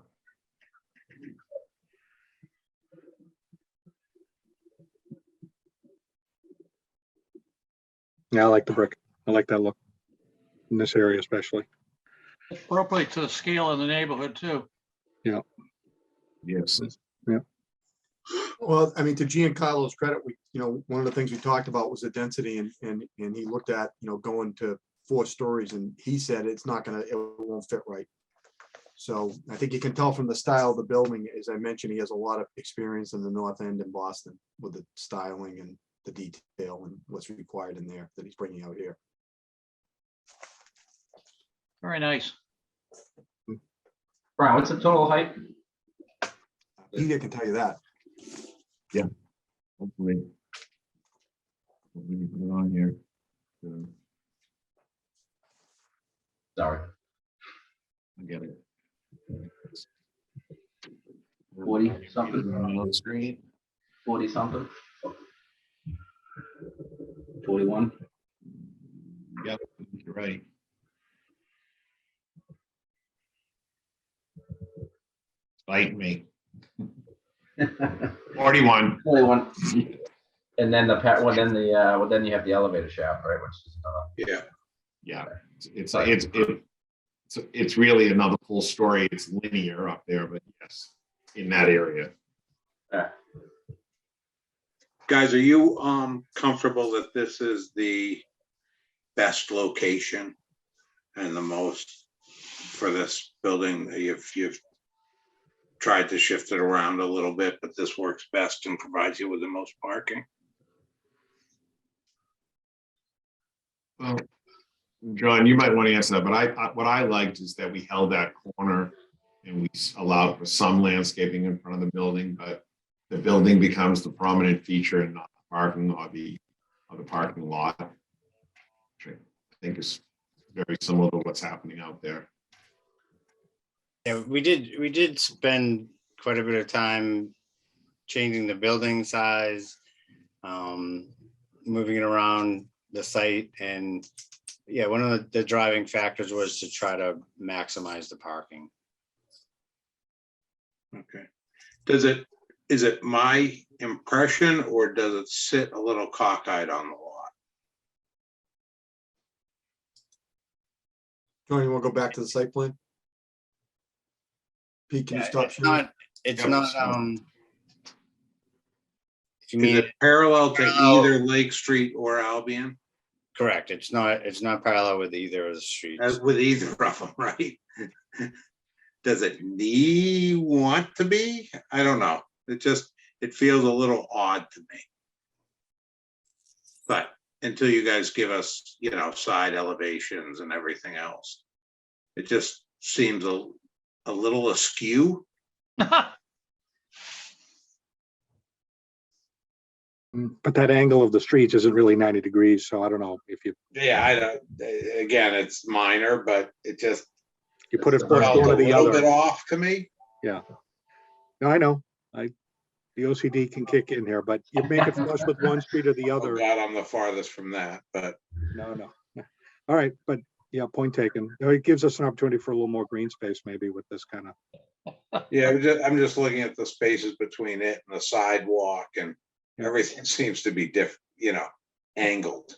Yeah, I like the brick. I like that look in this area especially. Appropriate to the scale of the neighborhood too. Yeah. Yes. Yeah. Well, I mean, to Giancarlo's credit, one of the things we talked about was the density and he looked at, going to 4 stories and he said it won't fit right. So I think you can tell from the style of the building, as I mentioned, he has a lot of experience in the North End in Boston with the styling and the detail and what's required in there that he's bringing out here. Very nice. Brian, what's the total height? He can tell you that. Yeah. Hopefully. We can put it on here. Sorry. I get it. 40 something. On the screen. 40 something. 41. Yep, you're right. Bite me. 41. 41. And then then you have the elevator shaft, right? Which is Yeah. It's really another full story. It's linear up there, but yes, in that area. Guys, are you comfortable that this is the best location and the most for this building? You've tried to shift it around a little bit, but this works best and provides you with the most parking. Well, John, you might want to answer that, but what I liked is that we held that corner and we allowed for some landscaping in front of the building, but the building becomes the prominent feature and not the parking or the parking lot, which I think is very similar to what's happening out there. Yeah, we did spend quite a bit of time changing the building size, moving it around the site, and yeah, one of the driving factors was to try to maximize the parking. Okay. Is it my impression or does it sit a little cockeyed on the lot? John, you want to go back to the site plan? Pete, can you stop? It's not, if you mean Is it parallel to either Lake Street or Albion? correct, it's not parallel with either of the streets. As with either of them, right? Does it want to be? I don't know. It feels a little odd to me. But until you guys give us, side elevations and everything else, it just seems a little askew. But that angle of the streets isn't really 90 degrees, so I don't know if you. Yeah, I don't, again, it's minor, but it just. You put it felt first one a or the little other. bit off to me. Yeah. No, I know. The OCD can kick in here, but you make it flush with one street or the Oh other. God, I'm the farthest from that, but. No. All right, but yeah, point taken. It gives us an opportunity for a little more green space maybe with this kind of. Yeah, I'm just looking at the spaces between it and the sidewalk and everything seems to be angled.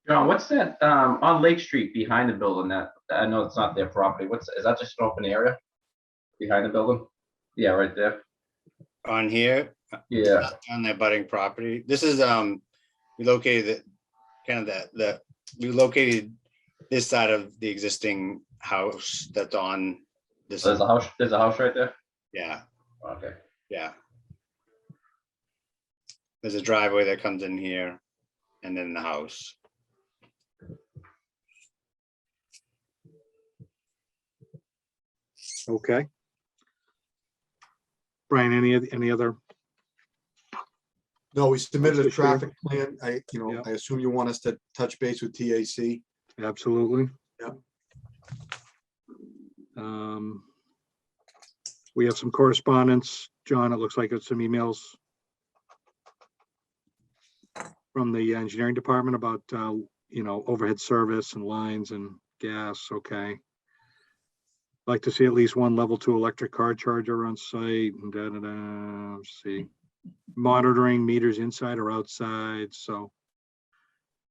John, what's that on Lake Street behind the building? That I know it's not their property. Is that just an open area behind the building? Yeah, right there. On here? Yeah. On their budding property. This is we located it, kind of we located this side of the existing house that's on this. There's a house right there? Yeah, Okay. yeah. There's a driveway that comes in here and then the house. Okay. Brian, any other? No, we submitted a That's for sure. traffic plan. I assume you want us to touch base with TAC. Absolutely. Yeah. We have some correspondence. John, it looks like it's some emails from the engineering department about, overhead service and lines and gas. Okay. Like to see at least one level 2 electric car charger on site and Let's see. Monitoring meters inside or outside. So,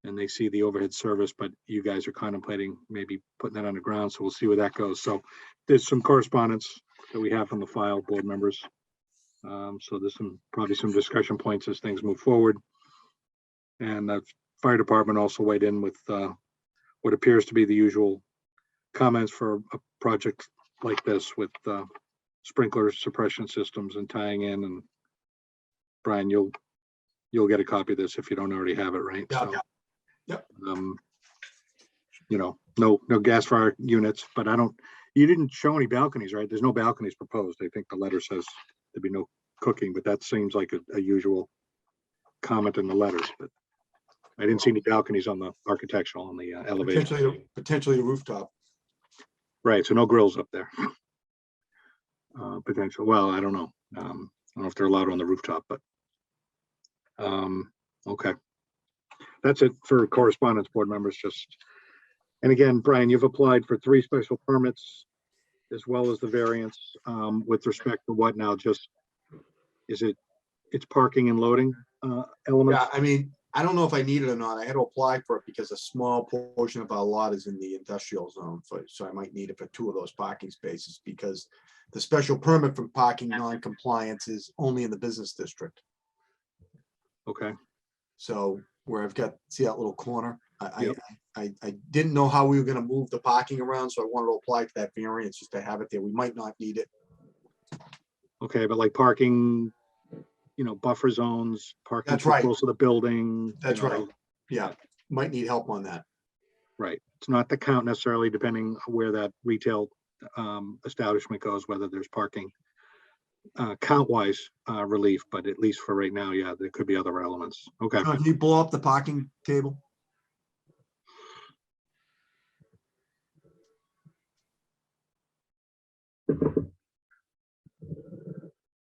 and they see the overhead service, but you guys are contemplating maybe putting that on the ground. So we'll see where that goes. So there's some correspondence that we have from the file, board members. So there's probably some discussion points as things move forward. And the fire department also weighed in with what appears to be the usual comments for a project like this with sprinkler suppression systems and tying in. And Brian, you'll get a copy of this if you don't already have it, right? Yeah. So, Yep. No gas fire units, but you didn't show any balconies, right? There's no balconies proposed. I think the letter says there'd be no cooking, but that seems like a usual comment in the letters, but I didn't see any balconies on the architectural, on the elevation. Potentially the rooftop. Right, so no grills up there. Potential, well, I don't know. I don't know if they're allowed on the rooftop, but okay. That's it for correspondence, board members. And again, Brian, you've applied for 3 special permits as well as the variance with respect to what now? Just it's parking and loading elements? Yeah, I mean, I don't know if I need it or not. I had to apply for it because a small portion of our lot is in the industrial zone, so I might need it for 2 of those parking spaces because the special permit for parking non-compliance is only in the business district. Okay. So where I've got, see that little corner? I didn't know how we were gonna move the parking around, so I wanted to apply for that variance just to have it there. We might not need it. Okay, but like parking, buffer zones, parking That's too right. close to the building. That's right. Yeah, might need help on that. Right. It's not the count necessarily, depending where that retail establishment goes, whether there's parking count-wise relief, but at least for right now, yeah, there could be other elements. Okay. Can you blow up the parking table?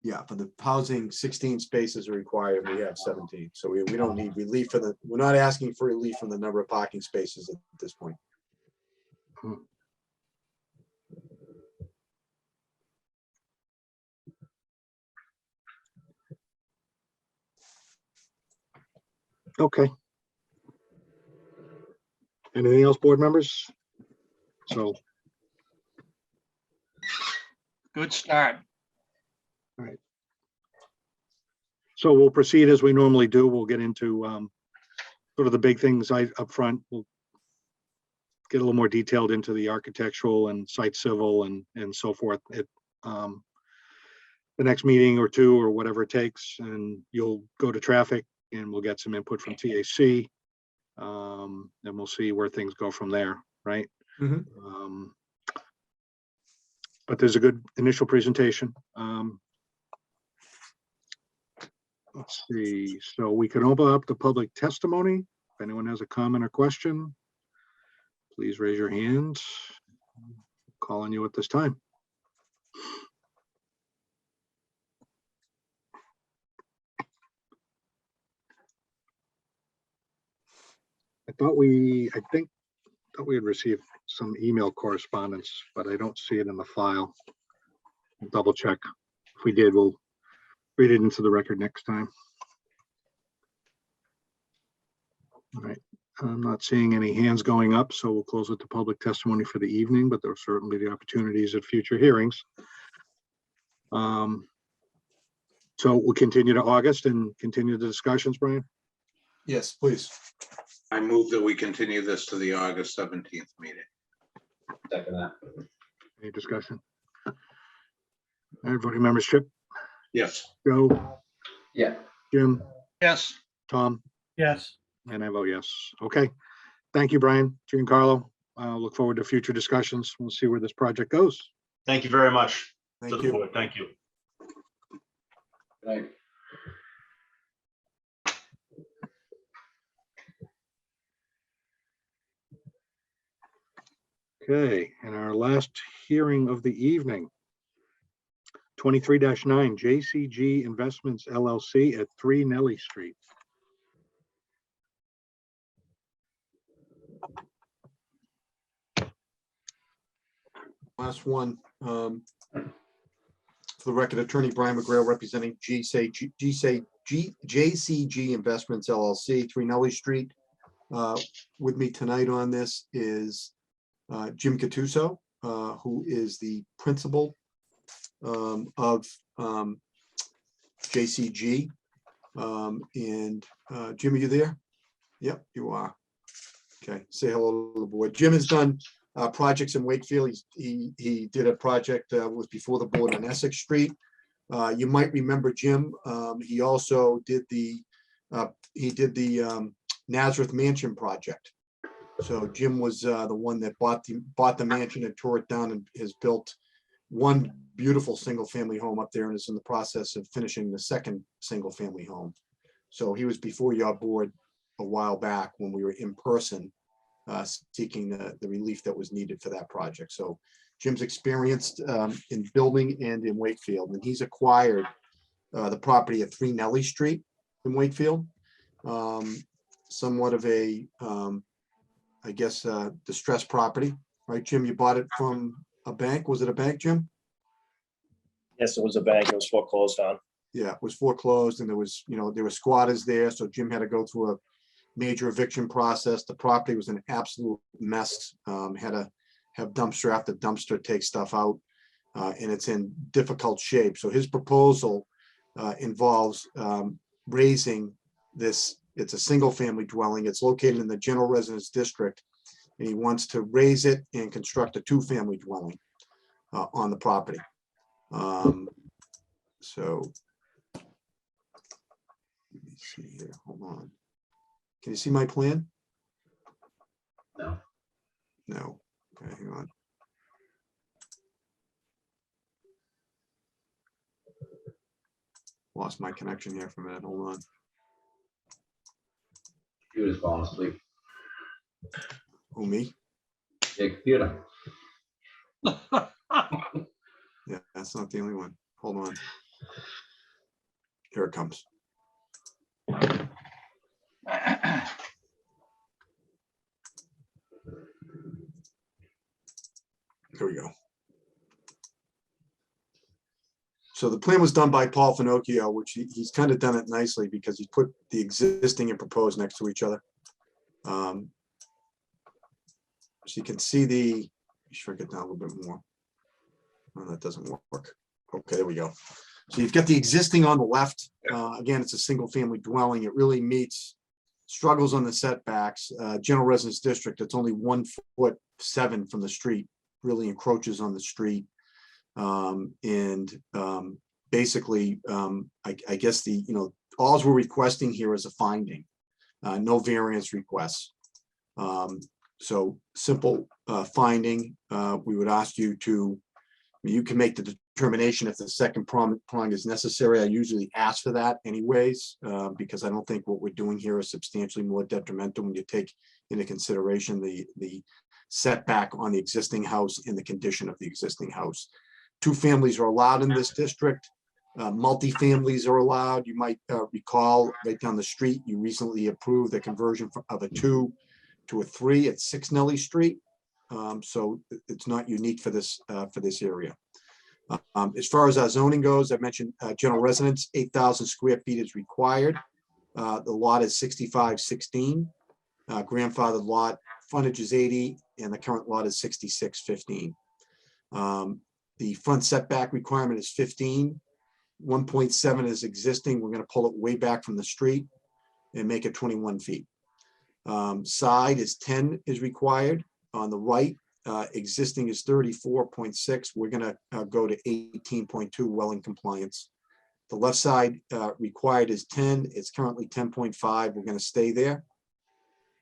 Yeah, for the housing, 16 spaces are required. We have 17. So we don't need relief we're not asking for relief from the number of parking spaces at this point. Okay. Anything else, board members? So. Good start. All right. So we'll proceed as we normally do. We'll get into sort of the big things up front. We'll get a little more detailed into the architectural and site civil and so forth at the next meeting or 2 or whatever it takes. And you'll go to traffic and we'll get some input from TAC. And we'll see where things go from there, right? Mm-hmm. But there's a good initial presentation. Let's see, so we can open up the public testimony. If anyone has a comment or question, please raise your hand. Call on you at this time. I thought we had received some email correspondence, but I don't see it in the file. I'll double check. If we did, we'll read it into the record next time. All right, I'm not seeing any hands going up, so we'll close it to public testimony for the evening, but there are certainly the opportunities at future hearings. So we'll continue to August and continue the discussions, Brian? Yes, please. I move that we continue this to the August 17th meeting. Second that. Any discussion? All right, voting members, Chip, Yes. Joe, Yeah. Jim, Yes, Tom, Yes, and I vote yes. Okay. Thank you, Brian, Giancarlo. Look forward to future discussions. We'll see where this project goes. Thank you very much. to Thank the you. board. Thank you. Right. Okay, and our last hearing of the evening. 23-9 JCG Investments LLC at 3 Nelly Street. Last one. For the record, Attorney Brian McGrail representing JCG Investments LLC, 3 Nelly Street. With me tonight on this is Jim Gattuso, who is the principal of JCG. And Jim, are you there? Yep, you are. Okay, say hello to the board. Jim has done projects in Wakefield. He did a project was before the board on Essex Street. You might remember Jim. He also did the Nazareth Mansion project. So Jim was the one that bought the mansion and tore it down and has built one beautiful single family home up there and is in the process of finishing the second single family home. So he was before your board a while back when we were in person seeking the relief that was needed for that project. So Jim's experienced in building and in Wakefield, and he's acquired the property at 3 Nelly Street in Wakefield. Somewhat of a, I guess, distressed property, right? Jim, you bought it from a bank. Was it a bank, Jim? Yes, it was a bank. It was foreclosed on. Yeah, it was foreclosed and there was, there were squatters there. So Jim had to go through a major eviction process. The property was an absolute mess. Had to have dumpster after dumpster take stuff out, and it's in difficult shape. So his proposal involves raising this. It's a single family dwelling. It's located in the general residence district, and he wants to raise it and construct a 2-family dwelling on the property. So let me see here. Hold on. Can you see my plan? No. No. Okay, hang on. Lost my connection here for a minute. Hold on. Computer's falling asleep. Who, me? The computer. Yeah, that's not the only one. Hold on. Here it comes. Here we go. So the plan was done by Paul Finocchio, which he's kind of done it nicely because he put the existing and proposed next to each other. So you can see the, shrink it down a little bit more. Oh, that doesn't work. Okay, there we go. So you've got the existing on the left. Again, it's a single family dwelling. It really meets struggles on the setbacks. General residence district, it's only 1'7" from the street, really encroaches on the street. Basically, I guess all we're requesting here is a finding, no variance requests. So simple finding. We would ask you to, you can make the determination if the second prong is necessary. I usually ask for that anyways, because I don't think what we're doing here is substantially more detrimental when you take into consideration the setback on the existing house and the condition of the existing house. 2 families are allowed in this district. Multi-families are allowed. You might recall right down the street, you recently approved the conversion of a 2 to a 3 at 6 Nelly Street. So it's not unique for this area. As far as our zoning goes, I mentioned general residence, 8,000 square feet is required. The lot is 6516. Grandfathered lot, frontage is 80, and the current lot is 6615. The front setback requirement is 15. 1.7 is existing. We're going to pull it way back from the street. and make it 21 feet. Side is 10 is required. On the right, existing is 34.6. We're gonna go to 18.2, well in compliance. The left side required is 10. It's currently 10.5. We're gonna stay there.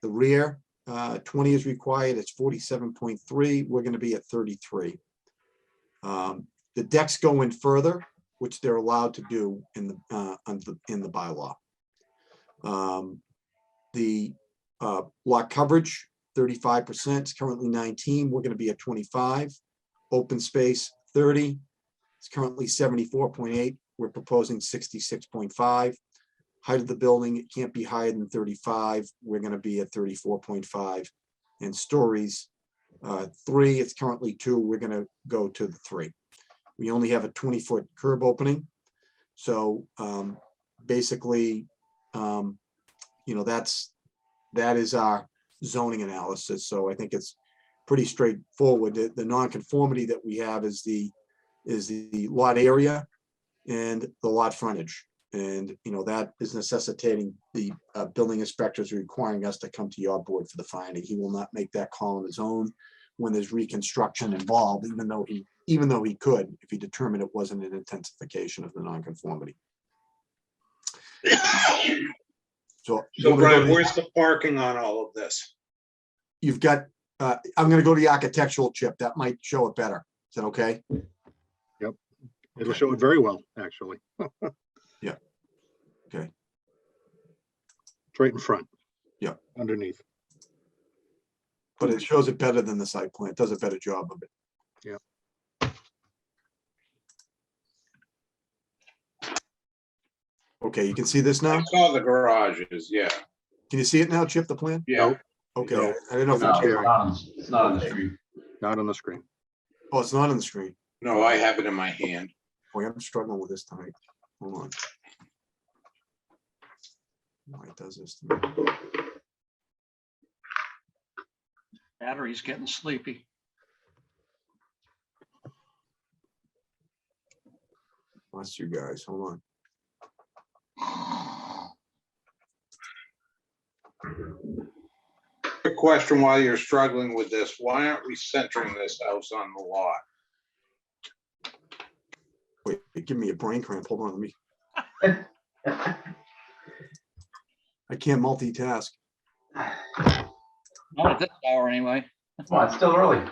The rear, 20 is required. It's 47.3. We're gonna be at 33. The decks go in further, which they're allowed to do in the bylaw. The lot coverage, 35%, it's currently 19. We're gonna be at 25. Open space, 30. It's currently 74.8. We're proposing 66.5. Height of the building, it can't be higher than 35. We're gonna be at 34.5. And stories, 3, it's currently 2. We're gonna go to the 3. We only have a 20-foot curb opening. So basically, that is our zoning analysis. So I think it's pretty straightforward. The nonconformity that we have is the lot area and the lot frontage. And that is necessitating the building inspectors requiring us to come to your board for the finding. He will not make that call on his own when there's reconstruction involved, even though he could, if he determined it wasn't an intensification of the nonconformity. So Brian, where's the parking on all of this? you've got, I'm gonna go to the architectural chip. That might show it better. Is that okay? Yep. It'll show it very well, actually. Yeah. Okay. It's right in front. Yeah. Underneath. But it shows it better than the site plan. It does a better job of it. Yeah. Okay, you can see this now? I saw the garages, yeah. Can you see it now, Chip, the plan? Yeah. Okay, No. I don't know if No, it's it's not on the screen. Not on the screen. Oh, it's not on the screen. No, I have it in my hand. Boy, I'm struggling with this tonight. Hold on. Why it does this to me. Battery's getting sleepy. Bless you guys. Hold on. Quick question while you're struggling with this. Why aren't we centering this house on the lot? Wait, give me a brain cramp. Hold on, let me. I can't multitask. Not at this hour anyway. Well, it's still early.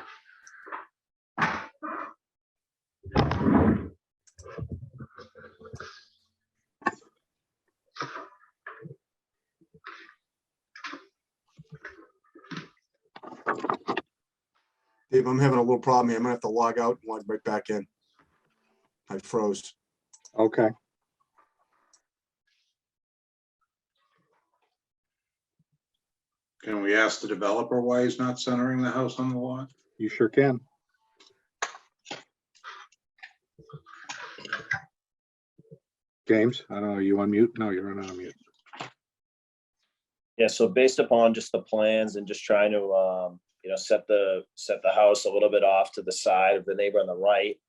Dave, I'm having a little problem here. I'm gonna have to log out and log right back in. I froze. Okay. Can we ask the developer why he's not centering the house on the lot? You sure can. James, I don't know, are you on mute? No, you're not on mute. Yeah, so based upon just the plans and just trying to, set the house a little bit off to the side of the neighbor on the right.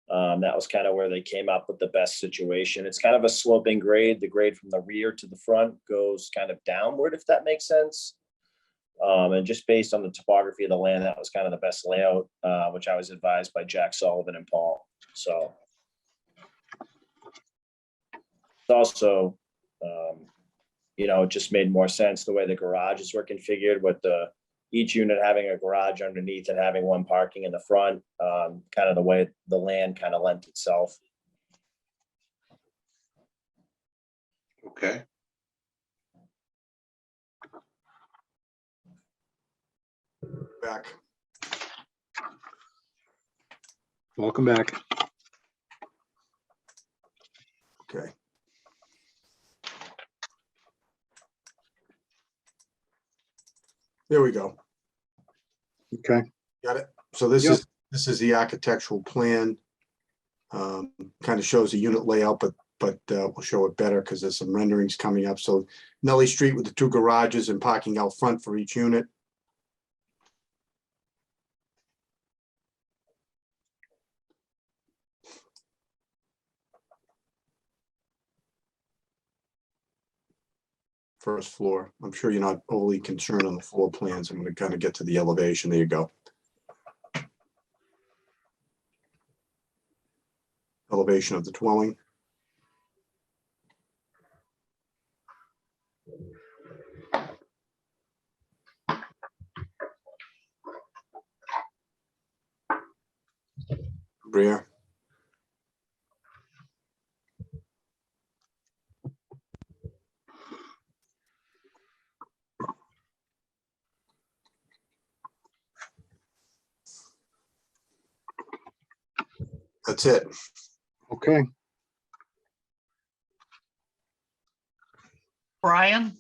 That was kind of where they came up with the best situation. It's kind of a sloping grade. The grade from the rear to the front goes kind of downward, if that makes sense. And just based on the topography of the land, that was kind of the best layout, which I was advised by Jack Sullivan and Paul. So it's also, it just made more sense the way the garages were configured with each unit having a garage underneath and having one parking in the front, kind of the way the land kind of lent itself. Okay. Back. Welcome back. Okay. There we go. Okay. Got it. So this is the architectural plan. Kind of shows the unit layout, but we'll show it better because there's some renderings coming up. So Nelly Street with the 2 garages and parking out front for each unit. first floor. I'm sure you're not overly concerned on the floor plans. I'm gonna kind of get to the elevation. There you go. Elevation of the dwelling. Rear. That's it. Okay, Brian,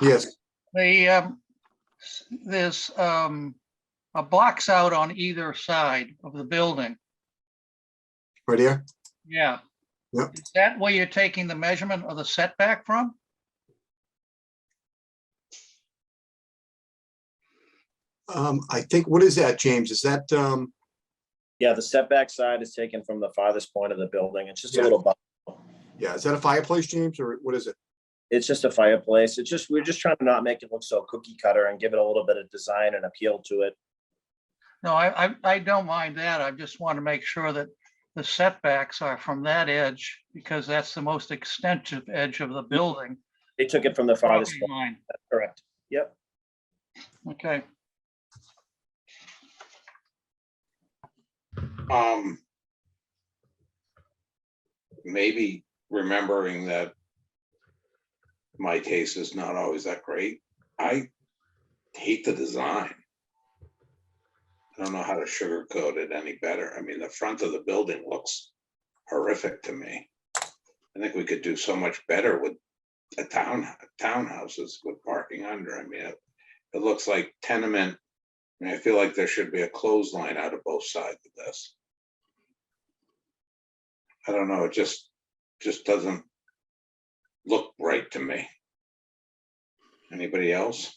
Yes, there's a box out on either side of the building. right here. Yeah. Yep. Is that where you're taking the measurement of the setback from? I think, what is that, James? Is that, Yeah, the setback side is taken from the farthest point of the building. It's just a Yeah. little, yeah, is that a fireplace, James, or what is it? it's just a fireplace. It's just, we're just trying to not make it look so cookie cutter and give it a little bit of design and appeal to it. No, I don't mind that. I just want to make sure that the setbacks are from that edge because that's the most extensive edge of the building. They took it from the farthest Property point. line. That's correct. Yep. Okay. Maybe remembering that my taste is not always that great. I hate the design. I don't know how to sugarcoat it any better. I mean, the front of the building looks horrific to me. I think we could do so much better with a townhouses with parking under. I mean, it looks like tenement. I mean, I feel like there should be a clothesline out of both sides of this. I don't know, it just doesn't look right to me. Anybody else?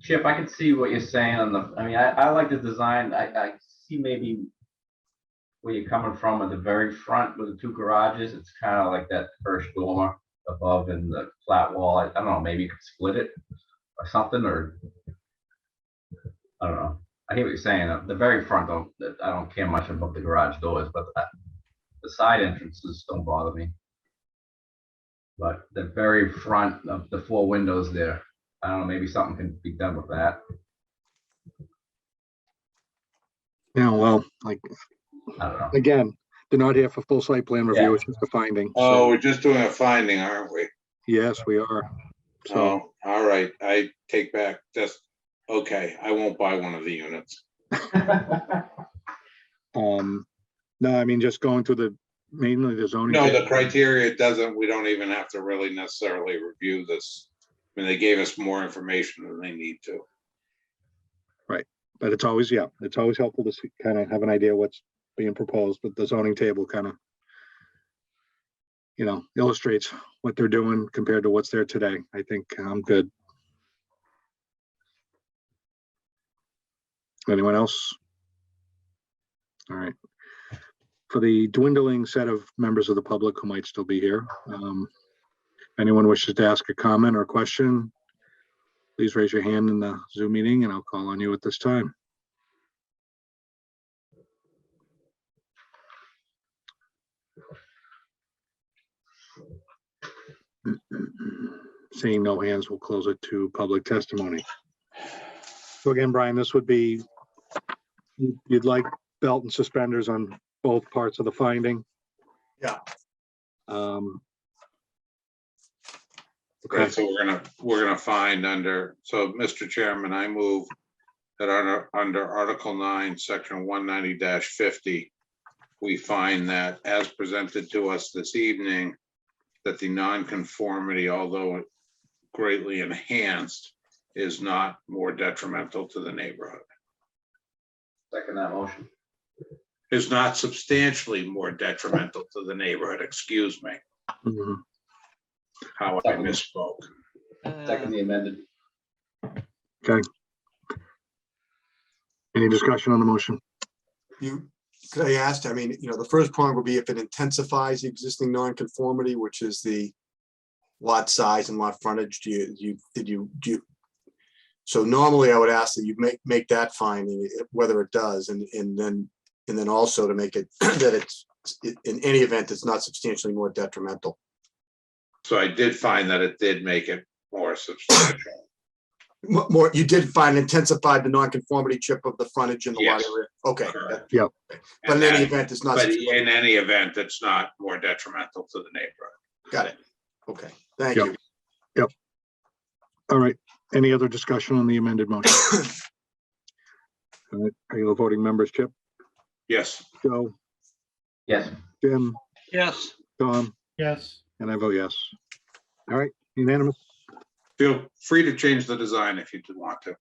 Chip, I can see what you're saying on the, I mean, I like the design. I see maybe where you're coming from at the very front with the two garages. It's kind of like that first dormer above and the flat wall. I don't know, maybe you could split it or something, or I don't know. I hear what you're saying. The very front, I don't care much about the garage doors, but the side entrances don't bother me. But the very front of the four windows there, I don't know, maybe something can be done with that. yeah, well, like, I don't know. again, they're not here for full site plan review, Yeah. it's just a finding. Oh, So, we're just doing a finding, aren't we? yes, we are. So, Oh, all right, I take back just, okay, I won't buy one of the units. no, I mean, just going through mainly the zoning. No, the table. criteria doesn't, we don't even have to really necessarily review this. I mean, they gave us more information than they need to. Right, but it's always, yeah, it's always helpful to see, kind of have an idea what's being proposed, but the zoning table kind of, illustrates what they're doing compared to what's there today. I think I'm good. Anyone else? All right. For the dwindling set of members of the public who might still be here, if anyone wishes to ask a comment or question, please raise your hand in the Zoom meeting and I'll call on you at this time. Seeing no hands, we'll close it to public testimony. So again, Brian, this would be, you'd like belt and suspenders on both parts of the finding? Yeah. Okay, so we're gonna find under, so Mr. Chairman, I move that under Article 9, Section 190-50, we find that as presented to us this evening, that the nonconformity, although greatly enhanced, is not more detrimental to the neighborhood. Second that motion. Is not substantially more detrimental to the neighborhood, excuse me. Mhm. How I misspoke. Second the amended. Okay. Any discussion on the motion? You, could I ask, I mean, the first prong would be if it intensifies the existing nonconformity, which is the lot size and lot frontage, do you? So normally I would ask that you make that finding, whether it does, and then also to make it that it's, in any event, it's not substantially more detrimental. So I did find that it did make it more substantial. More, you did find intensified the nonconformity chip of the frontage in the lot Yes. area. Okay. Correct. Yep. But in any event, it's not. But in any event, it's not more detrimental to the neighborhood. Got it. Okay, thank Yep. you. Yep. All right. Any other discussion on the amended motion? All right. Are you voting members, Chip? Yes. Joe? Yes. Jim? Yes. Tom? Yes. And I vote yes. All right, unanimous. Feel free to change the design if you do want to.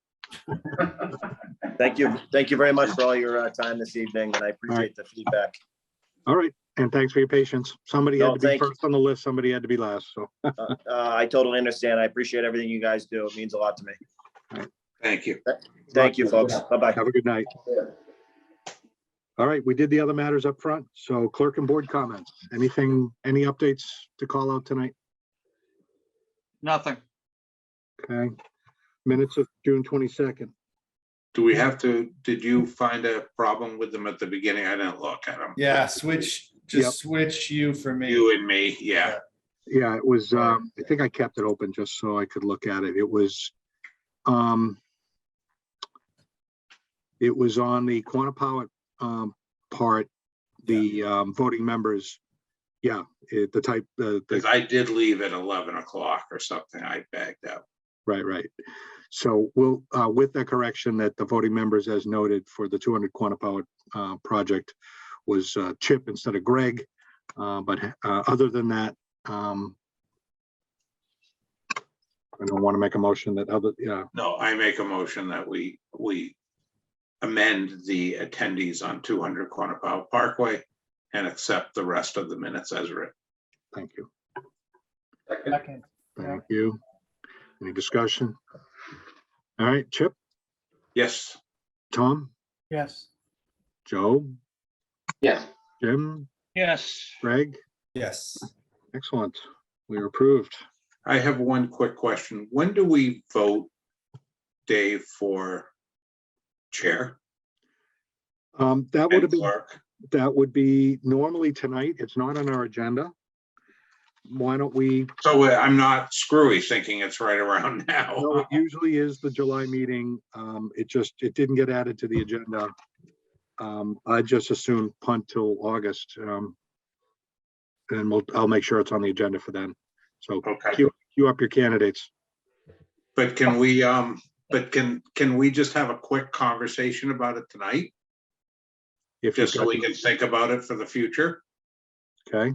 Thank you. Thank you very much for all your time this evening, and I appreciate the feedback. All right, and thanks for your patience. Somebody No, had to be thank you. first on the list, somebody had to be last, so. I totally understand. I appreciate everything you guys do. It means a lot to me. Thank you. Thank you, folks. Bye-bye. Have a good night. All right, we did the other matters up front, so clerk and board comments. Anything, any updates to call out tonight? Nothing. Okay. Minutes of June 22nd. Do we have to, did you find a problem with them at the beginning? I didn't look at them. Yeah, switch you for me. You and me, yeah. Yeah, it was, I think I kept it open just so I could look at it. It was on the Quantapowhat part, the voting members. Yeah, the type, Because I did leave at 11 o'clock or something. I bagged out. Right. So we'll, with the correction that the voting members, as noted for the 200 Quantapowhat project, was Chip instead of Greg. But other than that, I don't want to make a motion that other, yeah. No, I make a motion that we amend the attendees on 200 Quantapowhat Parkway and accept the rest of the minutes as written. Thank you. Second. Thank you. Any discussion? All right, Chip, Yes. Tom, Yes. Joe, Yes. Jim, Yes. Greg, Yes. excellent. We are approved. I have one quick question. When do we vote, Dave, for chair That would and have been, clerk? that would be normally tonight. It's not on our agenda. Why don't we? So I'm not screwy thinking it's right around now. No, it usually is the July meeting. It didn't get added to the agenda. I just assumed punt till August. And I'll make sure it's on the agenda for then. So Okay. queue up your candidates. But can we, can we just have a quick conversation about it tonight? If Just so you've we got- can think about it for the future? Okay,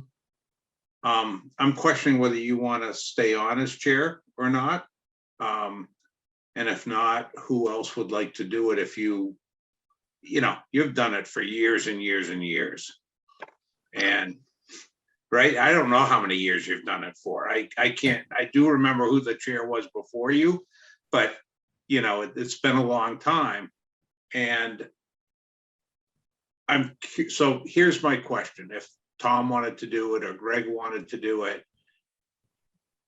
I'm questioning whether you want to stay on as chair or not. And if not, who else would like to do it if you've done it for years and years and years. And right, I don't know how many years you've done it for. I do remember who the chair was before you, but it's been a long time. And so here's my question. If Tom wanted to do it or Greg wanted to do it,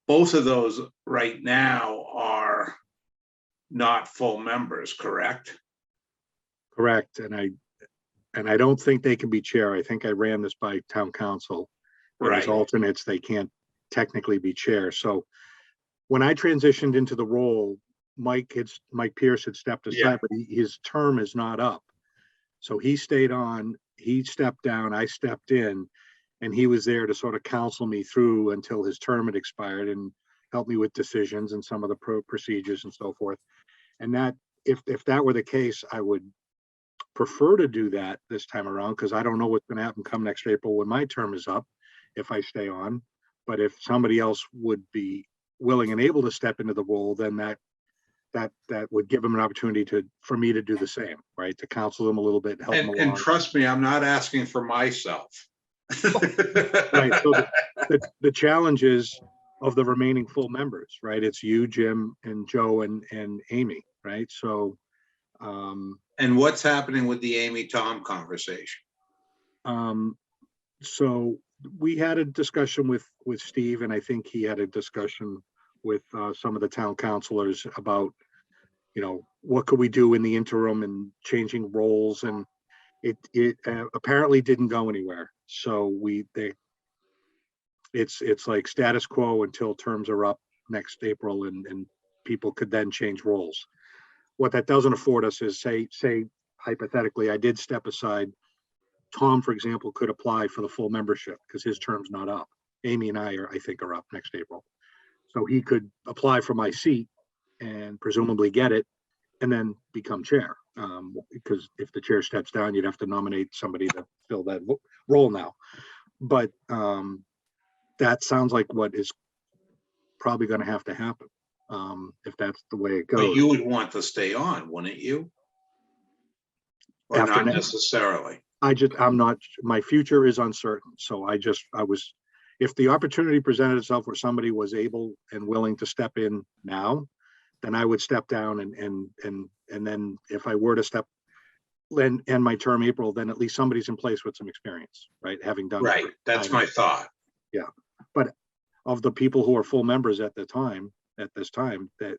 both of those right now are not full members, correct? correct. And I don't think they can be chair. I think I ran this by town council. And as Right. alternates, they can't technically be chair. So when I transitioned into the role, Mike Pierce had stepped aside, Yeah. but his term is not up. So he stayed on, he stepped down, I stepped in, and he was there to sort of counsel me through until his term had expired and help me with decisions and some of the procedures and so forth. And that, if that were the case, I would prefer to do that this time around, because I don't know what's going to happen come next April when my term is up, if I stay on. But if somebody else would be willing and able to step into the role, then that would give them an opportunity for me to do the same, right? To counsel them a little bit, help them And along. trust me, I'm not asking for myself. Right, so the challenge is of the remaining full members, right? It's you, Jim, and Joe, and Amy, right? So, And what's happening with the Amy Tom conversation? So we had a discussion with Steve, and I think he had a discussion with some of the town councilors about, what could we do in the interim and changing roles, and it apparently didn't go anywhere. So it's like status quo until terms are up next April, and people could then change roles. What that doesn't afford us is say hypothetically, I did step aside. Tom, for example, could apply for the full membership because his term's not up. Amy and I think are up next April. So he could apply for my seat and presumably get it and then become chair. Because if the chair steps down, you'd have to nominate somebody to fill that role now. But that sounds like what is probably going to have to happen if that's the way it But goes. you would want to stay on, wouldn't you? Or After not next- necessarily? I'm not, my future is uncertain. So if the opportunity presented itself where somebody was able and willing to step in now, then I would step down and then if I were to end my term April, then at least somebody's in place with some experience, right? Having done. Right, that's my thought. Yeah, but of the people who are full members at this time, that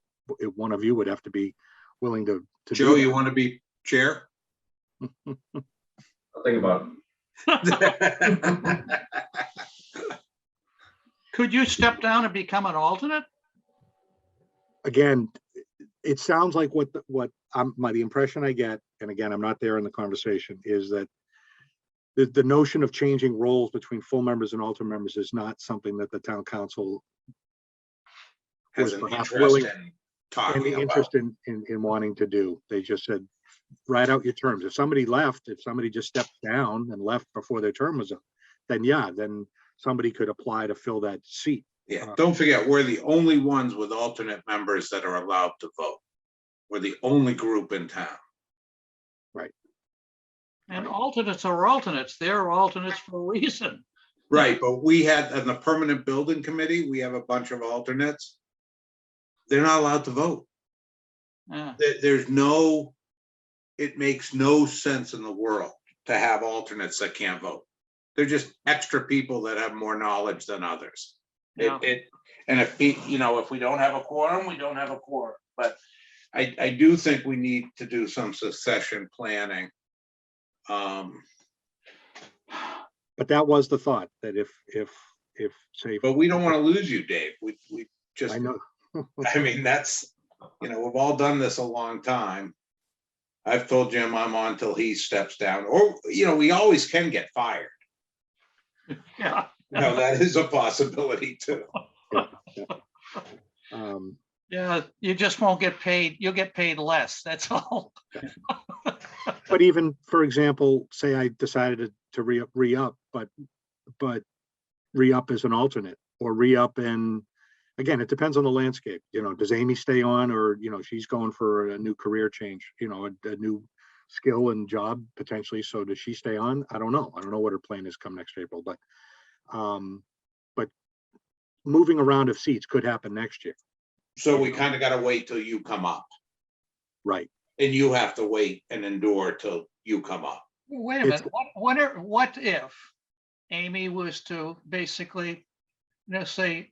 one of you would have to be willing to. Joe, you want to be chair? I'll think about it. Could you step down and become an alternate? Again, it sounds like what the impression I get, and again, I'm not there in the conversation, is that the notion of changing roles between full members and alternate members is not something that the town council Has was an perhaps interest willing, in talking any about. interest in wanting to do. They just said, write out your terms. If somebody just stepped down and left before their term was up, then somebody could apply to fill that seat. Yeah, don't forget, we're the only ones with alternate members that are allowed to vote. We're the only group in town. Right. And alternates are alternates. They're alternates for a reason. Right, but we had, on the permanent building committee, we have a bunch of alternates. They're not allowed to vote. Yeah. It makes no sense in the world to have alternates that can't vote. They're just extra people that have more knowledge than others. Yeah. And if we don't have a quorum, we don't have a quorum. But I do think we need to do some succession planning. But that was the thought, that if say. But we don't want to lose you, Dave. We just. I know. I mean, that's, we've all done this a long time. I've told Jim I'm on till he steps down, or, we always can get fired. Yeah. That is a possibility too. Yeah, you just won't get paid. You'll get paid less. That's all. But even, for example, say I decided to re-up, but re-up as an alternate, or re-up and again, it depends on the landscape. Does Amy stay on, or, she's going for a new career change, a new skill and job potentially. So does she stay on? I don't know. I don't know what her plan is come next April, but moving around of seats could happen next year. So we kind of got to wait till you come up. Right. And you have to wait and endure till you come up. Wait a minute. What if Amy was to basically, say,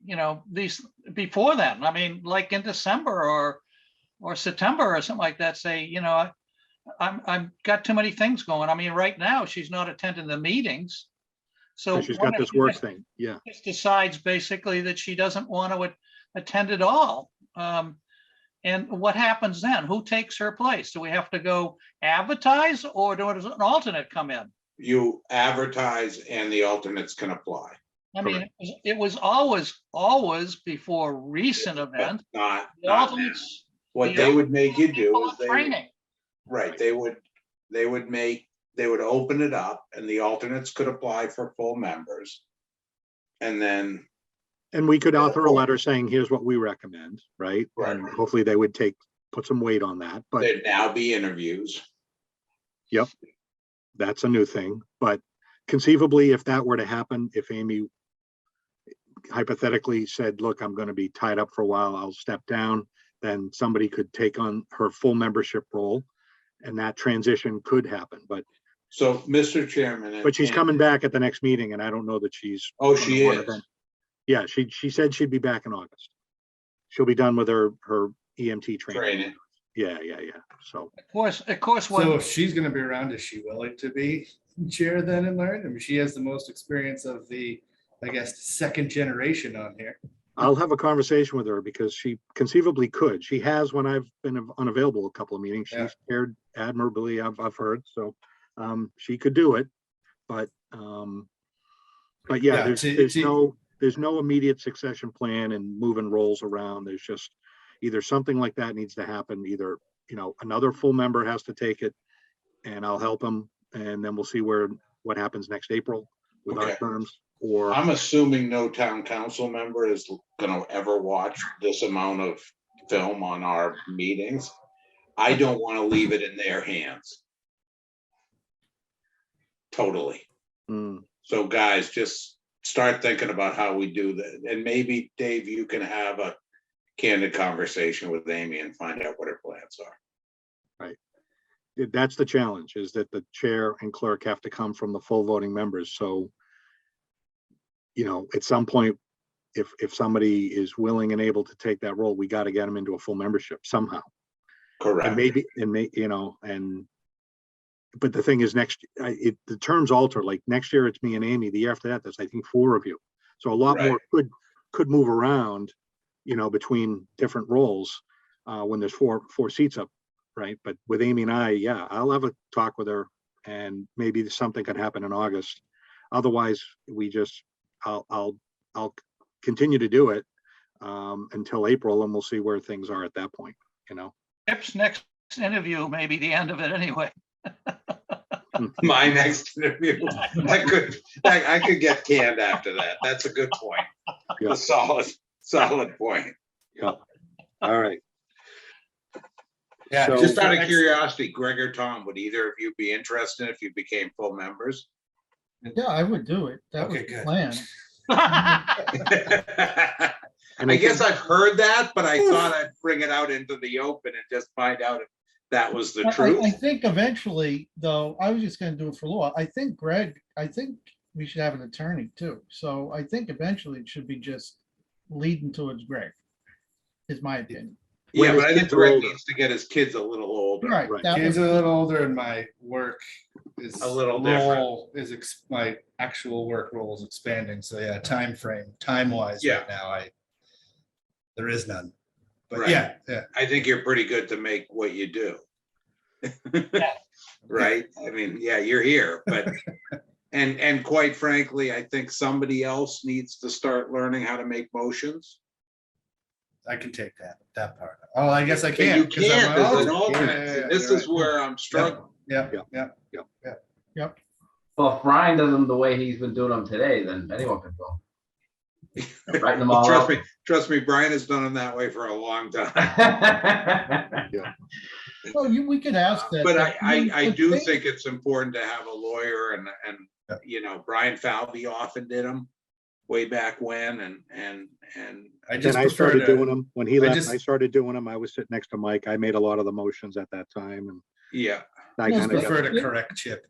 these before then? I mean, like in December or September or something like that. Say, I've got too many things going. I mean, right now she's not attending the meetings. So she's got this work thing. Yeah. Just decides basically that she doesn't want to attend at all. And what happens then? Who takes her place? Do we have to go advertise, or does an alternate come in? You advertise and the alternates can apply. I mean, it was always before recent events. Not The alternates. What they would make you do is training. Right, they would open it up and the alternates could apply for full members. And then. And we could author a letter saying, here's what we recommend, right? Right. And hopefully they would put some weight on that, but. There'd now be interviews. Yep. That's a new thing, but conceivably, if that were to happen, if Amy hypothetically said, look, I'm going to be tied up for a while, I'll step down, then somebody could take on her full membership role, and that transition could happen. But So, Mr. Chairman. But she's coming back at the next meeting and I don't know that she's. Oh, she gonna wanna is. then- Yeah, she said she'd be back in August. She'll be done with her EMT training. Training. Yeah. So, Of course, So when, if she's gonna be around, is she willing to be chair then and learn? I mean, she has the most experience of the, I guess, second generation on here. I'll have a conversation with her because she conceivably could. She has when I've been unavailable a couple of meetings. Yeah. She's fared admirably, I've heard. So she could do it, but yeah, there's no immediate succession plan and moving roles around. There's just either something like that needs to happen, either, another full member has to take it and I'll help him. And then we'll see what happens next April with our Okay. terms, or I'm assuming no town council member is gonna ever watch this amount of film on our meetings. I don't want to leave it in their hands. Totally. Mm. So guys, just start thinking about how we do that. And maybe Dave, you can have a candid conversation with Amy and find out what her plans are. That's the challenge, is that the chair and clerk have to come from the full voting members. So, at some point, if somebody is willing and able to take that role, we got to get them into a full membership somehow. Correct. But the thing is, the terms alter. Like next year, it's me and Amy. The year after that, there's I think 4 of you. So a lot Right. more could move around, between different roles when there's four seats up, right? But with Amy and I, yeah, I'll have a talk with her, and maybe something could happen in August. Otherwise, I'll continue to do it until April, and we'll see where things are at that point. Chip's next interview may be the end of it anyway. My next interview, I could get canned after that. That's a good point. Yeah. A solid point. Yeah. All right. Yeah, So- Just out of curiosity, Greg or Tom, would either of you be interested if you became full members? Yeah, I would do it. That was Okay, the good. plan. And I guess I've heard that, but I thought I'd bring it out into the open and just find out if that was the I truth. think eventually, though, I was just gonna do it for law. I think we should have an attorney too. So I think eventually it should be just leading towards Greg, is my opinion. Yeah, When but I his think kids are Greg older. needs to get his kids a little older. Right. Right. that Kids would are a be- little older and my work is A little different. role is my actual work role is expanding. So yeah, time wise Yeah. right now, there is none. But Right. yeah. I think you're pretty good to make what you do. Right? I mean, yeah, you're here, but, and quite frankly, I think somebody else needs to start learning how to make motions. I can take that part. Oh, I guess I But can. you 'cause I'm can't as an Yeah, alternate. yeah, See, yeah, this you're is right. where I'm struggling. Yeah. Yep. Well, if Brian does them the way he's been doing them today, then anyone can do them. Writing them all Trust me, Brian has done them that way for a long time. out. Well, we could ask that. But but I the do thing- think it's important to have a lawyer and, Brian Falvey often did them way back when and I Then just I prefer started to, doing them. When he I left, just- I started doing them. I was sitting next to Mike. I made a lot of the motions at that time, and yeah, I Yes, kind but- of prefer got. to correct Chip.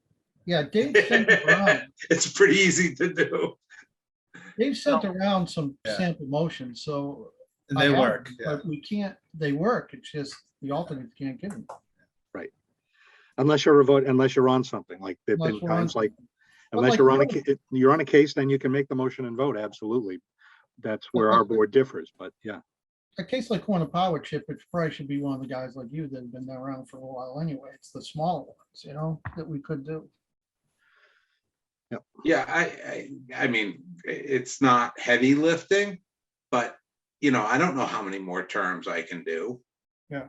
Yeah, Dave sent around, it's pretty easy to do. Dave sent around some Yeah. sample motions, so. And I they have work. them, Yeah. But we can't, they work. It's just the alternates can't get them. Unless you're on something, like there've been Unless we're on times like, But unless like you're on voting. you're on a case, then you can make the motion and vote. Absolutely. That's where our board differs, but yeah. A case like Corner Power Chip, it probably should be one of the guys like you that have been around for a while anyway. It's the smaller ones, that we could do. Yeah, I mean, it's not heavy lifting, but I don't know how many more terms I can do. Yeah.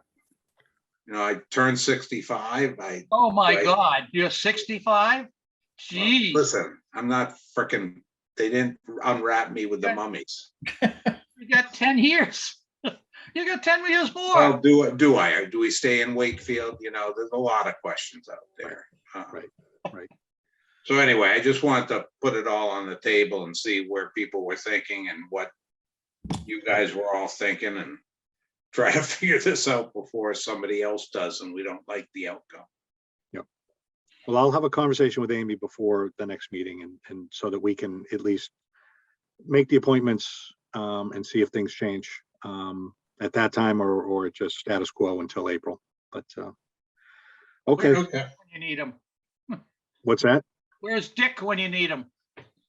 I turned 65. Oh, my Right. God, you're 65? Gee, Listen, I'm not freaking, they didn't unwrap me with the Yeah. mummies. you got 10 years. You got 10 years more. Well, do we stay in Wakefield? There's a lot of questions out there. Right. So anyway, I just wanted to put it all on the table and see where people were thinking and what you guys were all thinking and try to figure this out before somebody else does and we don't like the outcome. Well, I'll have a conversation with Amy before the next meeting and so that we can at least make the appointments and see if things change at that time or just status quo until April. But okay, Okay. When you need him. what's that? Where's Dick when you need him?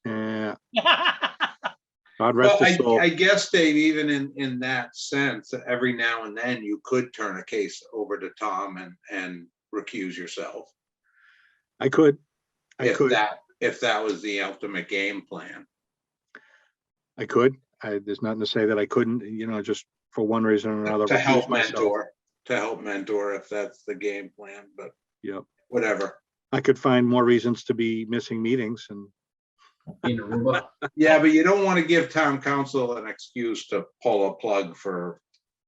Yeah, God Well, rest his soul. I guess, Dave, even in that sense, every now and then you could turn a case over to Tom and recuse yourself. I could. If that was the ultimate game plan. I could. There's nothing to say that I couldn't, just for one reason or another. To help recuse myself. mentor if that's the game plan, but Yep. whatever. I could find more reasons to be missing meetings and Yeah, but you don't want to give town council an excuse to pull a plug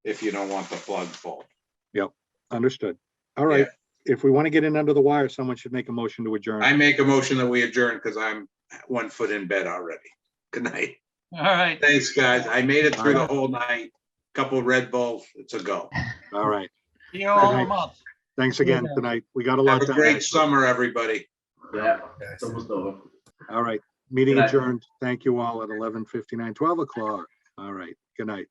if you don't want the plug pulled. Yep, understood. All right. If we want to get in under the wire, someone should make a motion to adjourn. I make a motion that we adjourn because I'm 1 foot in bed already. Good night. All right. Thanks, guys. I made it through the whole night. Couple Red Bulls. It's a go. All right. See you all in a Good night. month. Thanks again tonight. We got a lot Have a done. great actually. summer, everybody. Yeah, it's almost over. All right. Meeting Good night. adjourned. Thank you all at 11:59, 12 o'clock. All right. Good night.